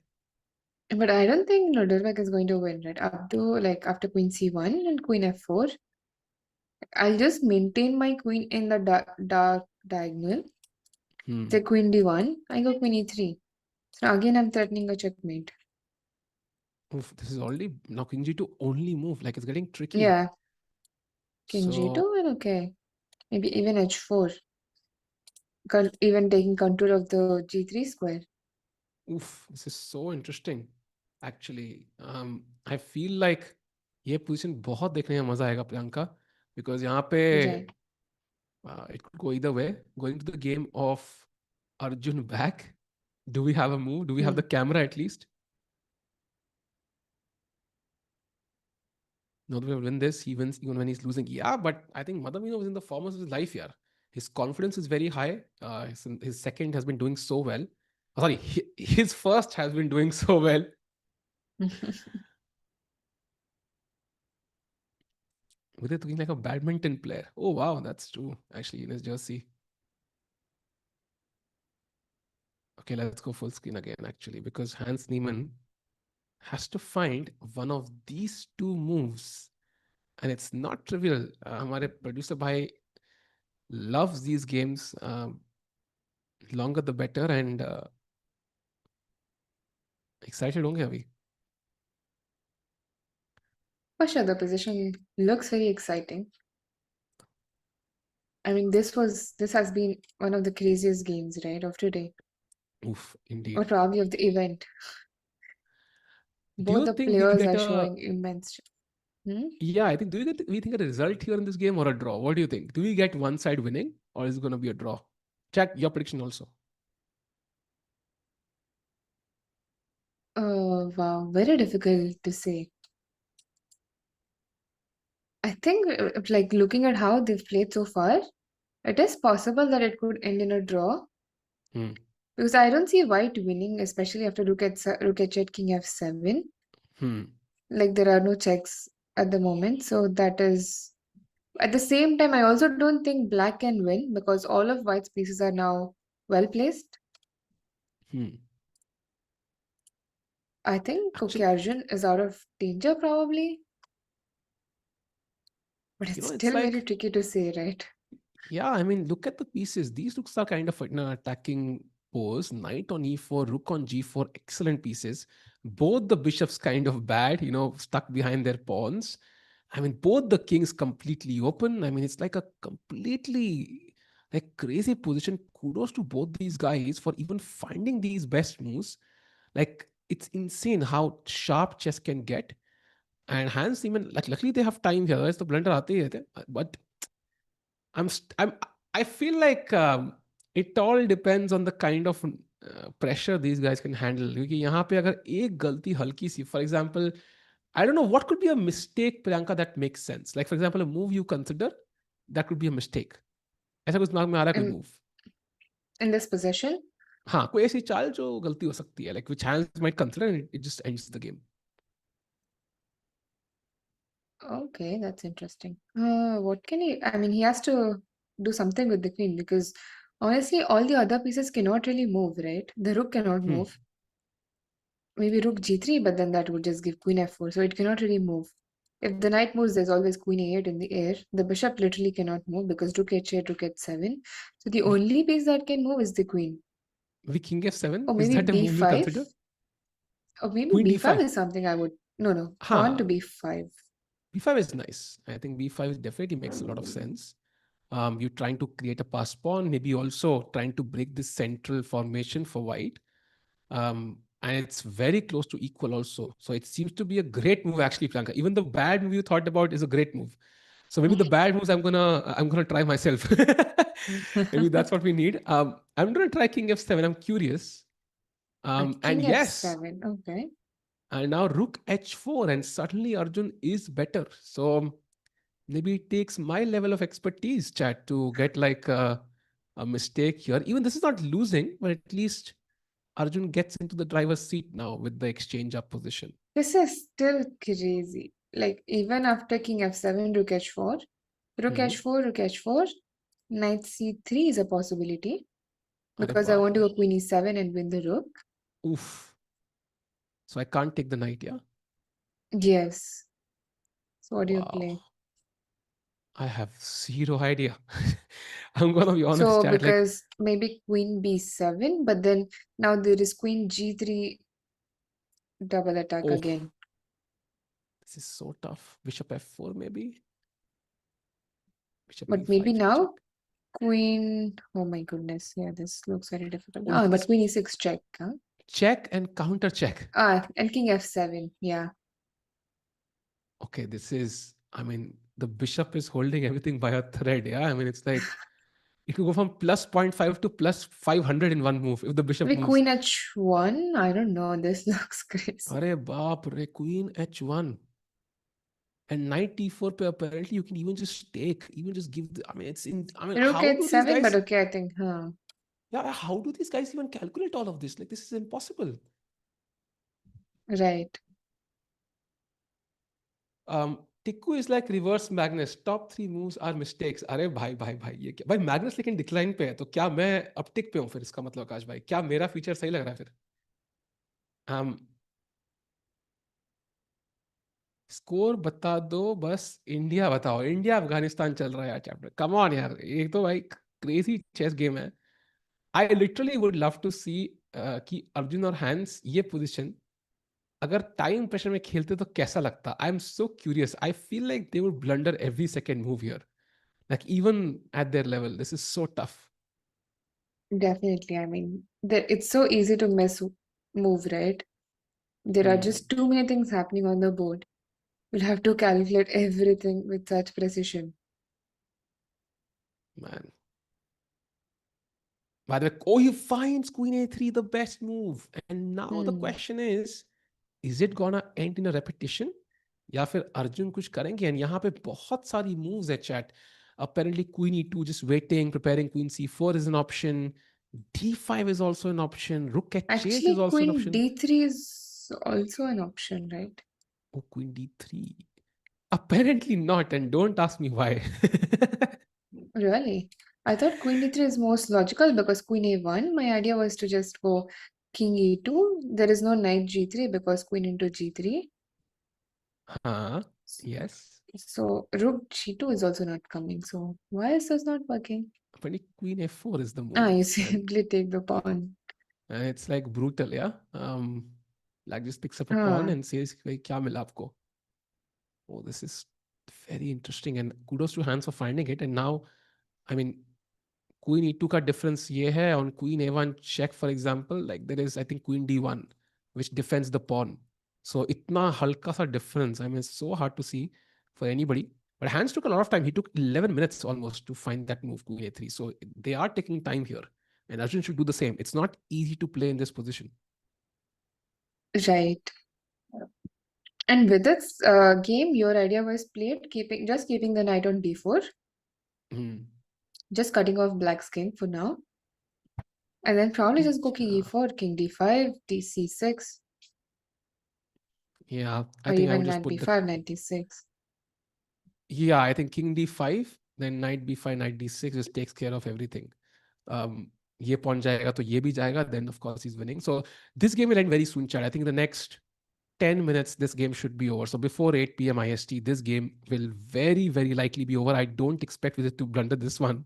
But I don't think Nodirbek is going to win, right? Up to like after queen c1 and queen f4. I'll just maintain my queen in the dark diagonal. Hmm. The queen d1, I go queen e3. So again, I'm threatening a checkmate. Oof, this is already now King G2 only move. Like it's getting tricky. Yeah, king So g2 and okay, maybe even h4. Even taking control of the g3 square. oof, this is so interesting. Actually, I feel like ये position बहुत देखने में मजा आएगा Priyanka, because यहाँ पे Right. it could go either way. Going to the game of Arjun back. Do we have a move? Do we have Hmm. the camera at least? Not will win this. He wins even when he's losing. Yeah, but I think Madamino was in the form of his life here. His confidence is very high. His second has been doing so well. Oh, sorry, his first has been doing so well. With it looking like a badminton player. Oh wow, that's true. Actually, in his jersey. Okay, let's go full screen again. Actually, because Hans Niemann has to find one of these two moves, and it's not trivial. हमारे producer भाई loves these games. Longer the better, and excited होंगे अभी. For sure, the position looks very exciting. I mean, this has been one of the craziest games, right, of today, Oof, or indeed. probably of the event. Do Both you the think we players get are a, showing immense. Hmm? yeah, I think, we think a result here in this game or a draw? What do you think? Do we get one side winning or is it going to be a draw? Check your prediction also. Oh, wow. Very difficult to say. I think, like, looking at how they've played so far, it is possible that it could end in a draw. Hmm. Because I don't see white winning, especially after rook at check king f7. Hmm. Like, there are no checks at the moment. So that is. At the same time, I also don't think black can win because all of white's pieces are now well placed. Hmm. I think, okay, Actually, Arjun is out of danger probably, but it's it's still very like, tricky to say, right? yeah, I mean, look at the pieces. These rooks are kind of in an attacking pose. Knight on e4, rook on g4, excellent pieces. Both the bishops kind of bad, stuck behind their pawns. I mean, both the kings completely open. I mean, it's like a completely like crazy position. Kudos to both these guys for even finding these best moves. Like, it's insane how sharp chess can get. And hands even like luckily they have time here. Otherwise, the blunder aate hi rehte. But I'm I feel like it all depends on the kind of pressure these guys can handle. क्योंकि यहाँ पे अगर एक गलती हल्की सी, for example, I don't know what could be a mistake, Priyanka, that makes sense. Like for example, a move you consider that could be a mistake. ऐसा कुछ दिमाग में आ रहा है कोई In move? in this position, हाँ, कोई ऐसी चाल जो गलती हो सकती है, like which hands might consider and it just ends the game. okay, that's interesting. What can he? I mean, he has to do something with the queen because honestly, all the other pieces cannot really move, right? The rook cannot Hmm. move. Maybe rook g3, but then that would just give queen f4, so it cannot really move. If the knight moves, there's always queen a8 in the air. The bishop literally cannot move because rook h8, rook h7. So the V, only piece that can move is the queen. King f7, Or is maybe that a move you b5. consider? Or maybe Queen b5 d5. is something I would. No, no. Pawn to हाँ, b5. b5 is nice. I think b5 definitely makes a lot of sense. You're trying to create a pass pawn, maybe also trying to break this central formation for white. And it's very close to equal also. So it seems to be a great move actually, Priyanka. Even the bad move you thought about is a great move. So maybe the bad moves I'm gonna try myself. Maybe that's what we need. I'm gonna try King F7. I'm curious. At And king yes, f7. Okay. and now Rook H4, and suddenly Arjun is better. So maybe it takes my level of expertise, chat, to get like a mistake here. Even this is not losing, but at least Arjun gets into the driver's seat now with the exchange up position. This is still crazy. Like, even after king f7, rook h4, rook Hmm. h4, rook h4, knight c3 is a possibility Arre because I baap want to re. go queen e7 and win the rook. Oof. So I can't take the knight, yeah? Yes. So, what do you Wow. play? I have zero idea. I'm gonna be honest, So, chat. Like, because maybe queen b7, but then now there is queen g3 double attack oh, again. this is so tough. Bishop F4, maybe? Bishop But maybe E5 check. now queen. Oh my goodness. Yeah, this looks very difficult. Oh, Ah, but it's queen e6 check. Huh? check and counter check. And king f7. Yeah. Okay, this is, I mean, the bishop is holding everything by a thread. Yeah, I mean, it's like it could go from plus zero point 0.5 to plus 500 in one move if the bishop Maybe moves. queen h1. I don't know. This looks crazy. Arey baap re, queen h1 and knight e4 pe apparently you can even just take, even just give the, I mean, it's in, I mean, Rook how do these h7, but guys, okay, I think, huh? yeah, how do these guys even calculate all of this? Like, this is impossible. Right. Tikku is like reverse Magnus. Top three moves are mistakes. अरे भाई भाई भाई ये क्या भाई Magnus लेकिन decline पे है तो क्या मैं अब टिक पे हूँ फिर इसका मतलब आकाश भाई क्या मेरा फीचर सही लग रहा है फिर um, स्कोर बता दो बस इंडिया बताओ इंडिया अफगानिस्तान चल रहा है यार चैप्टर कम ऑन यार ये तो भाई क्रेजी चेस गेम है I literally would love to see कि अर्जुन और हैंस ये पोजीशन अगर टाइम प्रेशर में खेलते तो कैसा लगता I am so curious I feel like they would blunder every second move here like even at their level this is so tough. Definitely. I mean, it's so easy to move, right? There are Hmm, just too many things happening on the board. We'll have to calculate everything with such precision. man. By the way, oh, he finds queen a3 the best move, and now the Hmm. question is is it gonna and in a repetition या फिर अर्जुन कुछ करेंगे? And यहाँ पे बहुत सारी moves है chat. Apparently queen e2 just waiting, preparing. Queen c4 is an option. d5 is also an option. Rook h8 is Actually, also an queen option. d3 is also an option, right? Oh, queen d3. Apparently not, and don't ask me why. Really? I thought queen d3 is most logical because queen a1, my idea was to just go king e2. There is no knight g3 because queen into g3. Huh? Yes. So rook g2 is also not coming. So why is this not working? Apparently queen f4 is the Ah, move, you and simply take the pawn. it's like brutal, yeah. Like just picks up a pawn Ah, and says, "भाई क्या मिला आपको?" Oh, this is very interesting, and kudos to hands for finding it. And now, I mean, queen e2 का difference ये है on queen a1 check, for example, like there is I think queen d1 which defends the pawn. So इतना हल्का सा difference, I mean it's so hard to see for anybody. But Hans took a lot of time. He took 11 minutes almost to find that move queen a3. So they are taking time here, and Arjun should do the same. It's not easy to play in this position. right. And with this game, your idea was played keeping the knight on d4, Hmm. just cutting off black's king for now, and then probably just go king Yeah, e4, king d5, dc6, yeah. I or think I even would just knight put the b5, knight d6. yeah. I think king d5, then knight b5, knight d6 just takes care of everything. um, ये pawn जाएगा तो ये भी जाएगा, then of course he's winning. So this game will end very soon, Chad. I think the next 10 minutes this game should be over. So before 8 p.m. IST, this game will very, very likely be over. I don't expect Vidit to blunder this one.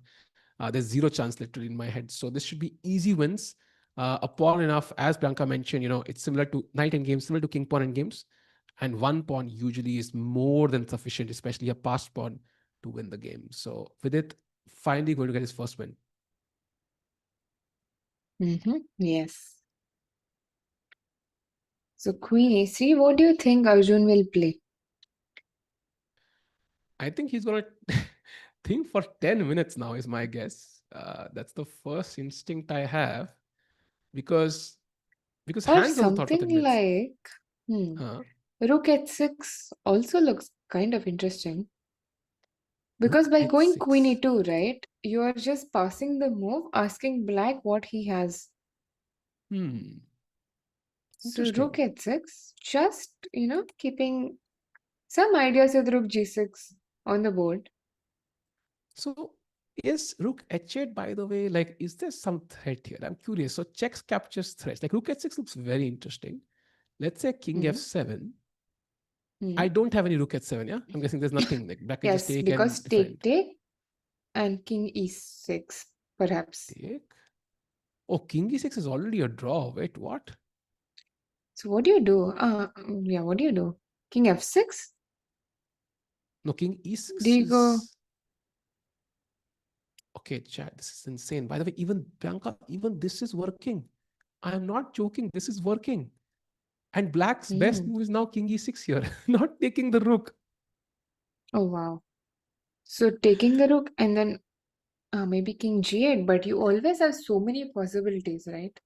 There's zero chance literally in my head. So this should be easy wins. A pawn enough, as Bianca mentioned, it's similar to knight end games, similar to king pawn end games. And one pawn usually is more than sufficient, especially a passed pawn, to win the game. So Vidit finally going to get his first win. Yes. So queen a3, what do you think Arjun will play? I think he's gonna think for 10 minutes now, is my guess. That's the first instinct I have, because Or Hans also thought for something 10 minutes. like Huh? rook h6 also looks kind of interesting. Because Rook by going queen h6. e2, right, you are just passing the move, asking black what he has. Hmm. So rook Interesting. h6, just, keeping some ideas with rook g6 on the board. So is rook h8, by the way, like, is there some threat here? I'm curious. So checks captures threats. Like rook h6 looks very interesting. Let's say king Hmm. f7. Hmm. I don't have any rook h7, yeah? I'm guessing there's nothing. Like black can just Yes, take because and take, defend. take, and king e6, perhaps. Take. Oh, king e6 is already a draw. Wait, what? So what do you do? Yeah, what do you do? King f6? No, king Do e6 you go? is okay. Chat, this is insane. By the way, even Bianca, even this is working. I am not joking. This is working. And black's best Hmm. move is now king e6 here, not taking the rook. Oh, wow. So taking the rook and then maybe king g8, but you always have so many possibilities, right?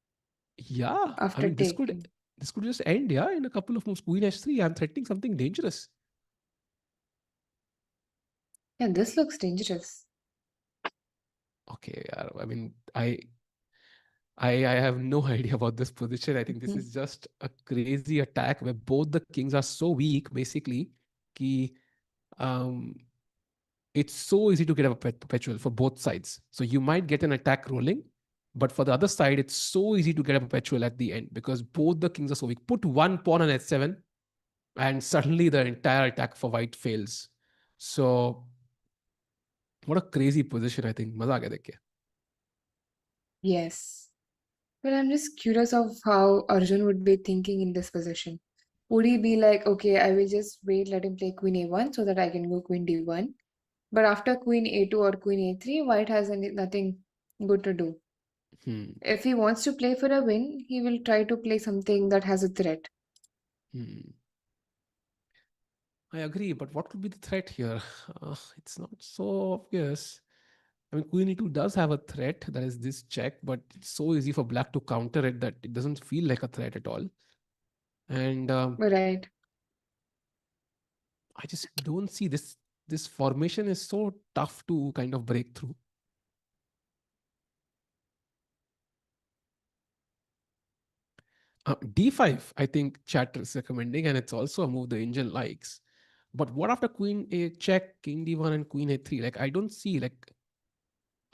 Yeah, I After mean taking. this could just end, yeah, in a couple of moves. Queen h3. I'm threatening something dangerous. Yeah, this looks dangerous. Okay, yeah, I mean, I have no idea about this position. I think this Mhm. is just a crazy attack where both the kings are so weak, basically. Ki, um, it's so easy to get a perpetual for both sides. So you might get an attack rolling, but for the other side, it's so easy to get a perpetual at the end because both the kings are so weak. Put one pawn on h7, and suddenly the entire attack for white fails. So what a crazy position! I think मजा आ गया देख के. Yes. But I'm just curious of how Arjun would be thinking in this position. Would he be like, okay, I will just wait, let him play queen a1 so that I can go queen d1. But after queen a2 or queen a3, white has nothing good to do. Hmm. If he wants to play for a win, he will try to play something that has a threat. Hmm. I agree, but what could be the threat here? It's not so obvious. I mean, Queen E2 does have a threat, that is this check, but it's so easy for black to counter it that it doesn't feel like a threat at all. And Right. I just don't see this formation is so tough to kind of break through. D5, I think chat is recommending, and it's also a move the engine likes. But what after Queen A check, King D1, and Queen A3? Like, I don't see, like,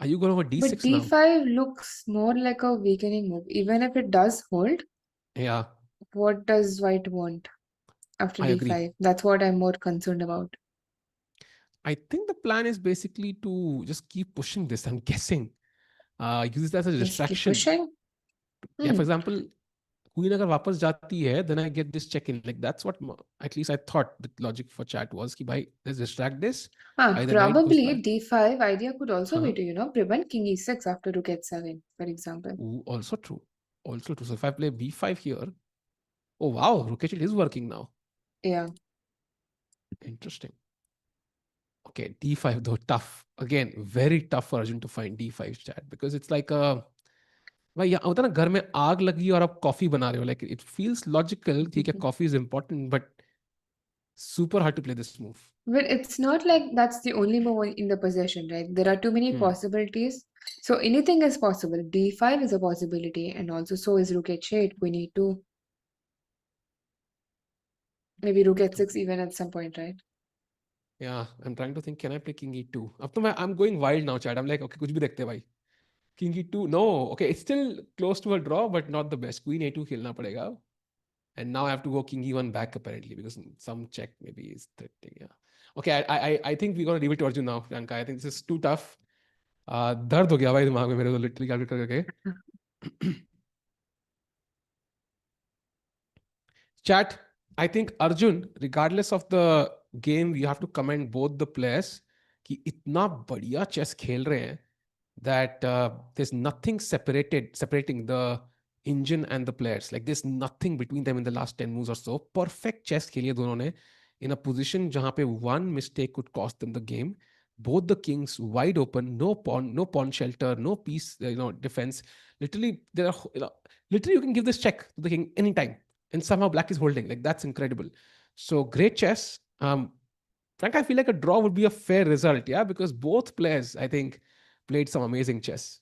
are you going over But D6 now? d5 looks more like a weakening move. Even if it does hold, Yeah, what does white want after I agree. d5? That's what I'm more concerned about. I think the plan is basically to just keep pushing this. I'm guessing. Use it as a Just keep distraction. pushing. Yeah, for Hmm. example, Queen अगर वापस जाती है, then I get this check in. Like that's what at least I thought the logic for chat was कि भाई let's distract this. Either knight goes Probably back. d5 idea could also be Uh-huh. to, prevent king e6 after rook h7, for example. Ooh, also true. Also true. So if I play b5 here, oh wow, rook h8 is working now. Yeah. Interesting. Okay, d5 though tough. Again, very tough for Arjun to find d5 chat because it's like a भाई यहाँ होता है ना घर में आग लगी और आप कॉफी बना रहे हो लाइक इट फील्स लॉजिकल ठीक है coffee is important but super hard to play this move. But it's not like that's the only move in the possession, right? There are too many Hmm. possibilities. So anything is possible. d5 is a possibility, and also so is rook h8, queen e2, maybe rook h6 even at some point, right? Yeah, I'm trying to think can I play king e2. अब तो मैं I'm going wild now chat. I'm like okay कुछ भी देखते हैं भाई. King e2 no. Okay, it's still close to a draw but not the best. Queen a2 खेलना पड़ेगा. And now I have to go king e1 back apparently because some check maybe is threatening. Yeah. Okay, I think we're gonna leave it to Arjun now, Priyanka. I think this is too tough. दर्द हो गया भाई दिमाग में मेरे तो literally calculate करके. Chat, I think Arjun, regardless of the game, we have to commend both the players कि इतना बढ़िया चेस खेल रहे हैं that there's nothing separating the engine and the players. Like there's nothing between them in the last 10 moves or so. Perfect chess खेली है दोनों ने in a position जहाँ पे one mistake could cost them the game. Both the kings wide open, no pawn shelter, no piece, defense. Literally, literally you can give this check to the king anytime, and somehow black is holding. Like that's incredible. So great chess. Frank, I feel like a draw would be a fair result, yeah, because both players, I think, played some amazing chess.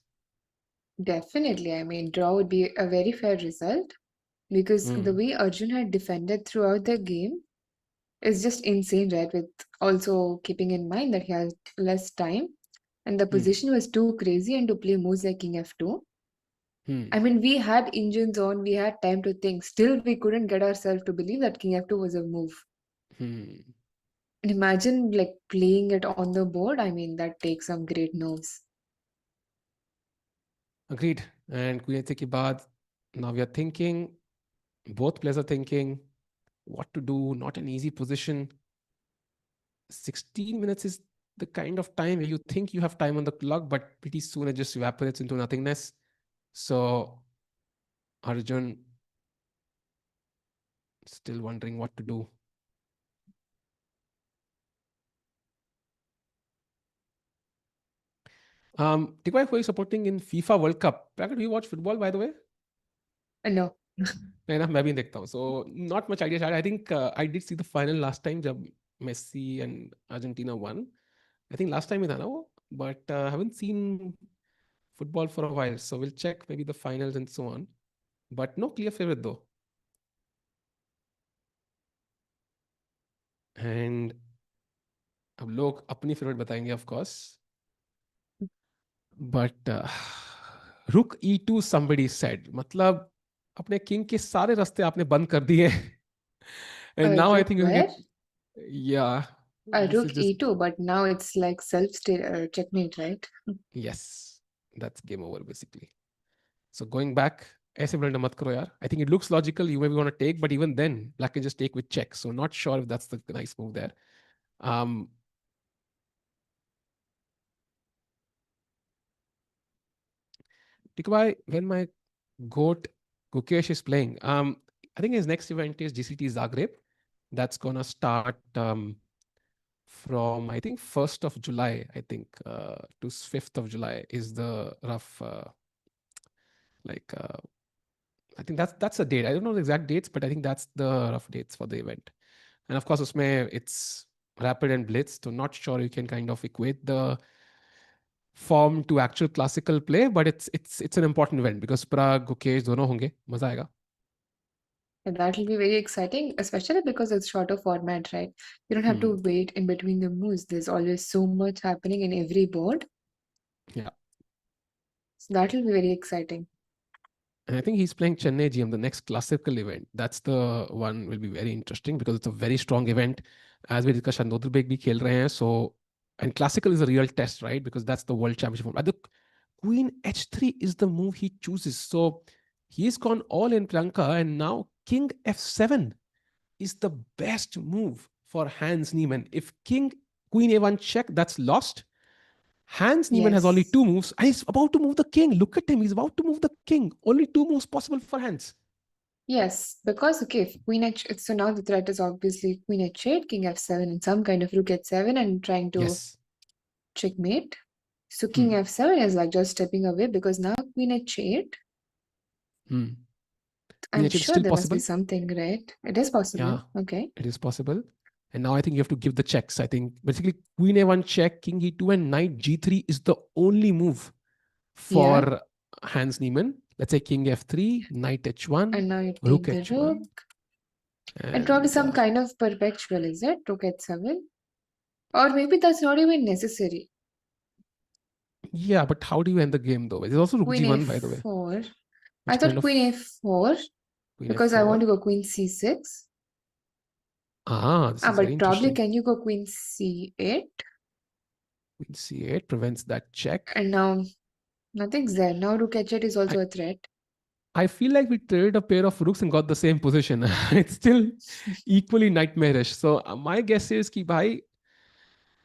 Definitely. I mean, draw would be a very fair result because the Hmm. way Arjun had defended throughout the game is just insane, right? With also keeping in mind that he has less time and the Hmm. position was too crazy and to play moves like king f2. Hmm. I mean, we had engines on, we had time to think. Still, we couldn't get ourselves to believe that king f2 was a move. Hmm. And imagine like playing it on the board. I mean, that takes some great nerves. Agreed. And Queen ke baad, now we are thinking, both players are thinking what to do, not an easy position. 16 minutes is the kind of time where you think you have time on the clock, but pretty soon it just evaporates into nothingness. So Arjun still wondering what to do. Tikwa, who are you supporting in FIFA World Cup? Prakat, do you watch football, by the way? No. नहीं ना मैं भी देखता हूँ. So not much idea. I think I did see the final last time जब Messi and Argentina won. I think last time ही था ना वो. But haven't seen football for a while. So we'll check maybe the finals and so on. But no clear favorite though. And अब लोग अपनी favourite बताएंगे of course. But Rook E2 somebody said. मतलब अपने king के सारे रास्ते आपने बंद कर दिए. And now I Rook think you can where? get, yeah, this Rook is just, e2, but now it's like checkmate, right? yes, that's game over basically. So going back, ऐसे बलंडर मत करो यार. I think it looks logical. You maybe want to take, but even then, black can just take with check. So not sure if that's the nice move there. Um, Tikbai, when my goat Gukesh is playing, I think his next event is GCT Zagreb. That's gonna start from I think 1st of July. I think to 5th of July is the rough like I think that's the date. I don't know the exact dates, but I think that's the rough dates for the event. And of course, usme it's rapid and blitz, so not sure you can kind of equate the form to actual classical play, but it's an important event because Prague, Gukesh, दोनों होंगे, मजा आएगा. And that will be very exciting, especially because it's shorter format, right? You don't have Hmm. to wait in between the moves. There's always so much happening in every board. Yeah. So that will be very exciting. And I think he's playing Chennai GM, the next classical event. That's the one will be very interesting because it's a very strong event. As we discussed, Nodirbek bhi khel rahe hain. So, and classical is a real test, right? Because that's the world championship. But the Queen H3 is the move he chooses. So he's gone all in Priyanka, and now King F7 is the best move for Hans Niemann. If Queen A1 check, that's lost. Hans Niemann has only Yes. two moves and he's about to move the king. Look at him, he's about to move the king. Only two moves possible for Hans. Yes, because okay, if Queen H, so now the threat is obviously Queen H8, King F7, and some kind of Rook H7, and trying to Yes. checkmate. So King Hmm. F7 is like just stepping away because now Queen H8. Hmm. Queen I'm H8 is sure still there must be possible. something, right? It is possible. Yeah, Okay. it is possible. And now I think you have to give the checks. I think basically Queen A1 check, King E2, and Knight G3 is the only move Yeah. for Hans Niemann. Let's say King F3, Knight H1, And now you Rook take the H1, Rook. And probably and some kind of perpetual, is it? Rook H7. Or maybe that's not even necessary. yeah, but how do you end the game though? There's also Rook Queen G1, by the way, A4. I which kind thought of Queen A4 Queen because I want F4. to go Queen C6. This Ah, is very but probably interesting. can you go Queen C8? Queen C8 prevents that check. And now nothing's there. Now Rook H8 is I, also a threat. I feel like we traded a pair of rooks and got the same position. It's still equally nightmarish. So my guess is कि भाई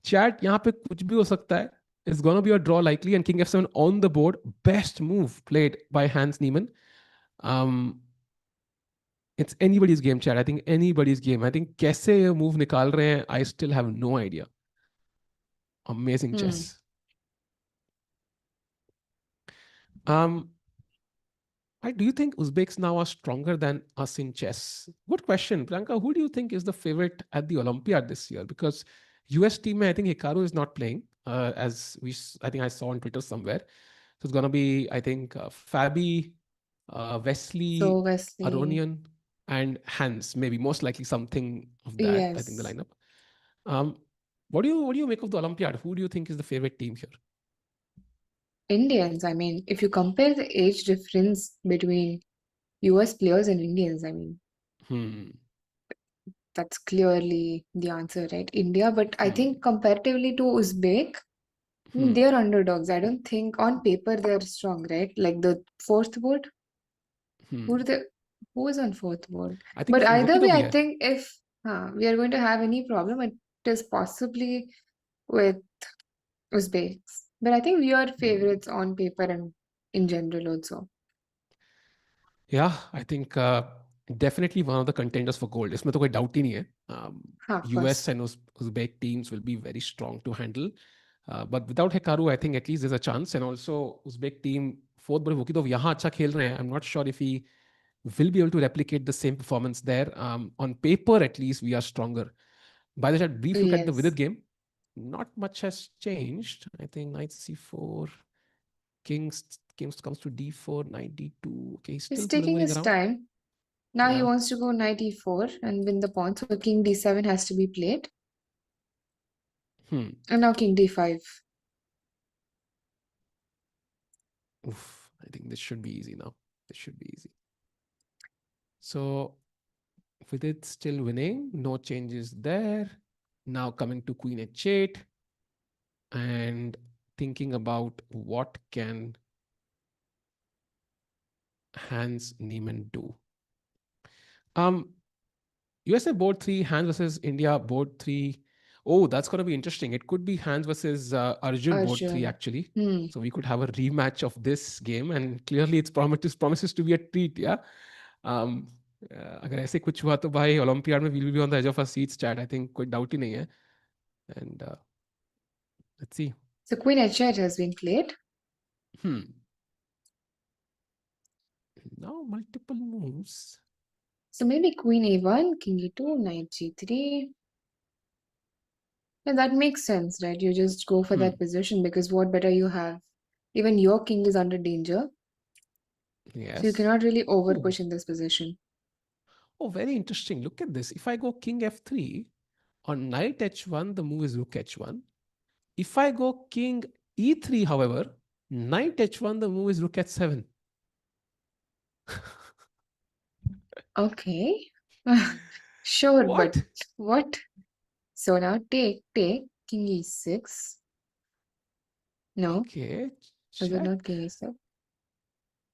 chat यहाँ पे कुछ भी हो सकता है. It's gonna be a draw likely and King F7 on the board. Best move played by Hans Niemann. Um, it's anybody's game, chat. I think anybody's game. I think कैसे ये move निकाल रहे हैं, I still have no idea. Amazing Hmm. chess. Um, do you think Uzbeks now are stronger than us in chess? Good question, Priyanka. Who do you think is the favorite at the Olympiad this year? Because US team, I think Hikaru is not playing, I think I saw on Twitter somewhere. So it's gonna be, I think, Fabi, So Wesley, Wesley, Aronian, and Hans. Maybe most likely something of that. I think the yes. lineup. Um, what do you make of the Olympiad? Who do you think is the favorite team here? Indians, I mean, if you compare the age difference between US players and Indians, I mean, Hmm. that's clearly the answer, right? India, but I Hmm. think comparatively to Uzbek, Hmm. they're underdogs. I don't think on paper they're strong, right? Like the fourth board, who Hmm. are the who is on fourth board? I think But either way, Vokidov I here. think if we are going to have any problem, it is possibly with Uzbeks. But I think we are Hmm. favorites on paper and in general also. Yeah, I think definitely one of the contenders for gold. इसमें तो कोई doubt ही नहीं है. Of US course. and Uzbek teams will be very strong to handle. But without Hekaru, I think at least there's a chance. And also Uzbek team fourth बड़े Vokidov यहाँ अच्छा खेल रहे हैं. I'm not sure if he will be able to replicate the same performance there. On paper, at least we are stronger. By the way, brief look at the Yes. Vidit game. Not much has changed. I think knight c4, kings comes to d4, knight d2. Okay, he's He's still taking maneuvering his around. time. Now he Yeah. wants to go knight e4 and win the pawn. So king d7 has to be played. Hmm. And now king d5. Oof. I think this should be easy now. This should be easy. So with it still winning, no changes there. Now coming to queen h8 and thinking about what can Hans Niemann do. Um, USA board three, Hans versus India board three. Oh, that's going to be interesting. It could be Hans versus Arjun board three, Arjun. actually. Hmm. So we could have a rematch of this game, and clearly it's promises to be a treat. Yeah. Um, अगर ऐसे कुछ हुआ तो भाई olympiad में we'll be on the edge of our seats chat. I think कोई doubt ही नहीं है. And let's see. So queen h8 has been played. Hmm. Now multiple moves. So maybe queen a1, king e2, knight g3. Yeah, that makes sense, right? You just go for Hmm. that position because what better you have? Even your king is under danger, so you Yes. cannot really over Oh, push in this position. oh, very interesting. Look at this. If I go king f3 on knight h1, the move is rook h1. If I go king e3, however, knight h1, the move is rook h7. Okay. Sure, but What? what? So now take king e6. No, Okay, is it check. not king e6?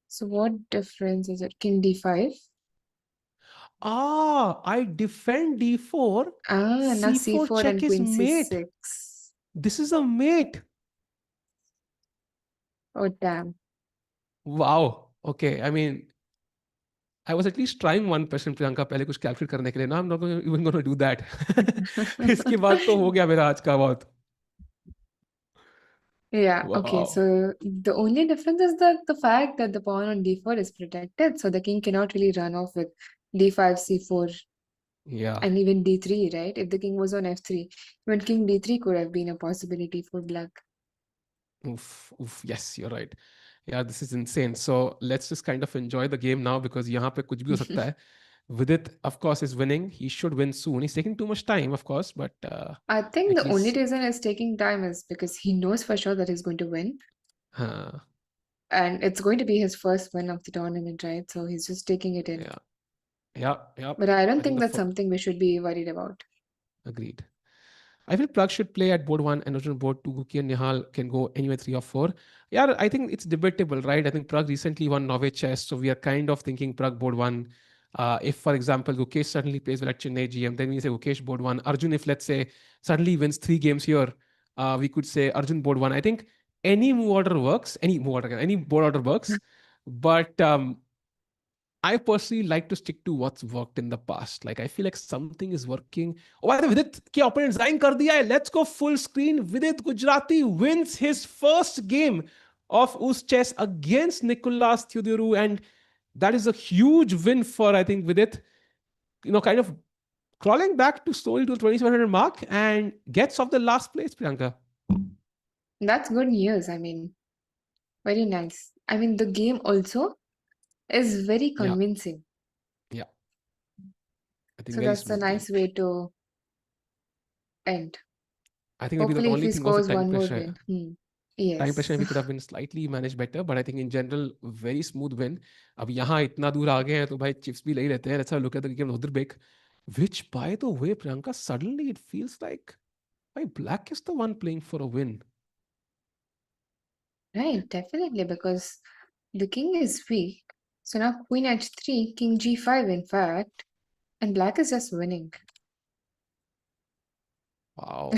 So what difference is it? King d5? Ah, I defend d4. Ah, now c4 c4 check and is queen mate. c6. This is a mate. Oh, damn. Wow. Okay, I mean, I was at least trying 1% Priyanka पहले कुछ calculate करने के लिए ना. I'm not even going to do that. इसके बाद तो हो गया मेरा आज का बहुत. Yeah, okay. Wow. So the only difference is that the fact that the pawn on d4 is protected, so the king cannot really run off with d5, c4, Yeah. and even d3, right? If the king was on f3, even king d3 could have been a possibility for black. Oof, oof. Yes, you're right. Yeah, this is insane. So let's just kind of enjoy the game now because यहाँ पे कुछ भी हो सकता है. Vidit, of course, is winning. He should win soon. He's taking too much time, of course, but I think at the only least, reason it's taking time is because he knows for sure that he's going to win, uh, and it's going to be his first win of the tournament, right? So he's just taking it in. yeah, yeah, yeah. But I don't I think think the that's something we should be worried about. agreed. I feel Plug should play at board one and Arjun board two. Guki and Nihal can go anywhere three or four. Yeah, I think it's debatable, right? I think Plug recently won Norway Chess, so we are kind of thinking Plug board one. If, for example, Gukesh suddenly plays well at Chennai GM, then we say Gukesh board one. Arjun, if let's say suddenly wins 3 games here, we could say Arjun board one. I think any move order works, any board order works. But I personally like to stick to what's worked in the past. Like I feel like something is working. Oh, by the way, Vidit के opponent resign कर दिया है. Let's go full screen. Vidit Gujarati wins his first game of UzChess against Nicolas Theodoru, and that is a huge win for I think Vidit. Kind of crawling back to slowly to the 2700 mark and gets off the last place, Priyanka. That's good news. I mean, very nice. I mean, the game also is very Yeah, convincing. yeah. I think So very that's a smooth game. nice way to end. I think maybe the Hopefully, if only he thing was the scores time one more pressure. win. Time Yes. Pressure भी could have been slightly managed better, but I think in general very smooth win. अब यहाँ इतना दूर आ गए हैं तो भाई chips भी ले ही लेते हैं. Let's have a look at the game of Nodirbek, which by the way, Priyanka, suddenly it feels like why black is the one playing for a win. Right, definitely, because the king is weak. So now queen h3, king g5, in fact, and black is just winning. Wow.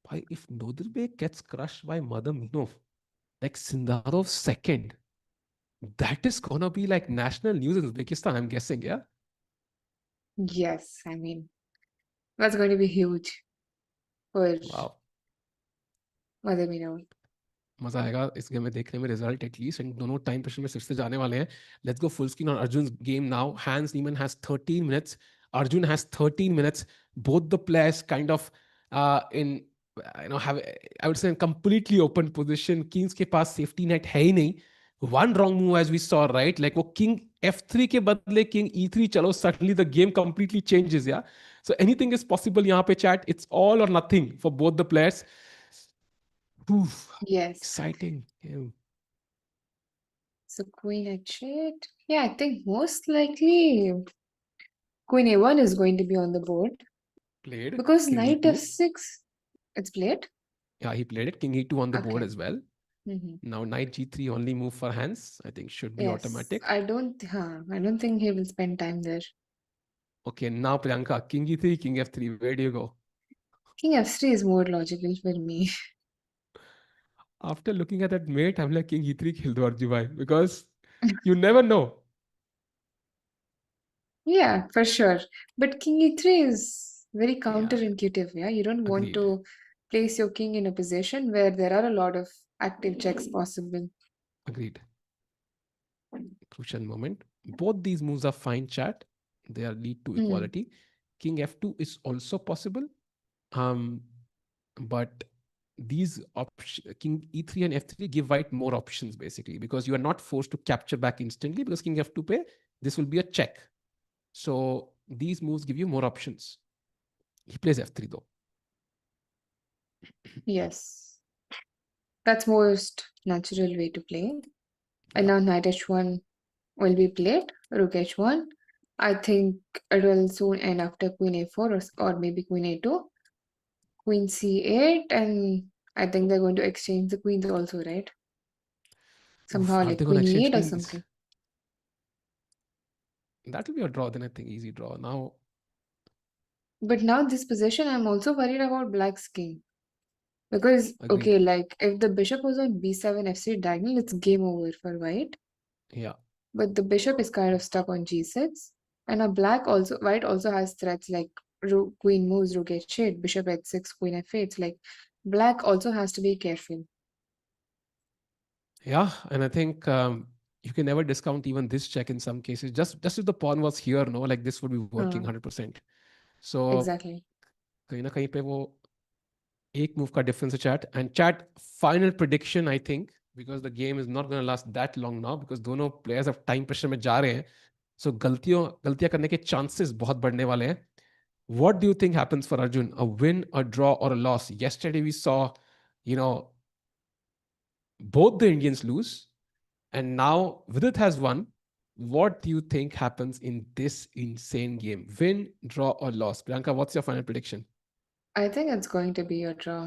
Why if Nodirbek gets crushed by Mother Mino, like Sindarov's second, that is gonna be like national news in Uzbekistan, I'm guessing, yeah? Yes, I mean, that's going to be huge for Wow. Madamino. मजा आएगा इस game में देखने में result at least and दोनों time pressure में सिर से जाने वाले हैं. Let's go full screen on Arjun game now. Hans Niemann has 13 minutes. Arjun has 13 minutes. Both the players kind of in have I would say in completely open position. Kings के पास safety net है ही नहीं. One wrong move as we saw, right? Like वो king f3 के बदले king e3 चलो, suddenly the game completely changes, yeah. So anything is possible यहाँ पे chat. It's all or nothing for both the players. Oof, Yes. exciting. Yeah. So queen h8. Yeah, I think most likely queen a1 is going to be on the board Played because king knight e2. f6, it's played. Yeah, he played it. King e2 on the board Okay. as well. hmm Now knight g3 only move for hands. I think should be Yes, automatic. I don't think he will spend time there. Okay, now Priyanka, king e3, king f3. Where do you go? King f3 is more logical for me. After looking at that mate, I'm like king e3 kill do Arjun bhai, because you never know. Yeah, for sure. But king e3 is very Yeah, counterintuitive. Yeah, you don't want agreed. to place your king in a position where there are a lot of active checks possible. Agreed. Crucial moment. Both these moves are fine, chat. They are lead to Hmm. equality. King f2 is also possible. Um, but these king e3 and f3 give white more options basically, because you are not forced to capture back instantly, because king f2 pay, this will be a check. So these moves give you more options. He plays f3 though. Yes. That's most natural way to play. And Yeah. now knight h1 will be played. Rook h1. I think it will soon end after queen a4 or maybe queen a2. Queen c8, and I think they're going to exchange the queens also, right? Oof, Somehow are like they going to queen exchange e8 or queens? something. That will be a draw then, I think. Easy draw. Now, But now this position, I'm also worried about black's king. Because, agreed. okay, like if the bishop was on b7 f3 diagonal, it's game over for white. Yeah. But the bishop is kind of stuck on g6. And a white also has threats like queen moves, rook h8, bishop h6, queen f8. So like black also has to be careful. Yeah. And I think you can never discount even this check in some cases. Just if the pawn was here, no, like this would be working Uh, 100%. So exactly. कहीं ना कहीं पे वो एक move का difference है chat and chat final prediction I think because the game is not gonna last that long now because दोनों players अब टाइम प्रेशर में जा रहे हैं सो गलतियां करने के चांसेस बहुत बढ़ने वाले हैं what do you think happens for Arjun? A win, a draw, or a loss? Yesterday we saw, you know, both the Indians lose, and now Vidit has won. What do you think happens in this insane game? Win, draw, or loss? Priyanka, what's your final prediction? I think it's going to be a draw.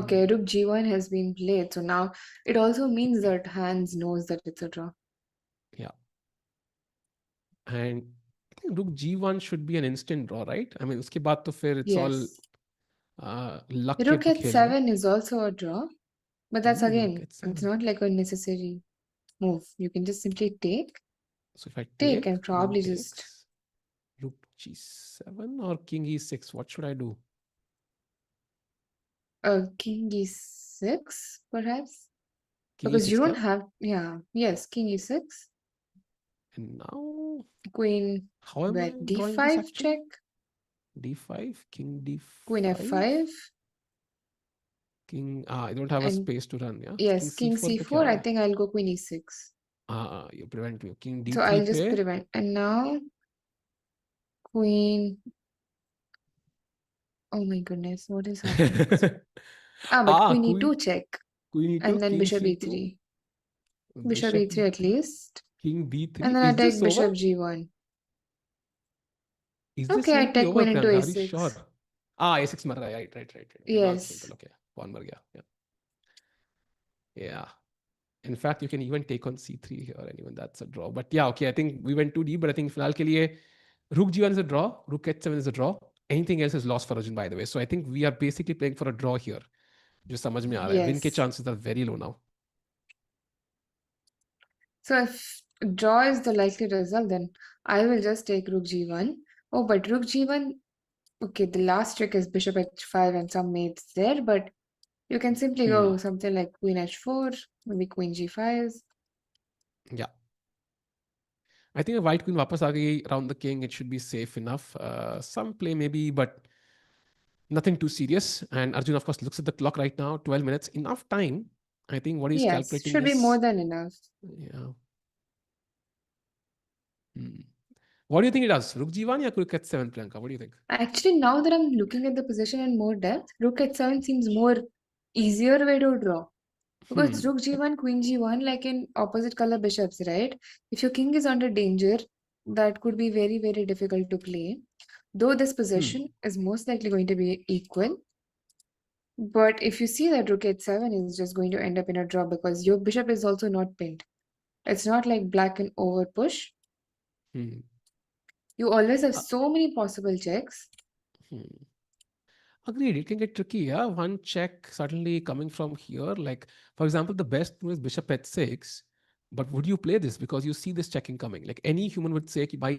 Okay, Hmm. rook g1 has been played, so now it also means that Hans knows that it's a draw. Yeah. And I think Rook G1 should be an instant draw, right? I mean, उसके बाद तो फिर it's all Yes. luck के Rook through खेलना है. h7 is also a draw, but that's Ooh, Rook again, it's H7. not like a necessary move. You can just simply So if I take, take, and Queen probably just takes, Rook G7 or King E6, what should I do? king e6, perhaps, King because you E6 don't क्या? have, yeah, yes, king e6, And now, queen how am I with drawing this d5 check, actually? D5, King queen D5, f5, King, I don't have a and space to run, yeah? King yes, king C4 पे क्या c4. हो I रहा है? think I'll go queen e6. You prevent me. King So D3 I'll just पे. prevent. And now queen. Oh my goodness, what is happening? But queen Queen e2 check, Queen E2, and then King bishop C2, e3, bishop Bishop e3 at E3, least, King and D3. then I Is take this over? bishop g1. Is this Okay, I really take over, queen into Priyanka? Are you sure? a6. A6 मर रहा है. Right. दिमाग से Yes, निकल. Okay. Pawn मर गया. Yeah. In fact, you can even take on C3 here, and even that's a draw. But yeah, okay. I think we went too deep, but I think फिलहाल के लिए Rook G1 is a draw, Rook H7 is a draw. Anything else is lost for Arjun, by the way. So I think we are basically playing for a draw here. जो समझ में आ रहा है. Win के yes. chances are very low now. So if draw is the likely result, then I will just take rook g1. Oh, but rook g1, okay, the last trick is bishop h5 and some mates there, but you can simply Hmm. go something like queen h4, maybe queen g5. Yeah. I think a white queen वापस आ गई around the king. It should be safe enough. Some play maybe, but nothing too serious. And Arjun, of course, looks at the clock right now. 12 minutes, enough time. I think what he's Yes, calculating should be more is, than enough. yeah. Hmm. What do you think it does? Rook G1 or Rook H7, Priyanka? What do you think? Actually, now that I'm looking at the position in more depth, rook h7 seems more easier way to draw. Because Hmm. rook g1, queen g1, like in opposite color bishops, right? If your king is under danger, that could be very, very difficult to play. Though this Hmm. position is most likely going to be equal. But if you see that rook h7 is just going to end up in a draw because your bishop is also not pinned. It's not like black can over push. Hmm. You always have Uh, so many possible checks. hmm. Agreed. It can get tricky. Yeah. One check suddenly coming from here. Like, for example, the best move is Bishop H6. But would you play this because you see this checking coming? Like any human would say कि भाई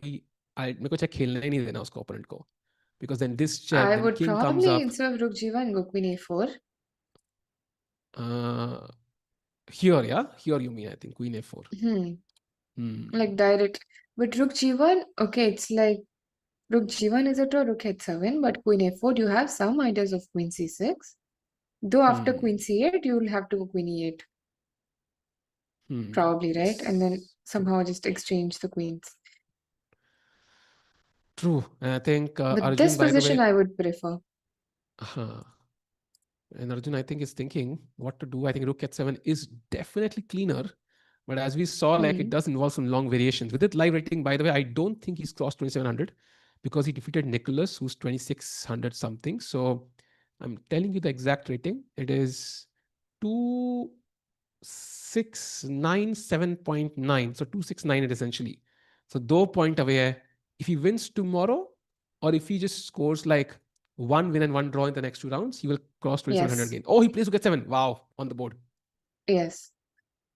मेरे को check खेलने ही नहीं देना उसको opponent को, because then this check, I then would king comes probably, up. instead of rook g1, go queen a4. Uh, Here, yeah, here you mean, I think queen a4. Hmm. Hmm. Like direct. But rook g1, okay, it's like rook g1 is a draw, rook h7, but queen a4, you have some ideas of queen c6. Though after Hmm. queen c8, you'll have to go queen e8, Hmm. probably, right? And then Yes. True. somehow just exchange the queens. True. And I think But Arjun, this by the position way, I would prefer. uh, and Arjun, I think, is thinking what to do. I think rook h7 is definitely cleaner. But as we saw, like it Hmm. does involve some long variations. With it live rating, by the way, I don't think he's crossed 2700 because he defeated Nicholas, who's 2600 something. So I'm telling you the exact rating. It is 2697.9. So 269 it essentially. So 2 point away hai. If he wins tomorrow, or if he just scores like one win and one draw in the next two rounds, he will cross 2700 Yes, again. Oh, he plays to get seven. Wow, on the board. yes.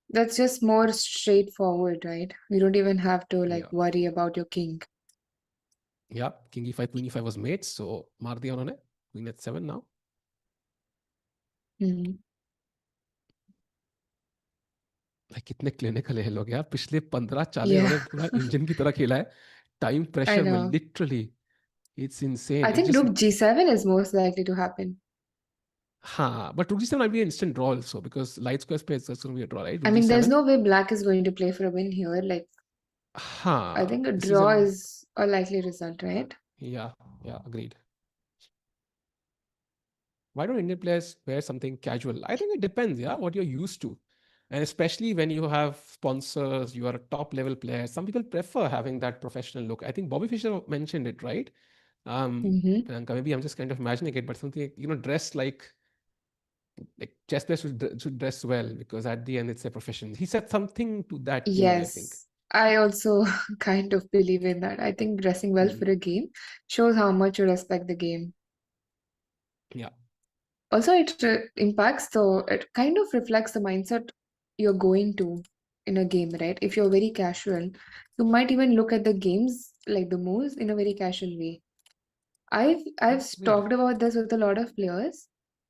That's just more straightforward, right? You don't even have to like Yeah. worry about your king. Yeah, king e5, queen e5 was mates, so मार दिया उन्होंने. Queen h7 now. Hmm. भाई कितने clinical है लोग यार. पिछले 15-40 Yeah, over पूरा इंजन की तरह खेला है. टाइम I प्रेशर में know. Literally. It's insane. I It think just. rook g7 is most likely to happen. हाँ, but rook g7 might be an instant draw also because light square space is going to be a draw, right? I Rook mean, there's g7. no way black is going to play for a win here. Like, I हाँ, think a this is a. draw is a likely result, right? Yeah, yeah, agreed. Why don't Indian players wear something casual? I think it depends, yeah, what you're used to. And especially when you have sponsors, you are a top level player. Some people prefer having that professional look. I think Bobby Fischer mentioned it, right? Mm-hmm. Priyanka, maybe I'm just kind of imagining it, but something, dress like chess players should dress well because at the end it's a profession. He said something to that tune, I think. Yes, I also kind of believe in that. I think dressing well Hmm. for a game shows how much you respect the game. Yeah, Also, it impacts it kind of reflects the mindset you're going to in a game, right? If you're very casual, you might even look at the games like the moves in a very casual way. I've agreed. talked about this with a lot of players,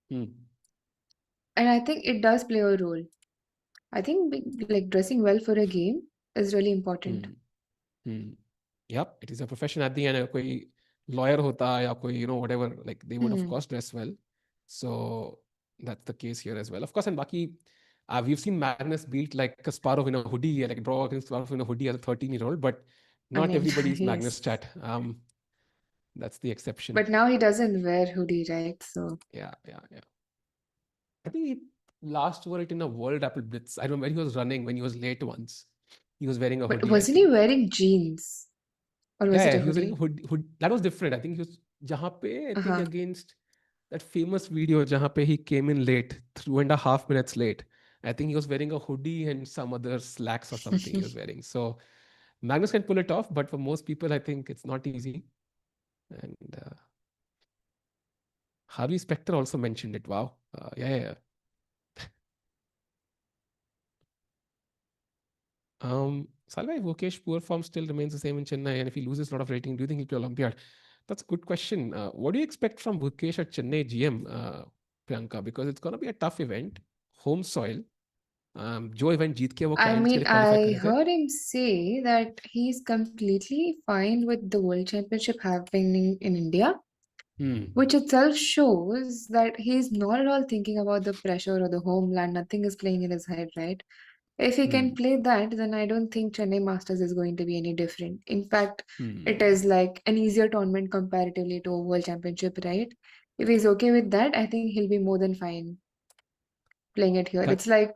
Hmm. and I think it does play a role. I think like dressing well for a game is really important. Hmm. Hmm. Yep, it is a profession at the end. अगर कोई lawyer होता या कोई whatever, like they would of Hmm. course dress well. So that's the case here as well. Of course, and बाकी we've seen Magnus beat like Kasparov in a hoodie, like draw against Kasparov in a hoodie as a 13-year-old, but I not mean, everybody is Magnus yes. chat. That's the exception. But now he doesn't wear hoodie, right? So, Yeah, yeah, yeah. I think he last wore it in a World Apple Blitz. I remember he was running when he was late once. He was wearing a but hoodie, I wasn't he think. wearing jeans or was Yeah, it yeah, a he was wearing a hoodie? hood. That was different. I think he was जहाँ पे I think Uh-huh. against that famous video जहाँ पे he came in late, 2.5 minutes late. I think he was wearing a hoodie and some other slacks or something he was wearing. So Magnus can pull it off, but for most people, I think it's not easy. And Harvey Specter also mentioned it. Wow. Yeah, yeah, yeah. Salva, if Mukesh poor form still remains the same in Chennai, and if he loses a lot of rating, do you think he'll play Olympiad? That's a good question. What do you expect from Mukesh at Chennai GM, Priyanka? Because it's going to be a tough event, home soil. जो event जीत के वो I candidates के mean, लिए qualify I करे थे. heard him say that he's completely fine with the World Championship happening in India, Hmm. which itself shows that he's not at all thinking about the pressure or the homeland. Nothing is playing in his head, right? If he can Hmm. play that, then I don't think Chennai Masters is going to be any different. In fact, it Hmm. is like an easier tournament comparatively to a World Championship, right? If he's okay with that, I think he'll be more than fine playing it here. That It's like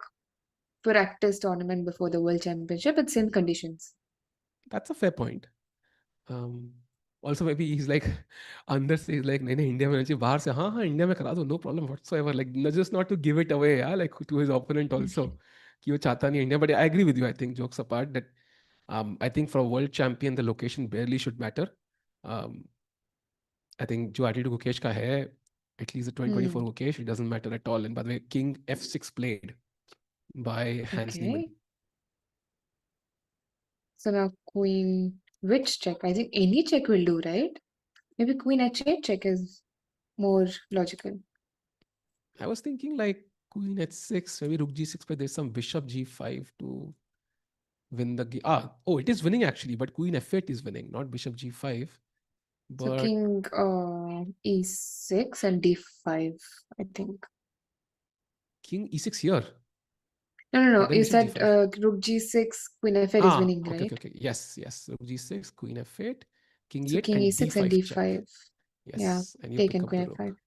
practice tournament before the World Championship. It's same conditions. that's a fair point. Um, also maybe he's like अंदर से he's like नहीं नहीं India में नहीं चाहिए बाहर से हाँ हाँ इंडिया में करा दो no problem whatsoever like just not to give it away yeah like to his opponent also कि वो चाहता नहीं India but I agree with you I think jokes apart that I think for a world champion the location barely should matter. um, I think जो attitude Gukesh का है at least the 2024 Hmm. Gukesh it doesn't matter at all and by the way King F6 played by Hans Niemann. Okay. So now Queen, which check? I think any check will do, right? Maybe Queen H8 check is more logical. I was thinking like Queen h6, maybe rook g6, but there's some bishop g5 to win the game. Oh, it is winning actually, but queen f8 is winning, not bishop g5. So But king e6 and d5, I think. king e6 here, No, no, but no. then You bishop said g5. rook g6, queen f8 is winning, Okay, okay, right? okay. Yes, yes. Rook g6, queen f8, king So e8, king and e6 and d5 check. d5. Yeah, Yes, and you pick taken up the queen f5. rook.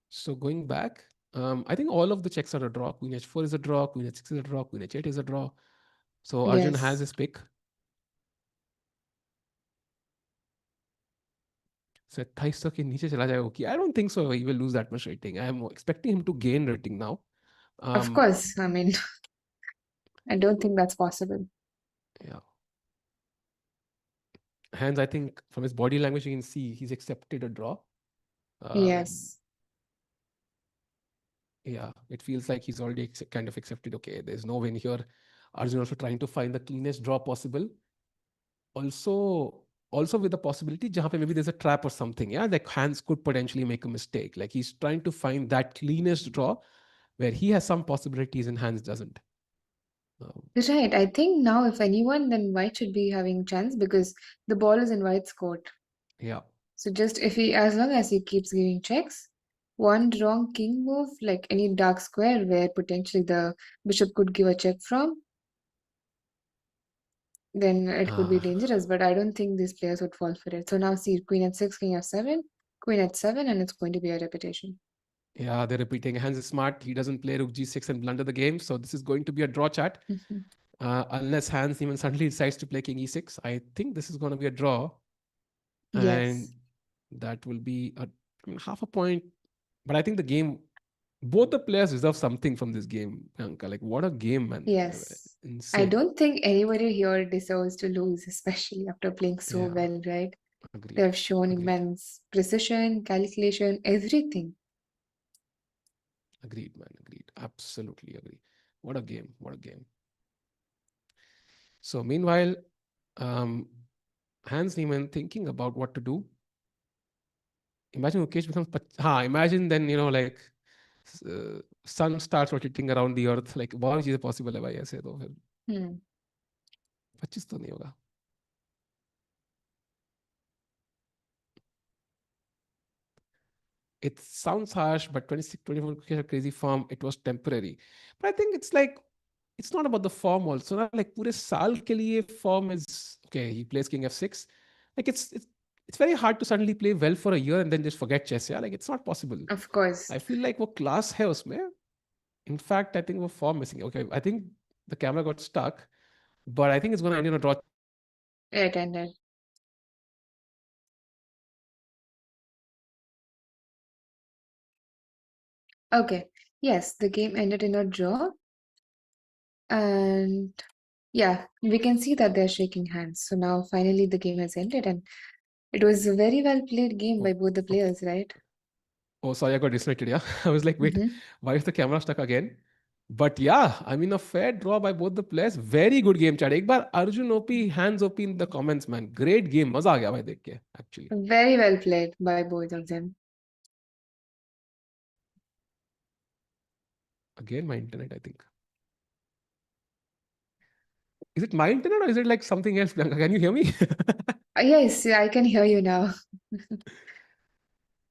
So going back, I think all of the checks are a draw. Queen h4 is a draw, queen h6 is a draw, queen h8 is a draw. So Arjun has Yes. his pick. So 2800 के नीचे चला जाएगा कि I don't think so he will lose that much rating. I am expecting him to gain rating now. Of Um, course. I mean, I don't think that's possible. yeah. Hence, I think from his body language you can see he's accepted a draw. Um, Yes. yeah, it feels like he's already kind of accepted. Okay, there's no win here. Arjun also trying to find the cleanest draw possible. Also with the possibility jahan pe maybe there's a trap or something, yeah, like hands could potentially make a mistake, like he's trying to find that cleanest draw where he has some possibilities and hands doesn't. um, Right. I think now, if anyone, then white should be having chance because the ball is in white's court. yeah. So just if he, as long as he keeps giving checks, one wrong king move, like any dark square where potentially the bishop could give a check from, then it could be uh, dangerous. But I don't think these players would fall for it. So now see queen at six, king f7, queen at seven, and it's going to be a repetition. yeah, they're repeating. Hans is smart, he doesn't play rook g6 and blunder the game, so this is going to be a draw chat. Mhm. Unless Hans even suddenly decides to play king e6, I think this is going to be a draw, and Yes, that will be half a point. But I think the game, both the players deserve something from this game, Priyanka. Like, what a game, man. yes. I Insane. don't think anybody here deserves to lose, especially after playing so Yeah, well, right? They agreed. have shown Agreed. immense precision, calculation, everything. Agreed, man. Agreed. Absolutely agree. What a game. What a game. So, meanwhile, um, Hans Niemann thinking about what to do. Imagine Mukesh becomes, imagine then, like, sun starts rotating around the earth. Like, बहुत चीजें possible है भाई ऐसे तो फिर Hmm. 25 तो नहीं होगा. It sounds harsh, but 26, 24 cricket a crazy form. It was temporary. But I think it's like, it's not about the form also. Like पूरे साल के लिए form is okay. He plays king f6. Like it's very hard to suddenly play well for a year and then just forget chess. Yeah, like it's not possible. Of course, I feel like वो class है उसमें. In fact, I think वो form missing. Okay, I think the camera got stuck, but I think it's going to end in a draw. it ended. Okay. Yes, the game ended in a draw. And yeah, we can see that they're shaking hands. So now finally the game has ended, and it was a very well played game by Oh, both the okay. players, right? Oh, sorry, I got disconnected. Yeah, I was like, wait, Hmm. why is the camera stuck again? But yeah, I mean, a fair draw by both the players. Very good game, Chad. एक बार Arjun OP, hands OP in the comments, man. Great game. मजा आ गया भाई देख के, actually. Very well played by both of them. Again, my internet, I think. Is it my internet or is it like something else, Priyanka? Can you hear me? Yes, I can hear you now.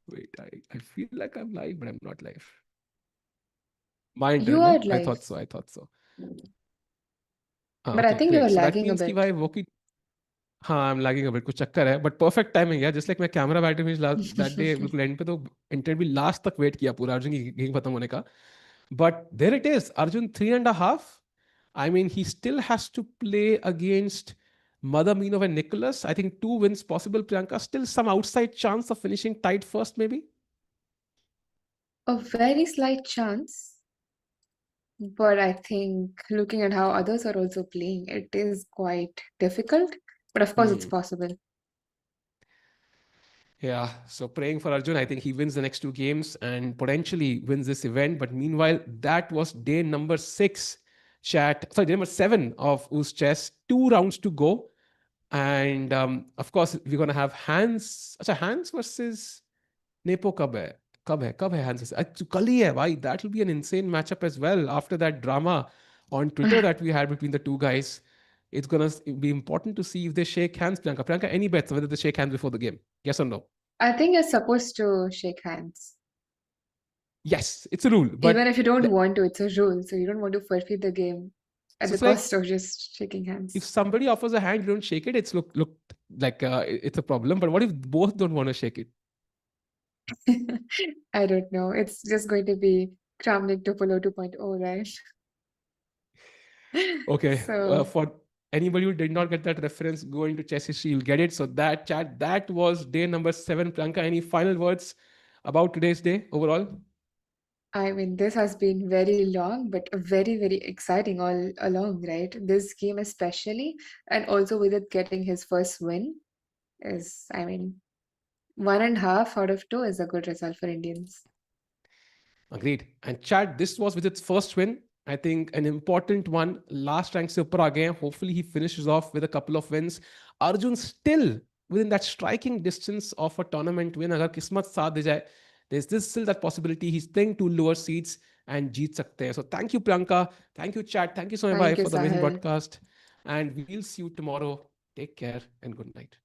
Wait, I feel like I'm live, but I'm not live. My You internet, are no? I live, thought so. I thought so. but I Okay, think you're great. So that lagging a means कि bit. भाई वो की हाँ I am lagging a bit कुछ चक्कर है but perfect timing है just like मैं कैमरा बैठे हुए दैट डे बिल्कुल एंड पे तो इंटरनेट भी लास्ट तक वेट किया पूरा अर्जुन की गेम खत्म होने का but there it is Arjun 3.5 I mean he still has to play against Mother Meenov and Nicholas. I think 2 wins possible, Priyanka. Still some outside chance of finishing tied first, maybe. A very slight chance, but I think looking at how others are also playing, it is quite difficult. But of course, it's Hmm. possible. Yeah, so praying for Arjun. I think he wins the next 2 games and potentially wins this event. But meanwhile, that was day number 6, chat. Sorry, day number 7 of UzChess. 2 rounds to go. And of course, we're going to have Hans. Acha, Hans versus Nepo कब है? कब है hence कल ही है भाई. That will be an insane matchup as well after that drama on Twitter that we had between the two guys. It's gonna be important to see if they shake hands. Priyanka, any bets whether they shake hands before the game? Yes or no? I think you're supposed to shake hands. Yes, it's a rule. Even But if you don't want to, it's a rule. So you don't want to forfeit the game at so the it's like cost of just shaking if hands. somebody offers a hand, you don't shake it. It's look like it's a problem. But what if both don't want to shake it? I don't know. It's just going to be Kramnik Tupelo 2.0, right? Okay, So for anybody who did not get that reference, go into chess history, you'll get it. So that chat, that was day number 7. Priyanka, any final words about today's day overall? I mean, this has been very long, but very, very exciting all along, right? This game especially, and also with it getting his first win is, I mean, 1.5 out of 2 is a good result for Indians. Agreed. And Chad, this was with its first win. I think an important one. Last rank se upar aa gaye hain. Hopefully he finishes off with a couple of wins. Arjun still within that striking distance of a tournament win. Agar kismat saath de jaye, there's this still that possibility he's playing two lower seeds and jeet sakte hain. So thank you, Priyanka. Thank you, Chad. Thank you so much Thank you, for the amazing Sahil. broadcast. And we'll see you tomorrow. Take care and good night.